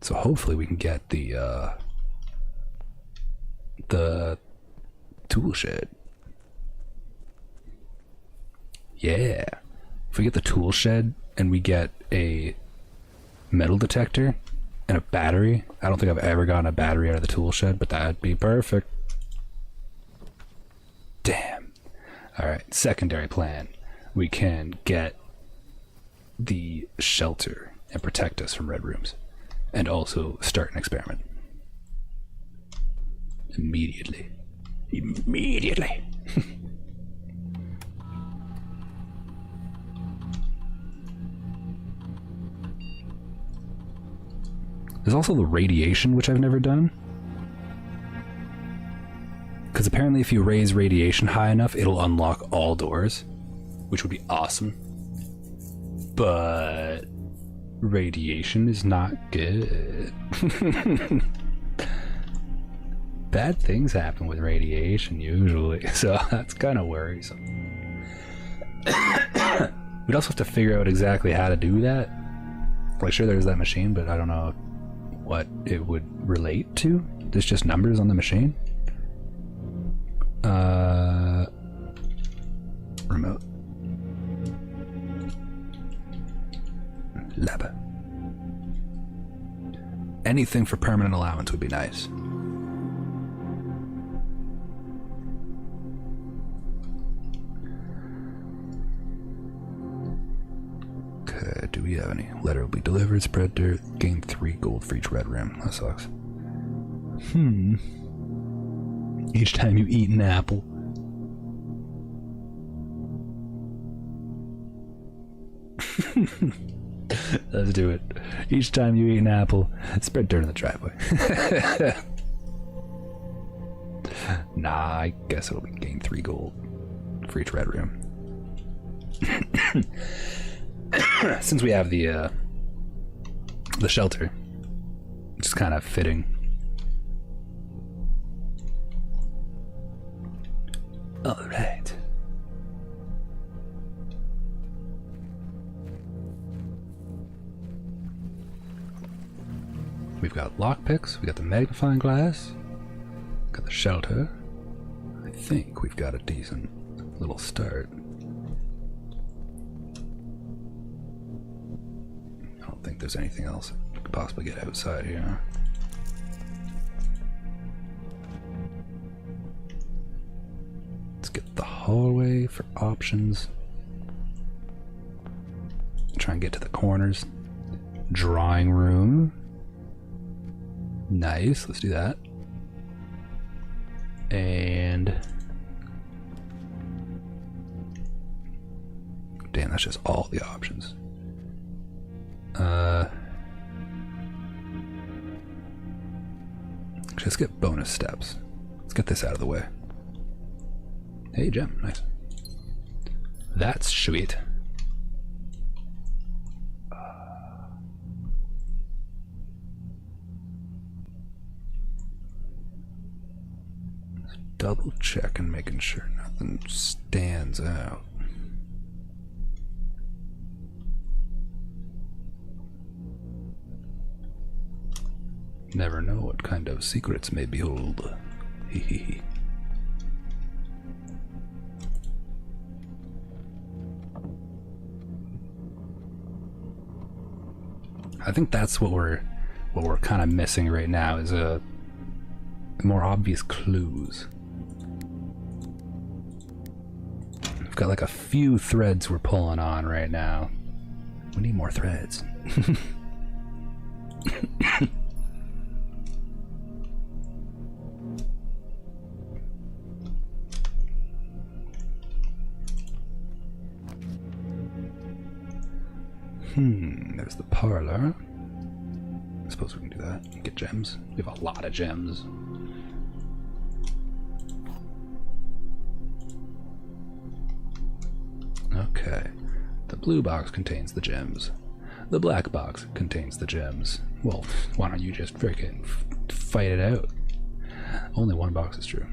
So hopefully we can get the tool shed. Yeah. If we get the tool shed and we get a metal detector and a battery, I don't think I've ever gotten a battery out of the tool shed, but that'd be perfect. Damn. Alright, secondary plan. We can get the shelter and protect us from red rooms. And also start an experiment. Immediately. Immediately. There's also the radiation, which I've never done. Because apparently if you raise radiation high enough, it'll unlock all doors, which would be awesome. But radiation is not good. Bad things happen with radiation usually, so that's kind of worrisome. We'd also have to figure out exactly how to do that. Like, sure, there's that machine, but I don't know what it would relate to. There's just numbers on the machine. Remote. Lab. Anything for permanent allowance would be nice. Okay, do we have any? Letter will be delivered, spread dirt, gain 3 gold for each red rim. That sucks. Each time you eat an apple. Let's do it. Each time you eat an apple, spread dirt in the driveway. Nah, I guess it'll be gain 3 gold for each red room. Since we have the shelter, which is kind of fitting. All right. We've got lockpicks, we got the magnifying glass, got the shelter. I think we've got a decent little start. I don't think there's anything else we could possibly get outside here. Let's get the hallway for options. Try and get to the corners. Drawing room. Nice, let's do that. And damn, that's just all the options. Let's get bonus steps. Let's get this out of the way. Hey, gem, nice. That's sweet. Double checking, making sure nothing stands out. Never know what kind of secrets may behold. Hee. I think that's what we're kind of missing right now is a more obvious clues. We've got like a few threads we're pulling on right now. We need more threads. There's the parlor. I suppose we can do that. Get gems. We have a lot of gems. Okay. The blue box contains the gems. The black box contains the gems. Well, why don't you just freaking fight it out? Only one box is true.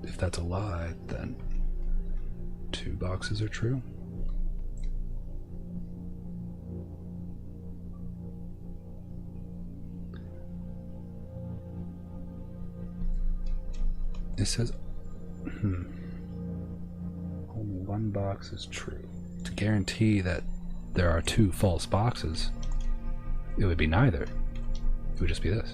If that's a lie, then 2 boxes are true. It says, only 1 box is true. To guarantee that there are 2 false boxes, it would be neither. It would just be this.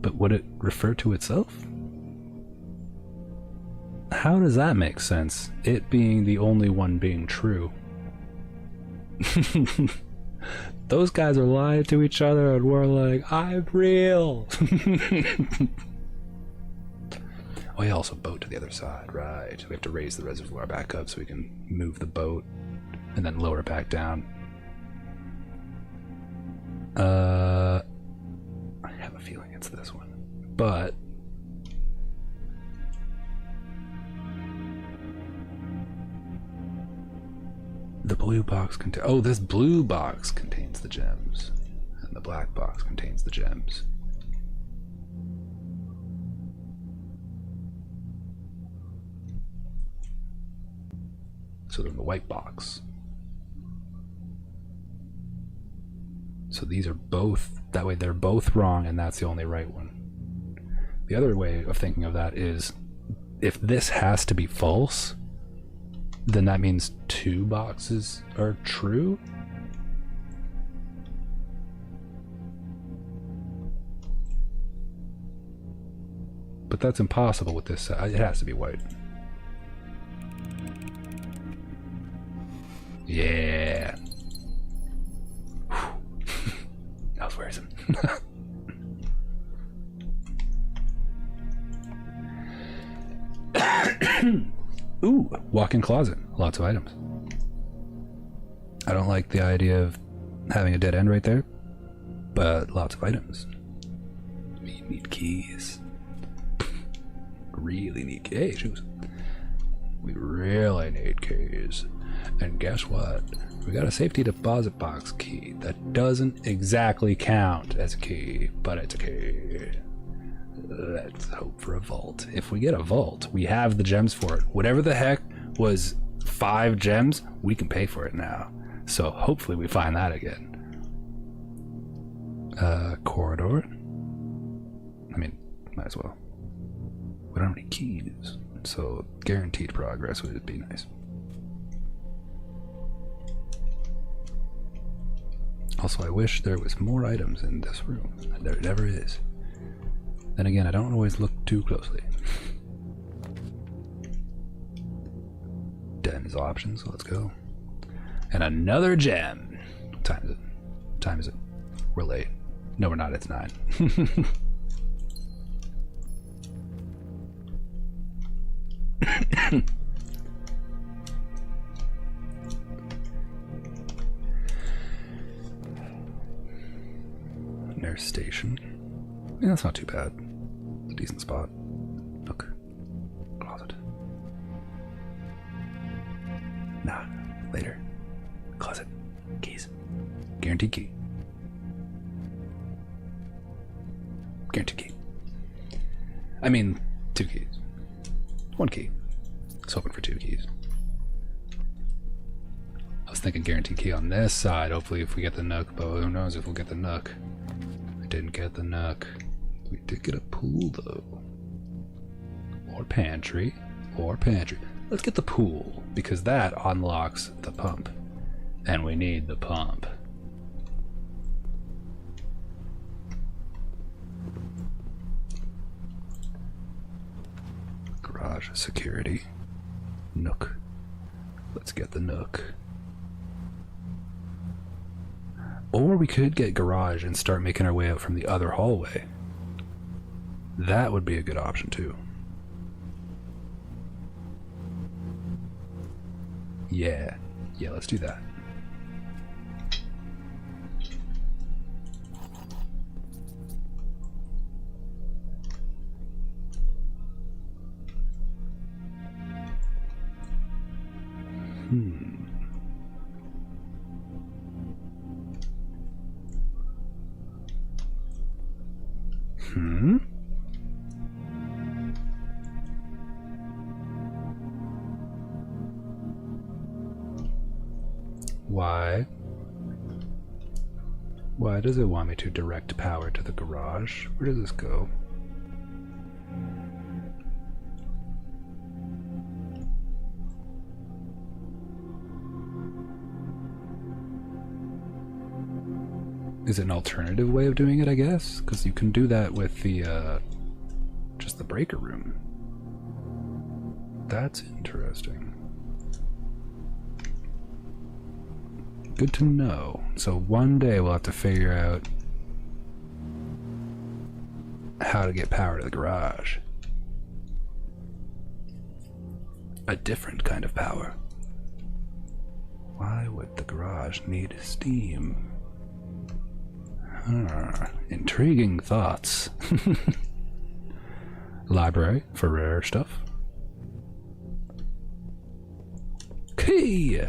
But would it refer to itself? How does that make sense? It being the only one being true. Those guys are lying to each other and we're like, I'm real. Oh yeah, also boat to the other side, right. We have to raise the reservoir back up so we can move the boat and then lower it back down. I have a feeling it's this one, but the blue box contains. Oh, this blue box contains the gems, and the black box contains the gems. So they're in the white box. So these are both, that way they're both wrong and that's the only right one. The other way of thinking of that is, if this has to be false, then that means 2 boxes are true? But that's impossible with this. It has to be white. Yeah. That was worrisome. Ooh, walk-in closet. Lots of items. I don't like the idea of having a dead end right there, but lots of items. We need keys. Really need keys. Hey, shoes. We really need keys. And guess what? We got a safety deposit box key that doesn't exactly count as a key, but it's a key. Let's hope for a vault. If we get a vault, we have the gems for it. Whatever the heck was 5 gems, we can pay for it now. So hopefully we find that again. Corridor. I mean, might as well. We don't have any keys, so guaranteed progress would be nice. Also, I wish there was more items in this room. There never is. Then again, I don't always look too closely. Den is options, so let's go. And another gem. What time is it? What time is it? We're late. No, we're not. It's 9. Nurse station. Yeah, that's not too bad. It's a decent spot. Look. Closet. Nah. Later. Closet. Keys. Guaranteed key. Guaranteed key. I mean, 2 keys. 1 key. I was hoping for 2 keys. I was thinking guaranteed key on this side. Hopefully if we get the nook, but who knows if we'll get the nook. We didn't get the nook. We did get a pool though. Or pantry. Or pantry. Let's get the pool, because that unlocks the pump. And we need the pump. Garage security. Nook. Let's get the nook. Or we could get garage and start making our way out from the other hallway. That would be a good option too. Yeah, let's do that. Why does it want me to direct power to the garage? Where does this go? Is it an alternative way of doing it, I guess? Because you can do that with the, just the breaker room. That's interesting. Good to know. So one day we'll have to figure out how to get power to the garage. A different kind of power. Why would the garage need steam? Intriguing thoughts. Library for rare stuff. Key!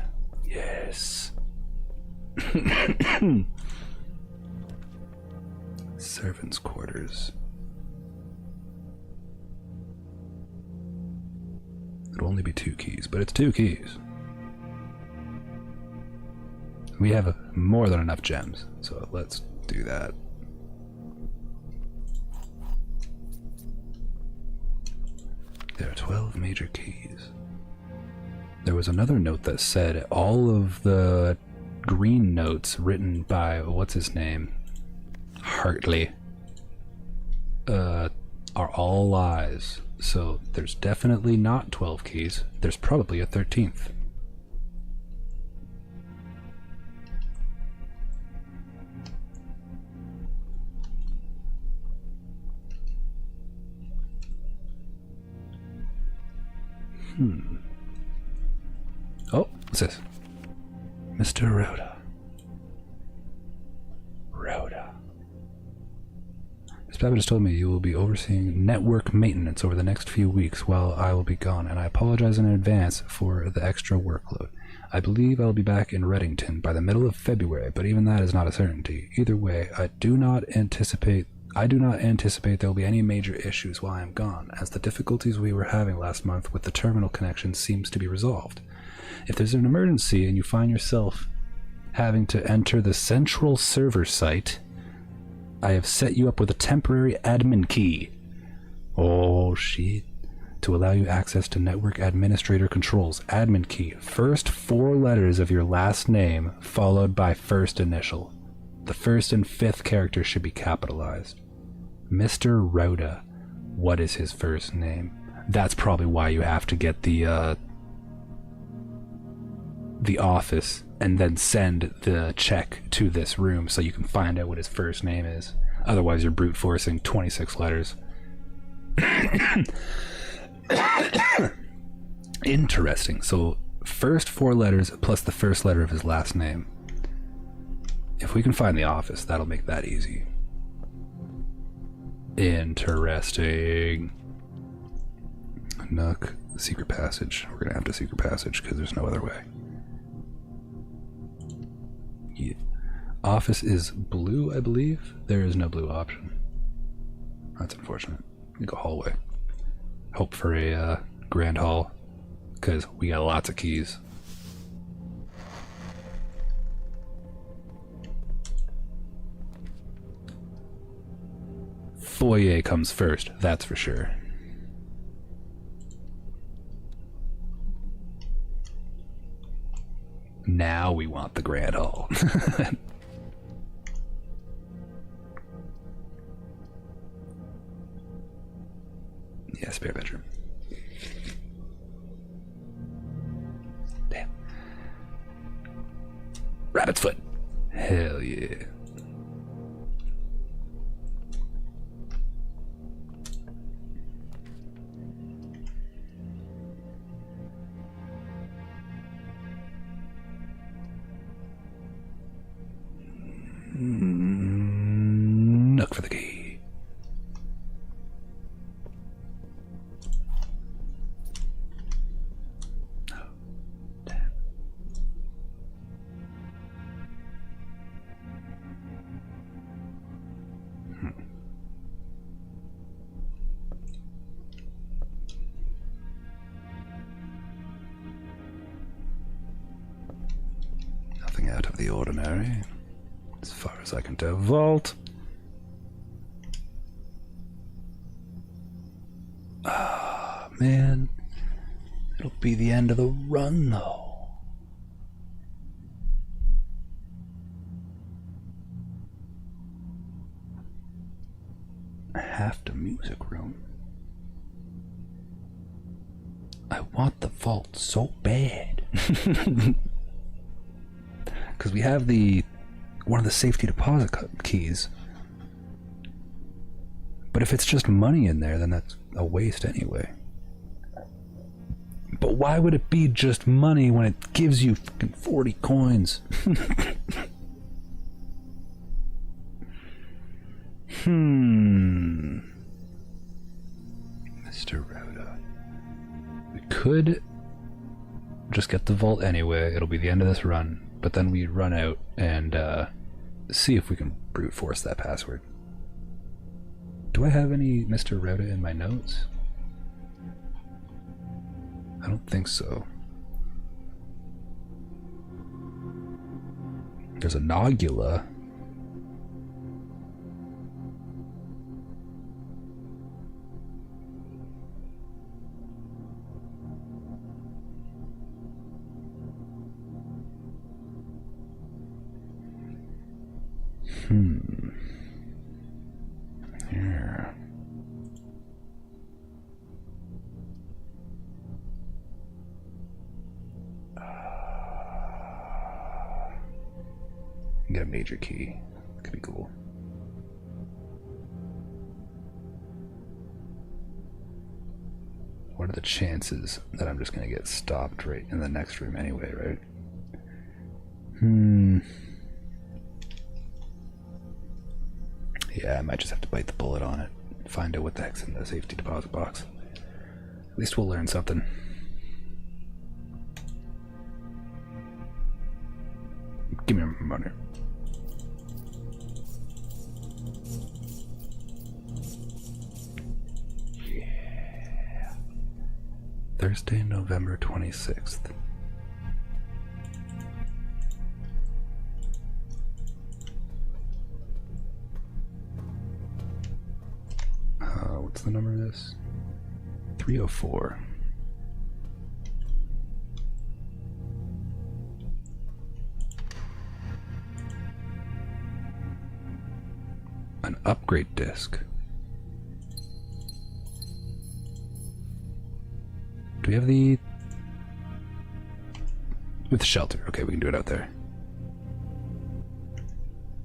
Yes. Servants' quarters. It'll only be 2 keys, but it's 2 keys. We have more than enough gems, so let's do that. There are 12 major keys. There was another note that said all of the green notes written by, what's his name? Hartley. Are all lies. So there's definitely not 12 keys. There's probably a 13th. Oh, what's this? Mr. Rhoda. Miss Babbitt has told me you will be overseeing network maintenance over the next few weeks while I will be gone, and I apologize in advance for the extra workload. I believe I will be back in Reddington by the middle of February, but even that is not a certainty. Either way, I do not anticipate there will be any major issues while I am gone, as the difficulties we were having last month with the terminal connection seems to be resolved. If there's an emergency and you find yourself having to enter the central server site, I have set you up with a temporary admin key. Oh shit. To allow you access to network administrator controls. Admin key. First 4 letters of your last name followed by first initial. The first and 5th character should be capitalized. Mr. Rhoda. What is his first name? That's probably why you have to get the office and then send the check to this room so you can find out what his first name is. Otherwise you're brute forcing 26 letters. Interesting. So first 4 letters plus the first letter of his last name. If we can find the office, that'll make that easy. Interesting. Nook, secret passage. We're gonna have to secret passage because there's no other way. Yeah. Office is blue, I believe. There is no blue option. That's unfortunate. We go hallway. Hope for a grand hall, because we got lots of keys. Foyer comes first, that's for sure. Now we want the grand hall. Yeah, spare bedroom. Damn. Rabbit's foot. Hell yeah. Look for the key. Oh, damn. Nothing out of the ordinary, as far as I can tell. Vault. Ah, man. It'll be the end of the run, though. Half the music room. I want the vault so bad. Because we have one of the safety deposit keys. But if it's just money in there, then that's a waste anyway. But why would it be just money when it gives you fucking 40 coins? Mr. Rhoda. We could just get the vault anyway. It'll be the end of this run. But then we run out and see if we can brute force that password. Do I have any Mr. Rhoda in my notes? I don't think so. There's a Nogula. Here. Get a major key. Could be cool. What are the chances that I'm just gonna get stopped right in the next room anyway, right? Yeah, I might just have to bite the bullet on it. Find out what the heck's in the safety deposit box. At least we'll learn something. Give me my money. Yeah. Thursday, November 26th. What's the number of this? 304. An upgrade disc. Do we have the... With shelter. Okay, we can do it out there.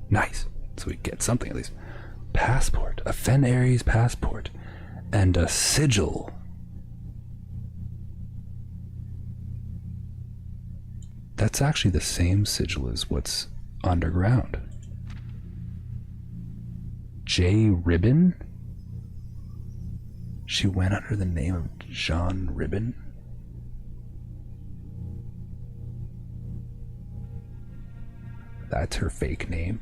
Nice. So we get something at least. Passport. A Fen Ares passport. And a sigil. That's actually the same sigil as what's underground. J. Ribbon? She went under the name of Jean Ribbon? That's her fake name.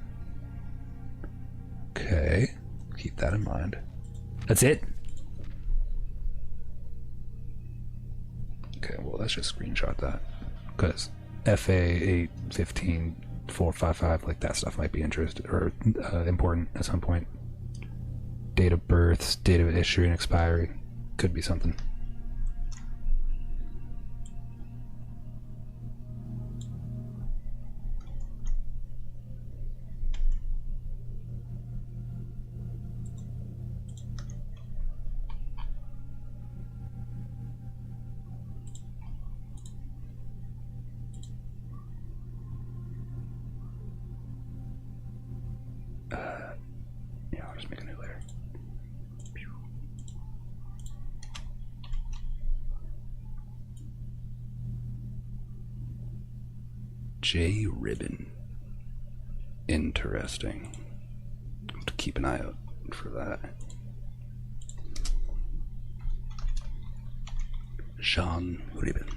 Okay, keep that in mind. That's it? Okay, well let's just screenshot that. Because FA 815-455, like that stuff might be interested or important at some point. Date of births, date of issue and expiry. Could be something. Yeah, I'll just make a new layer. J. Ribbon. Interesting. To keep an eye out for that. Jean Ribbon.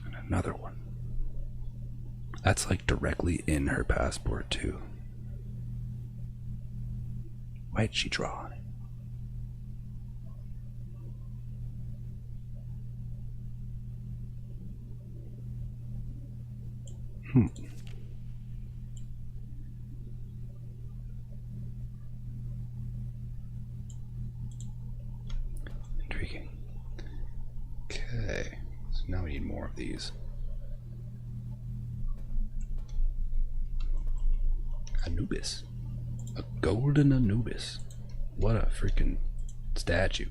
And another one. That's like directly in her passport too. Why'd she draw on it? Intriguing. Okay, so now we need more of these. Anubis. A golden Anubis. What a freaking statue.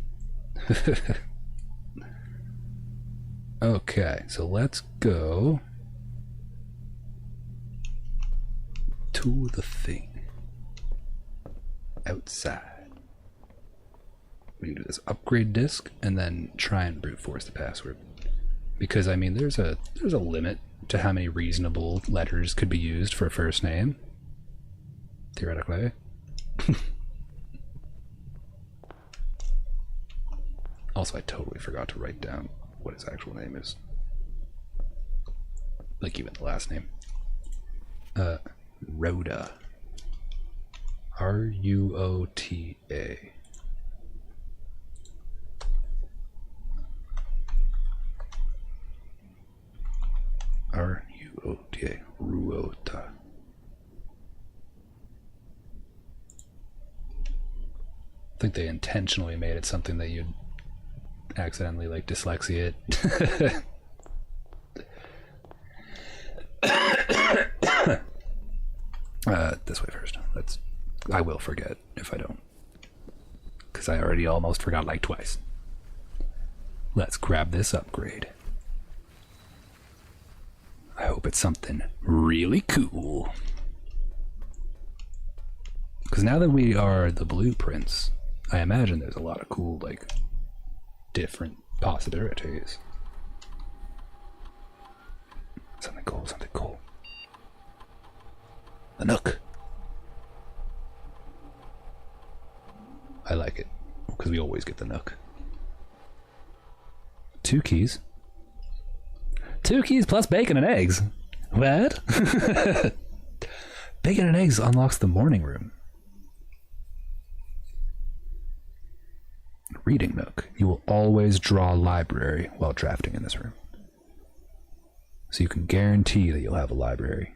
Okay, so let's go to the thing outside. We can do this upgrade disc and then try and brute force the password, because I mean there's a limit to how many reasonable letters could be used for a first name, theoretically. Also, I totally forgot to write down what his actual name is, like even the last name. Rhoda. R-U-O-T-A. R-U-O-T-A. Ruota. I think they intentionally made it something that you'd accidentally like dyslexia it. This way first. I will forget if I don't, because I already almost forgot like twice. Let's grab this upgrade. I hope it's something really cool, because now that we are the blueprints, I imagine there's a lot of cool, like, different possibilities. Something cool, something cool. The Nook. I like it, because we always get the Nook. 2 keys. 2 keys plus bacon and eggs. What? Bacon and eggs unlocks the morning room. Reading nook. You will always draw a library while drafting in this room. So you can guarantee that you'll have a library.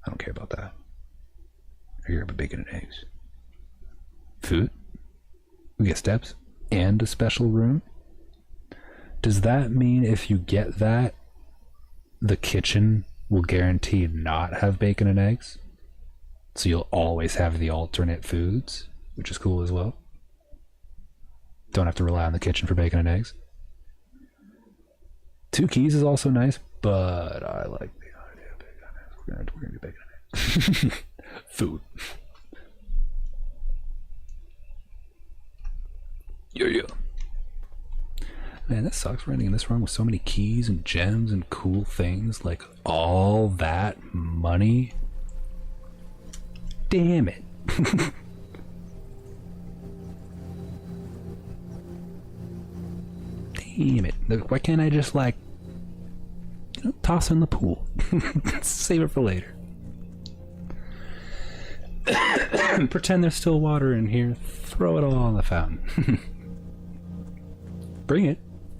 I don't care about that. I care about bacon and eggs. Food. We get steps and a special room. Does that mean if you get that, the kitchen will guarantee not have bacon and eggs? So you'll always have the alternate foods, which is cool as well. Don't have to rely on the kitchen for bacon and eggs. 2 keys is also nice, but I like the idea of bacon and eggs. We're gonna do bacon and eggs. Food. Yeah. Man, that sucks. We're ending in this room with so many keys and gems and cool things. Like, all that money. Damn it. Damn it. Why can't I just, like, you know, toss it in the pool? Save it for later. Pretend there's still water in here. Throw it all in the fountain. Bring it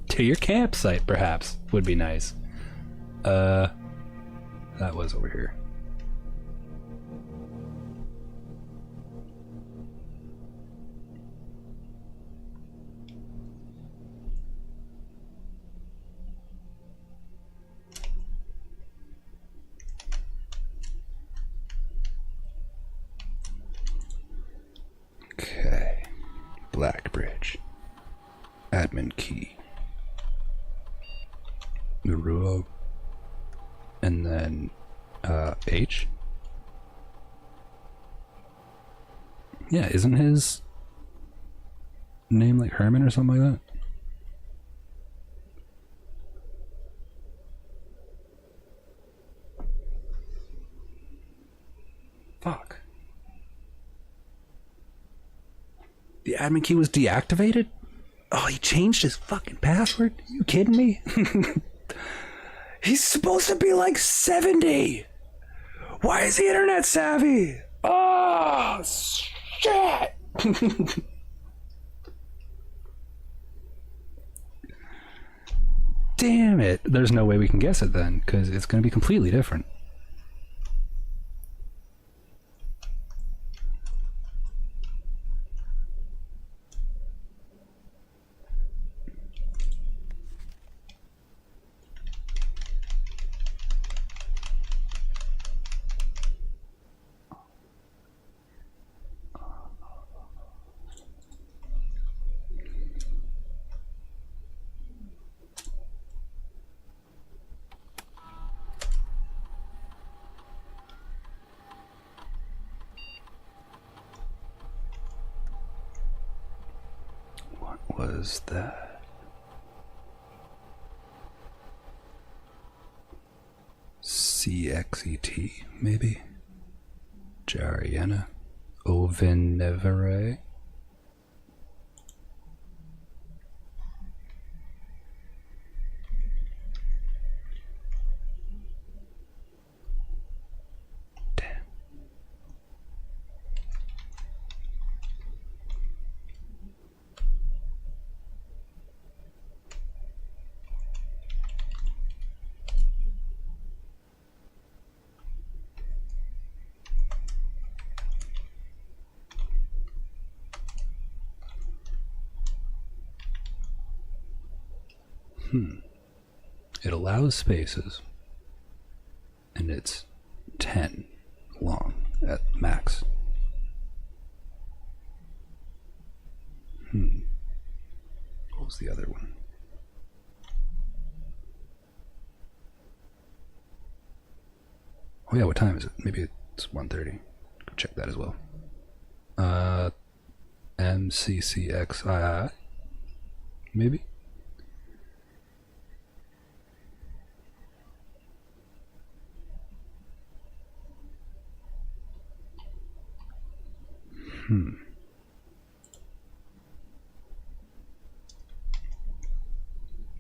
to your campsite, perhaps, would be nice. That was over here. Okay. Black Bridge. Admin key. Ruo. And then H? Yeah, isn't his name like Herman or something like that? Fuck. The admin key was deactivated? Oh, he changed his fucking password? Are you kidding me? He's supposed to be like 70! Why is he internet savvy? Oh, shit! Damn it. There's no way we can guess it then, because it's going to be completely different. Was that CXET, maybe? Jariana Ovenevere? Damn. It allows spaces, and it's 10 long at max. What was the other one? Oh yeah, what time is it? Maybe it's 1:30. Go check that as well. MCCXII? Maybe?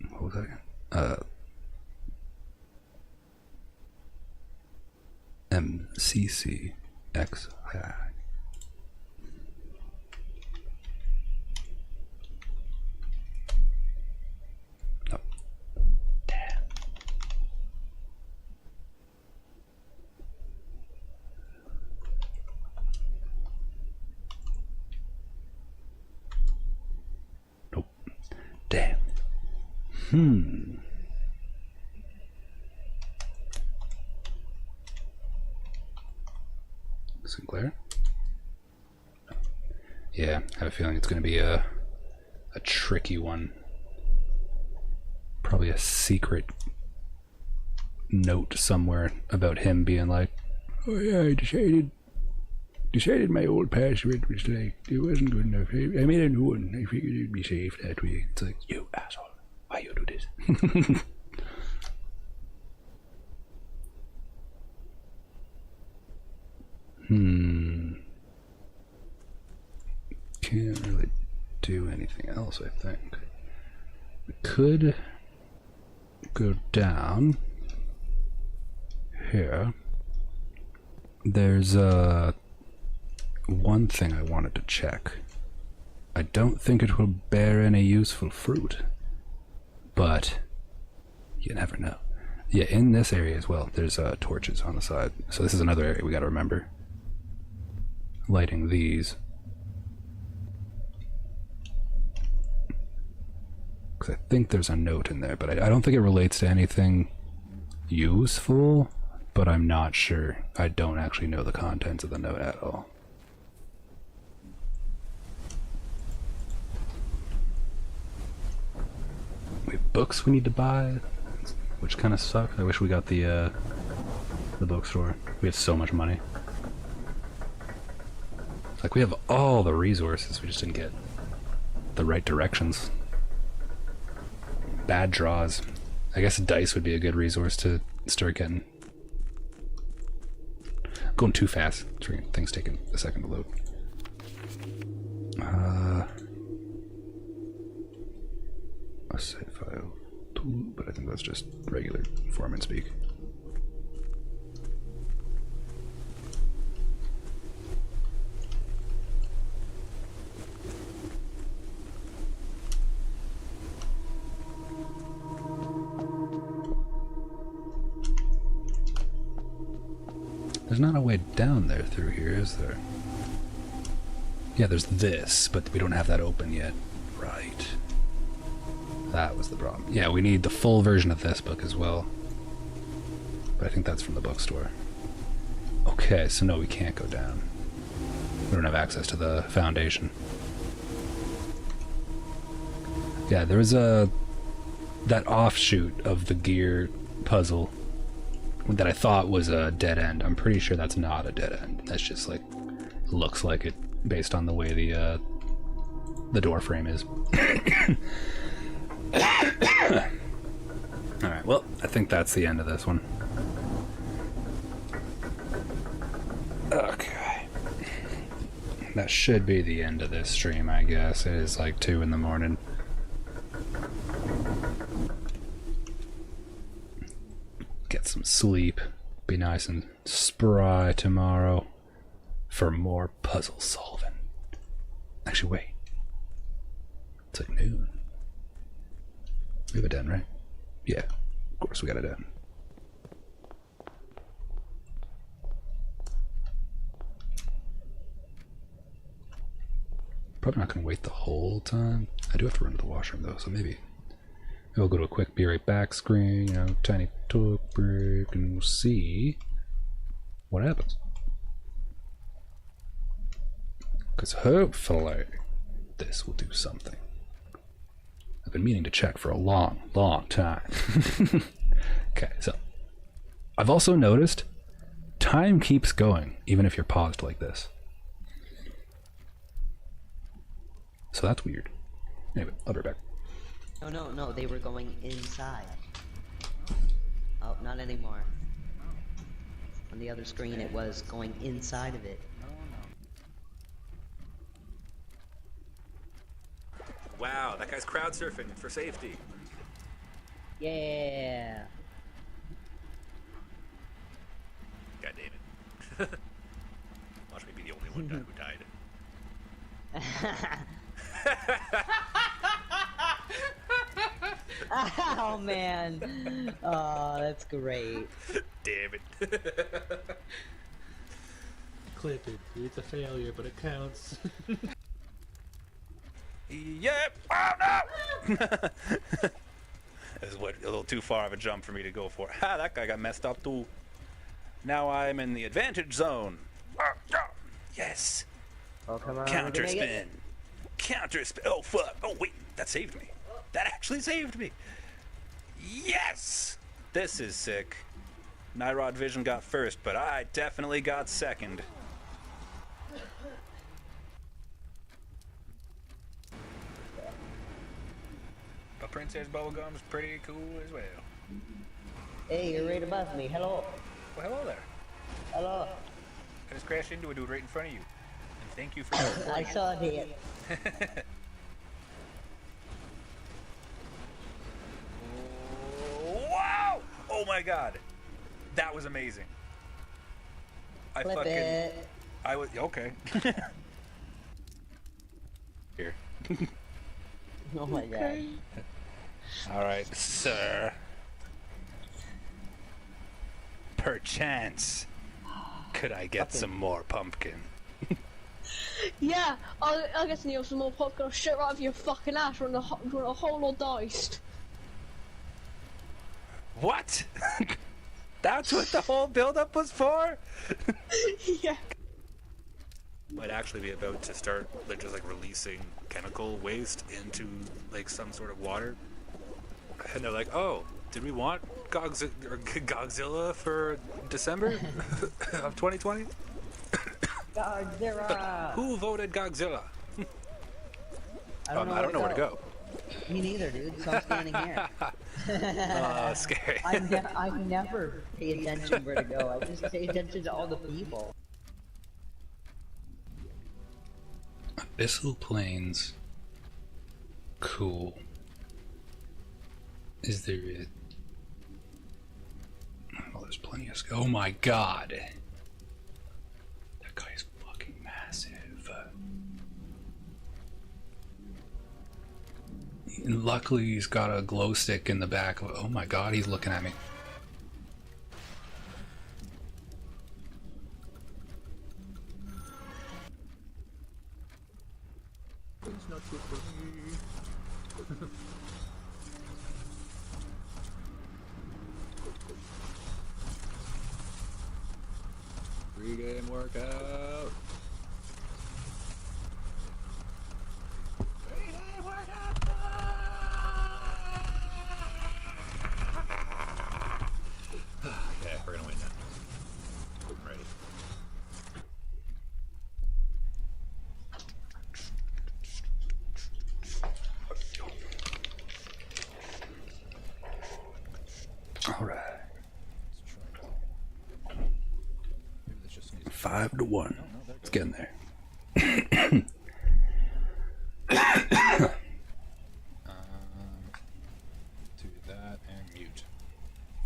What was that again? MCCXII. Oh. Damn. Nope. Damn. Sinclair? Yeah, I have a feeling it's going to be a tricky one. Probably a secret note somewhere about him being like, oh yeah, I decided my old password was like, it wasn't good enough. I made a new one. I figured it'd be safe that way. It's like, you asshole, why you do this? Can't really do anything else, I think. We could go down here. There's one thing I wanted to check. I don't think it will bear any useful fruit, but you never know. Yeah, in this area as well, there's torches on the side. So this is another area we gotta remember. Lighting these. Because I think there's a note in there, but I don't think it relates to anything useful, but I'm not sure. I don't actually know the contents of the note at all. We have books we need to buy, which kind of suck. I wish we got the the bookstore. We have so much money. It's like we have all the resources, we just didn't get the right directions. Bad draws. I guess dice would be a good resource to start getting. I'm going too fast. Things taking a second to load. A save file tool, but I think that's just regular foreman speak. There's not a way down there through here, is there? Yeah, there's this, but we don't have that open yet. Right. That was the problem. Yeah, we need the full version of this book as well. But I think that's from the bookstore. Okay, so no, we can't go down. We don't have access to the foundation. Yeah, there was that offshoot of the gear puzzle that I thought was a dead end. I'm pretty sure that's not a dead end. That's just like, looks like it based on the way the door frame is. Alright, well, I think that's the end of this one. Okay. That should be the end of this stream, I guess. It is like 2 in the morning. Get some sleep. Be nice and spry tomorrow for more puzzle solving. Actually, wait. It's like noon. We have it done, right? Yeah, of course we got it done. Probably not going to wait the whole time. I do have to run to the washroom though, so maybe we'll go to a quick be right back screen, you know, tiny talk break, and we'll see what happens. Because hopefully this will do something. I've been meaning to check for a long, long time. Okay, so I've also noticed time keeps going, even if you're paused like this. So that's weird. Anyway, I'll be right back. No, they were going inside. Oh, not anymore. On the other screen it was going inside of it. Wow, that guy's crowd surfing for safety. Yeah. God damn it. Watch me be the only one who died. Oh man. Oh, that's great. Damn it. Clip it. It's a failure, but it counts. Yep. Oh no! This is a little too far of a jump for me to go for. Ha! That guy got messed up too. Now I'm in the advantage zone. Yes. Oh come on. Counter spin. Counter spin. Oh fuck! Oh wait, that saved me. That actually saved me. Yes. This is sick. Nyrod Vision got first, but I definitely got second. But Princess Bubblegum's pretty cool as well. Hey, you're right above me. Hello. Well, hello there. Hello. I just crashed into a dude right in front of you. And thank you for your I saw that. Wow! Oh my god. That was amazing. I Flip fucking... it. I was... Okay. Here. Oh my god. Alright, sir. Perchance. Could I get some more pumpkin? Yeah, I'll get some more popcorn shit right out of your fucking ass when a whole lot diced. What? That's what the whole build-up was for? Yeah. Might actually be about to start just releasing chemical waste into some sort of water. And they're like, oh, Did we want Godzilla for December of 2020? Godzilla! Who voted Godzilla? I don't I don't know where to go. Me neither, dude, so I'm standing here. Scary. I never pay attention where to go. I just pay attention to all the people. Abyssal Plains. Cool. Is there a... Oh, there's plenty of... Oh my god! That guy's fucking massive. And luckily he's got a glow stick in the back. Oh my god, he's looking at me. It's not good for me. Pre-game workout. Pre-game workout. Okay, we're gonna win now. I'm ready. Alright. Maybe this just needs 5-1. Let's get in there. do that and mute.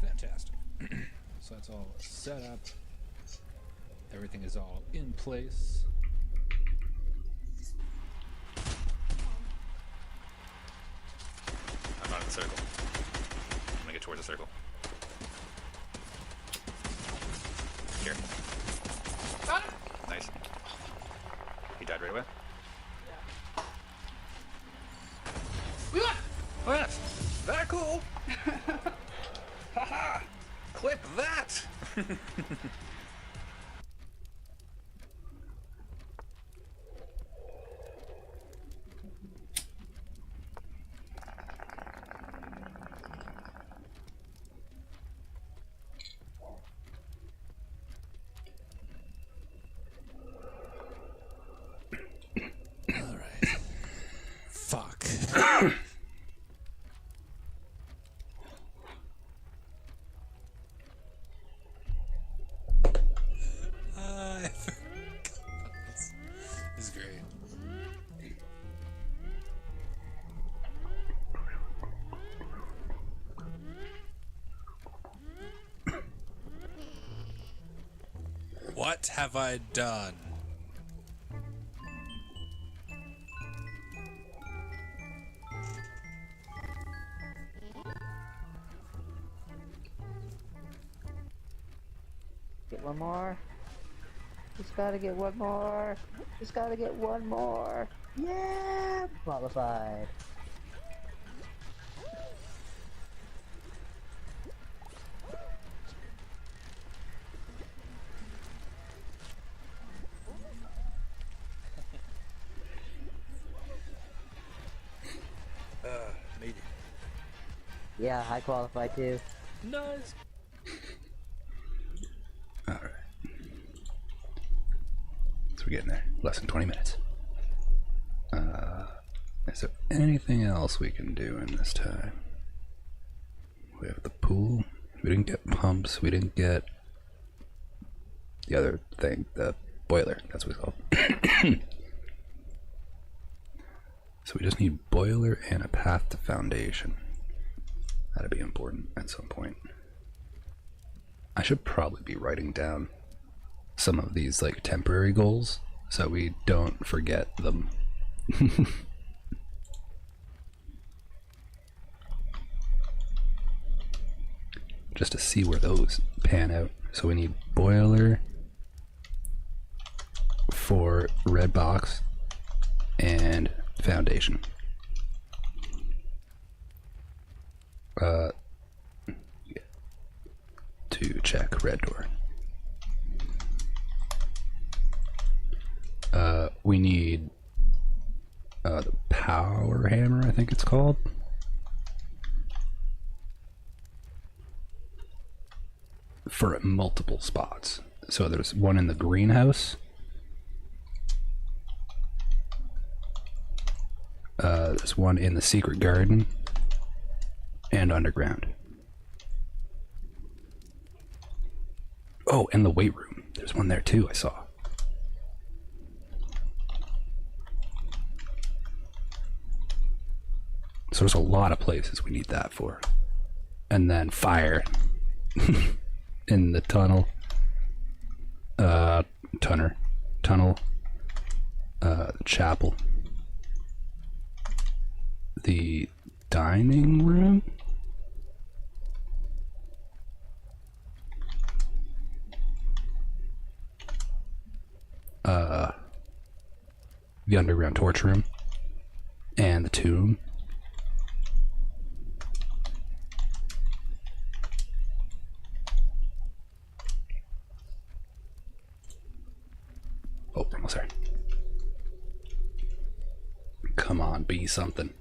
Fantastic. So that's all set up. Everything is all in place. I'm not in the circle. I'm gonna get towards the circle. Here. Nice. He died right away? Yeah. Oh yeah! Very cool! Haha! Clip that! Fuck. I forgot. This is great. What have I done? Get one more. Just gotta get one more. Just gotta get one more. Yeah! Qualified. Made it. Yeah, I qualify too. Nice! Alright. So we're getting there. Less than 20 minutes. Is there anything else we can do in this time? We have the pool. We didn't get pumps. We didn't get the other thing, the boiler. That's what it's called. So we just need boiler and a path to foundation. That'd be important at some point. I should probably be writing down some of these like temporary goals so we don't forget them. Just to see where those pan out. So we need boiler for red box and foundation. To check red door. We need the power hammer, I think it's called. for multiple spots. So there's one in the greenhouse. There's one in the secret garden and underground. Oh, and the weight room. There's one there too, I saw. So there's a lot of places we need that for. And then fire in the tunnel. Tunnel. The chapel. The dining room. The underground torch room. And the tomb. Oh, almost there. Come on, be something.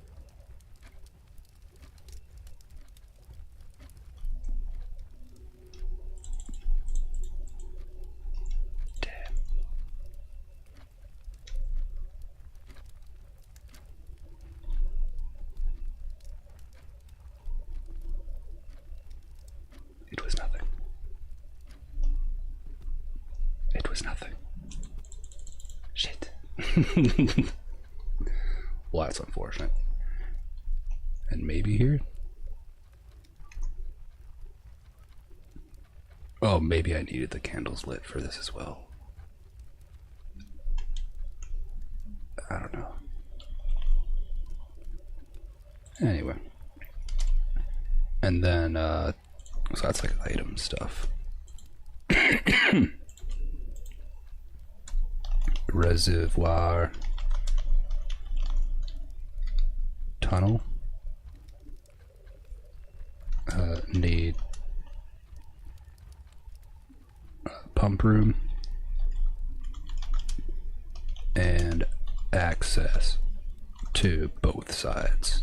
Damn. It was nothing. It was nothing. Shit. Well, that's unfortunate. And maybe here? Oh, maybe I needed the candles lit for this as well. I don't know. Anyway. And then, so that's like item stuff. Reservoir. Tunnel. Need pump room and access to both sides.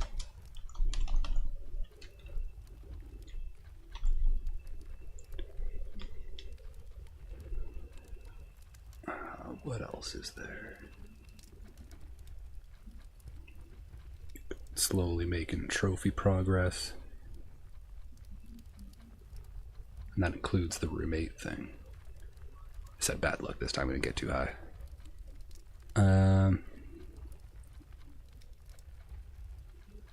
What else is there? Slowly making trophy progress. And that includes the roommate thing. I said bad luck this time, we didn't get too high.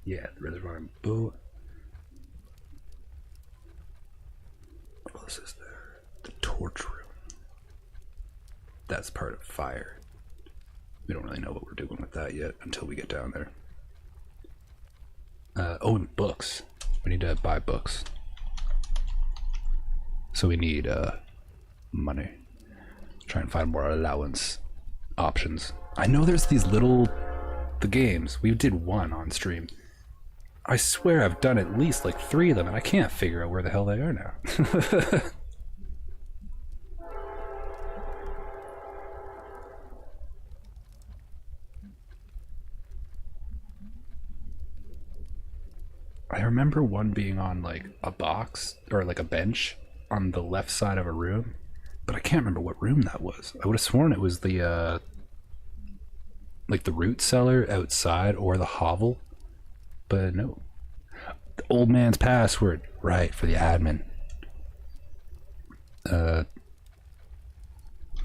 Yeah, the reservoir and boat. What else is there? The torch room. That's part of fire. We don't really know what we're doing with that yet until we get down there. Oh, and books. We need to buy books. So we need money. Try and find more allowance options. I know there's these the games. We did one on stream. I swear I've done at least like 3 of them and I can't figure out where the hell they are now. I remember one being on like a box or like a bench on the left side of a room, but I can't remember what room that was. I would have sworn it was the like the root cellar outside or the hovel, but no. The old man's password, right, for the admin.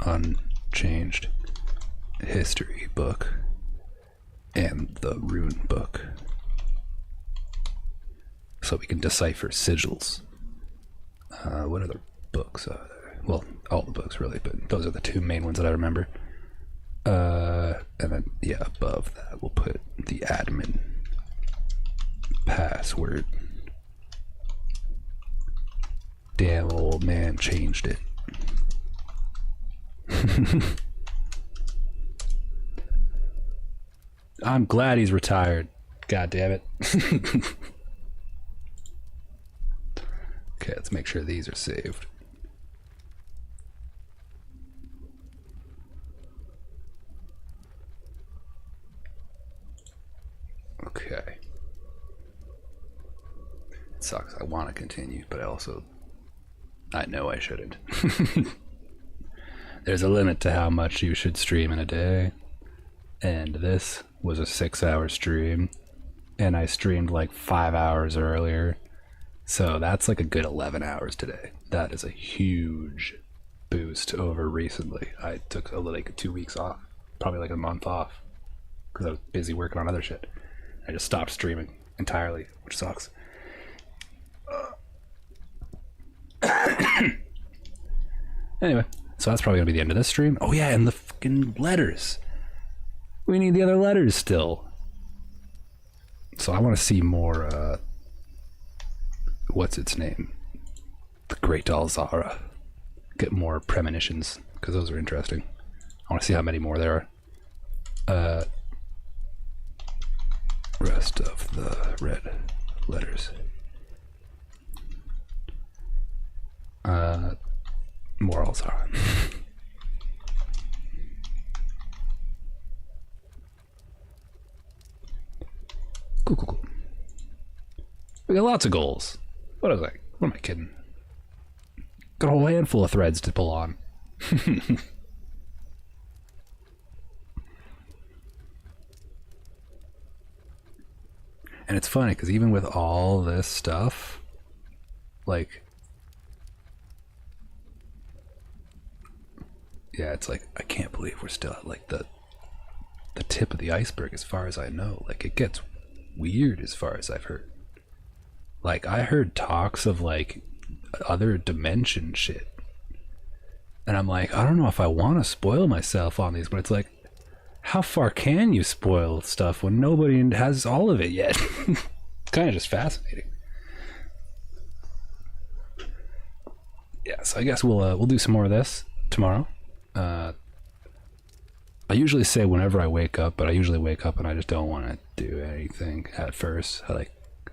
Unchanged history book and the rune book. So we can decipher sigils. What other books are there? Well, all the books really, but those are the 2 main ones that I remember. And then, yeah, above that we'll put the admin password. Damn, old man changed it. I'm glad he's retired. God damn it. Okay, let's make sure these are saved. Okay. It sucks. I want to continue, but I also I know I shouldn't. There's a limit to how much you should stream in a day. And this was a 6-hour stream. And I streamed like 5 hours earlier. So that's like a good 11 hours today. That is a huge boost over recently. I took like 2 weeks off. Probably like a month off. Because I was busy working on other shit. I just stopped streaming entirely, which sucks. Anyway, so that's probably gonna be the end of this stream. Oh yeah, and the fucking letters. We need the other letters still. So I want to see more. What's its name? The Great Alzara. Get more premonitions because those are interesting. I want to see how many more there are. Rest of the red letters. More Alzara. Cool. We got lots of goals. What am I kidding? Got a whole handful of threads to pull on. And it's funny because even with all this stuff, like, yeah, it's like I can't believe we're still at like the tip of the iceberg as far as I know. Like, it gets weird as far as I've heard. Like, I heard talks of like other dimension shit, and I'm like, I don't know if I want to spoil myself on these, but it's like, how far can you spoil stuff when nobody has all of it yet? Kind of just fascinating. Yeah, so I guess we'll do some more of this tomorrow. I usually say whenever I wake up, but I usually wake up and I just don't want to do anything at first. I'm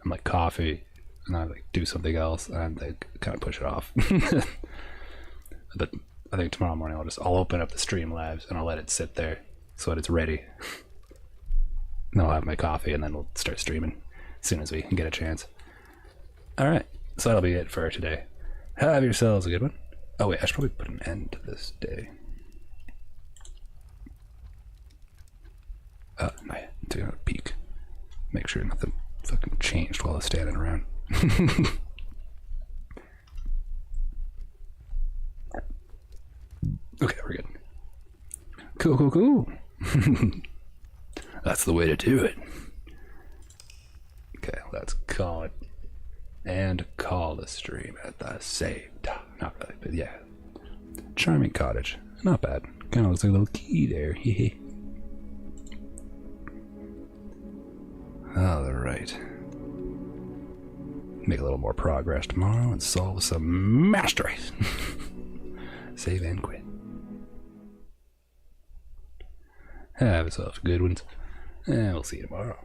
like coffee, and I like do something else, and I kind of push it off. But I think tomorrow morning I'll open up the Streamlabs and I'll let it sit there so that it's ready. And I'll have my coffee and then we'll start streaming as soon as we can get a chance. Alright, so that'll be it for today. Have yourselves a good one. Oh wait, I should probably put an end to this day. I took a peek. Make sure nothing fucking changed while I was standing around. Okay, we're good. Cool. That's the way to do it. Okay, let's call it. And call the stream at the same time. Not really, but yeah. Charming cottage. Not bad. Kind of looks like a little key there. Alright. Make a little more progress tomorrow and solve some mysteries. Save and quit. Have yourself a good one. And we'll see you tomorrow.